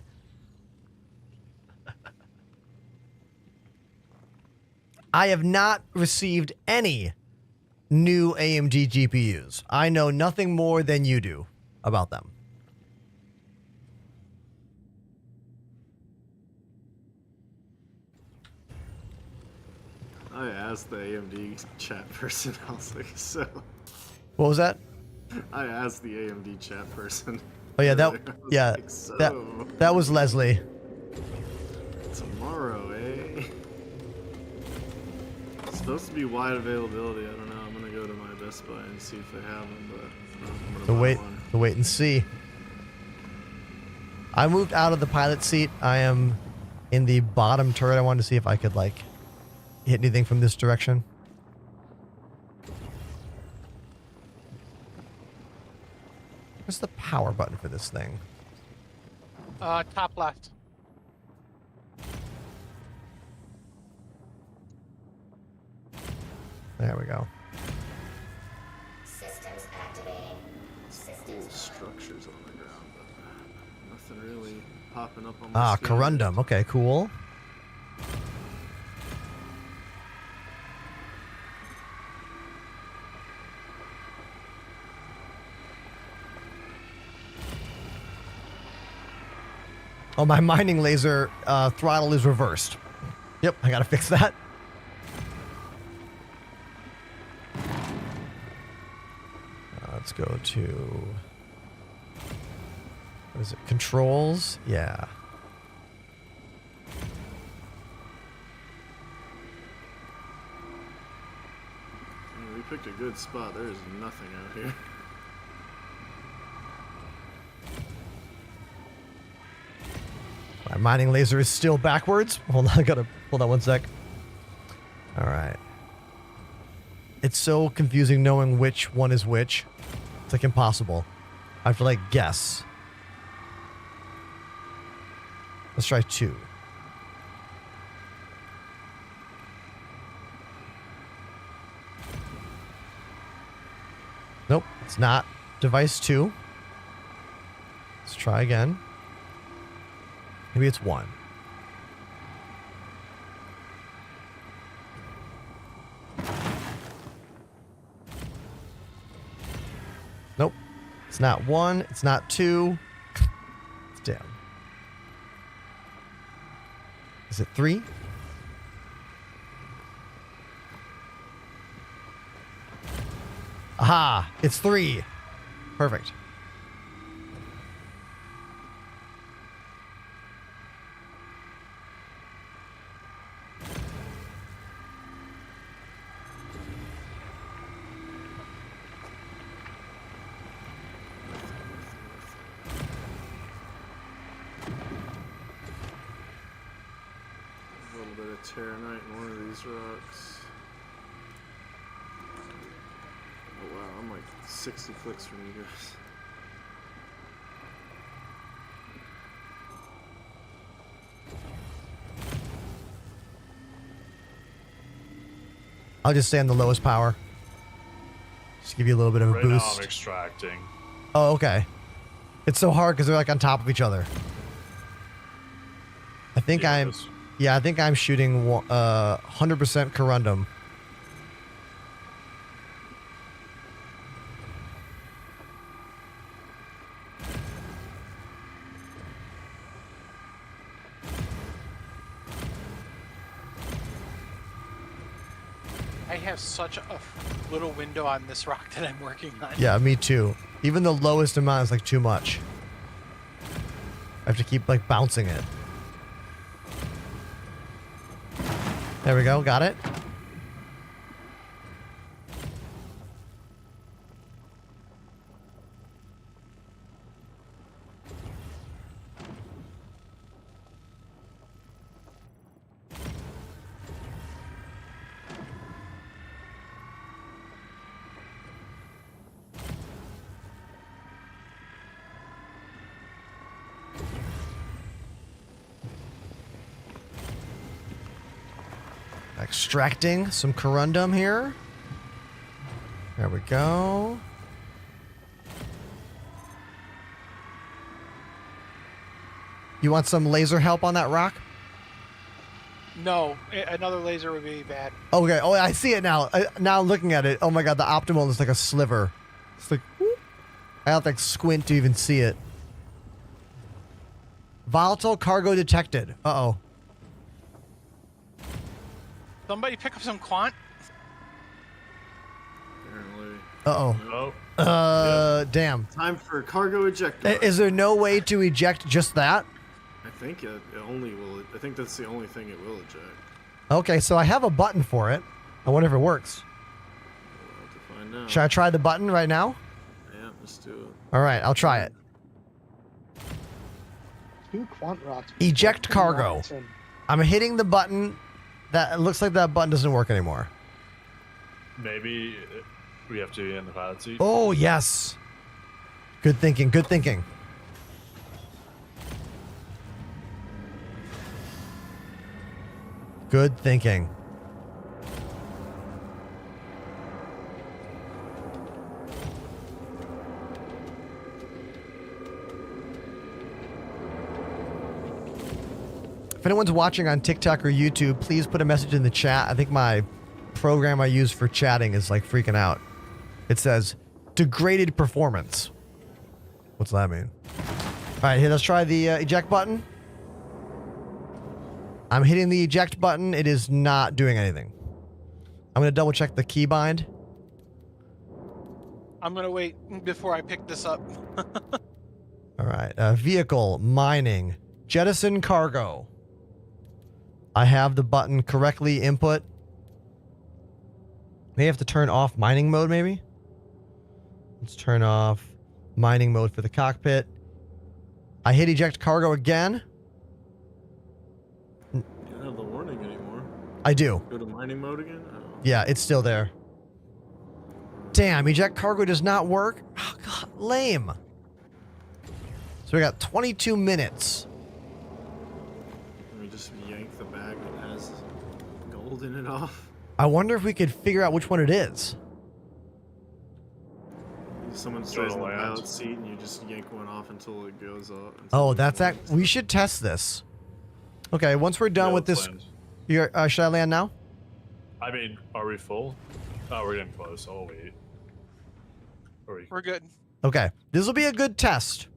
I have not received any new AMD GPUs. I know nothing more than you do about them. I asked the AMD chat person. I was like, so. What was that? I asked the AMD chat person. Oh yeah, I was like, so, that was Leslie. tomorrow, eh? It's supposed to be wide availability. I don't know. I'm gonna go to my Best Buy and see if they have them, but I'm gonna buy one. To wait and see. I moved out of the pilot seat. I am in the bottom turret. I wanted to see if I could like hit anything from this direction. Where's the power button for this thing? Top left. There we go. Systems activating. Systems Structures on the ground, but nothing really popping up on my Ah, scanner. Corundum. Okay, cool. Oh, my mining laser throttle is reversed. Yep, I gotta fix that. Let's go to... What is it? Controls? Yeah. I mean, we picked a good spot. There is nothing out here. My mining laser is still backwards. Hold on, I gotta hold on one sec. All right. It's so confusing knowing which one is which. It's like impossible. I have to like guess. Let's try 2. Nope, it's not device 2. Let's try again. Maybe it's 1. Nope. It's not 1. It's not 2. It's down. Is it 3? Aha! It's 3. Perfect. A little bit of Terranite in one of these rocks. 60 clicks from you guys. I'll just stay on the lowest power. Just give you a little bit of a Right now boost. I'm extracting. Oh, okay. It's so hard because they're like on top of each other. I think I think I'm shooting 100% corundum. I have such a little window on this rock that I'm working on. Yeah, me too. Even the lowest amount is like too much. I have to keep like bouncing it. There we go, got it. Extracting some corundum here. There we go. You want some laser help on that rock? No, another laser would be bad. Okay. Oh, I see it now. Now looking at it. Oh my god, the optimal is like a sliver. It's like, whoop. I have to like squint to even see it. Volatile cargo detected. Uh-oh. Somebody pick up some quant. Apparently. Uh-oh. Damn. Time for cargo ejector. Is there no way to eject just that? I think it only will. I think that's the only thing it will eject. Okay, so I have a button for it. I wonder if it works. We'll have to find out. Should I try the button right now? Yeah, let's do it. All right, I'll try it. 2 quant rocks. Eject cargo. Rocks and- I'm hitting the button. That looks like that button doesn't work anymore. Maybe we have to be in the pilot seat. Oh, yes. Good thinking. Good thinking. Good thinking. If anyone's watching on TikTok or YouTube, please put a message in the chat. I think my program I use for chatting is like freaking out. It says degraded performance. What's that mean? All right, here, let's try the eject button. I'm hitting the eject button. It is not doing anything. I'm going to double check the keybind. I'm gonna wait before I pick this up. All right, vehicle, mining, jettison cargo. I have the button correctly input. May have to turn off mining mode, maybe? Let's turn off mining mode for the cockpit. I hit eject cargo again. You don't have the warning anymore. I do. Go to mining mode again? Oh. Yeah, it's still there. Damn, eject cargo does not work? Oh, God, lame. So we got 22 minutes. Let me just yank the bag that has gold in it off. I wonder if we could figure out which one it is. Someone stays in the pilot seat and you just yank one off until it goes up. Oh, that's that. We should test this. Okay, once we're done with this, you're, should I land now? I mean, are we full? Oh, we're getting close. I'll wait. We're good. Okay, this will be a good test.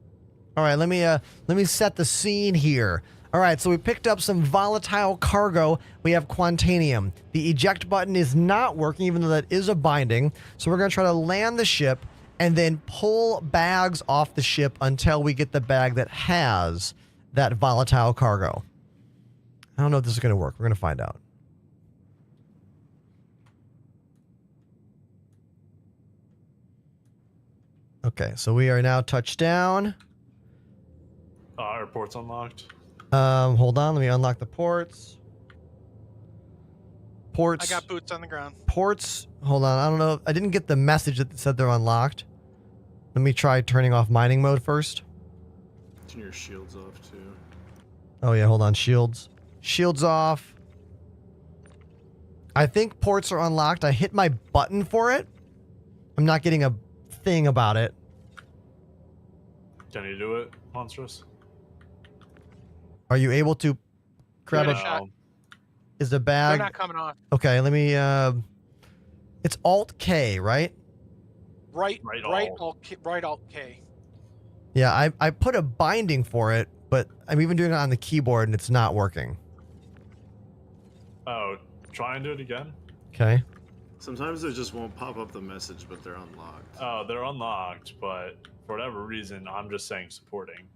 All right, let me set the scene here. All right, so we picked up some volatile cargo. We have Quantanium. The eject button is not working, even though that is a binding. So we're going to try to land the ship and then pull bags off the ship until we get the bag that has that volatile cargo. I don't know if this is going to work. We're going to find out. Okay, so we are now touched down. Our port's unlocked. Hold on, let me unlock the ports. ports. I got boots on the ground. Ports. Hold on. I don't know. I didn't get the message that said they're unlocked. Let me try turning off mining mode first. Turn your shields off too. Oh yeah, hold on. Shields. Shields off. I think ports are unlocked. I hit my button for it. I'm not getting a thing about it. Can you do it, Monstrous? Are you able to grab Give it a... a shot. Is the They're bag... not coming off. Okay, let me... It's Alt-K, right? Right Alt K. Yeah, I put a binding for it, but I'm even doing it on the keyboard and it's not working. Oh, try and do it again. Okay. Sometimes it just won't pop up the message, but they're unlocked. Oh, they're unlocked, but for whatever reason, I'm just saying supporting.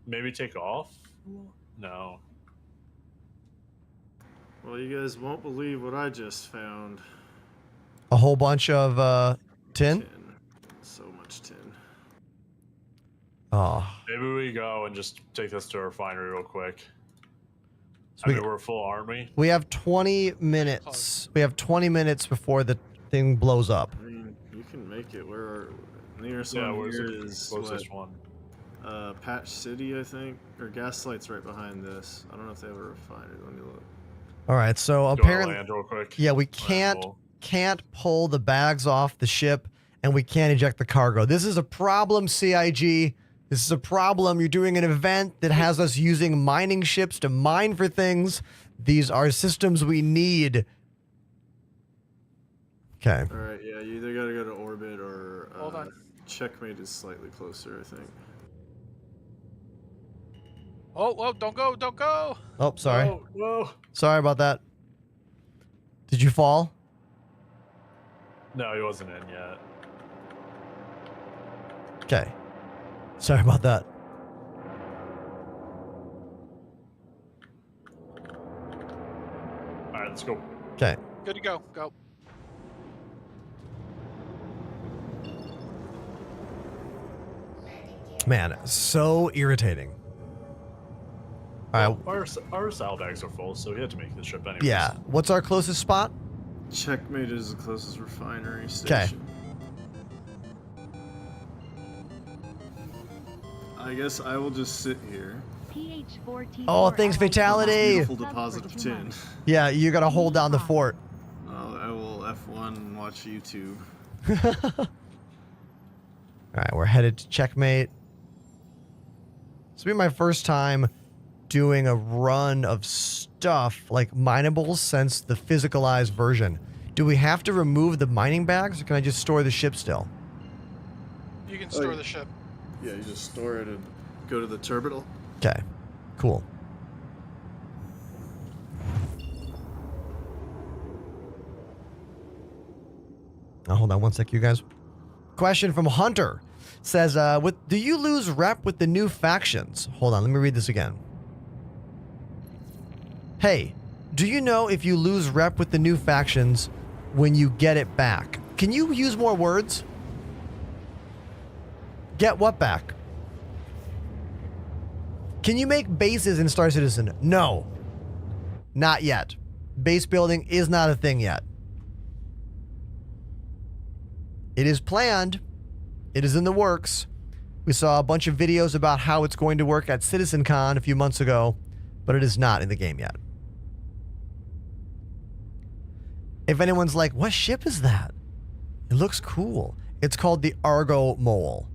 Maybe take off? No. Well, you guys won't believe what I just found. A whole bunch of tin? So much tin. Oh. Maybe we go and just take this to a refinery real quick. So I mean, we're full, aren't we? We have 20 minutes. We have 20 minutes before the thing blows up. I mean, you can make it. Where are nearest Yeah, one where's here the is closest what? one? Patch City, I think, or Gaslight's right behind this. I don't know if they have a refinery. Let me look. All right, so Do you wanna apparently, land real quick? yeah, we can't pull the bags off the ship, and we can't eject the cargo. This is a problem, CIG. This is a problem. You're doing an event that has us using mining ships to mine for things. These are systems we need. Okay. All right, yeah, you either gotta go to orbit or Hold on. Checkmate is slightly closer, I think. Oh, don't go, don't go. Oh, sorry. Whoa. Sorry about that. Did you fall? No, he wasn't in yet. Okay. Sorry about that. All right, let's go. Okay. Good to go. Go. Man, so irritating. All right. Our saddlebags are full, so we had to make the trip anyway. Yeah. What's our closest spot? Checkmate is the closest refinery Okay. station. I guess I will just sit here. Oh, thanks, fatality. Beautiful deposit of tin. Yeah, you gotta hold down the fort. I will F1 and watch YouTube. All right, we're headed to Checkmate. This will be my first time doing a run of stuff like minables since the physicalized version. Do we have to remove the mining bags, or can I just store the ship still? You can store the ship. Yeah, you just store it and go to the terminal. Okay, cool. Now, hold on one sec, you guys. Question from Hunter says, do you lose rep with the new factions? Hold on, let me read this again. Hey, do you know if you lose rep with the new factions when you get it back? Can you use more words? Get what back? Can you make bases in Star Citizen? No. Not yet. Base building is not a thing yet. It is planned. It is in the works. We saw a bunch of videos about how it's going to work at CitizenCon a few months ago, but it is not in the game yet. If anyone's like, what ship is that? It looks cool. It's called the Argo Mole.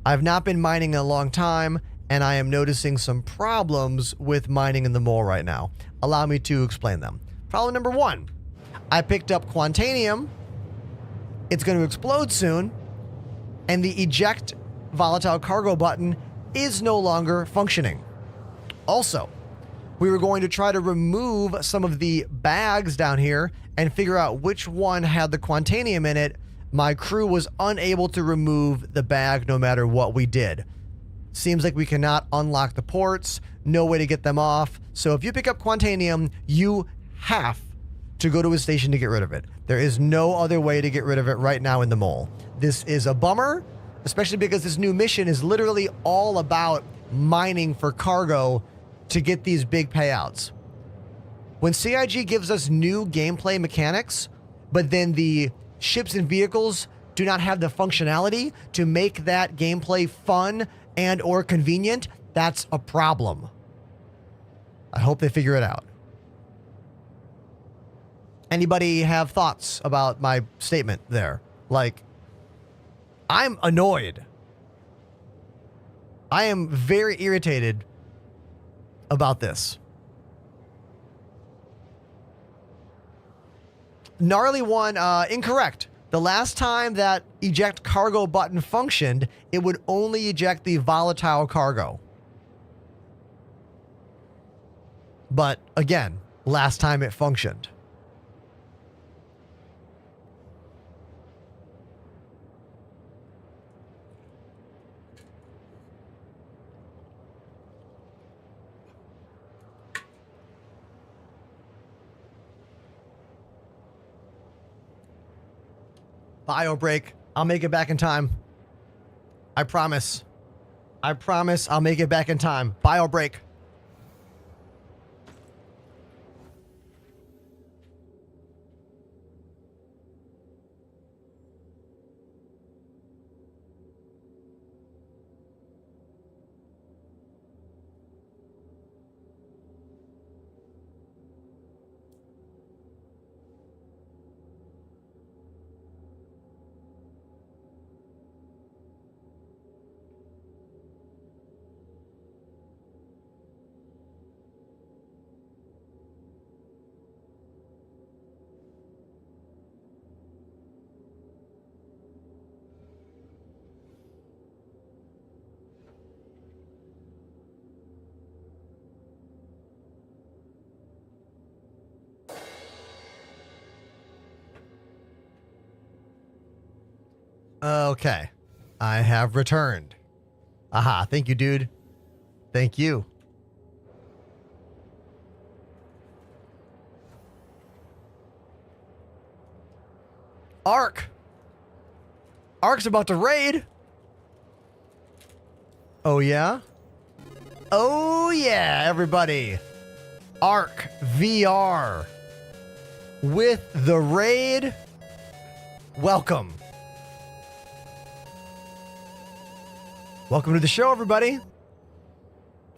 I've not been mining in a long time, and I am noticing some problems with mining in the mole right now. Allow me to explain them. Problem number one, I picked up Quantanium. It's going to explode soon, and the eject volatile cargo button is no longer functioning. Also, we were going to try to remove some of the bags down here and figure out which one had the Quantanium in it. My crew was unable to remove the bag no matter what we did. Seems like we cannot unlock the ports, no way to get them off. So if you pick up Quantanium, you have to go to a station to get rid of it. There is no other way to get rid of it right now in the mole. This is a bummer, especially because this new mission is literally all about mining for cargo to get these big payouts. When CIG gives us new gameplay mechanics, but then the ships and vehicles do not have the functionality to make that gameplay fun and or convenient, that's a problem. I hope they figure it out. Anybody have thoughts about my statement there? Like, I'm annoyed. I am very irritated about this. Gnarly one, incorrect. The last time that eject cargo button functioned, it would only eject the volatile cargo. But again, last time it functioned. Bio break. I'll make it back in time. I promise. I promise I'll make it back in time. Bio break. Okay. I have returned. Aha. Thank you, dude. Thank you. Ark. Ark's about to raid. Oh, yeah? Oh, yeah, everybody. Ark VR. With the raid. Welcome. Welcome to the show, everybody.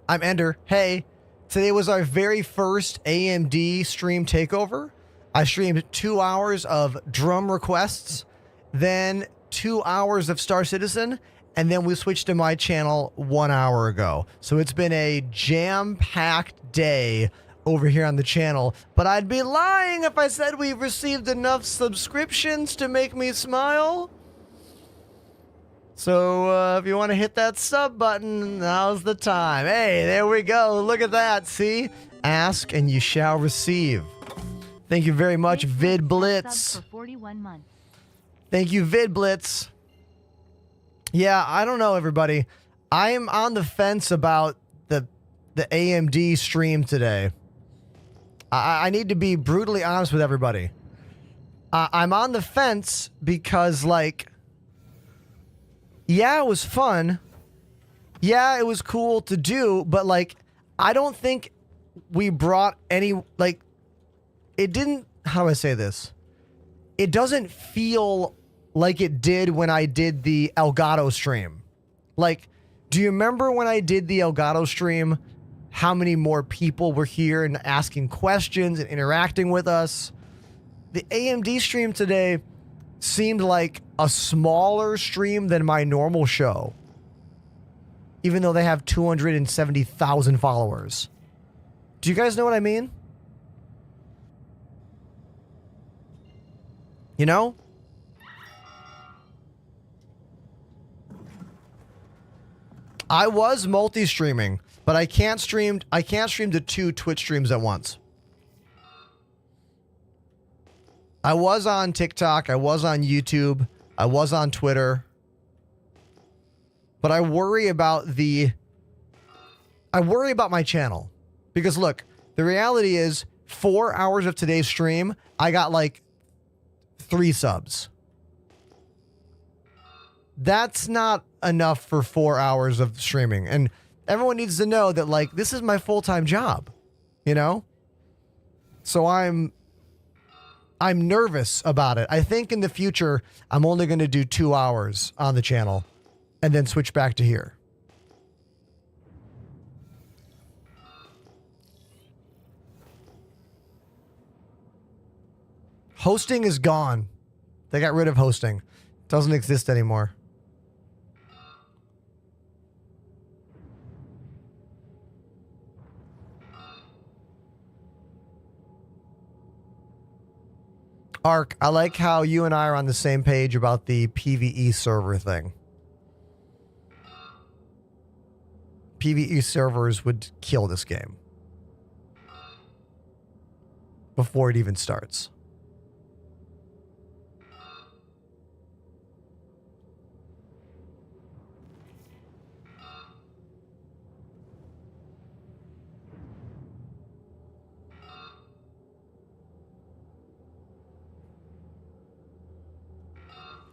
I'm Ender. Hey, today was our very first AMD stream takeover. I streamed 2 hours of drum requests, then 2 hours of Star Citizen, and then we switched to my channel 1 hour ago. So it's been a jam-packed day over here on the channel, but I'd be lying if I said we've received enough subscriptions to make me smile. So if you want to hit that sub button, now's the time. Hey, there we go. Look at that. See? Ask and you shall receive. Thank you very much, Vid Blitz. For 41 months. Thank you, Vid Blitz. Yeah, I don't know, everybody. I am on the fence about the AMD stream today. I need to be brutally honest with everybody. I'm on the fence because, like, yeah, it was fun. Yeah, it was cool to do, but, like, I don't think we brought any, like, it didn't, how do I say this? It doesn't feel like it did when I did the Elgato stream. Like, do you remember when I did the Elgato stream, how many more people were here and asking questions and interacting with us? The AMD stream today seemed like a smaller stream than my normal show, even though they have 270,000 followers. Do you guys know what I mean? You know? I was multi-streaming, but I can't stream to 2 Twitch streams at once. I was on TikTok, I was on YouTube, I was on Twitter. But I worry about my channel. Because look, the reality is 4 hours of today's stream, I got like 3 subs. That's not enough for 4 hours of streaming. And everyone needs to know that like this is my full-time job, you know? So I'm nervous about it. I think in the future I'm only going to do 2 hours on the channel and then switch back to here. Hosting is gone. They got rid of hosting. Doesn't exist anymore. Ark, I like how you and I are on the same page about the PvE server thing. PvE servers would kill this game before it even starts.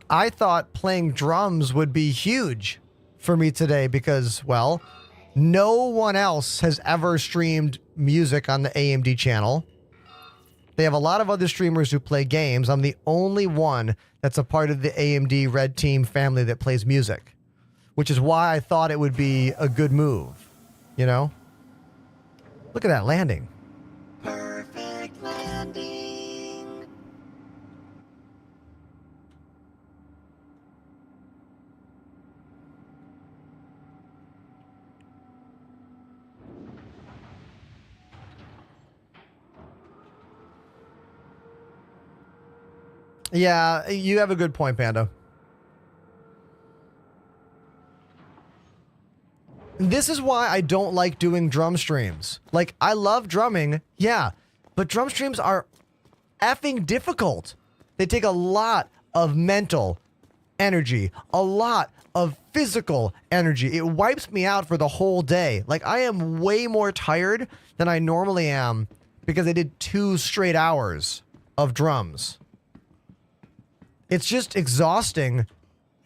I thought playing drums would be huge for me today because, well, no one else has ever streamed music on the AMD channel. They have a lot of other streamers who play games. I'm the only one that's a part of the AMD Red Team family that plays music, which is why I thought it would be a good move, you know? Look at that landing. Perfect landing. Yeah, you have a good point, Panda. This is why I don't like doing drum streams. Like, I love drumming, yeah, but drum streams are effing difficult. They take a lot of mental energy, a lot of physical energy. It wipes me out for the whole day. Like, I am way more tired than I normally am because I did 2 straight hours of drums. It's just exhausting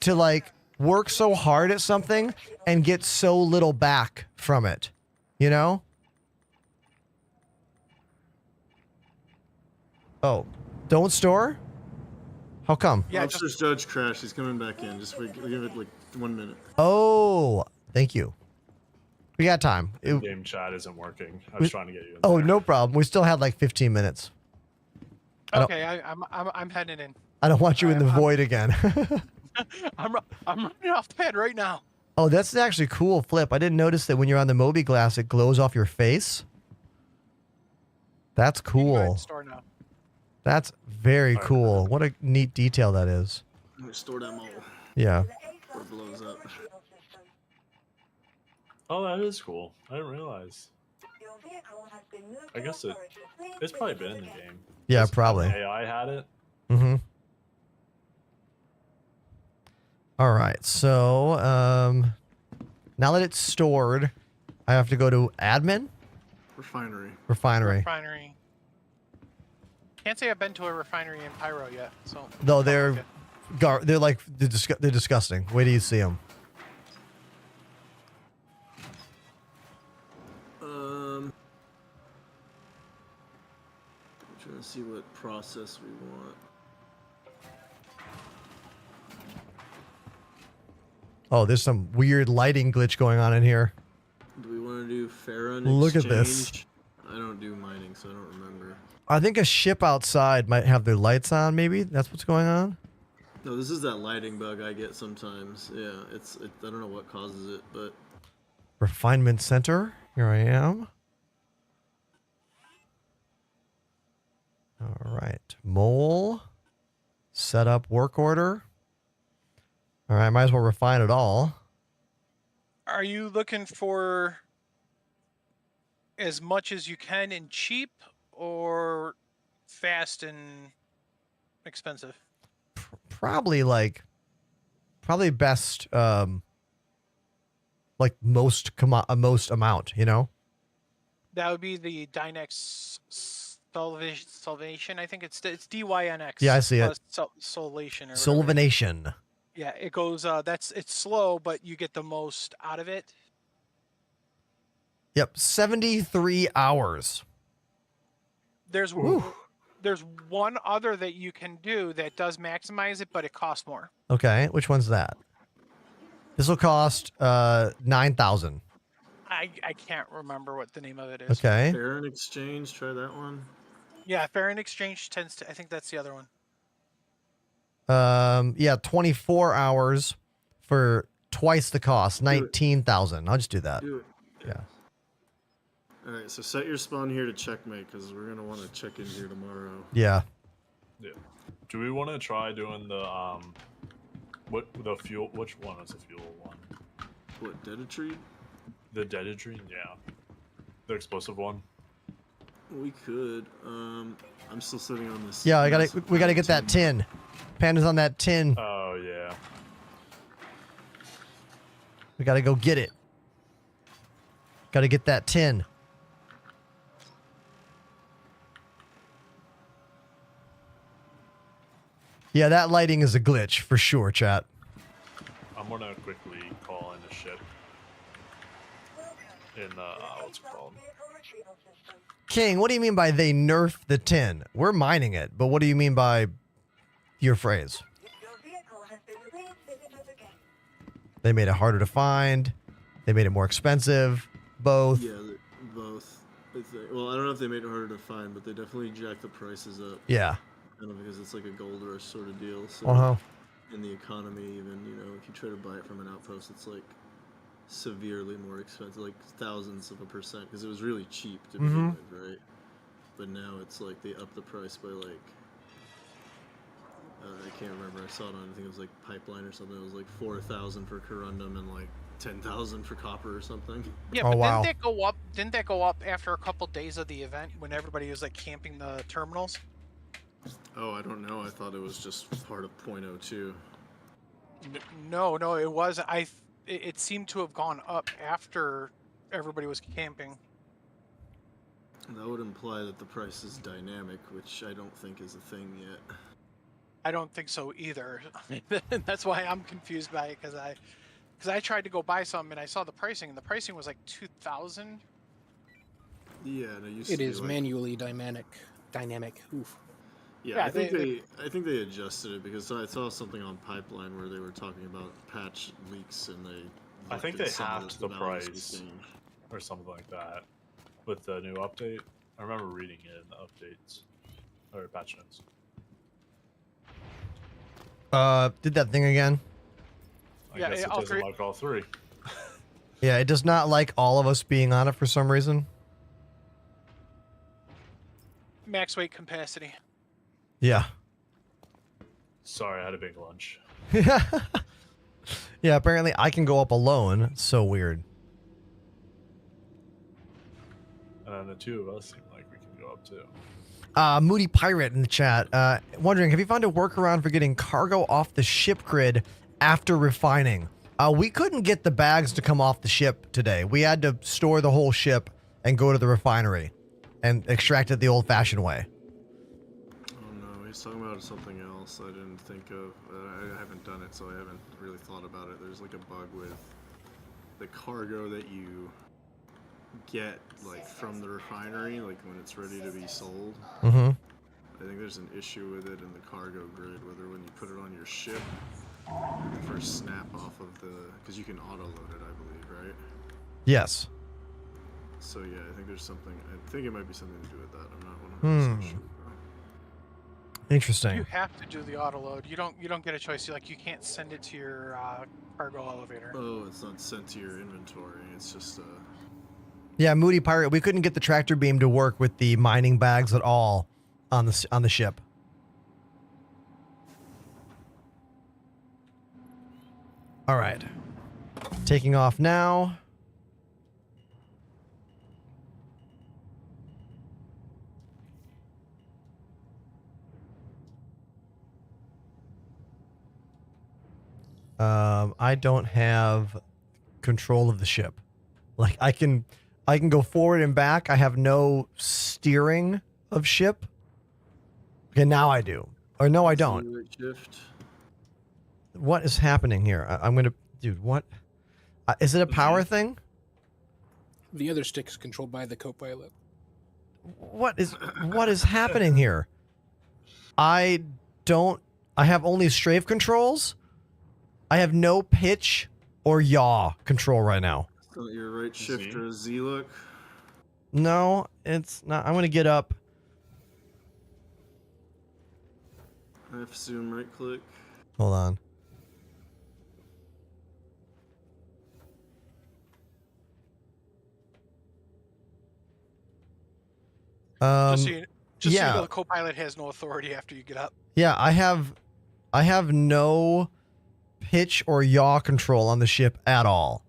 to like work so hard at something and get so little back from it, you know? Oh, don't store? How come? Yeah, Officer's Judge crashed. He's coming back in. Just wait, give it like 1 minute. Oh, thank you. We got time. Game chat isn't working. I was trying to get you in Oh, there. no problem. We still had like 15 minutes. Okay, I'm heading in. I don't want you in the void again. I'm running off the pad right now. Oh, that's actually cool, Flip. I didn't notice that when you're on the Moby Glass, it glows off your face. That's cool. Store now. That's very cool. What a neat detail that is. I'm gonna store them all. Yeah. Before it blows up. Oh, that is cool. I didn't realize. I guess it's probably been in the game. Yeah, Just probably. AI had it. Mm-hmm. All right, so now that it's stored, I have to go to admin? Refinery. Refinery. Can't say I've been to a refinery in Pyro yet, so. Though they're disgusting. Wait till you see them. I'm trying to see what process we want. Oh, there's some weird lighting glitch going on in here. Do we want to do Farron Look at exchange? this. I don't do mining, so I don't remember. I think a ship outside might have their lights on, maybe? That's what's going on? No, this is that lighting bug I get sometimes. Yeah, I don't know what causes it, but... Refinement center. Here I am. All right. Mole. Set up work order. All right, might as well refine it all. Are you looking for as much as you can and cheap, or fast and expensive? Probably best, like most amount, you know? That would be the Dynex Salvation. I think it's DYNX. Yeah, I see it. Solation or whatever. Solvanation. Yeah, it goes. It's slow, but you get the most out of it. Yep, 73 hours. There's there's one other that you can do that does maximize it, but it costs more. Okay, which one's that? This will cost 9,000. I can't remember what the name of it is. Okay. Fair and exchange, try that one. Yeah, Fair and Exchange tends to. I think that's the other one. Yeah, 24 hours for twice the cost, 19,000. I'll just do that. Do it. Yeah. All right, so set your spawn here to checkmate because we're gonna want to check in here tomorrow. Yeah. Yeah. Do we want to try doing the the fuel? Which one is the fuel one? What, Dedetree? The Dedetree, yeah. The explosive one. We could. I'm still sitting on this. Yeah, we gotta get that tin. Panda's on that tin. Oh yeah. We gotta go get it. Gotta get that tin. Yeah, that lighting is a glitch for sure, chat. I'm gonna quickly call in the ship. In what's it called? King, what do you mean by they nerfed the tin? We're mining it, but what do you mean by your phrase? They made it harder to find. They made it more expensive. Both. Yeah, both. Well, I don't know if they made it harder to find, but they definitely jacked the prices up. Yeah. I don't know, because it's like a gold rush sort of deal. So Uh-huh. in the economy, even, you know, if you try to buy it from an outpost, it's like severely more expensive, like thousands of a percent, because it was really cheap to begin with, right? But now it's like they up the price by like I can't remember. I saw it on, I think it was like Pipeline or something. It was like 4,000 for corundum and like 10,000 for copper or something. Yeah, but didn't that go up? Didn't that go up after a couple days of the event when everybody was like camping the terminals? Oh, I don't know. I thought it was just part of .02. No, it wasn't. It seemed to have gone up after everybody was camping. That would imply that the price is dynamic, which I don't think is a thing yet. I don't think so either. That's why I'm confused by it, because I tried to go buy some and I saw the pricing, and the pricing was like 2,000. Yeah, and it used to It be is like, manually dynamic. Oof. Yeah, I think they adjusted it because I saw something on Pipeline where they were talking about patch leaks and they. I think looked they at some of halved the values price changed. or something like that with the new update. I remember reading it in the updates or patch notes. Did that thing again. I guess it doesn't like all three. Yeah, it does not like all of us being on it for some reason. Max weight capacity. Yeah. Sorry, I had a big lunch. Yeah, apparently I can go up alone. It's so weird. And then the two of us seem like we can go up too. Moody Pirate in the chat. Wondering, have you found a workaround for getting cargo off the ship grid after refining? We couldn't get the bags to come off the ship today. We had to store the whole ship and go to the refinery and extract it the old-fashioned way. Oh no, he's talking about something else I didn't think of. I haven't done it, so I haven't really thought about it. There's like a bug with the cargo that you get like from the refinery, like when it's ready to be sold. Mm-hmm. I think there's an issue with it in the cargo grid, whether when you put it on your ship, the first snap off of the, because you can auto load it, I believe, right? Yes. So yeah, I think there's something. I think it might be something to do with that. I'm not 100% sure. Interesting. You have to do the auto load. You don't get a choice. You can't send it to your cargo elevator. Oh, it's not sent to your inventory. It's just Yeah, Moody Pirate. We couldn't get the tractor beam to work with the mining bags at all on the ship. All right, taking off now. I don't have control of the ship. Like I can go forward and back. I have no steering of ship. Okay, now I do. Or no, I don't. shift. What is happening here? I'm gonna, dude. What? Is it a power thing? The other stick is controlled by the co-pilot. What is happening here? I have only strafe controls. I have no pitch or yaw control right now. So your right shift or Z look. No, it's not. I'm gonna get up. F zoom right click. Hold on. Just so you yeah. know, the co-pilot has no authority after you get up. Yeah, I have no pitch or yaw control on the ship at all.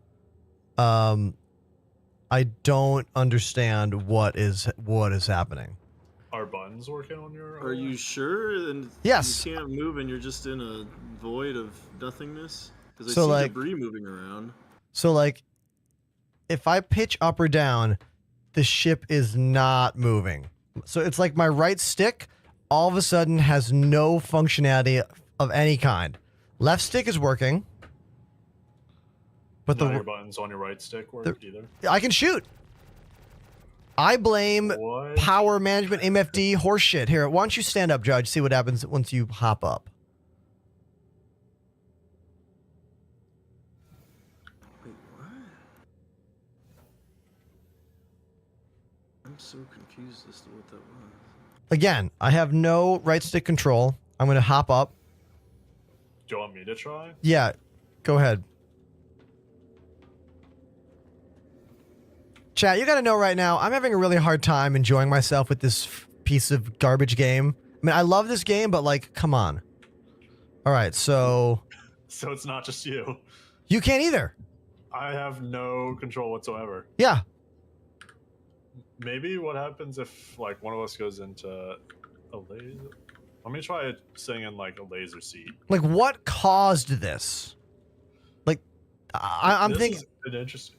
I don't understand what is happening. Are buttons working on your? Are you sure? And yes. You can't move, and you're just in a void of nothingness. Because I So, see like- debris moving around. So like, if I pitch up or down, the ship is not moving. So it's like my right stick all of a sudden has no functionality of any kind. Left stick is working. But None of your buttons on your right stick work either. I can shoot. I blame What? power management MFD horseshit. Here, why don't you stand up, Judge? See what happens once you hop up. Wait, what? I'm so confused as to what that was. Again, I have no right stick control. I'm going to hop up. Do you want me to try? Yeah, go ahead. Chat, you got to know right now, I'm having a really hard time enjoying myself with this piece of garbage game. I mean, I love this game, but like, come on. All right, so... So it's not just you. You can't either. I have no control whatsoever. Yeah. Maybe what happens if like one of us goes into a laser? Let me try sitting in like a laser seat. Like, what caused this? Like, I'm thinking... This is interesting.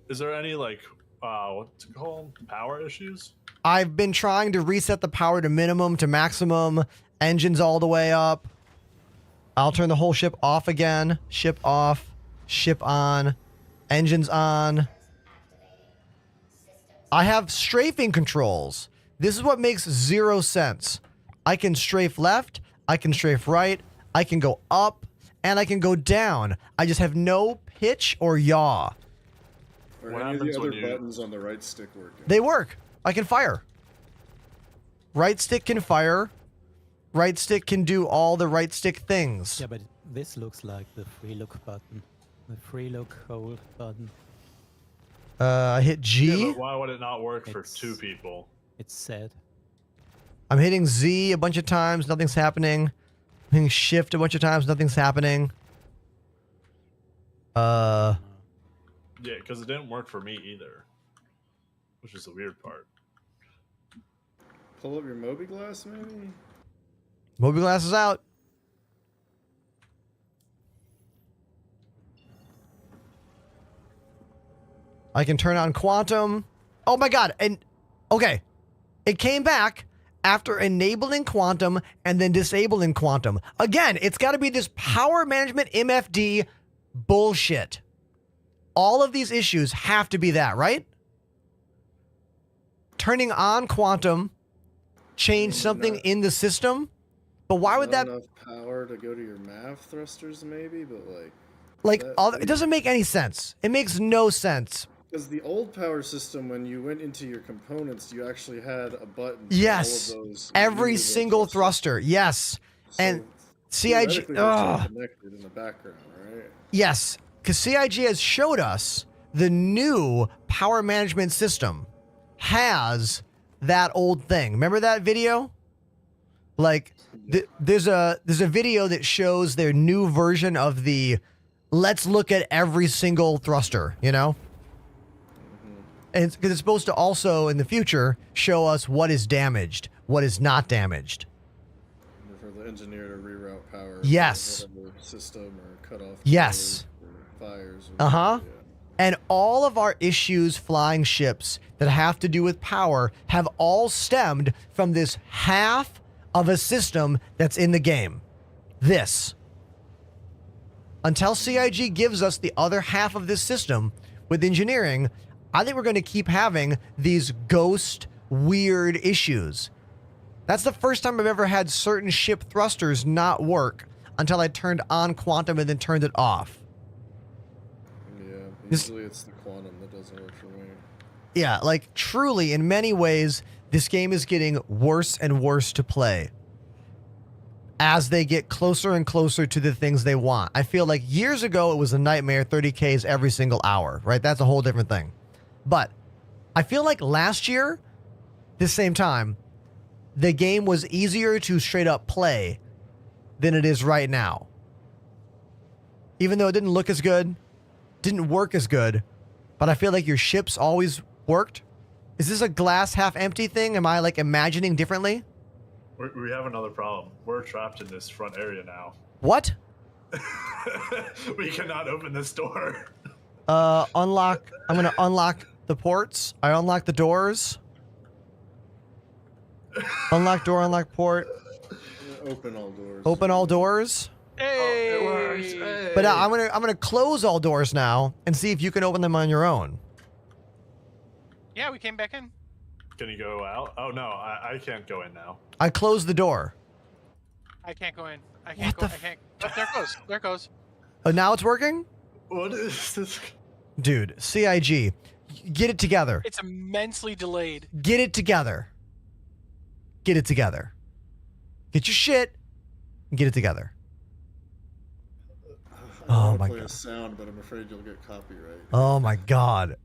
Is there any like, what's it called? Power issues? I've been trying to reset the power to minimum to maximum. Engines all the way up. I'll turn the whole ship off again. Ship off. Ship on. Engines on. I have strafing controls. This is what makes zero sense. I can strafe left. I can strafe right. I can go up. And I can go down. I just have no pitch or yaw. Are What any of happens the other when you- buttons on the right stick working? They work. I can fire. Right stick can fire. Right stick can do all the right stick things. Yeah, but this looks like the free look button. The free look hold button. I hit G. Yeah, but why would it not work for two people? It's sad. I'm hitting Z a bunch of times. Nothing's happening. I'm hitting shift a bunch of times. Nothing's happening. Yeah, because it didn't work for me either, which is the weird part. Pull up your Moby Glass, maybe? Moby Glass is out. I can turn on quantum. Oh my god. And okay. It came back after enabling quantum and then disabling quantum. Again, it's got to be this power management MFD bullshit. All of these issues have to be that, right? Turning on quantum changed something in the system. But why would that... Not enough power to go to your MAV thrusters, maybe, but like, it doesn't make any sense. It makes no sense. Because the old power system, when you went into your components, you actually had a button. Yes. For all of those Every single thruster. Yes. And CIG... theoretically, they're still connected in the background, right? Yes. Because CIG has showed us the new power management system has that old thing. Remember that video? Like, there's a video that shows their new version of the let's look at every single thruster, you know? And because it's supposed to also, in the future, show us what is damaged, what is not damaged. For the engineer to reroute power. Yes. To whatever system or cut off. Yes. Or fires. Uh-huh. And all of our issues flying ships that have to do with power have all stemmed from this half of a system that's in the game. This. Until CIG gives us the other half of this system with engineering, I think we're going to keep having these ghost weird issues. That's the first time I've ever had certain ship thrusters not work until I turned on quantum and then turned it off. Yeah, usually it's the quantum that doesn't work for me. Yeah, like truly, in many ways, this game is getting worse and worse to play as they get closer and closer to the things they want. I feel like years ago it was a nightmare, 30Ks every single hour, right? That's a whole different thing. But I feel like last year, this same time, the game was easier to straight up play than it is right now. Even though it didn't look as good, didn't work as good, but I feel like your ships always worked. Is this a glass half empty thing? Am I like imagining differently? We have another problem. We're trapped in this front area now. What? We cannot open this door. Unlock. I'm going to unlock the ports. I unlock the doors. Unlock door, unlock port. Open all doors. Open all doors. Hey! It works. Hey. But I'm gonna close all doors now and see if you can open them on your own. Yeah, we came back in. Can you go out? Oh no, I can't go in now. I closed the door. I can't go in. I can't go. I can't. Oh, there it goes. There it goes. Oh, now it's working? What is this? Dude, CIG, get it together. It's immensely delayed. Get it together. Get it together. Get your shit and get it together. I Oh my play a god. sound, but I'm afraid you'll get copyright. Oh my god.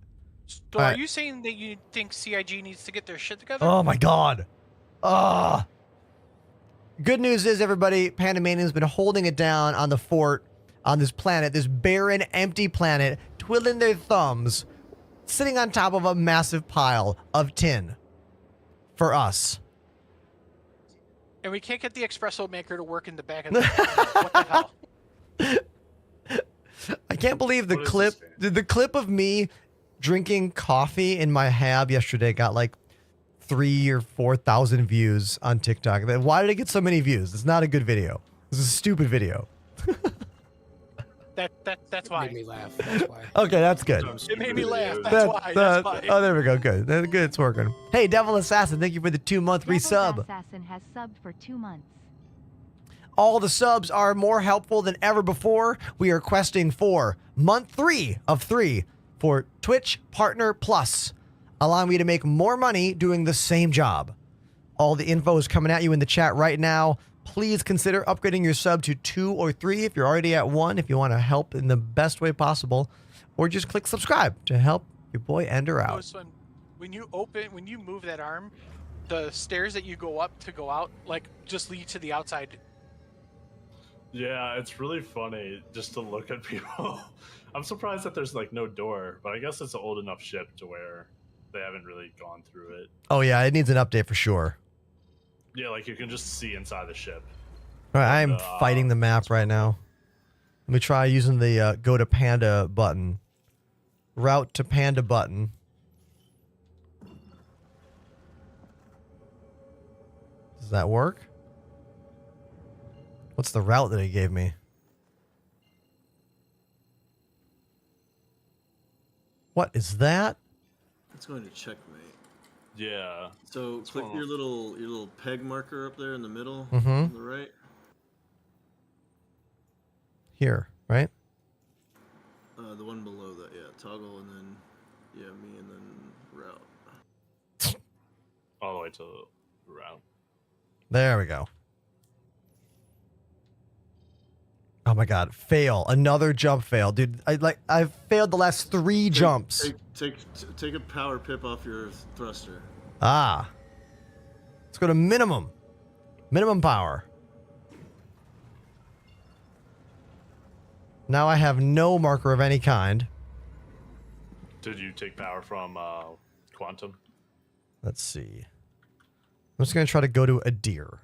So All are right. you saying that you think CIG needs to get their shit together? Oh my god. Ah. Good news is, everybody, Pandemanium's been holding it down on the fort, on this planet, this barren, empty planet, twiddling their thumbs, sitting on top of a massive pile of tin for us. And we can't get the espresso maker to work in the back of the what the hell? I can't believe the clip of me drinking coffee in my hab yesterday got like 3,000 or 4,000 views on TikTok. Why did it get so many views? It's not a good video. It's a stupid video. That's why. Made me laugh. That's why. Okay, that's good. It made me laugh. That's why. That's why. Oh, there we go. Good. Good. It's working. Hey, Devil Assassin, thank you for the 2-month resub. Assassin has subbed for 2 months. All the subs are more helpful than ever before. We are questing for month 3 of 3 for Twitch Partner Plus, allowing me to make more money doing the same job. All the info is coming at you in the chat right now. Please consider upgrading your sub to 2 or 3 if you're already at 1, if you want to help in the best way possible, or just click subscribe to help your boy Ender out. So when you move that arm, the stairs that you go up to go out, like, just lead to the outside. Yeah, it's really funny just to look at people. I'm surprised that there's like no door, but I guess it's an old enough ship to where they haven't really gone through it. Oh yeah, it needs an update for sure. Yeah, like you can just see inside the ship. All right, I'm fighting the map right now. Let me try using the go to Panda button. Route to Panda button. Does that work? What's the route that he gave me? What is that? It's going to checkmate. Yeah. So click your little peg marker up there in the middle, Mhm. on the right. Here, right? The one below that, yeah. Toggle and then, yeah, me and then route. All the way to the route. There we go. Oh my god, fail. Another jump fail. Dude, I've failed the last 3 jumps. Take a power pip off your thruster. Ah. Let's go to minimum. Minimum power. Now I have no marker of any kind. Did you take power from Quantum? Let's see. I'm just going to try to go to a deer.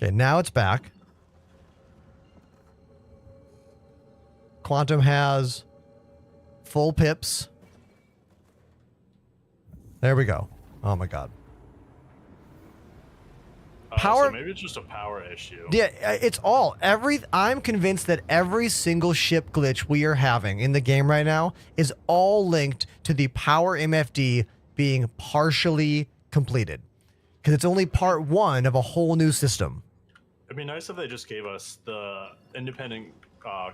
Okay, now it's back. Quantum has full pips. There we go. Oh my god. Power. So maybe it's just a power issue. Yeah, it's all I'm convinced that every single ship glitch we are having in the game right now is all linked to the power MFD being partially completed, because it's only part 1 of a whole new system. It'd be nice if they just gave us the independent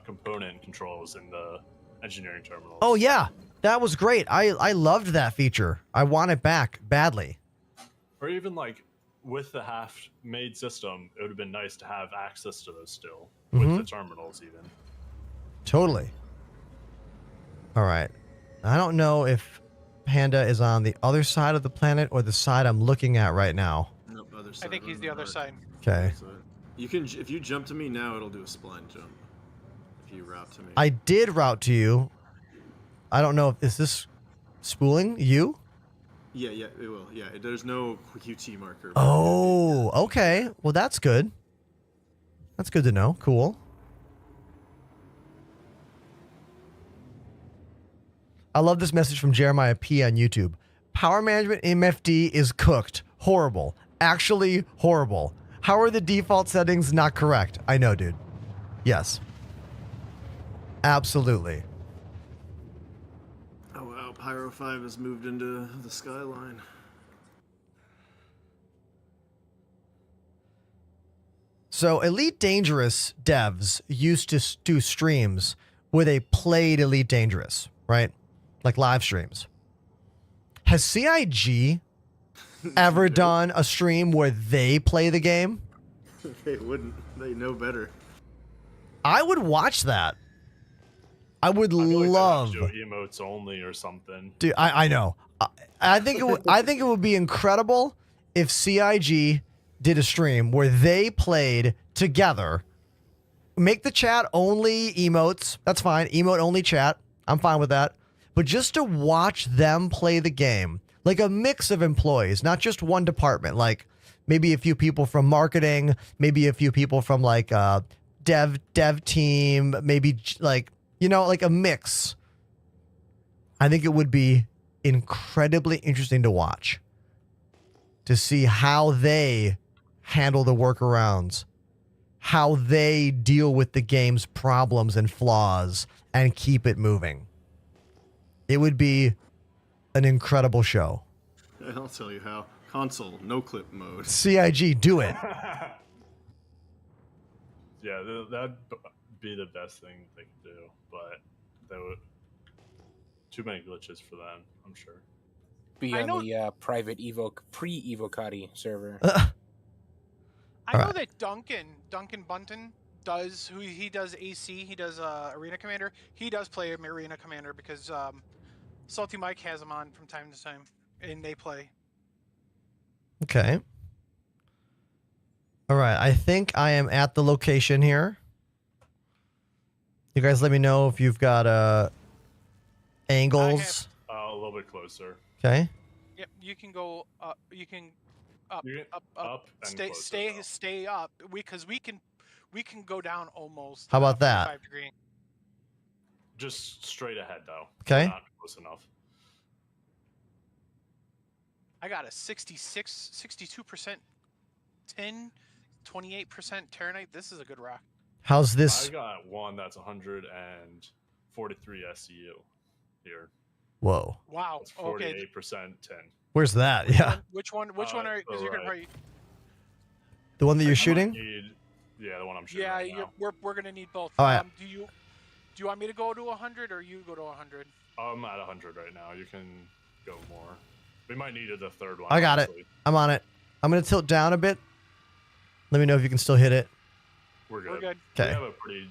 component controls in the engineering terminals. Oh yeah, that was great. I loved that feature. I want it back badly. Or even like with the half-made system, it would have been nice to have access to those still with the terminals even. Totally. All right. I don't know if Panda is on the other side of the planet or the side I'm looking at right now. Nope, other side. I think he's the other side. Okay. You can, if you jump to me now, it'll do a spline jump. If you route to me. I did route to you. I don't know if is this spooling you? Yeah, it will. Yeah, there's no QT marker. Oh, okay. Well, that's good. That's good to know. Cool. I love this message from Jeremiah P on YouTube. Power management MFD is cooked. Horrible. Actually horrible. How are the default settings not correct? I know, dude. Yes. Absolutely. Oh wow, Pyro 5 has moved into the skyline. So Elite Dangerous devs used to do streams where they played Elite Dangerous, right? Like live streams. Has CIG ever done a stream where they play the game? They wouldn't. They know better. I would watch that. I would I feel like love. they'd have to do emotes only or something. Dude, I know. I think it would be incredible if CIG did a stream where they played together. Make the chat only emotes. That's fine. Emote only chat. I'm fine with that. But just to watch them play the game, like a mix of employees, not just one department, like maybe a few people from marketing, maybe a few people from like dev team, maybe like, you know, like a mix. I think it would be incredibly interesting to watch, to see how they handle the workarounds, how they deal with the game's problems and flaws and keep it moving. It would be an incredible show. I'll tell you how. Console, no clip mode. CIG, do it. Yeah, that'd be the best thing they could do, but that would too many glitches for them, I'm sure. Be on the private pre-Evocati server. I know that Duncan Bunton does, he does AC, he does Arena Commander. He does play Arena Commander because Salty Mike has him on from time to time, and they play. Okay. All right. I think I am at the location here. You guys let me know if you've got angles. A little bit closer. Okay. Yep, you can go up. You can up, You can up. and Stay up. Because we can go down almost. How about that? 45 degree. Just straight ahead though. Okay. Not close enough. I got a 62%, 28% Terranite. This is a good rock. How's this? I got one that's 143 SCU here. Whoa. Wow. It's 48% 10. Where's that? Yeah. Which one are? Because you're gonna probably. The one that you're shooting? Yeah, the one I'm shooting. Yeah, right now. we're gonna need both. All right. Do you want me to go to 100 or you go to 100? I'm at 100 right now. You can go more. We might need the third one. I got it. I'm on it. I'm going to tilt down a bit. Let me know if you can still hit it. We're good. We're good. We Okay. have a pretty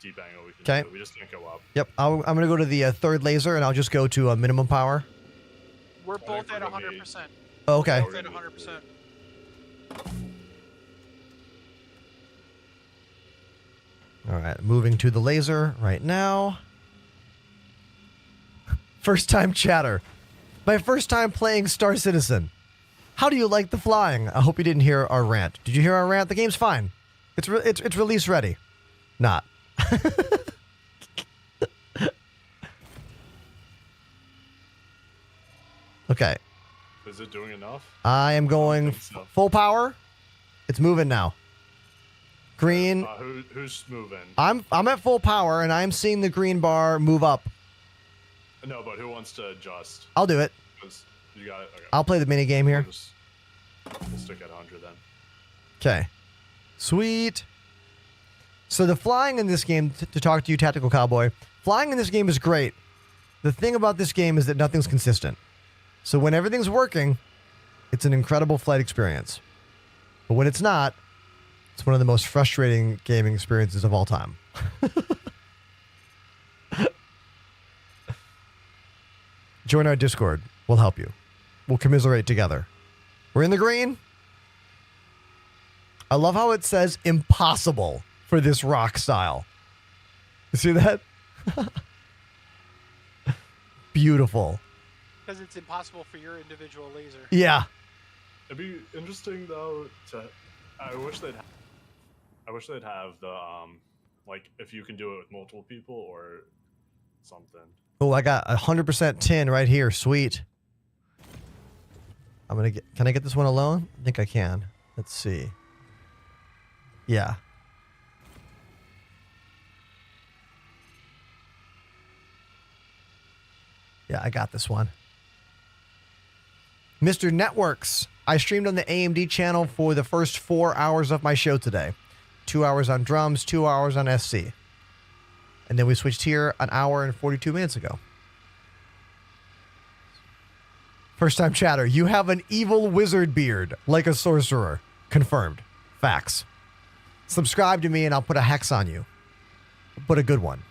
deep angle we can do. We just can't go up. Yep. I'm going to go to the third laser, and I'll just go to minimum power. We're both at 100%. Oh, okay. We're both at 100%. All right. Moving to the laser right now. First time chatter. My first time playing Star Citizen. How do you like the flying? I hope you didn't hear our rant. Did you hear our rant? The game's fine. It's release ready. Not. Okay. Is it doing enough? I am going full power. It's moving now. Green. Who's moving? I'm at full power, and I'm seeing the green bar move up. No, but who wants to adjust? I'll do it. 'Cause you got it. Okay. I'll play the mini game here. We'll stick at 100 then. Okay. Sweet. So the flying in this game, to talk to you, Tactical Cowboy, flying in this game is great. The thing about this game is that nothing's consistent. So when everything's working, it's an incredible flight experience. But when it's not, it's one of the most frustrating gaming experiences of all time. Join our Discord. We'll help you. We'll commiserate together. We're in the green. I love how it says impossible for this rock style. You see that? Beautiful. Because it's impossible for your individual laser. Yeah. It'd be interesting though to. I wish they'd have the like if you can do it with multiple people or something. Oh, I got 100% tin right here. Sweet. I'm gonna get. Can I get this one alone? I think I can. Let's see. Yeah. Yeah, I got this one. Mr. Networks. I streamed on the AMD channel for the first 4 hours of my show today. 2 hours on drums, 2 hours on SC. And then we switched here an hour and 42 minutes ago. First time chatter. You have an evil wizard beard, like a sorcerer. Confirmed. Facts. Subscribe to me and I'll put a hex on you. But a good one.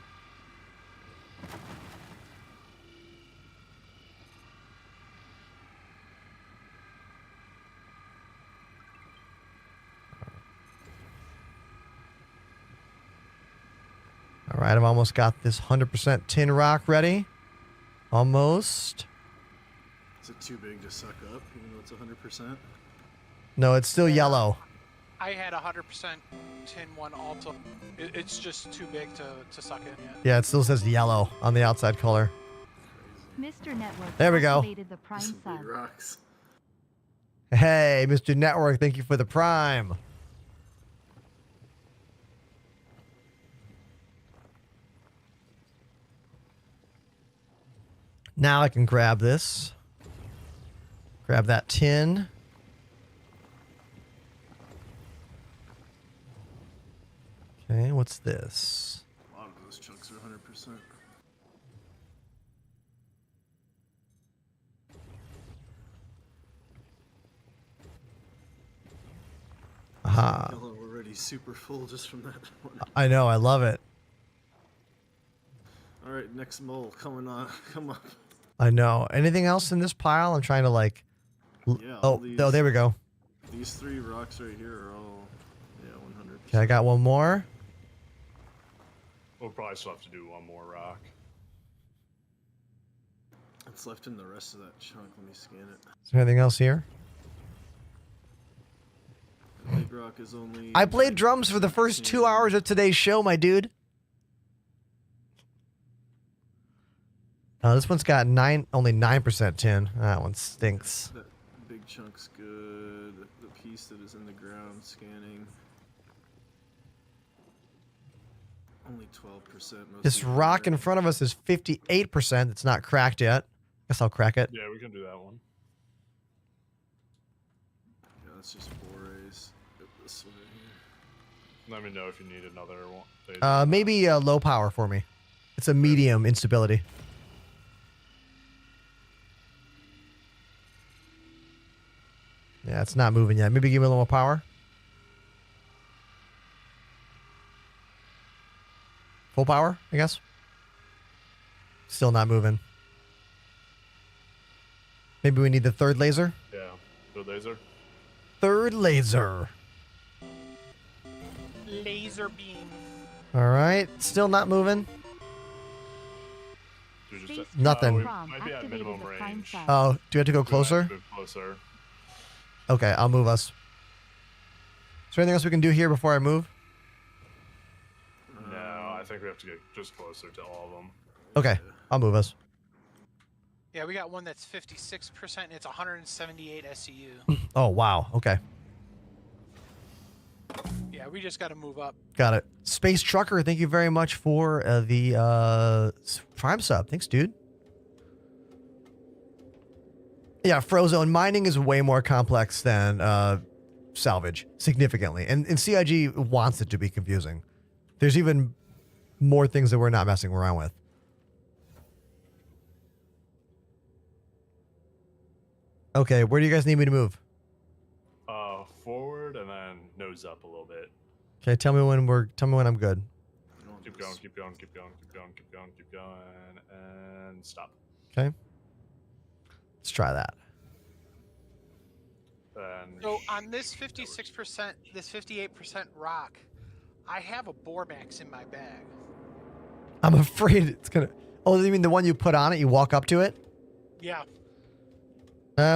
All right, I've almost got this 100% tin rock ready. Almost. Is it too big to suck up, even though it's 100%? No, it's still yellow. I had 100% tin one also. It's just too big to suck in yet. Yeah, it still says yellow on the outside color. Mr. Network. There we go. activated the Prime sub. Rocks. Hey, Mr. Network, thank you for the Prime. Now I can grab this. Grab that tin. Okay, what's this? A lot of those chunks are 100%. Aha. Y'all are already super full just from that one. I know, I love it. All right, next mole coming on. Come on. I know. Anything else in this pile? I'm trying to like. Yeah, all Oh, there we go. These 3 rocks right here are all, 100%. Okay, I got one more. We'll probably still have to do one more rock. It's left in the rest of that chunk. Let me scan it. Is there anything else here? The big rock is only. I played drums for the first 2 hours of today's show, my dude. This one's got only 9% tin. That one stinks. That big chunk's good. The piece that is in the ground scanning. Only 12%. This rock in front of us is 58%. It's not cracked yet. Guess I'll crack it. Yeah, we can do that one. Yeah, that's just forays. Get this one here. Let me know if you need another one. Maybe low power for me. It's a medium instability. Yeah, it's not moving yet. Maybe give me a little more power. Full power, I guess. Still not moving. Maybe we need the third laser. Yeah, third laser. Third laser. Laser beam. All right, still not moving. Nothing. We might be at minimum range. Oh, do you have to go closer? Move closer. Okay, I'll move us. Is there anything else we can do here before I move? No, I think we have to get just closer to all of them. Okay, I'll move us. Yeah, we got one that's 56% and it's 178 SCU. Oh, wow. Okay. Yeah, we just got to move up. Got it. Space Trucker, thank you very much for the Prime sub. Thanks, dude. Yeah, Frozone, mining is way more complex than salvage, significantly. And CIG wants it to be confusing. There's even more things that we're not messing around with. Okay, where do you guys need me to move? Forward and then nose up a little bit. Okay, tell me when I'm good. Keep going, keep going, keep going, keep going, keep going, keep going, and stop. Okay. Let's try that. And So on this 56%, this 58% rock, I have a Bormax in my bag. I'm afraid it's gonna. Oh, you mean the one you put on it? You walk up to it? Yeah.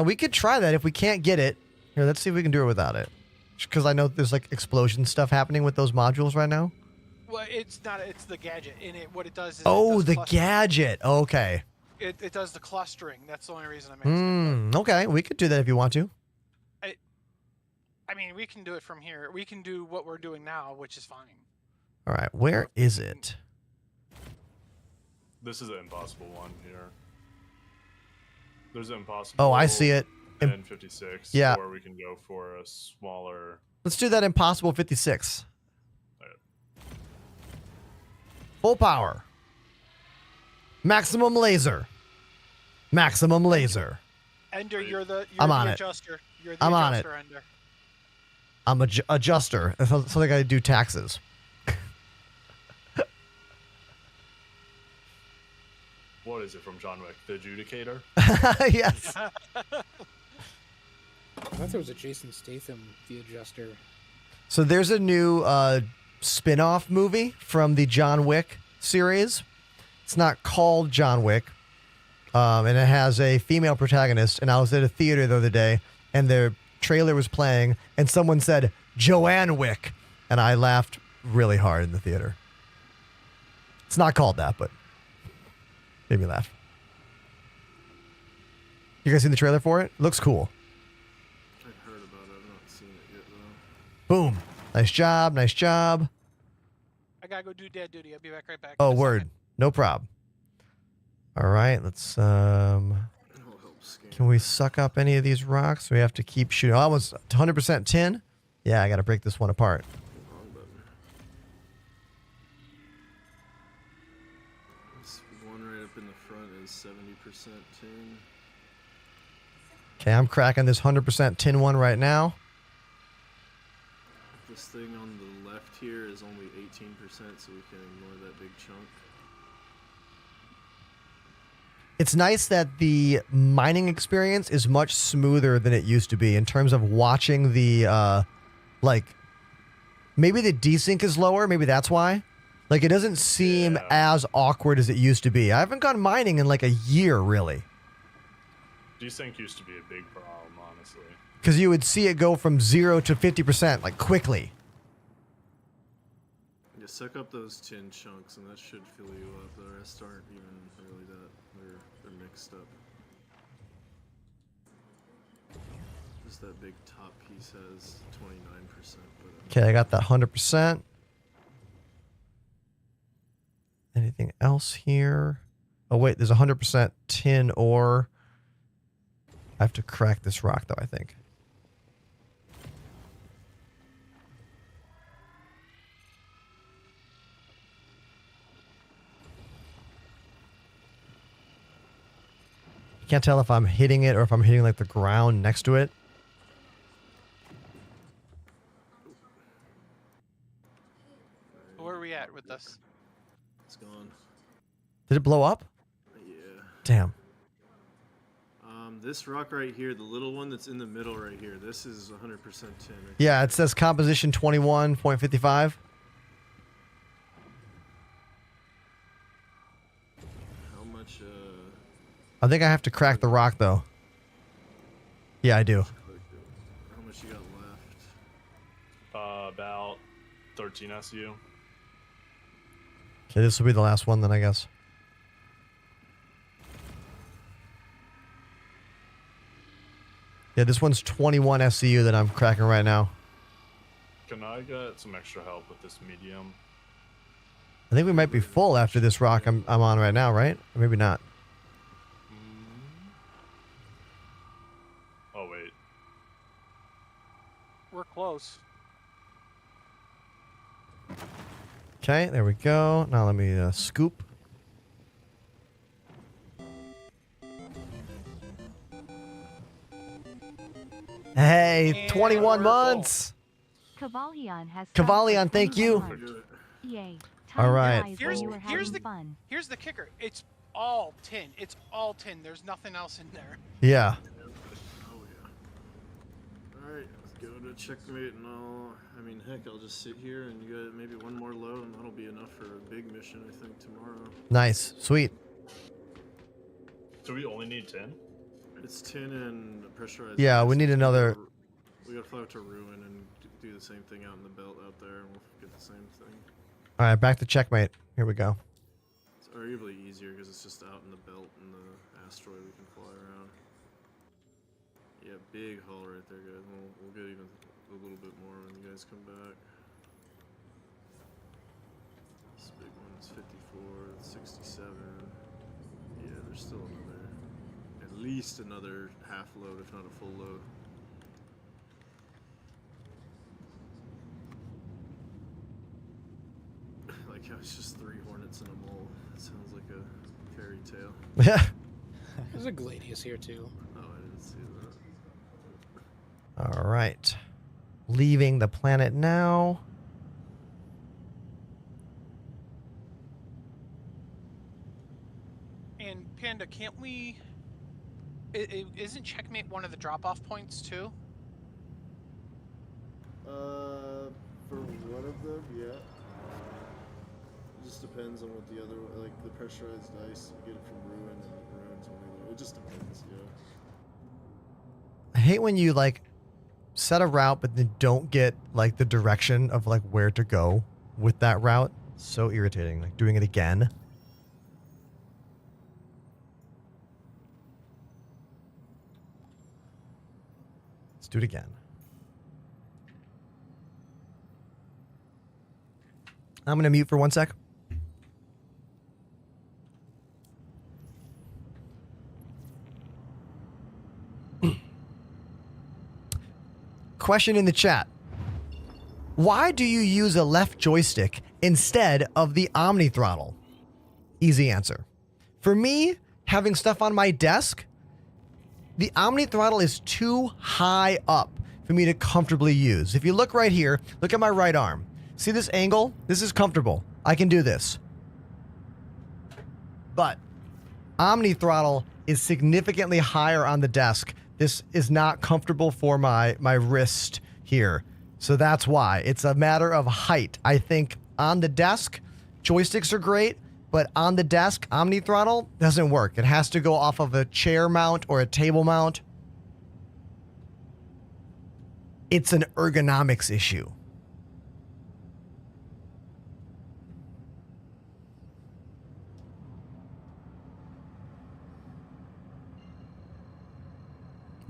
We could try that if we can't get it. Here, let's see if we can do it without it. Because I know there's like explosion stuff happening with those modules right now. Well, it's not. It's the gadget. In it, what it does is. Oh, it does the clustering. gadget. Okay. It does the clustering. That's the only reason I'm asking. Okay, we could do that if you want to. I mean, we can do it from here. We can do what we're doing now, which is fine. All right, where is it? this is an impossible one here. There's an impossible. Oh, I see it. And 56. Yeah. Or we can go for a smaller. Let's do that Impossible 56. Full power. Maximum laser. Maximum laser. Ender, you're the I'm on it. adjuster. You're the I'm on it. adjuster, Ender. I'm a adjuster. So I got to do taxes. What is it from John Wick? The Adjudicator? Yes. I thought there was a Jason Statham, the adjuster. So there's a new spin-off movie from the John Wick series. It's not called John Wick. And it has a female protagonist. And I was at a theater the other day, and their trailer was playing, and someone said, Joanne Wick. And I laughed really hard in the theater. It's not called that, but made me laugh. You guys seen the trailer for it? Looks cool. I've heard about it. I've not seen it yet, though. Boom. Nice job. Nice job. I gotta go do dad duty. I'll be back right back. Oh, word. No prob. All right. Let's, can we suck up any of these rocks? We have to keep shooting. Oh, I was 100% tin. Yeah, I got to break this one apart. This one right up in the front is 70% tin. Okay, I'm cracking this 100% tin one right now. This thing on the left here is only 18%, so we can ignore that big chunk. It's nice that the mining experience is much smoother than it used to be in terms of watching the, like, maybe the desync is lower. Maybe that's why. Like, it doesn't seem as awkward as it used to be. I haven't gone mining in like a year, really. Desync used to be a big problem, honestly. Because you would see it go from 0 to 50%, like, quickly. Yeah, suck up those tin chunks, and that should fill you up. The rest aren't even really that. They're mixed up. Just that big top piece has 29%. Okay, I got that 100%. Anything else here? Oh, wait, there's 100% tin ore. I have to crack this rock, though, I think. Can't tell if I'm hitting it or if I'm hitting like the ground next to it. Where are we at with this? It's gone. Did it blow up? Yeah. Damn. This rock right here, the little one that's in the middle right here, this is 100% tin. Yeah, it says composition 21.55. How much? I think I have to crack the rock, though. Yeah, I do. How much you got left? About 13 SU. Okay, this will be the last one then, I guess. Yeah, this one's 21 SCU that I'm cracking right now. Can I get some extra help with this medium? I think we might be full after this rock I'm on right now, right? Or maybe not. Oh, wait. We're close. Okay, there we go. Now let me scoop. Hey, 21 months. Kavalion has Kavalion, thank you. Yay. All right. Here's the kicker. It's all tin. It's all tin. There's nothing else in there. Yeah. Alright, let's go to checkmate and I mean, heck, I'll just sit here and you got maybe one more load and that'll be enough for a big mission, I think, tomorrow. Nice. Sweet. Do we only need 10? It's tin and pressurized. Yeah, we need another. We gotta fly out to Ruin and do the same thing out in the belt out there and we'll get the same thing. All right, back to checkmate. Here we go. It's arguably easier because it's just out in the belt and the asteroid we can fly around. Yeah, big hull right there, guys. We'll get even a little bit more when you guys come back. This big one is 54, it's 67. Yeah, there's still at least another half load, if not a full load. Like how it's just 3 Hornets and a mole. It sounds like a fairy tale. Yeah. There's a Gladius here too. Oh, I didn't see that. All right. Leaving the planet now. And Panda, can't we? Isn't checkmate one of the drop-off points too? For one of them, yeah. It just depends on what the other, like the pressurized ice, you get it from Ruin and Ruin's only. It just depends, yeah. I hate when you like set a route but then don't get like the direction of like where to go with that route. So irritating. Like doing it again. Let's do it again. I'm going to mute for 1 sec. Question in the chat. Why do you use a left joystick instead of the Omni throttle? Easy answer. For me, having stuff on my desk, the Omni throttle is too high up for me to comfortably use. If you look right here, look at my right arm. See this angle? This is comfortable. I can do this. But Omni throttle is significantly higher on the desk. This is not comfortable for my wrist here. So that's why. It's a matter of height. I think on the desk, joysticks are great, but on the desk, Omni throttle doesn't work. It has to go off of a chair mount or a table mount. It's an ergonomics issue.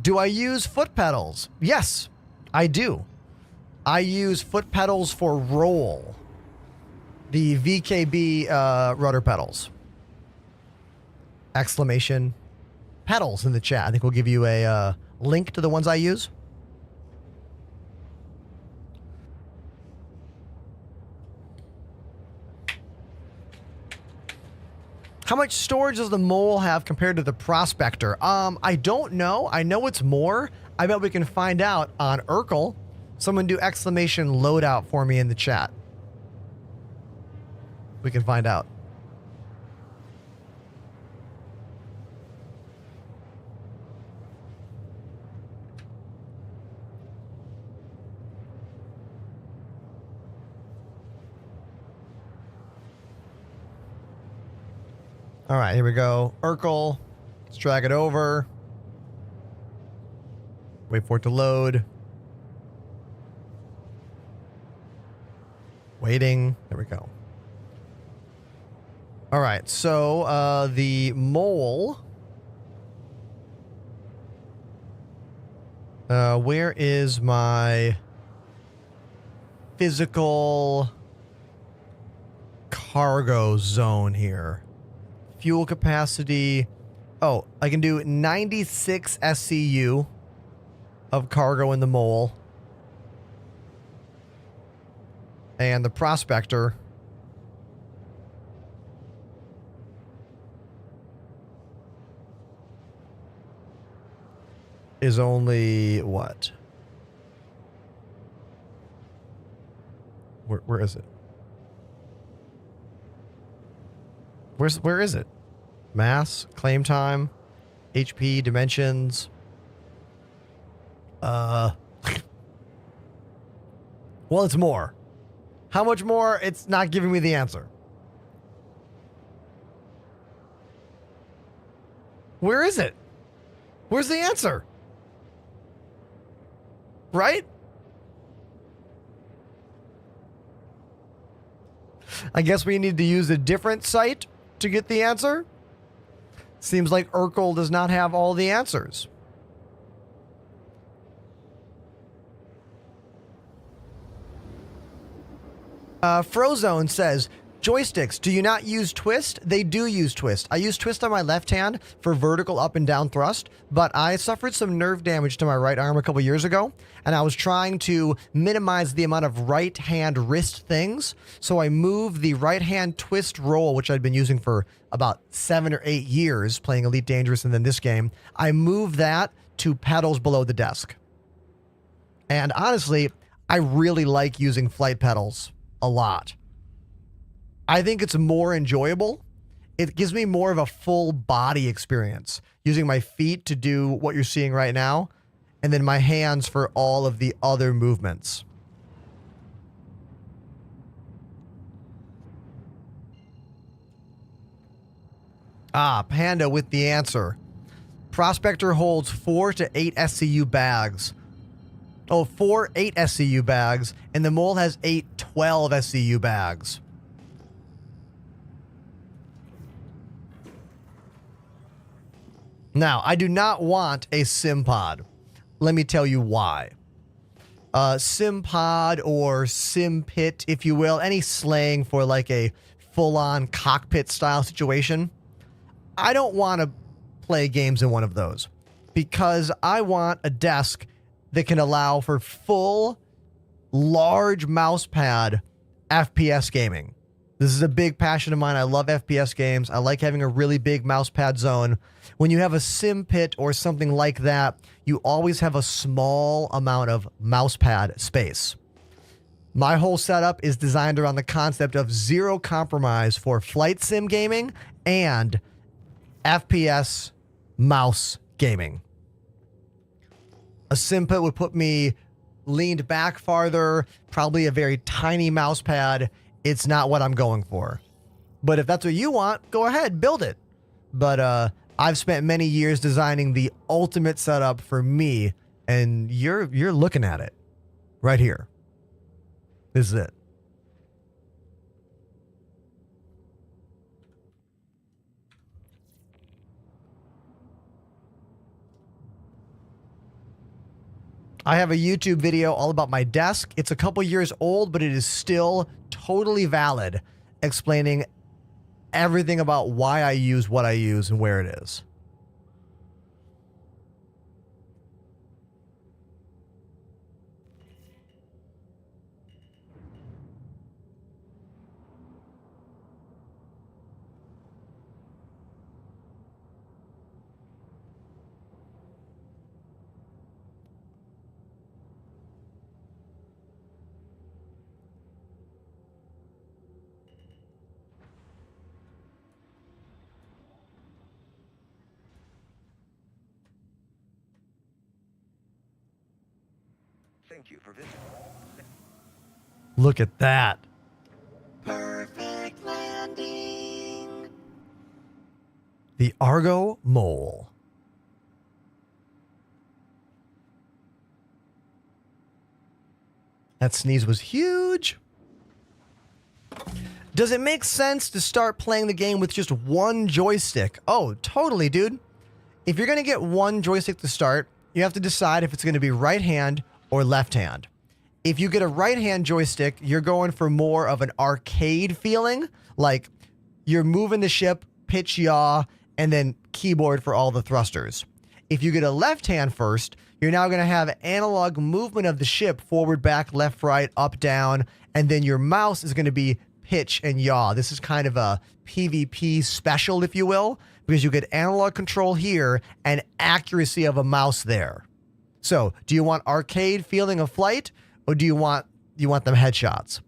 Do I use foot pedals? Yes, I do. I use foot pedals for roll. The VKB rudder pedals. Exclamation pedals in the chat. I think we'll give you a link to the ones I use. How much storage does the Mole have compared to the Prospector? I don't know. I know it's more. I bet we can find out on Urkel. Someone do exclamation loadout for me in the chat. We can find out. All right, here we go. Urkel. Let's drag it over. Wait for it to load. Waiting. There we go. All right, so the Mole. Where is my... physical cargo zone here. Fuel capacity. Oh, I can do 96 SCU of cargo in the mole. And the prospector is only what? Where is it? Where is it? Mass, claim time, HP, dimensions. Well, it's more. How much more? It's not giving me the answer. Where is it? Where's the answer? Right? I guess we need to use a different site to get the answer. Seems like Urkel does not have all the answers. Frozone says, joysticks, do you not use twist? They do use twist. I use twist on my left hand for vertical up and down thrust, but I suffered some nerve damage to my right arm a couple years ago, and I was trying to minimize the amount of right hand wrist things, so I moved the right hand twist roll, which I'd been using for about 7 or 8 years playing Elite Dangerous and then this game. I moved that to pedals below the desk. And honestly, I really like using flight pedals a lot. I think it's more enjoyable. It gives me more of a full body experience using my feet to do what you're seeing right now, and then my hands for all of the other movements. Panda with the answer. Prospector holds 4 to 8 SCU bags. 4 8 SCU bags, and the mole has 8 12 SCU bags. Now, I do not want a sim pod. Let me tell you why. Sim pod or sim pit, if you will, any slang for like a full-on cockpit style situation. I don't want to play games in one of those because I want a desk that can allow for full, large mouse pad FPS gaming. This is a big passion of mine. I love FPS games. I like having a really big mouse pad zone. When you have a sim pit or something like that, you always have a small amount of mouse pad space. My whole setup is designed around the concept of zero compromise for flight sim gaming and FPS mouse gaming. A sim pit would put me leaned back farther, probably a very tiny mouse pad. It's not what I'm going for. But if that's what you want, go ahead, build it. But I've spent many years designing the ultimate setup for me, and you're looking at it right here. This is it. I have a YouTube video all about my desk. It's a couple years old, but it is still totally valid, explaining everything about why I use what I use and where it is. Thank you for visiting. Look at that. Perfect landing. The Argo Mole. That sneeze was huge. Does it make sense to start playing the game with just one joystick? Oh, totally, dude. If you're going to get one joystick to start, you have to decide if it's going to be right hand or left hand. If you get a right-hand joystick, you're going for more of an arcade feeling, like you're moving the ship, pitch, yaw, and then keyboard for all the thrusters. If you get a left hand first, you're now going to have analog movement of the ship, forward, back, left, right, up, down, and then your mouse is going to be pitch and yaw. This is kind of a PvP special, if you will, because you get analog control here and accuracy of a mouse there. So, do you want arcade feeling of flight, or do you want them headshots?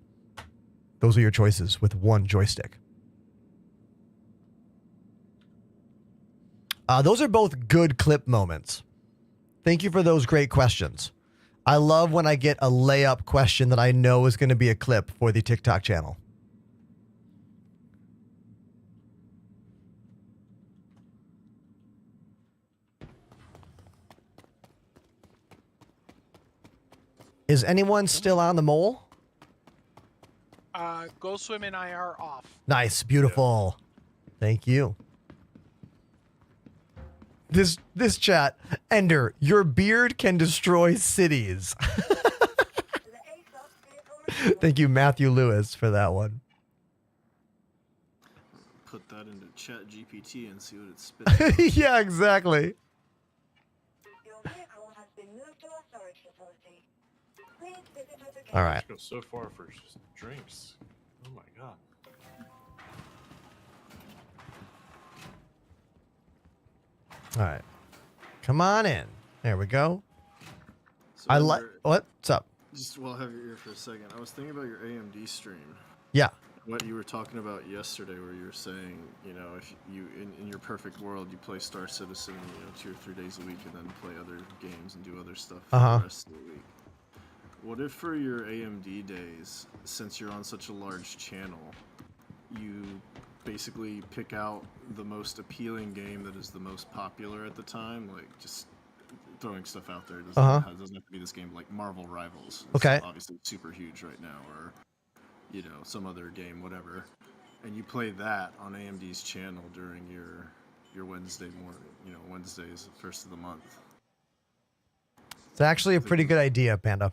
Those are your choices with one joystick. Those are both good clip moments. Thank you for those great questions. I love when I get a layup question that I know is going to be a clip for the TikTok channel. Is anyone still on the mole? Go swim and I are off. Nice, beautiful. Thank you. This chat, Ender, your beard can destroy cities. Thank you, Matthew Lewis, for that one. Put that into Chat GPT and see what it spits. Yeah, exactly. All right. Go so far for just drinks. Oh my god. All right. Come on in. There we go. So I like. What's up? Just while I have your ear for a second, I was thinking about your AMD stream. Yeah. What you were talking about yesterday, where you were saying, you know, if you in your perfect world, you play Star Citizen, 2 or 3 days a week, and then play other games and do other stuff for the rest of the week. What if for your AMD days, since you're on such a large channel, you basically pick out the most appealing game that is the most popular at the time, like just throwing stuff out there. It doesn't have to be this game, like Marvel Rivals. It's obviously super huge right now, or some other game, whatever. And you play that on AMD's channel during your Wednesday morning, Wednesdays, first of the month. It's actually a pretty good idea, Panda.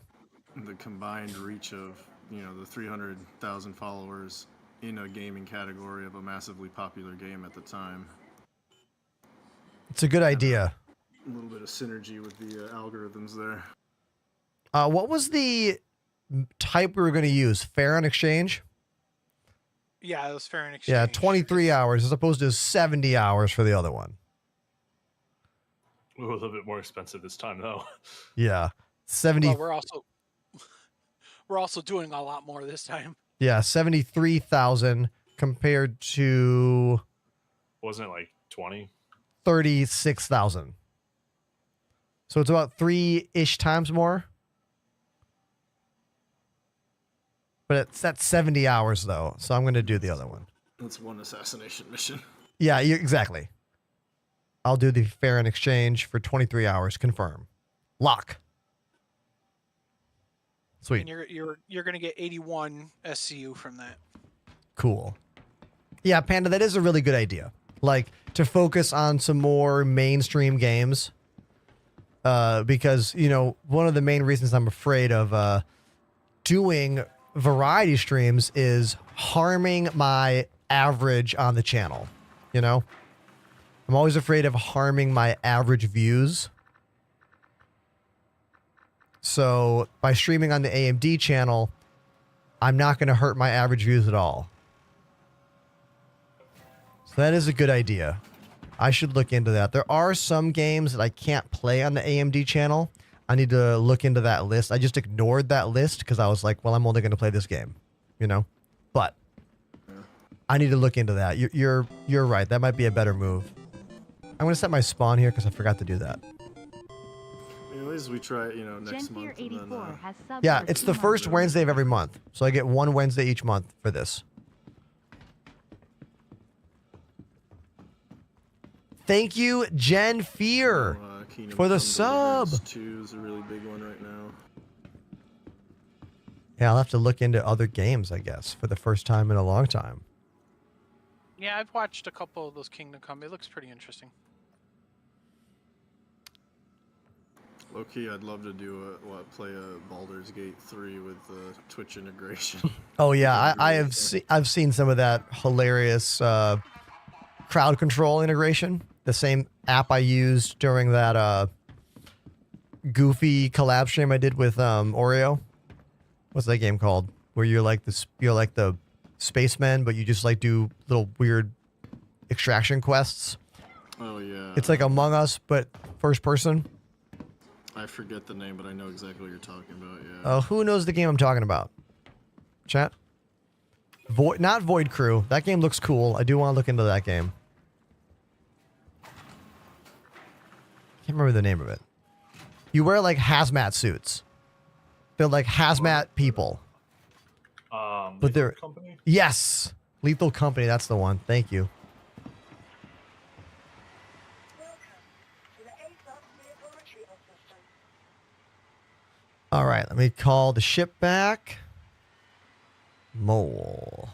The combined reach of, the 300,000 followers in a gaming category of a massively popular game at the time. It's a good idea. A little bit of synergy with the algorithms there. What was the type we were going to use? Fair and exchange? Yeah, it was fair and exchange. Yeah, 23 hours as opposed to 70 hours for the other one. A little bit more expensive this time, though. Yeah, 70. Well, we're also doing a lot more this time. Yeah, 73,000 compared to. Wasn't it like 20? 36,000. So it's about 3-ish times more. But that's 70 hours though, so I'm going to do the other one. That's one assassination mission. Yeah, exactly. I'll do the fair and exchange for 23 hours. Confirm. Lock. Sweet. And you're going to get 81 SCU from that. Cool. Yeah, Panda, that is a really good idea. Like, to focus on some more mainstream games. Because, one of the main reasons I'm afraid of doing variety streams is harming my average on the channel. I'm always afraid of harming my average views. So by streaming on the AMD channel, I'm not going to hurt my average views at all. So that is a good idea. I should look into that. There are some games that I can't play on the AMD channel. I need to look into that list. I just ignored that list because I was like, well, I'm only going to play this game, But I need to look into that. You're right. That might be a better move. I'm going to set my spawn here because I forgot to do that. At least we try, next month. And then, yeah, it's the first Wednesday of every month. So I get one Wednesday each month for this. Thank you, Jen Fear, for the sub. 2 is a really big one right now. Yeah, I'll have to look into other games, I guess, for the first time in a long time. Yeah, I've watched a couple of those Kingdom Come. It looks pretty interesting. Low-key, I'd love to do play a Baldur's Gate 3 with Twitch integration. Oh yeah, I've seen some of that hilarious crowd control integration. The same app I used during that goofy collab stream I did with Oreo. What's that game called? Where you're like the spaceman, but you just like do little weird extraction quests. Oh yeah. It's like Among Us, but first person. I forget the name, but I know exactly what you're talking about. Yeah. Who knows the game I'm talking about? Chat. Not Void Crew. That game looks cool. I do want to look into that game. Can't remember the name of it. You wear like hazmat suits. They're like hazmat people. But they're Company? Yes, Lethal Company. That's the one. Thank you. All right, let me call the ship back. Mole.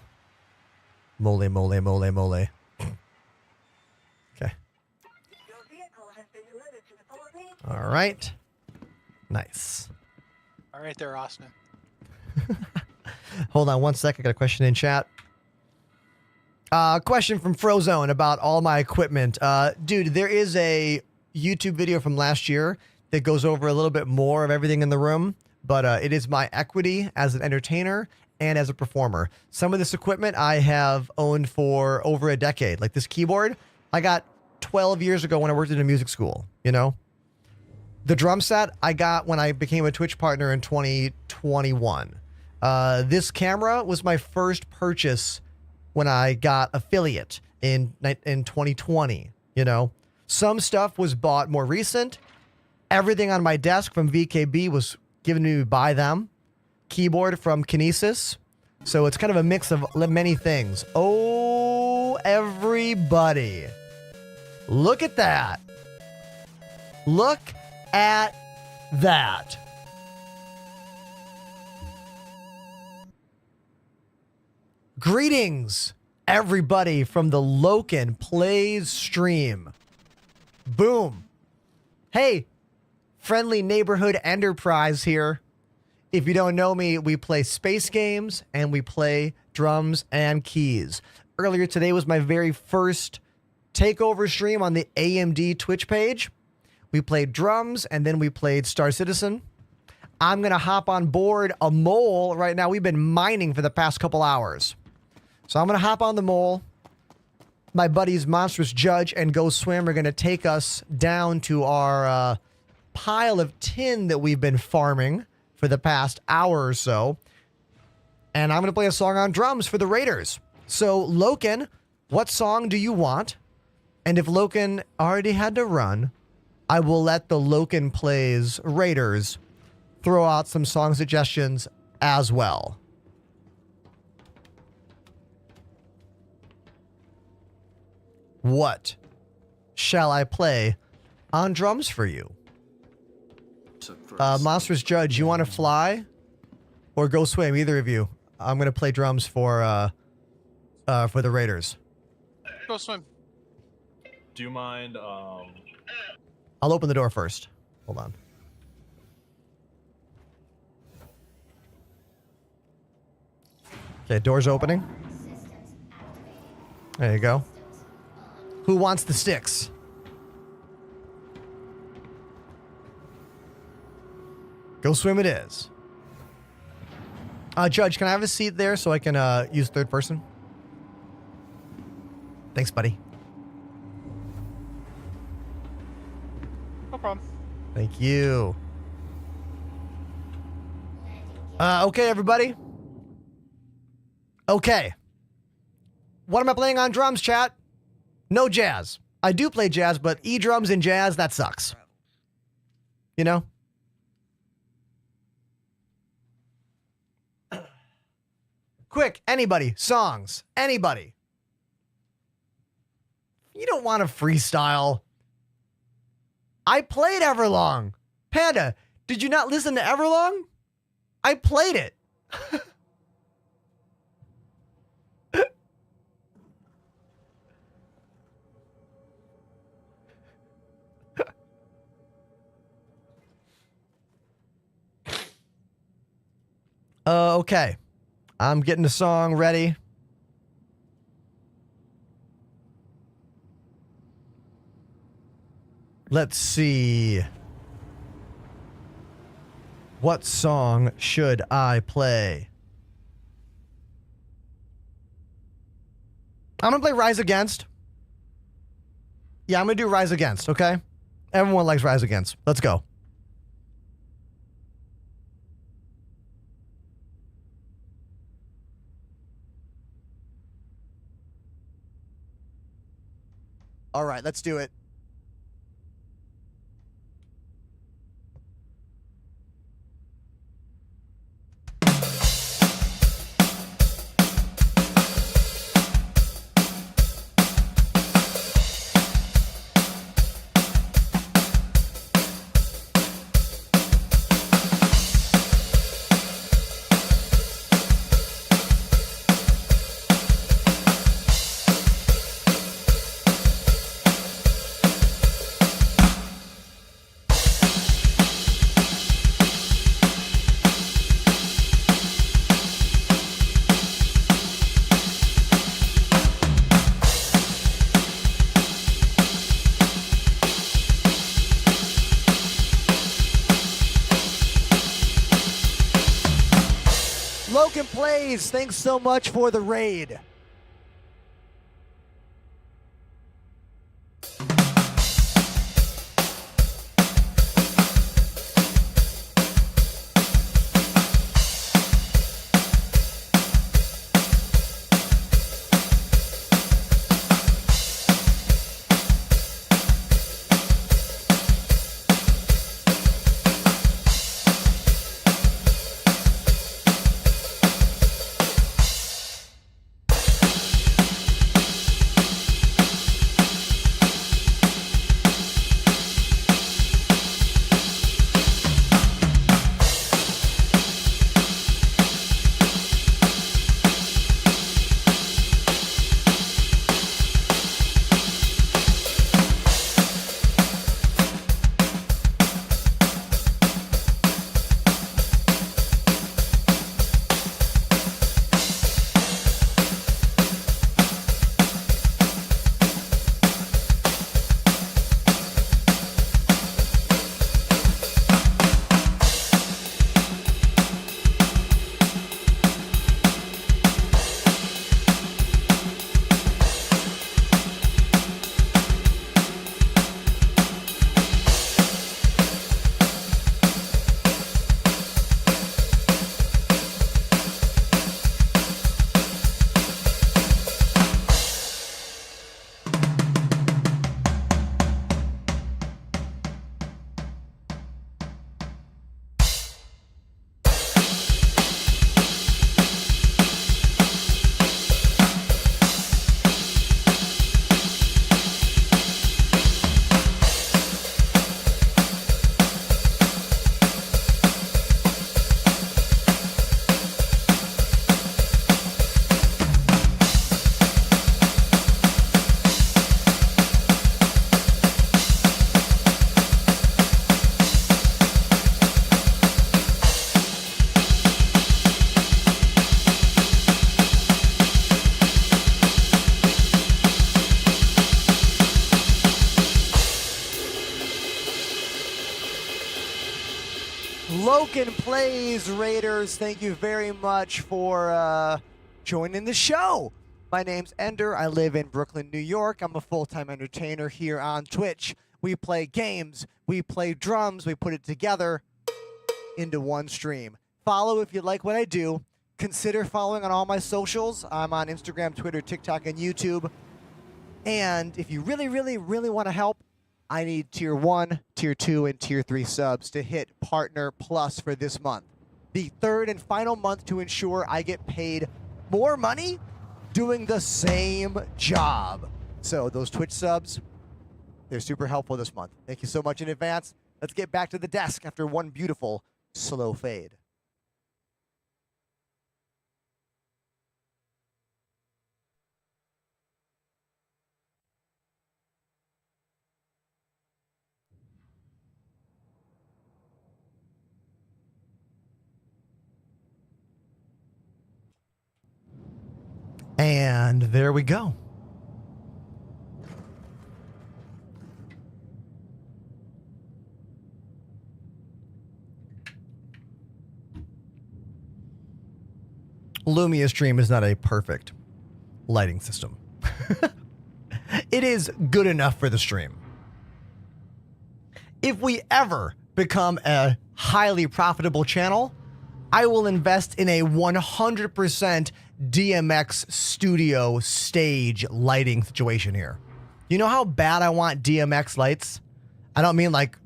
Mole, mole, mole, mole. Okay. All right. Nice. All right there, Austin. Hold on one sec. I got a question in chat. Question from Frozone about all my equipment. Dude, there is a YouTube video from last year that goes over a little bit more of everything in the room, but it is my equity as an entertainer and as a performer. Some of this equipment I have owned for over a decade. Like this keyboard, I got 12 years ago when I worked in a music school, you know? The drum set I got when I became a Twitch partner in 2021. This camera was my first purchase when I got affiliate in 2020, you know? Some stuff was bought more recent. Everything on my desk from VKB was given to me by them. Keyboard from Kinesis. So it's kind of a mix of many things. Oh, everybody. Look at that. Look at that. Greetings, everybody, from the Loken Plays stream. Boom. Hey, friendly neighborhood enterprise here. If you don't know me, we play space games and we play drums and keys. Earlier today was my very first takeover stream on the AMD Twitch page. We played drums and then we played Star Citizen. I'm going to hop on board a mole right now. We've been mining for the past couple hours. So I'm going to hop on the mole. My buddies Monstrous Judge and Go Swim are going to take us down to our pile of tin that we've been farming for the past hour or so. And I'm going to play a song on drums for the Raiders. So, Loken, what song do you want? And if Loken already had to run, I will let the Loken Plays Raiders throw out some song suggestions as well. What shall I play on drums for you? Monstrous Judge, you want to fly or Go Swim? Either of you. I'm going to play drums for the Raiders. Go Swim. Do you mind? I'll open the door first. Hold on. Okay, door's opening. There you go. Who wants the sticks? Go Swim it is. Judge, can I have a seat there so I can use third person? Thanks, buddy. No problem. Thank you. Okay, everybody. Okay. What am I playing on drums, chat? No jazz. I do play jazz, but E-drums and jazz, that sucks. You know? Quick, anybody, songs, anybody. You don't want to freestyle. I played Everlong. Panda, did you not listen to Everlong? I played it. Okay. I'm getting the song ready. Let's see. What song should I play? I'm going to play Rise Against. Yeah, I'm going to do Rise Against, okay? Everyone likes Rise Against. Let's go. All right, let's do it. Logan Plays, thanks so much for the raid. Logan Plays Raiders, thank you very much for joining the show. My name's Ender. I live in Brooklyn, New York. I'm a full-time entertainer here on Twitch. We play games, we play drums, we put it together into one stream. Follow if you like what I do. Consider following on all my socials. I'm on Instagram, Twitter, TikTok, and YouTube. And if you really, really, really want to help, I need tier 1, tier 2, and tier 3 subs to hit Partner Plus for this month. The third and final month to ensure I get paid more money doing the same job. So those Twitch subs, they're super helpful this month. Thank you so much in advance. Let's get back to the desk after one beautiful slow fade. And there we go. Lumia's stream is not a perfect lighting system. It is good enough for the stream. If we ever become a highly profitable channel, I will invest in a 100% DMX studio stage lighting situation here. You know how bad I want DMX lights? I don't mean like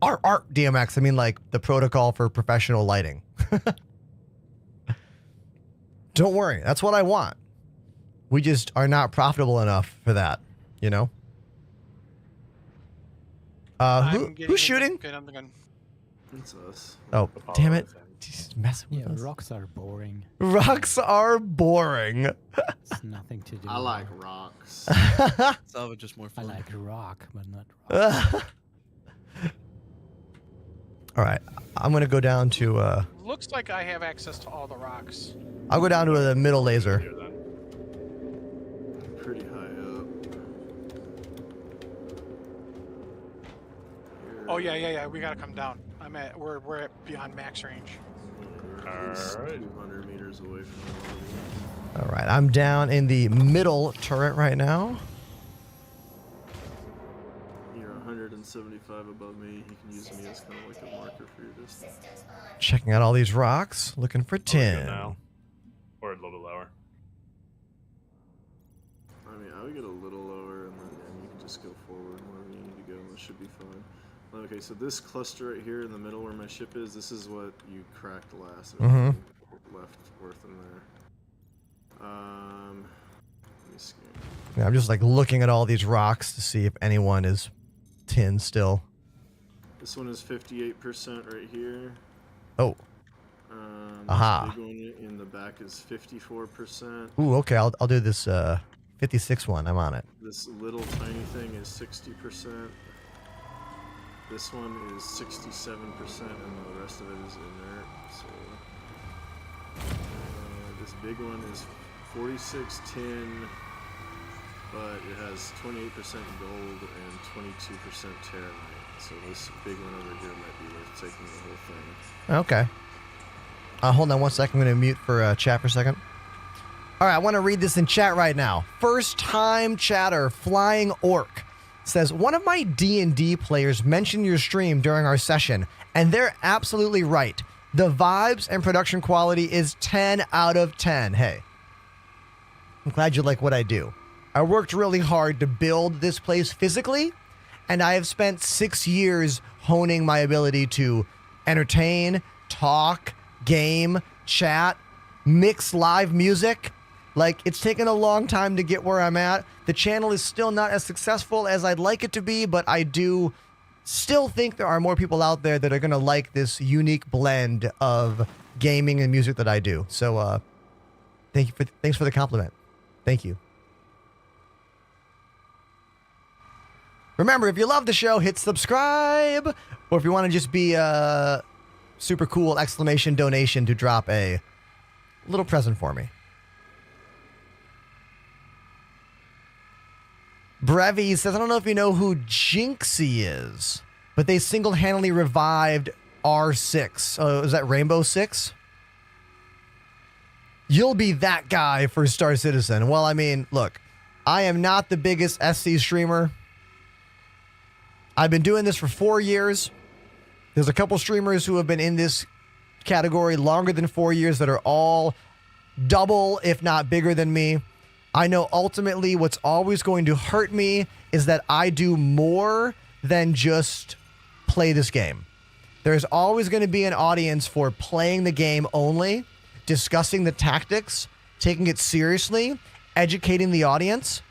art DMX. I mean like the protocol for professional lighting. Don't worry. That's what I want. We just are not profitable enough for that, you know? Who's shooting? Okay, I'm good. It's us. Oh, damn it. Just messing with us. Rocks are boring. Rocks are boring. It's nothing to do. I like rocks. Salvage just more fun. I like rock, but not rock. All right. I'm going to go down to... Looks like I have access to all the rocks. I'll go down to the middle laser. Pretty high up. Oh yeah. We gotta come down. We're at beyond max range. Alright. 200 meters away from the All right. I'm down in the middle turret right now. You're 175 above me. You can use me as kind of like a marker for your distance. Checking out all these rocks. Looking for 10. Now. Or a little bit lower. I mean, I would get a little lower, and then you can just go forward wherever you need to go, and it should be fine. Okay, so this cluster right here in the middle where my ship is, this is what you cracked last. There's nothing left worth in there. Let me scan. Yeah, I'm just like looking at all these rocks to see if anyone is tin still. This one is 58% right here. Oh. This big one in the back is 54%. Ooh, okay. I'll do this 56 one. I'm on it. This little tiny thing is 60%. This one is 67%, and the rest of it is inert. So this big one is 46 tin, but it has 28% gold and 22% terranite. So this big one over here might be worth taking the whole thing. Okay. Hold on one second. I'm going to mute for chat for a second. All right, I want to read this in chat right now. First time chatter, Flying Orc, says, one of my D&D players mentioned your stream during our session, and they're absolutely right. The vibes and production quality is 10 out of 10. Hey, I'm glad you like what I do. I worked really hard to build this place physically, and I have spent 6 years honing my ability to entertain, talk, game, chat, mix live music. Like, it's taken a long time to get where I'm at. The channel is still not as successful as I'd like it to be, but I do still think there are more people out there that are going to like this unique blend of gaming and music that I do. So, thanks for the compliment. Thank you. Remember, if you love the show, hit subscribe. Or if you want to just be a super cool exclamation donation to drop a little present for me. Brevi says, I don't know if you know who Jinxie is, but they single-handedly revived R6. Is that Rainbow Six? You'll be that guy for Star Citizen. Well, I mean, look, I am not the biggest SC streamer. I've been doing this for 4 years. There's a couple streamers who have been in this category longer than 4 years that are all double, if not bigger than me. I know ultimately what's always going to hurt me is that I do more than just play this game. There's always going to be an audience for playing the game only, discussing the tactics, taking it seriously, educating the audience.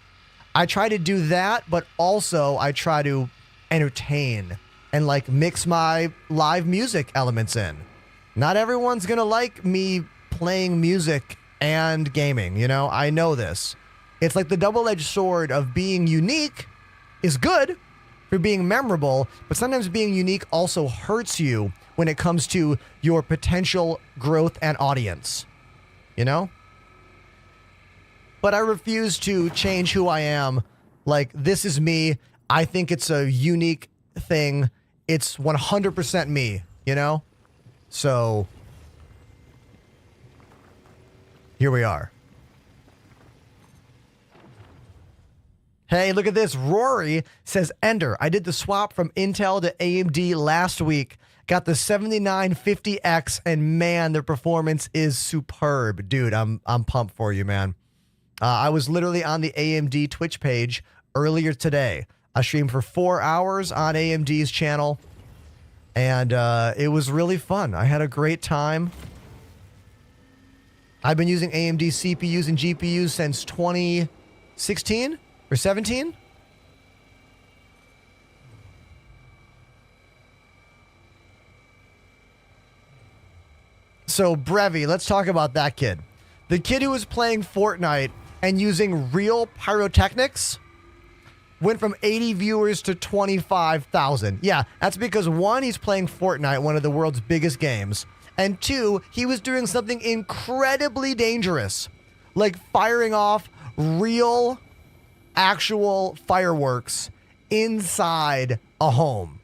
I try to do that, but also I try to entertain and like mix my live music elements in. Not everyone's going to like me playing music and gaming, you know? I know this. It's like the double-edged sword of being unique is good for being memorable, but sometimes being unique also hurts you when it comes to your potential growth and audience. You know? but I refuse to change who I am. Like, this is me. I think it's a unique thing. It's 100% me, you know? So, here we are. Hey, look at this. Rory says, Ender, I did the swap from Intel to AMD last week. Got the 7950X, and man, the performance is superb. Dude, I'm pumped for you, man. I was literally on the AMD Twitch page earlier today. I streamed for 4 hours on AMD's channel, and it was really fun. I had a great time. I've been using AMD CPUs and GPUs since 2016 or 17. So, Brevi, let's talk about that kid. The kid who was playing Fortnite and using real pyrotechnics went from 80 viewers to 25,000. Yeah, that's because one, he's playing Fortnite, one of the world's biggest games. And two, he was doing something incredibly dangerous, like firing off real, actual fireworks inside a home.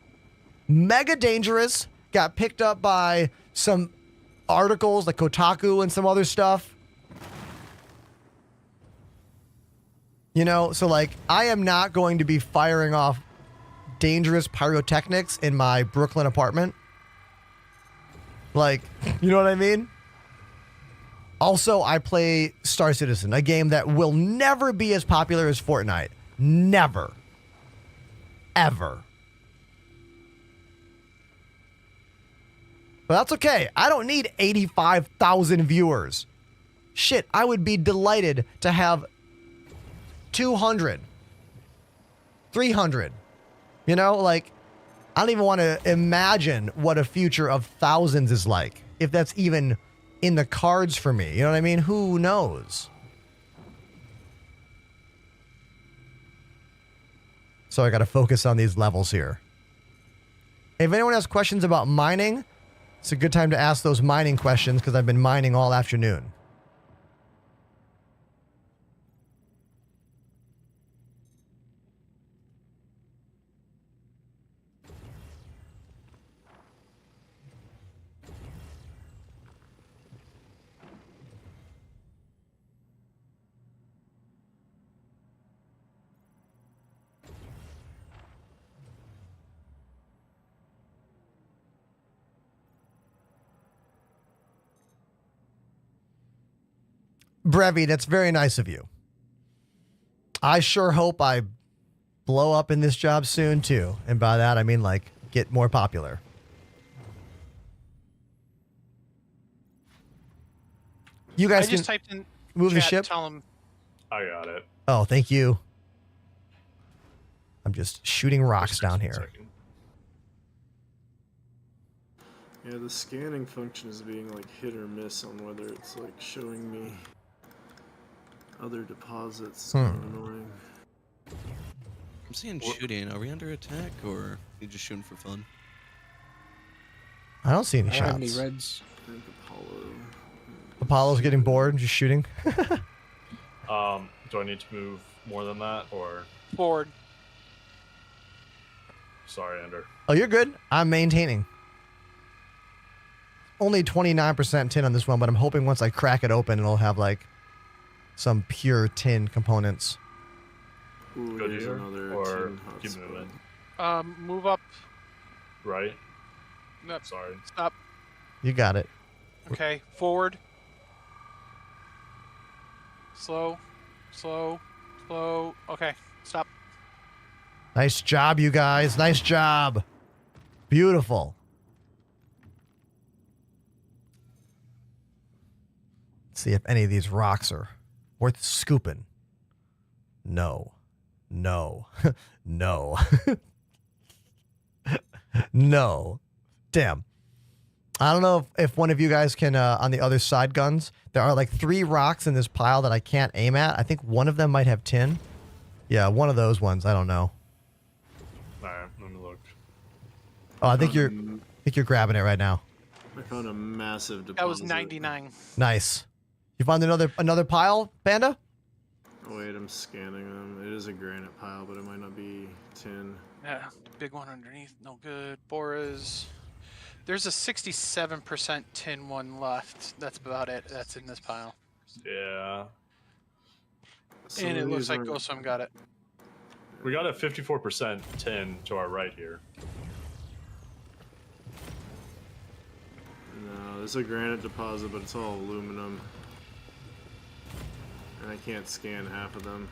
Mega dangerous, got picked up by some articles like Kotaku and some other stuff. You know, so like, I am not going to be firing off dangerous pyrotechnics in my Brooklyn apartment. Like, you know what I mean? Also, I play Star Citizen, a game that will never be as popular as Fortnite. Never. Ever. But that's okay. I don't need 85,000 viewers. Shit, I would be delighted to have 200, 300. You know, like, I don't even want to imagine what a future of thousands is like, if that's even in the cards for me. You know what I mean? Who knows? So I got to focus on these levels here. If anyone has questions about mining, it's a good time to ask those mining questions because I've been mining all afternoon. Brevi, that's very nice of you. I sure hope I blow up in this job soon, too. And by that, I mean, like, get more popular. You guys I just can typed in move the chat, ship? Tell him. I got it. Oh, thank you. I'm just shooting rocks down here. Yeah, the scanning function is being like hit or miss on whether it's like showing me other deposits. Annoying. I'm seeing shooting. Are we under attack or are you just shooting for fun? I don't see any I don't have shots. any reds. I think Apollo. Apollo's getting bored, just shooting. Do I need to move more than that, or? Forward. Sorry, Ender. Oh, you're good. I'm maintaining. Only 29% tin on this one, but I'm hoping once I crack it open, it'll have like some pure tin components. Ooh, Good there's here, another or tin keep hotspot. moving? Move up. Right. No, Sorry. stop. You got it. Okay, forward. Slow, slow, slow. Okay, stop. Nice job, you guys. Nice job. Beautiful. Let's see if any of these rocks are worth scooping. No. No. No. No. Damn. I don't know if one of you guys can, on the other side guns, there are like 3 rocks in this pile that I can't aim at. I think one of them might have tin. Yeah, one of those ones. I don't know. Alright, let me look. Oh, I think you're grabbing it right now. I found a massive deposit. That was 99. Nice. You found another pile, Panda? Oh, wait, I'm scanning them. It is a granite pile, but it might not be tin. Yeah, big one underneath, no good. Boras. There's a 67% tin one left. That's about it. That's in this pile. Yeah. And it looks like Gosum got it. We got a 54% tin to our right here. No, there's a granite deposit, but it's all aluminum. And I can't scan half of them.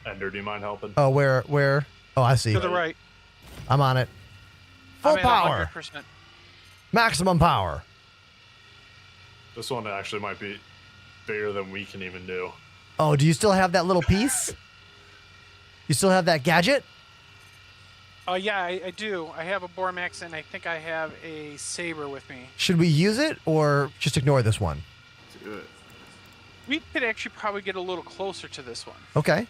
Ender, do you mind helping? Oh, where? Oh, I see. To the right. I'm on it. Full I'm at power. 100%. Maximum power. This one actually might be bigger than we can even do. Oh, do you still have that little piece? You still have that gadget? Yeah, I do. I have a Bormax, and I think I have a Saber with me. Should we use it or just ignore this one? Let's do it. We could actually probably get a little closer to this one. Okay.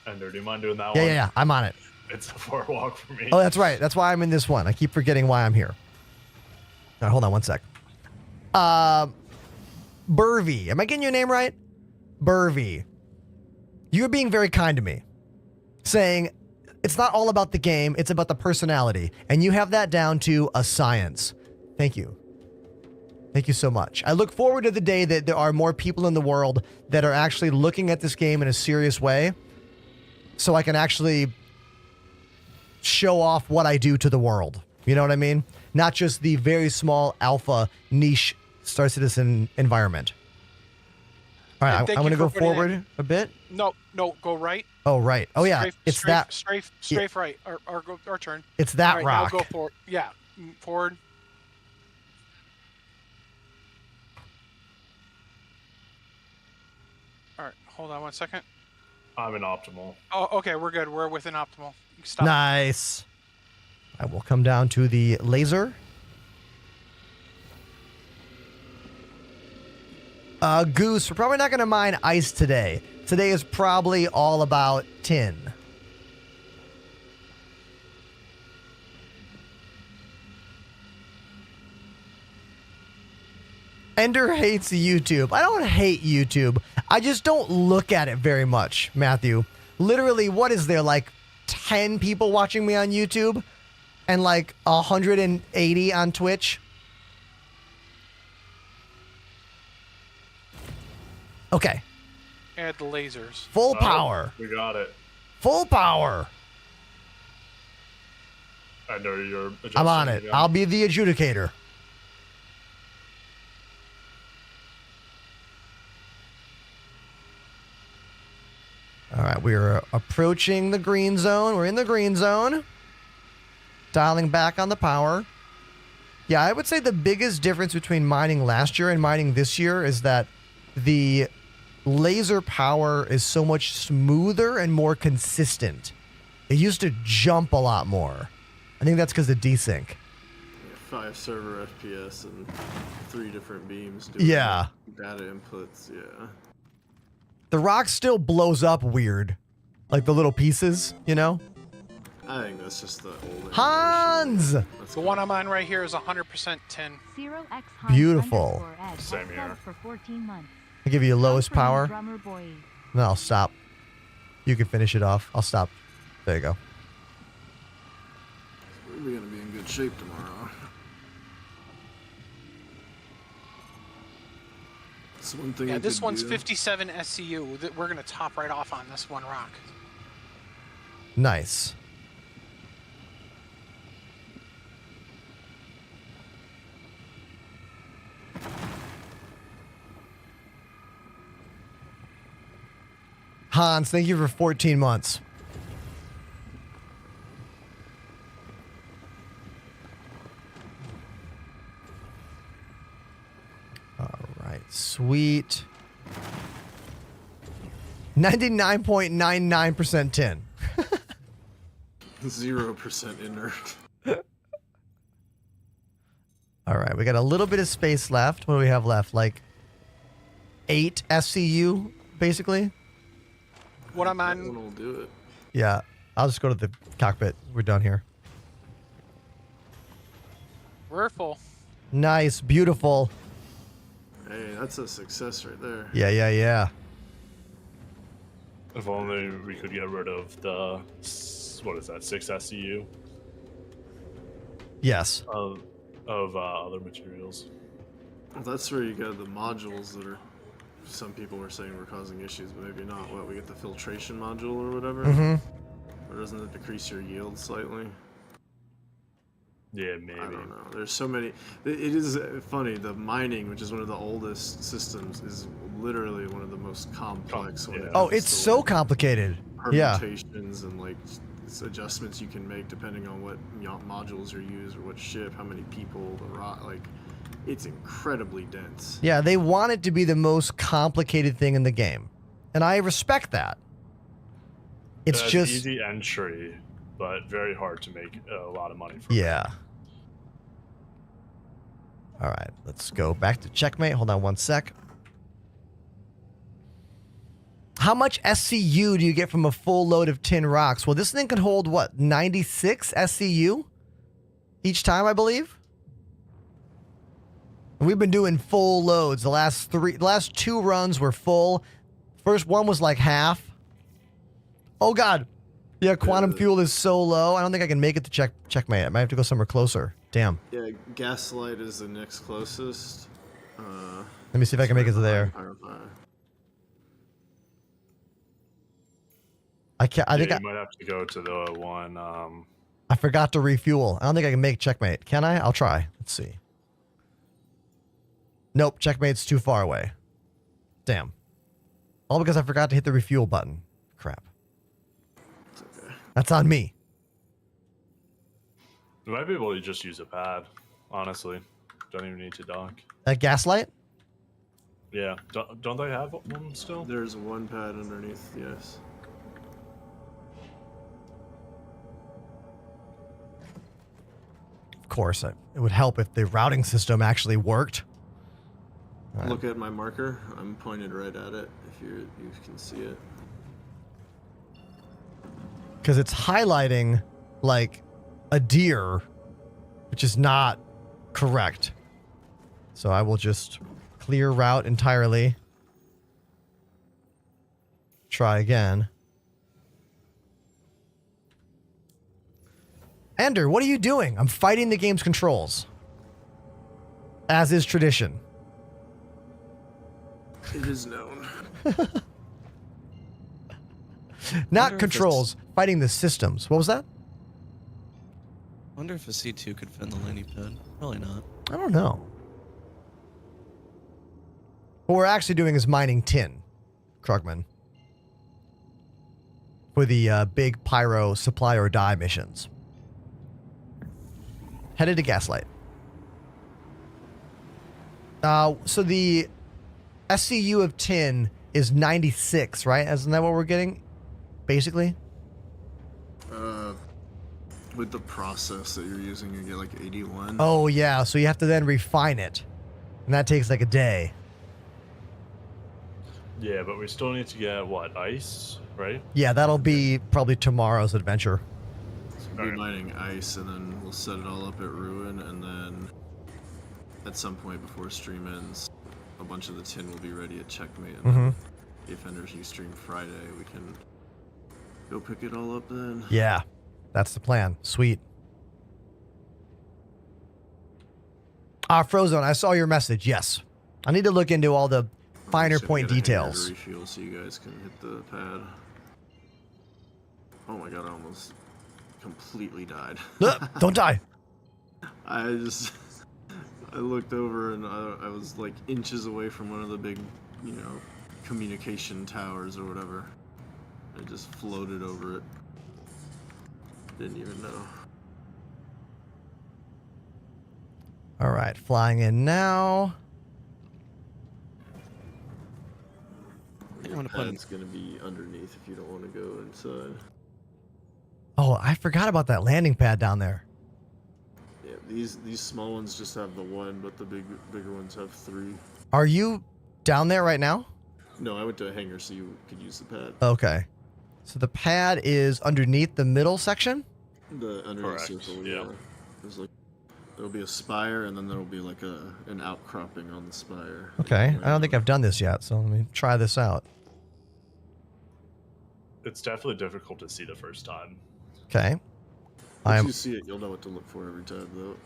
Ender, do you mind doing that Yeah, one? yeah. I'm on it. It's a far walk for me. Oh, that's right. That's why I'm in this one. I keep forgetting why I'm here. All right, hold on one sec. Burvey. Am I getting your name right? Burvey. You're being very kind to me. Saying it's not all about the game, it's about the personality. And you have that down to a science. Thank you. Thank you so much. I look forward to the day that there are more people in the world that are actually looking at this game in a serious way, so I can actually show off what I do to the world. You know what I mean? Not just the very small alpha niche Star Citizen environment. All right, I'm going to go forward a bit. No, go right. Oh, right. Oh, yeah. Strafe right, or turn. It's that right, rock. Now go forward. Yeah, forward. All right, hold on one second. I'm in optimal. Oh, okay, we're good. We're within optimal. Stop. Nice. I will come down to the laser. Goose, we're probably not going to mine ice today. Today is probably all about tin. Ender hates YouTube. I don't hate YouTube. I just don't look at it very much, Matthew. Literally, what is there, like 10 people watching me on YouTube and like 180 on Twitch? Okay. Add the lasers. Full power. We got it. Full power. Ender, you're I'm on it. again. I'll be the adjudicator. All right, we're approaching the green zone. We're in the green zone. Dialing back on the power. Yeah, I would say the biggest difference between mining last year and mining this year is that the laser power is so much smoother and more consistent. It used to jump a lot more. I think that's because of desync. 5 server FPS and 3 different beams doing Yeah. data inputs, yeah. The rock still blows up weird. Like the little pieces, you know? I think that's just the old Hans! The one I'm on right here is 100% tin. 0x Beautiful. Same here. For 14 months. I'll give you lowest power. Drummer boy. Then I'll stop. You can finish it off. I'll stop. There you go. We're gonna be in good shape tomorrow. That's one thing. Yeah, I this could one's do. 57 SCU. We're gonna top right off on this one rock. Nice. Hans, thank you for 14 months. All right, sweet. 99.99% tin. 0% inert. All right, we got a little bit of space left. What do we have left? Like 8 SCU, basically? What I'm That on. one will do it. Yeah, I'll just go to the cockpit. We're done here. We're full. Nice, beautiful. Hey, that's a success right there. Yeah, yeah, yeah. If only we could get rid of the, what is that, 6 SCU Yes. of other materials. Well, that's where you got the modules that are. Some people were saying were causing issues, but maybe not. What, we get the filtration module or whatever? Mm-hmm. Or doesn't it decrease your yield slightly? Yeah, maybe. I don't know. There's so many. It is funny. The mining, which is one of the oldest systems, is literally one of the most complex. When it Oh, comes it's to, so like, complicated. Yeah. permutations and like adjustments you can make depending on what modules are used or what ship, how many people, the rock. Like, it's incredibly dense. Yeah, they want it to be the most complicated thing in the game. And I respect that. It's It has just easy entry, but very hard to make a lot of money from. Yeah. All right, let's go back to checkmate. Hold on one sec. How much SCU do you get from a full load of tin rocks? Well, this thing can hold, what, 96 SCU each time, I believe? And we've been doing full loads. The last 2 runs were full. First one was like half. Oh, God. Yeah, quantum fuel is so low. I don't think I can make it to checkmate. I might have to go somewhere closer. Damn. Yeah, Gaslight is the next closest. Let me see if I can make it to there. I can't. I think you might have to go to the one. I forgot to refuel. I don't think I can make checkmate. Can I? I'll try. Let's see. Nope, checkmate's too far away. Damn. All because I forgot to hit the refuel button. Crap. Okay. That's on me. You might be able to just use a pad, honestly. Don't even need to dock. That gaslight? Yeah. Don't they have one still? There's one pad underneath, yes. Of course, it would help if the routing system actually worked. All right. Look at my marker. I'm pointed right at it. If you can see it. Because it's highlighting like a deer, which is not correct. So I will just clear route entirely. Try again. Ender, what are you doing? I'm fighting the game's controls. As is tradition. It is known. Not controls, fighting the systems. What was that? I wonder if a C2 could fit in the landing pad. Probably not. I don't know. What we're actually doing is mining tin, Krugman. For the big pyro supply or die missions. Headed to Gaslight. So the SCU of tin is 96, right? Isn't that what we're getting? Basically? With the process that you're using, you get like 81. Oh, yeah. So you have to then refine it. And that takes like a day. Yeah, but we still need to get, what, ice, right? Yeah, that'll be probably tomorrow's adventure. So we'll be mining ice, and then we'll set it all up at Ruin, and then at some point before stream ends, a bunch of the tin will be ready at Checkmate. And then if Enders you stream Friday, we can go pick it all up then. Yeah, that's the plan. Sweet. Frozone, I saw your message. Yes. I need to look into all the finer point details. Refuel so you guys can hit the pad. Oh my god, I almost completely died. Don't die. I looked over and I was like inches away from one of the big, communication towers or whatever. I just floated over it. Didn't even know. All right, flying in now. The pad's gonna be underneath if you don't want to go inside. Oh, I forgot about that landing pad down there. Yeah, these small ones just have the one, but the bigger ones have 3. Are you down there right now? No, I went to a hangar so you could use the pad. Okay. So the pad is underneath the middle section? The underneath circle, yeah. There's like there'll be a spire and then there'll be like an outcropping on the spire. Okay. I don't think I've done this yet, so let me try this out. It's definitely difficult to see the first time. Okay. Once you see it, you'll know what to look for every time, though.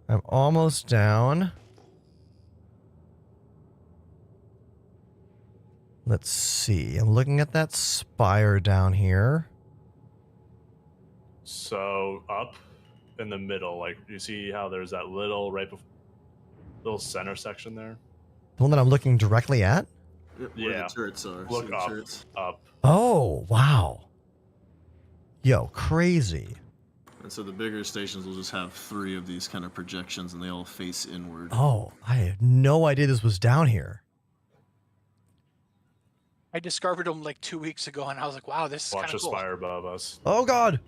I'm almost down. Let's see. I'm looking at that spire down here. So up in the middle, like you see how there's that little little center section there. The one that I'm looking directly at? Where Yeah. the turrets are. Look See the up. turrets? Up. Oh, wow. Yo, crazy. And so the bigger stations will just have 3 of these kind of projections, and they all face inward. Oh, I had no idea this was down here. I discovered them like 2 weeks ago, and I was like, "Wow, this is kind Watch of a cool." spire above us. Oh, God.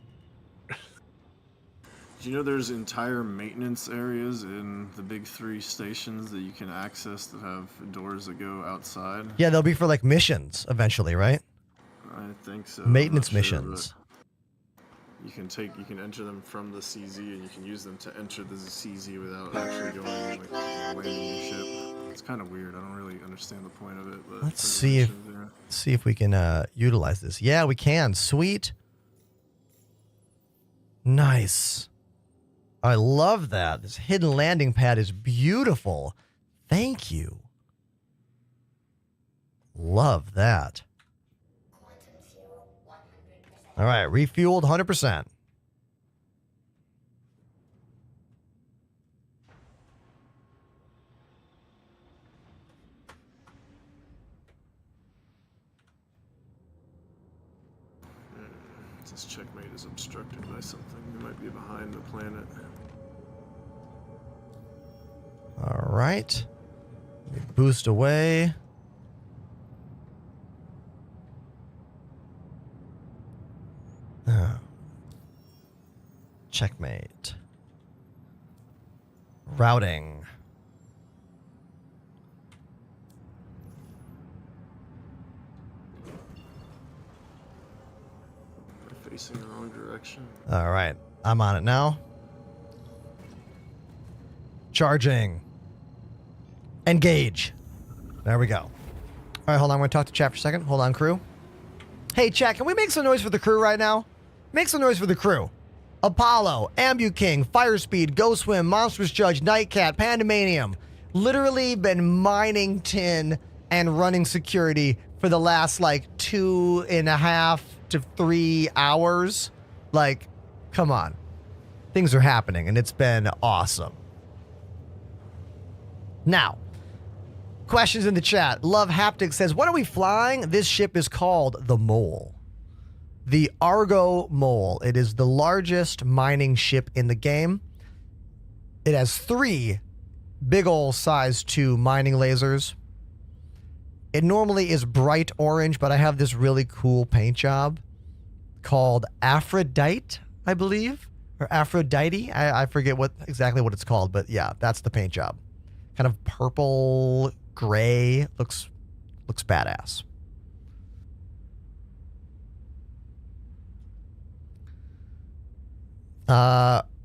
Do you know there's entire maintenance areas in the big 3 stations that you can access that have doors that go outside? Yeah, they'll be for like missions eventually, right? I think so. Maintenance I'm not sure, missions. but you can enter them from the CZ, and you can use them to enter the CZ without actually going like landing your ship. It's kind of weird. I don't really understand the point of it. But Let's for the see if missions, yeah. see if we can utilize this. Yeah, we can. Sweet. Nice. I love that. This hidden landing pad is beautiful. Thank you. Love that. All right, refueled 100%. This checkmate is obstructed by something. We might be behind the planet. All right. Let me boost away. Checkmate. Routing. We're facing the wrong direction. All right. I'm on it now. Charging. Engage. There we go. All right, hold on. I'm going to talk to chat for a second. Hold on, crew. Hey, chat, can we make some noise for the crew right now? Make some noise for the crew. Apollo, Ambu King, Firespeed, Go Swim, Monstrous Judge, Nightcat, Pandemanium. Literally been mining tin and running security for the last, like, 2.5 to 3 hours. Like, come on. Things are happening, and it's been awesome. Now, questions in the chat. Love Haptic says, what are we flying? This ship is called the Mole. The Argo Mole. It is the largest mining ship in the game. It has 3 big ol' size 2 mining lasers. It normally is bright orange, but I have this really cool paint job called Aphrodite, I believe, or Aphrodite. I forget exactly what it's called, but yeah, that's the paint job. Kind of purple, gray, looks badass.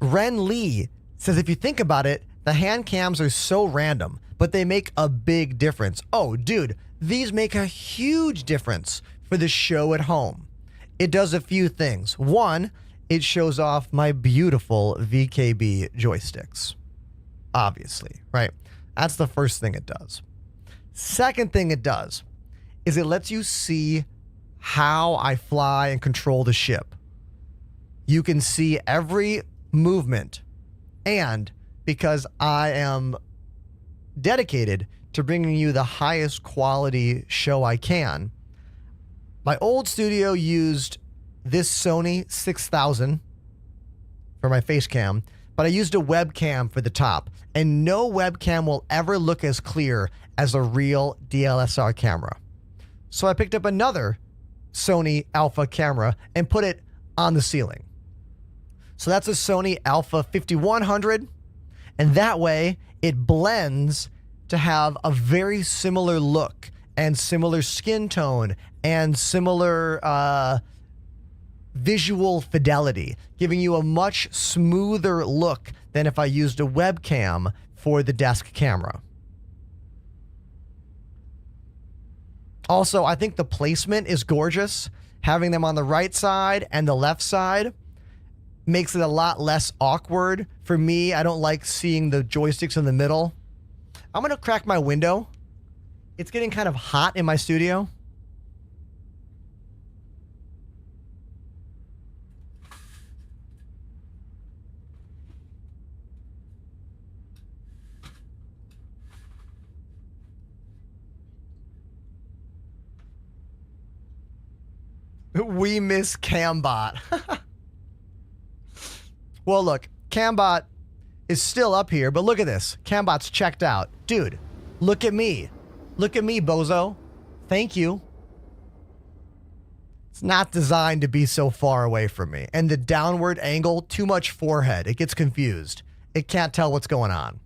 Ren Lee says, if you think about it, the hand cams are so random, but they make a big difference. Oh, dude, these make a huge difference for the show at home. It does a few things. One, it shows off my beautiful VKB joysticks. Obviously, right? That's the first thing it does. Second thing it does is it lets you see how I fly and control the ship. You can see every movement, and because I am dedicated to bringing you the highest quality show I can, my old studio used this Sony 6000 for my face cam, but I used a webcam for the top, and no webcam will ever look as clear as a real DSLR camera. So I picked up another Sony Alpha camera and put it on the ceiling. So that's a Sony Alpha 5100, and that way it blends to have a very similar look and similar skin tone and similar visual fidelity, giving you a much smoother look than if I used a webcam for the desk camera. Also, I think the placement is gorgeous. Having them on the right side and the left side makes it a lot less awkward. For me, I don't like seeing the joysticks in the middle. I'm going to crack my window. It's getting kind of hot in my studio. We miss Cambot. Well, look, Cambot is still up here, but look at this. Cambot's checked out. Dude, look at me. Look at me, bozo. Thank you. It's not designed to be so far away from me. And the downward angle, too much forehead. It gets confused. It can't tell what's going on.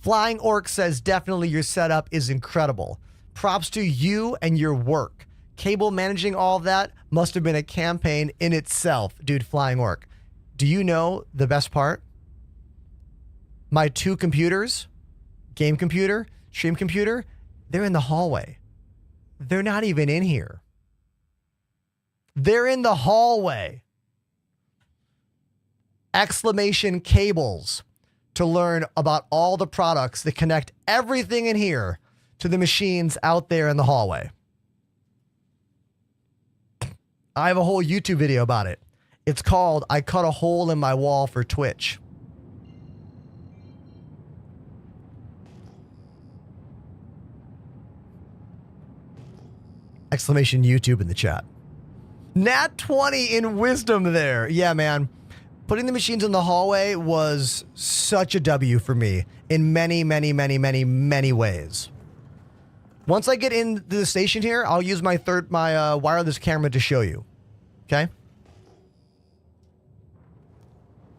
Flying Orc says, definitely your setup is incredible. Props to you and your work. Cable managing all of that must have been a campaign in itself. Dude, Flying Orc. Do you know the best part? My 2 computers, game computer, stream computer, they're in the hallway. They're not even in here. They're in the hallway. Exclamation cables to learn about all the products that connect everything in here to the machines out there in the hallway. I have a whole YouTube video about it. It's called I Cut a Hole in My Wall for Twitch. Exclamation YouTube in the chat. Nat 20 in wisdom there. Yeah, man. Putting the machines in the hallway was such a W for me in many, many, many, many, many ways. Once I get into the station here, I'll use my wireless camera to show you. Okay?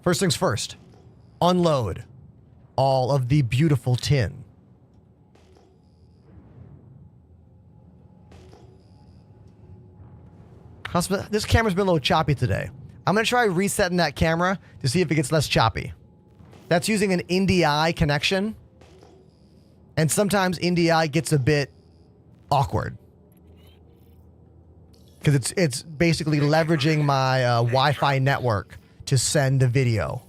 First things first. Unload all of the beautiful tin. This camera's been a little choppy today. I'm going to try resetting that camera to see if it gets less choppy. That's using an NDI connection. And sometimes NDI gets a bit awkward. Because it's basically leveraging my Wi-Fi network to send a video.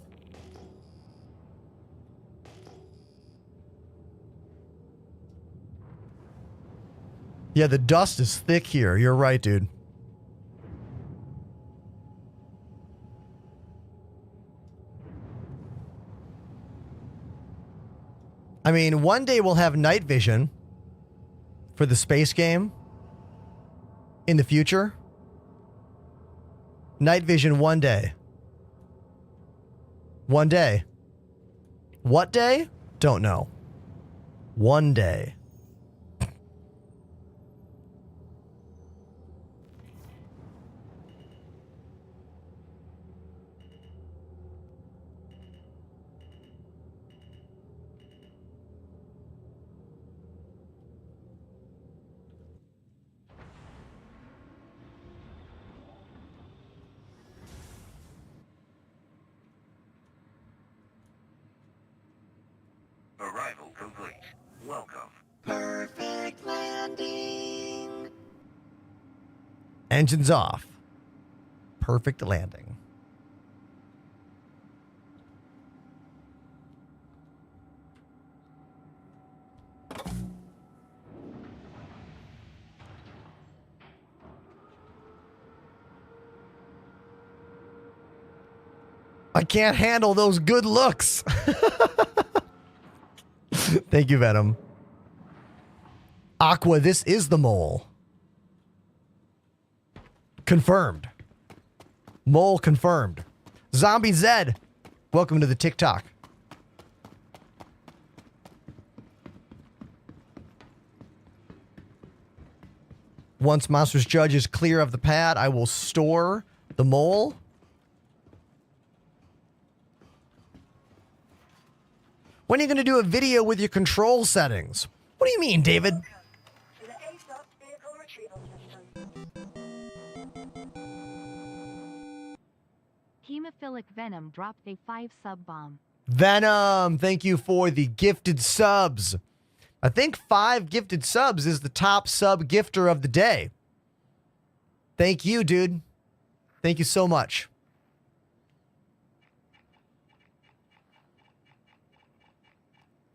Yeah, the dust is thick here. You're right, dude. I mean, one day we'll have night vision for the space game in the future. Night vision one day. One day. What day? Don't know. One day. Arrival complete. Welcome. Perfect landing. Engines off. Perfect landing. I can't handle those good looks. Thank you, Venom. Aqua, this is the mole. Confirmed. Mole confirmed. Zombie Zed, welcome to the TikTok. Once Monsters Judge is clear of the pad, I will store the mole. When are you going to do a video with your control settings? What do you mean, David? Hemophilic Venom dropped a 5 sub bomb. Venom, thank you for the gifted subs. I think 5 gifted subs is the top sub gifter of the day. Thank you, dude. Thank you so much.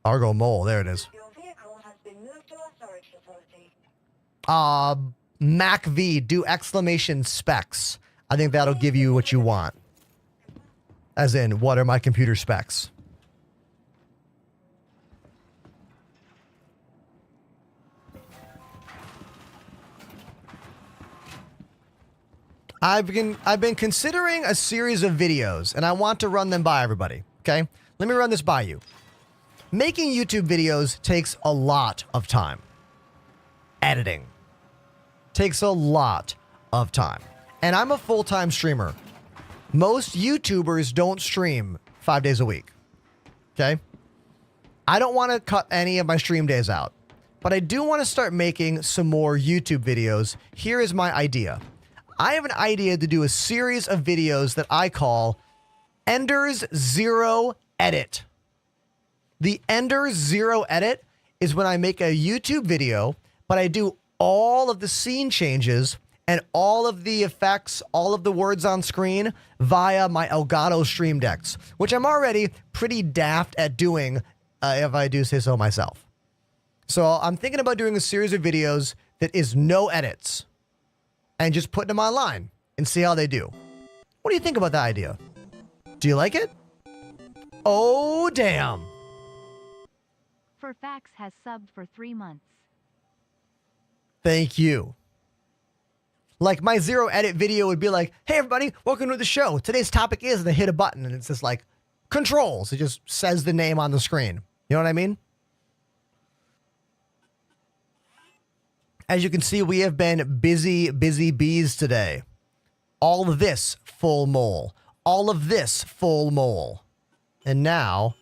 Argo Mole, there it is. Mac V, do exclamation specs. I think that'll give you what you want. As in, what are my computer specs? I've been considering a series of videos, and I want to run them by everybody, okay? Let me run this by you. Making YouTube videos takes a lot of time. Editing takes a lot of time. And I'm a full-time streamer. Most YouTubers don't stream 5 days a week, okay? I don't want to cut any of my stream days out, but I do want to start making some more YouTube videos. Here is my idea. I have an idea to do a series of videos that I call Ender's Zero Edit. The Ender's Zero Edit is when I make a YouTube video, but I do all of the scene changes and all of the effects, all of the words on screen via my Elgato Stream Decks, which I'm already pretty daft at doing if I do say so myself. So I'm thinking about doing a series of videos that is no edits and just putting them online and see how they do. What do you think about that idea? Do you like it? Oh, damn. Furfax has subbed for 3 months. Thank you. Like my zero edit video would be like, hey everybody, welcome to the show. Today's topic is, and they hit a button and it's just like controls. It just says the name on the screen. You know what I mean? As you can see, we have been busy bees today. All of this full mole. All of this full mole. And now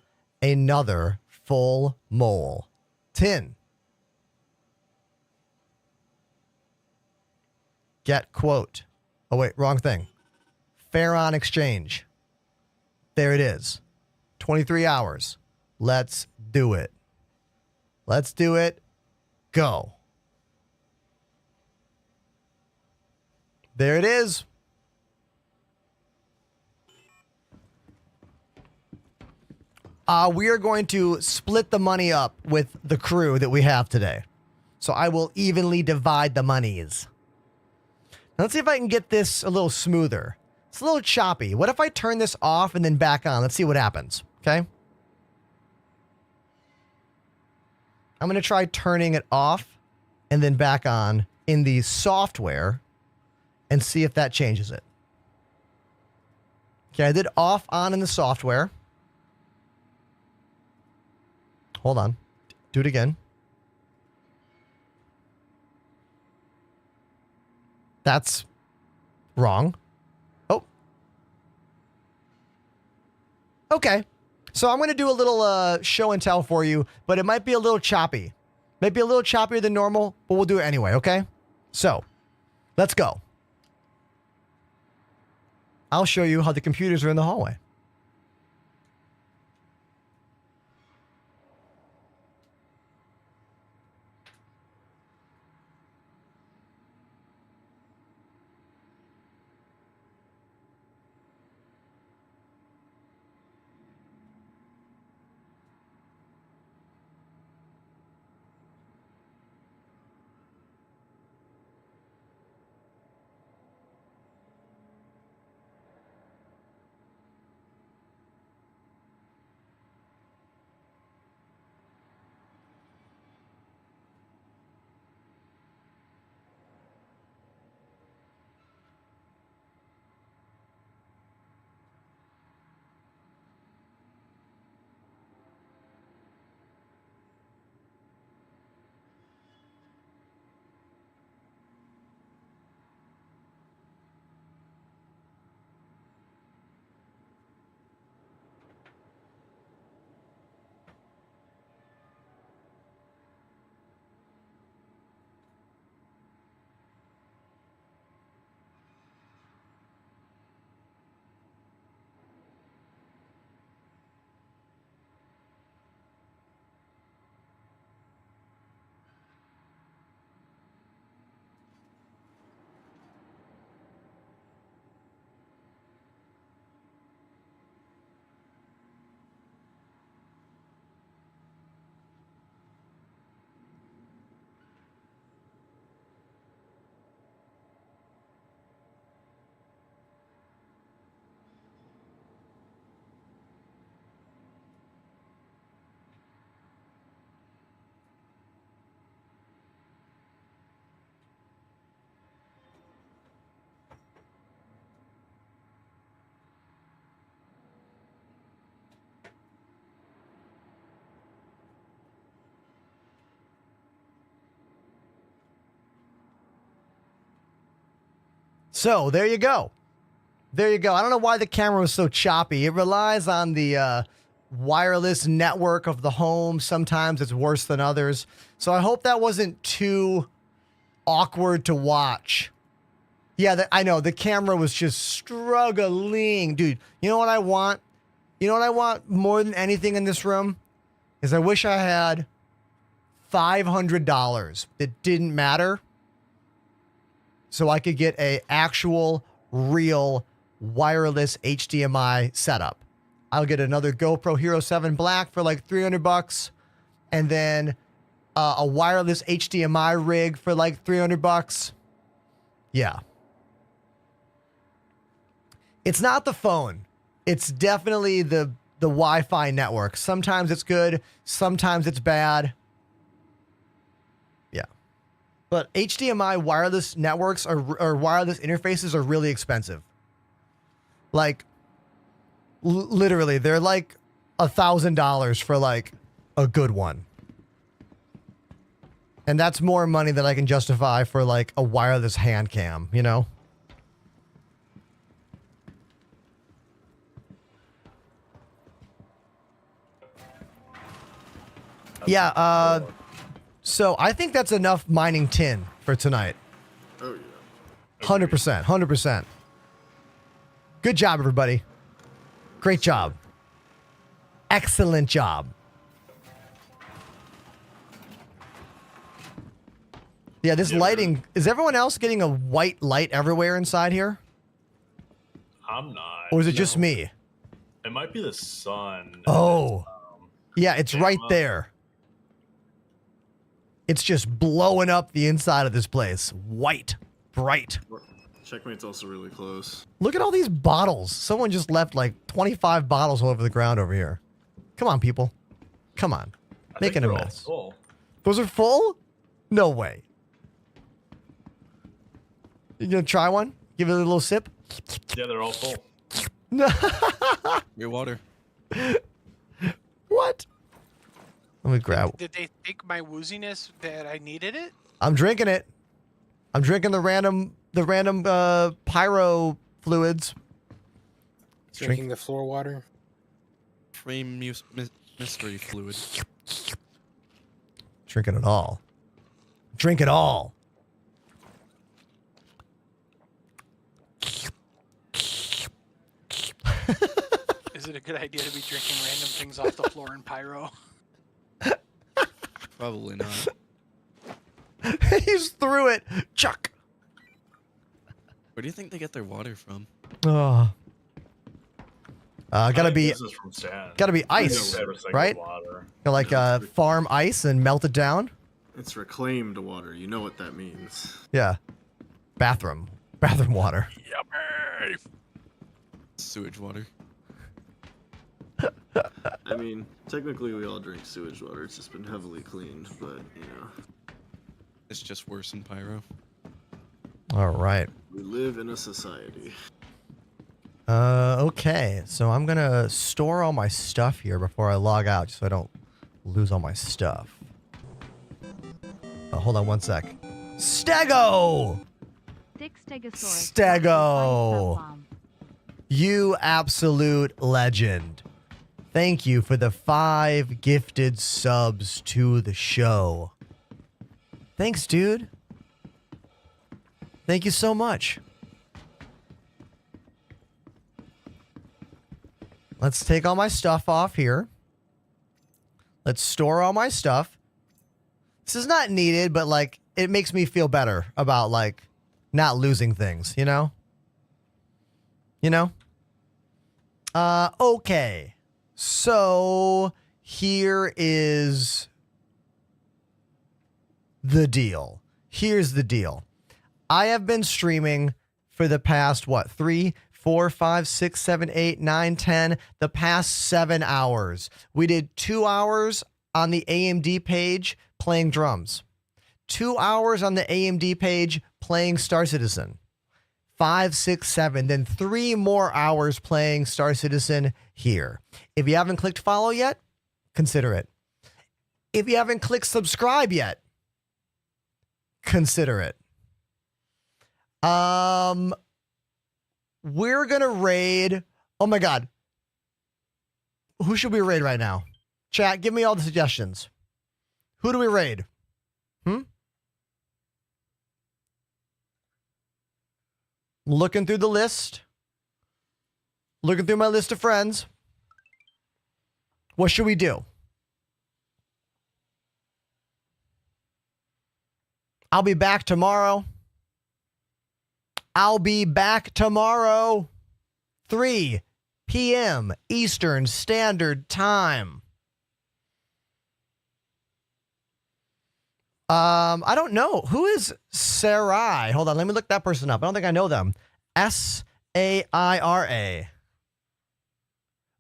another full mole. 10. Get quote. Oh wait, wrong thing. Fair on exchange. There it is. 23 hours. Let's do it. Let's do it. Go. There it is. We are going to split the money up with the crew that we have today. So I will evenly divide the monies. Now let's see if I can get this a little smoother. It's a little choppy. What if I turn this off and then back on? Let's see what happens. Okay. I'm going to try turning it off and then back on in the software and see if that changes it. Okay, I did off, on in the software. Hold on. Do it again. That's wrong. Oh. Okay. So I'm going to do a little show and tell for you, but it might be a little choppy. Maybe a little choppier than normal, but we'll do it anyway, okay? So, let's go. I'll show you how the computers are in the hallway. So there you go. There you go. I don't know why the camera was so choppy. It relies on the wireless network of the home. Sometimes it's worse than others. So I hope that wasn't too awkward to watch. Yeah, I know. The camera was just struggling. Dude, you know what I want? You know what I want more than anything in this room? Is I wish I had $500 that didn't matter so I could get a actual, real, wireless HDMI setup. I'll get another GoPro Hero 7 Black for like $300 and then a wireless HDMI rig for like $300. Yeah. It's not the phone. It's definitely the Wi-Fi network. Sometimes it's good. Sometimes it's bad. Yeah. But HDMI wireless networks or wireless interfaces are really expensive. Like, literally, they're like $1,000 for like a good one. And that's more money than I can justify for like a wireless hand cam, you know? Yeah, so I think that's enough mining tin for tonight. Oh, yeah. 100%. 100%. Good job, everybody. Great job. Excellent job. Yeah, this lighting... Is everyone else getting a white light everywhere inside here? I'm not. Or is it just me? It might be the sun. Oh. Yeah, it's right there. It's just blowing up the inside of this place. White. Bright. Checkmate's also really close. Look at all these bottles. Someone just left like 25 bottles all over the ground over here. Come on, people. Come on. Making a mess. Full. Those are full? No way. You gonna try one? Give it a little sip? Yeah, they're all full. Your water. What? Let me grab. Did they think my wooziness that I needed it? I'm drinking it. I'm drinking the random pyro fluids. Drinking the floor water. Frame mystery fluid. Drinking it all. Drink it all. Is it a good idea to be drinking random things off the floor in pyro? Probably not. He just threw it. Chuck. Where do you think they get their water from? Oh. Gotta be It's ice, right? Like farm ice and melt it down. It's reclaimed water. You know what that means. Yeah. Bathroom water. Yummy. Sewage water. I mean, technically we all drink sewage water. It's just been heavily cleaned, but, you know. It's just worse than pyro. All right. We live in a society. Okay. So I'm going to store all my stuff here before I log out so I don't lose all my stuff. Hold on one sec. Stego! Stego! You absolute legend. Thank you for the 5 gifted subs to the show. Thanks, dude. Thank you so much. Let's take all my stuff off here. Let's store all my stuff. This is not needed, but like it makes me feel better about like not losing things, you know? You know? Okay. So here is the deal. Here's the deal. I have been streaming for the past, 3, 4, 5, 6, 7, 8, 9, 10, the past 7 hours. We did 2 hours on the AMD page playing drums. 2 hours on the AMD page playing Star Citizen. 5, 6, 7, then 3 more hours playing Star Citizen here. If you haven't clicked follow yet, consider it. If you haven't clicked subscribe yet, consider it. we're going to raid. Oh my God. Who should we raid right now? Chat, give me all the suggestions. Who do we raid? Looking through the list. Looking through my list of friends. What should we do? I'll be back tomorrow. 3 p.m. Eastern Standard Time. I don't know. Who is Sarai? Hold on, let me look that person up. I don't think I know them. Saira.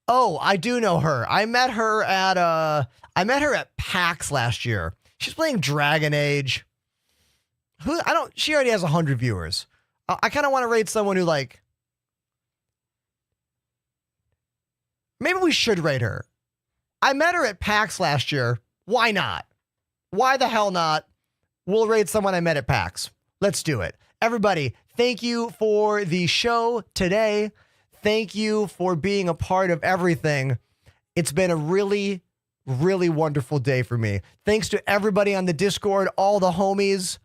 Oh, I do know her. I met her at PAX last year. She's playing Dragon Age. She already has 100 viewers. I kind of want to raid someone who like, maybe we should raid her. I met her at PAX last year. Why not? Why the hell not? We'll raid someone I met at PAX. Let's do it. Everybody, thank you for the show today. Thank you for being a part of everything. It's been a really, really wonderful day for me. Thanks to everybody on the Discord, all the homies,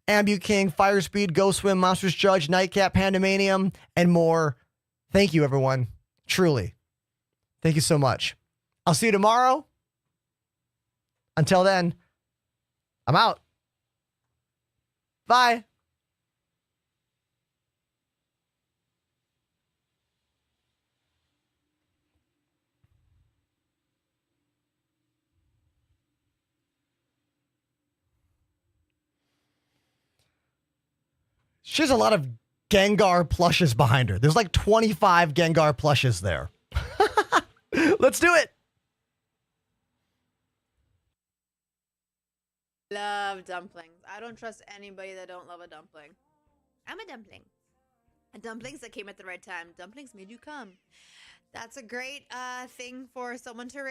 Ambu King, Firespeed, Ghost Swim, Monsters Judge, Nightcap, Pandemanium, and more. Thank you, everyone. Truly. Thank you so much. I'll see you tomorrow. Until then, I'm out. Bye. She has a lot of Gengar plushes behind her. There's like 25 Gengar plushes there. Let's do it. Love dumplings. I don't trust anybody that don't love a dumpling. I'm a dumpling. And dumplings that came at the right time. Dumplings made you come. That's a great thing for someone to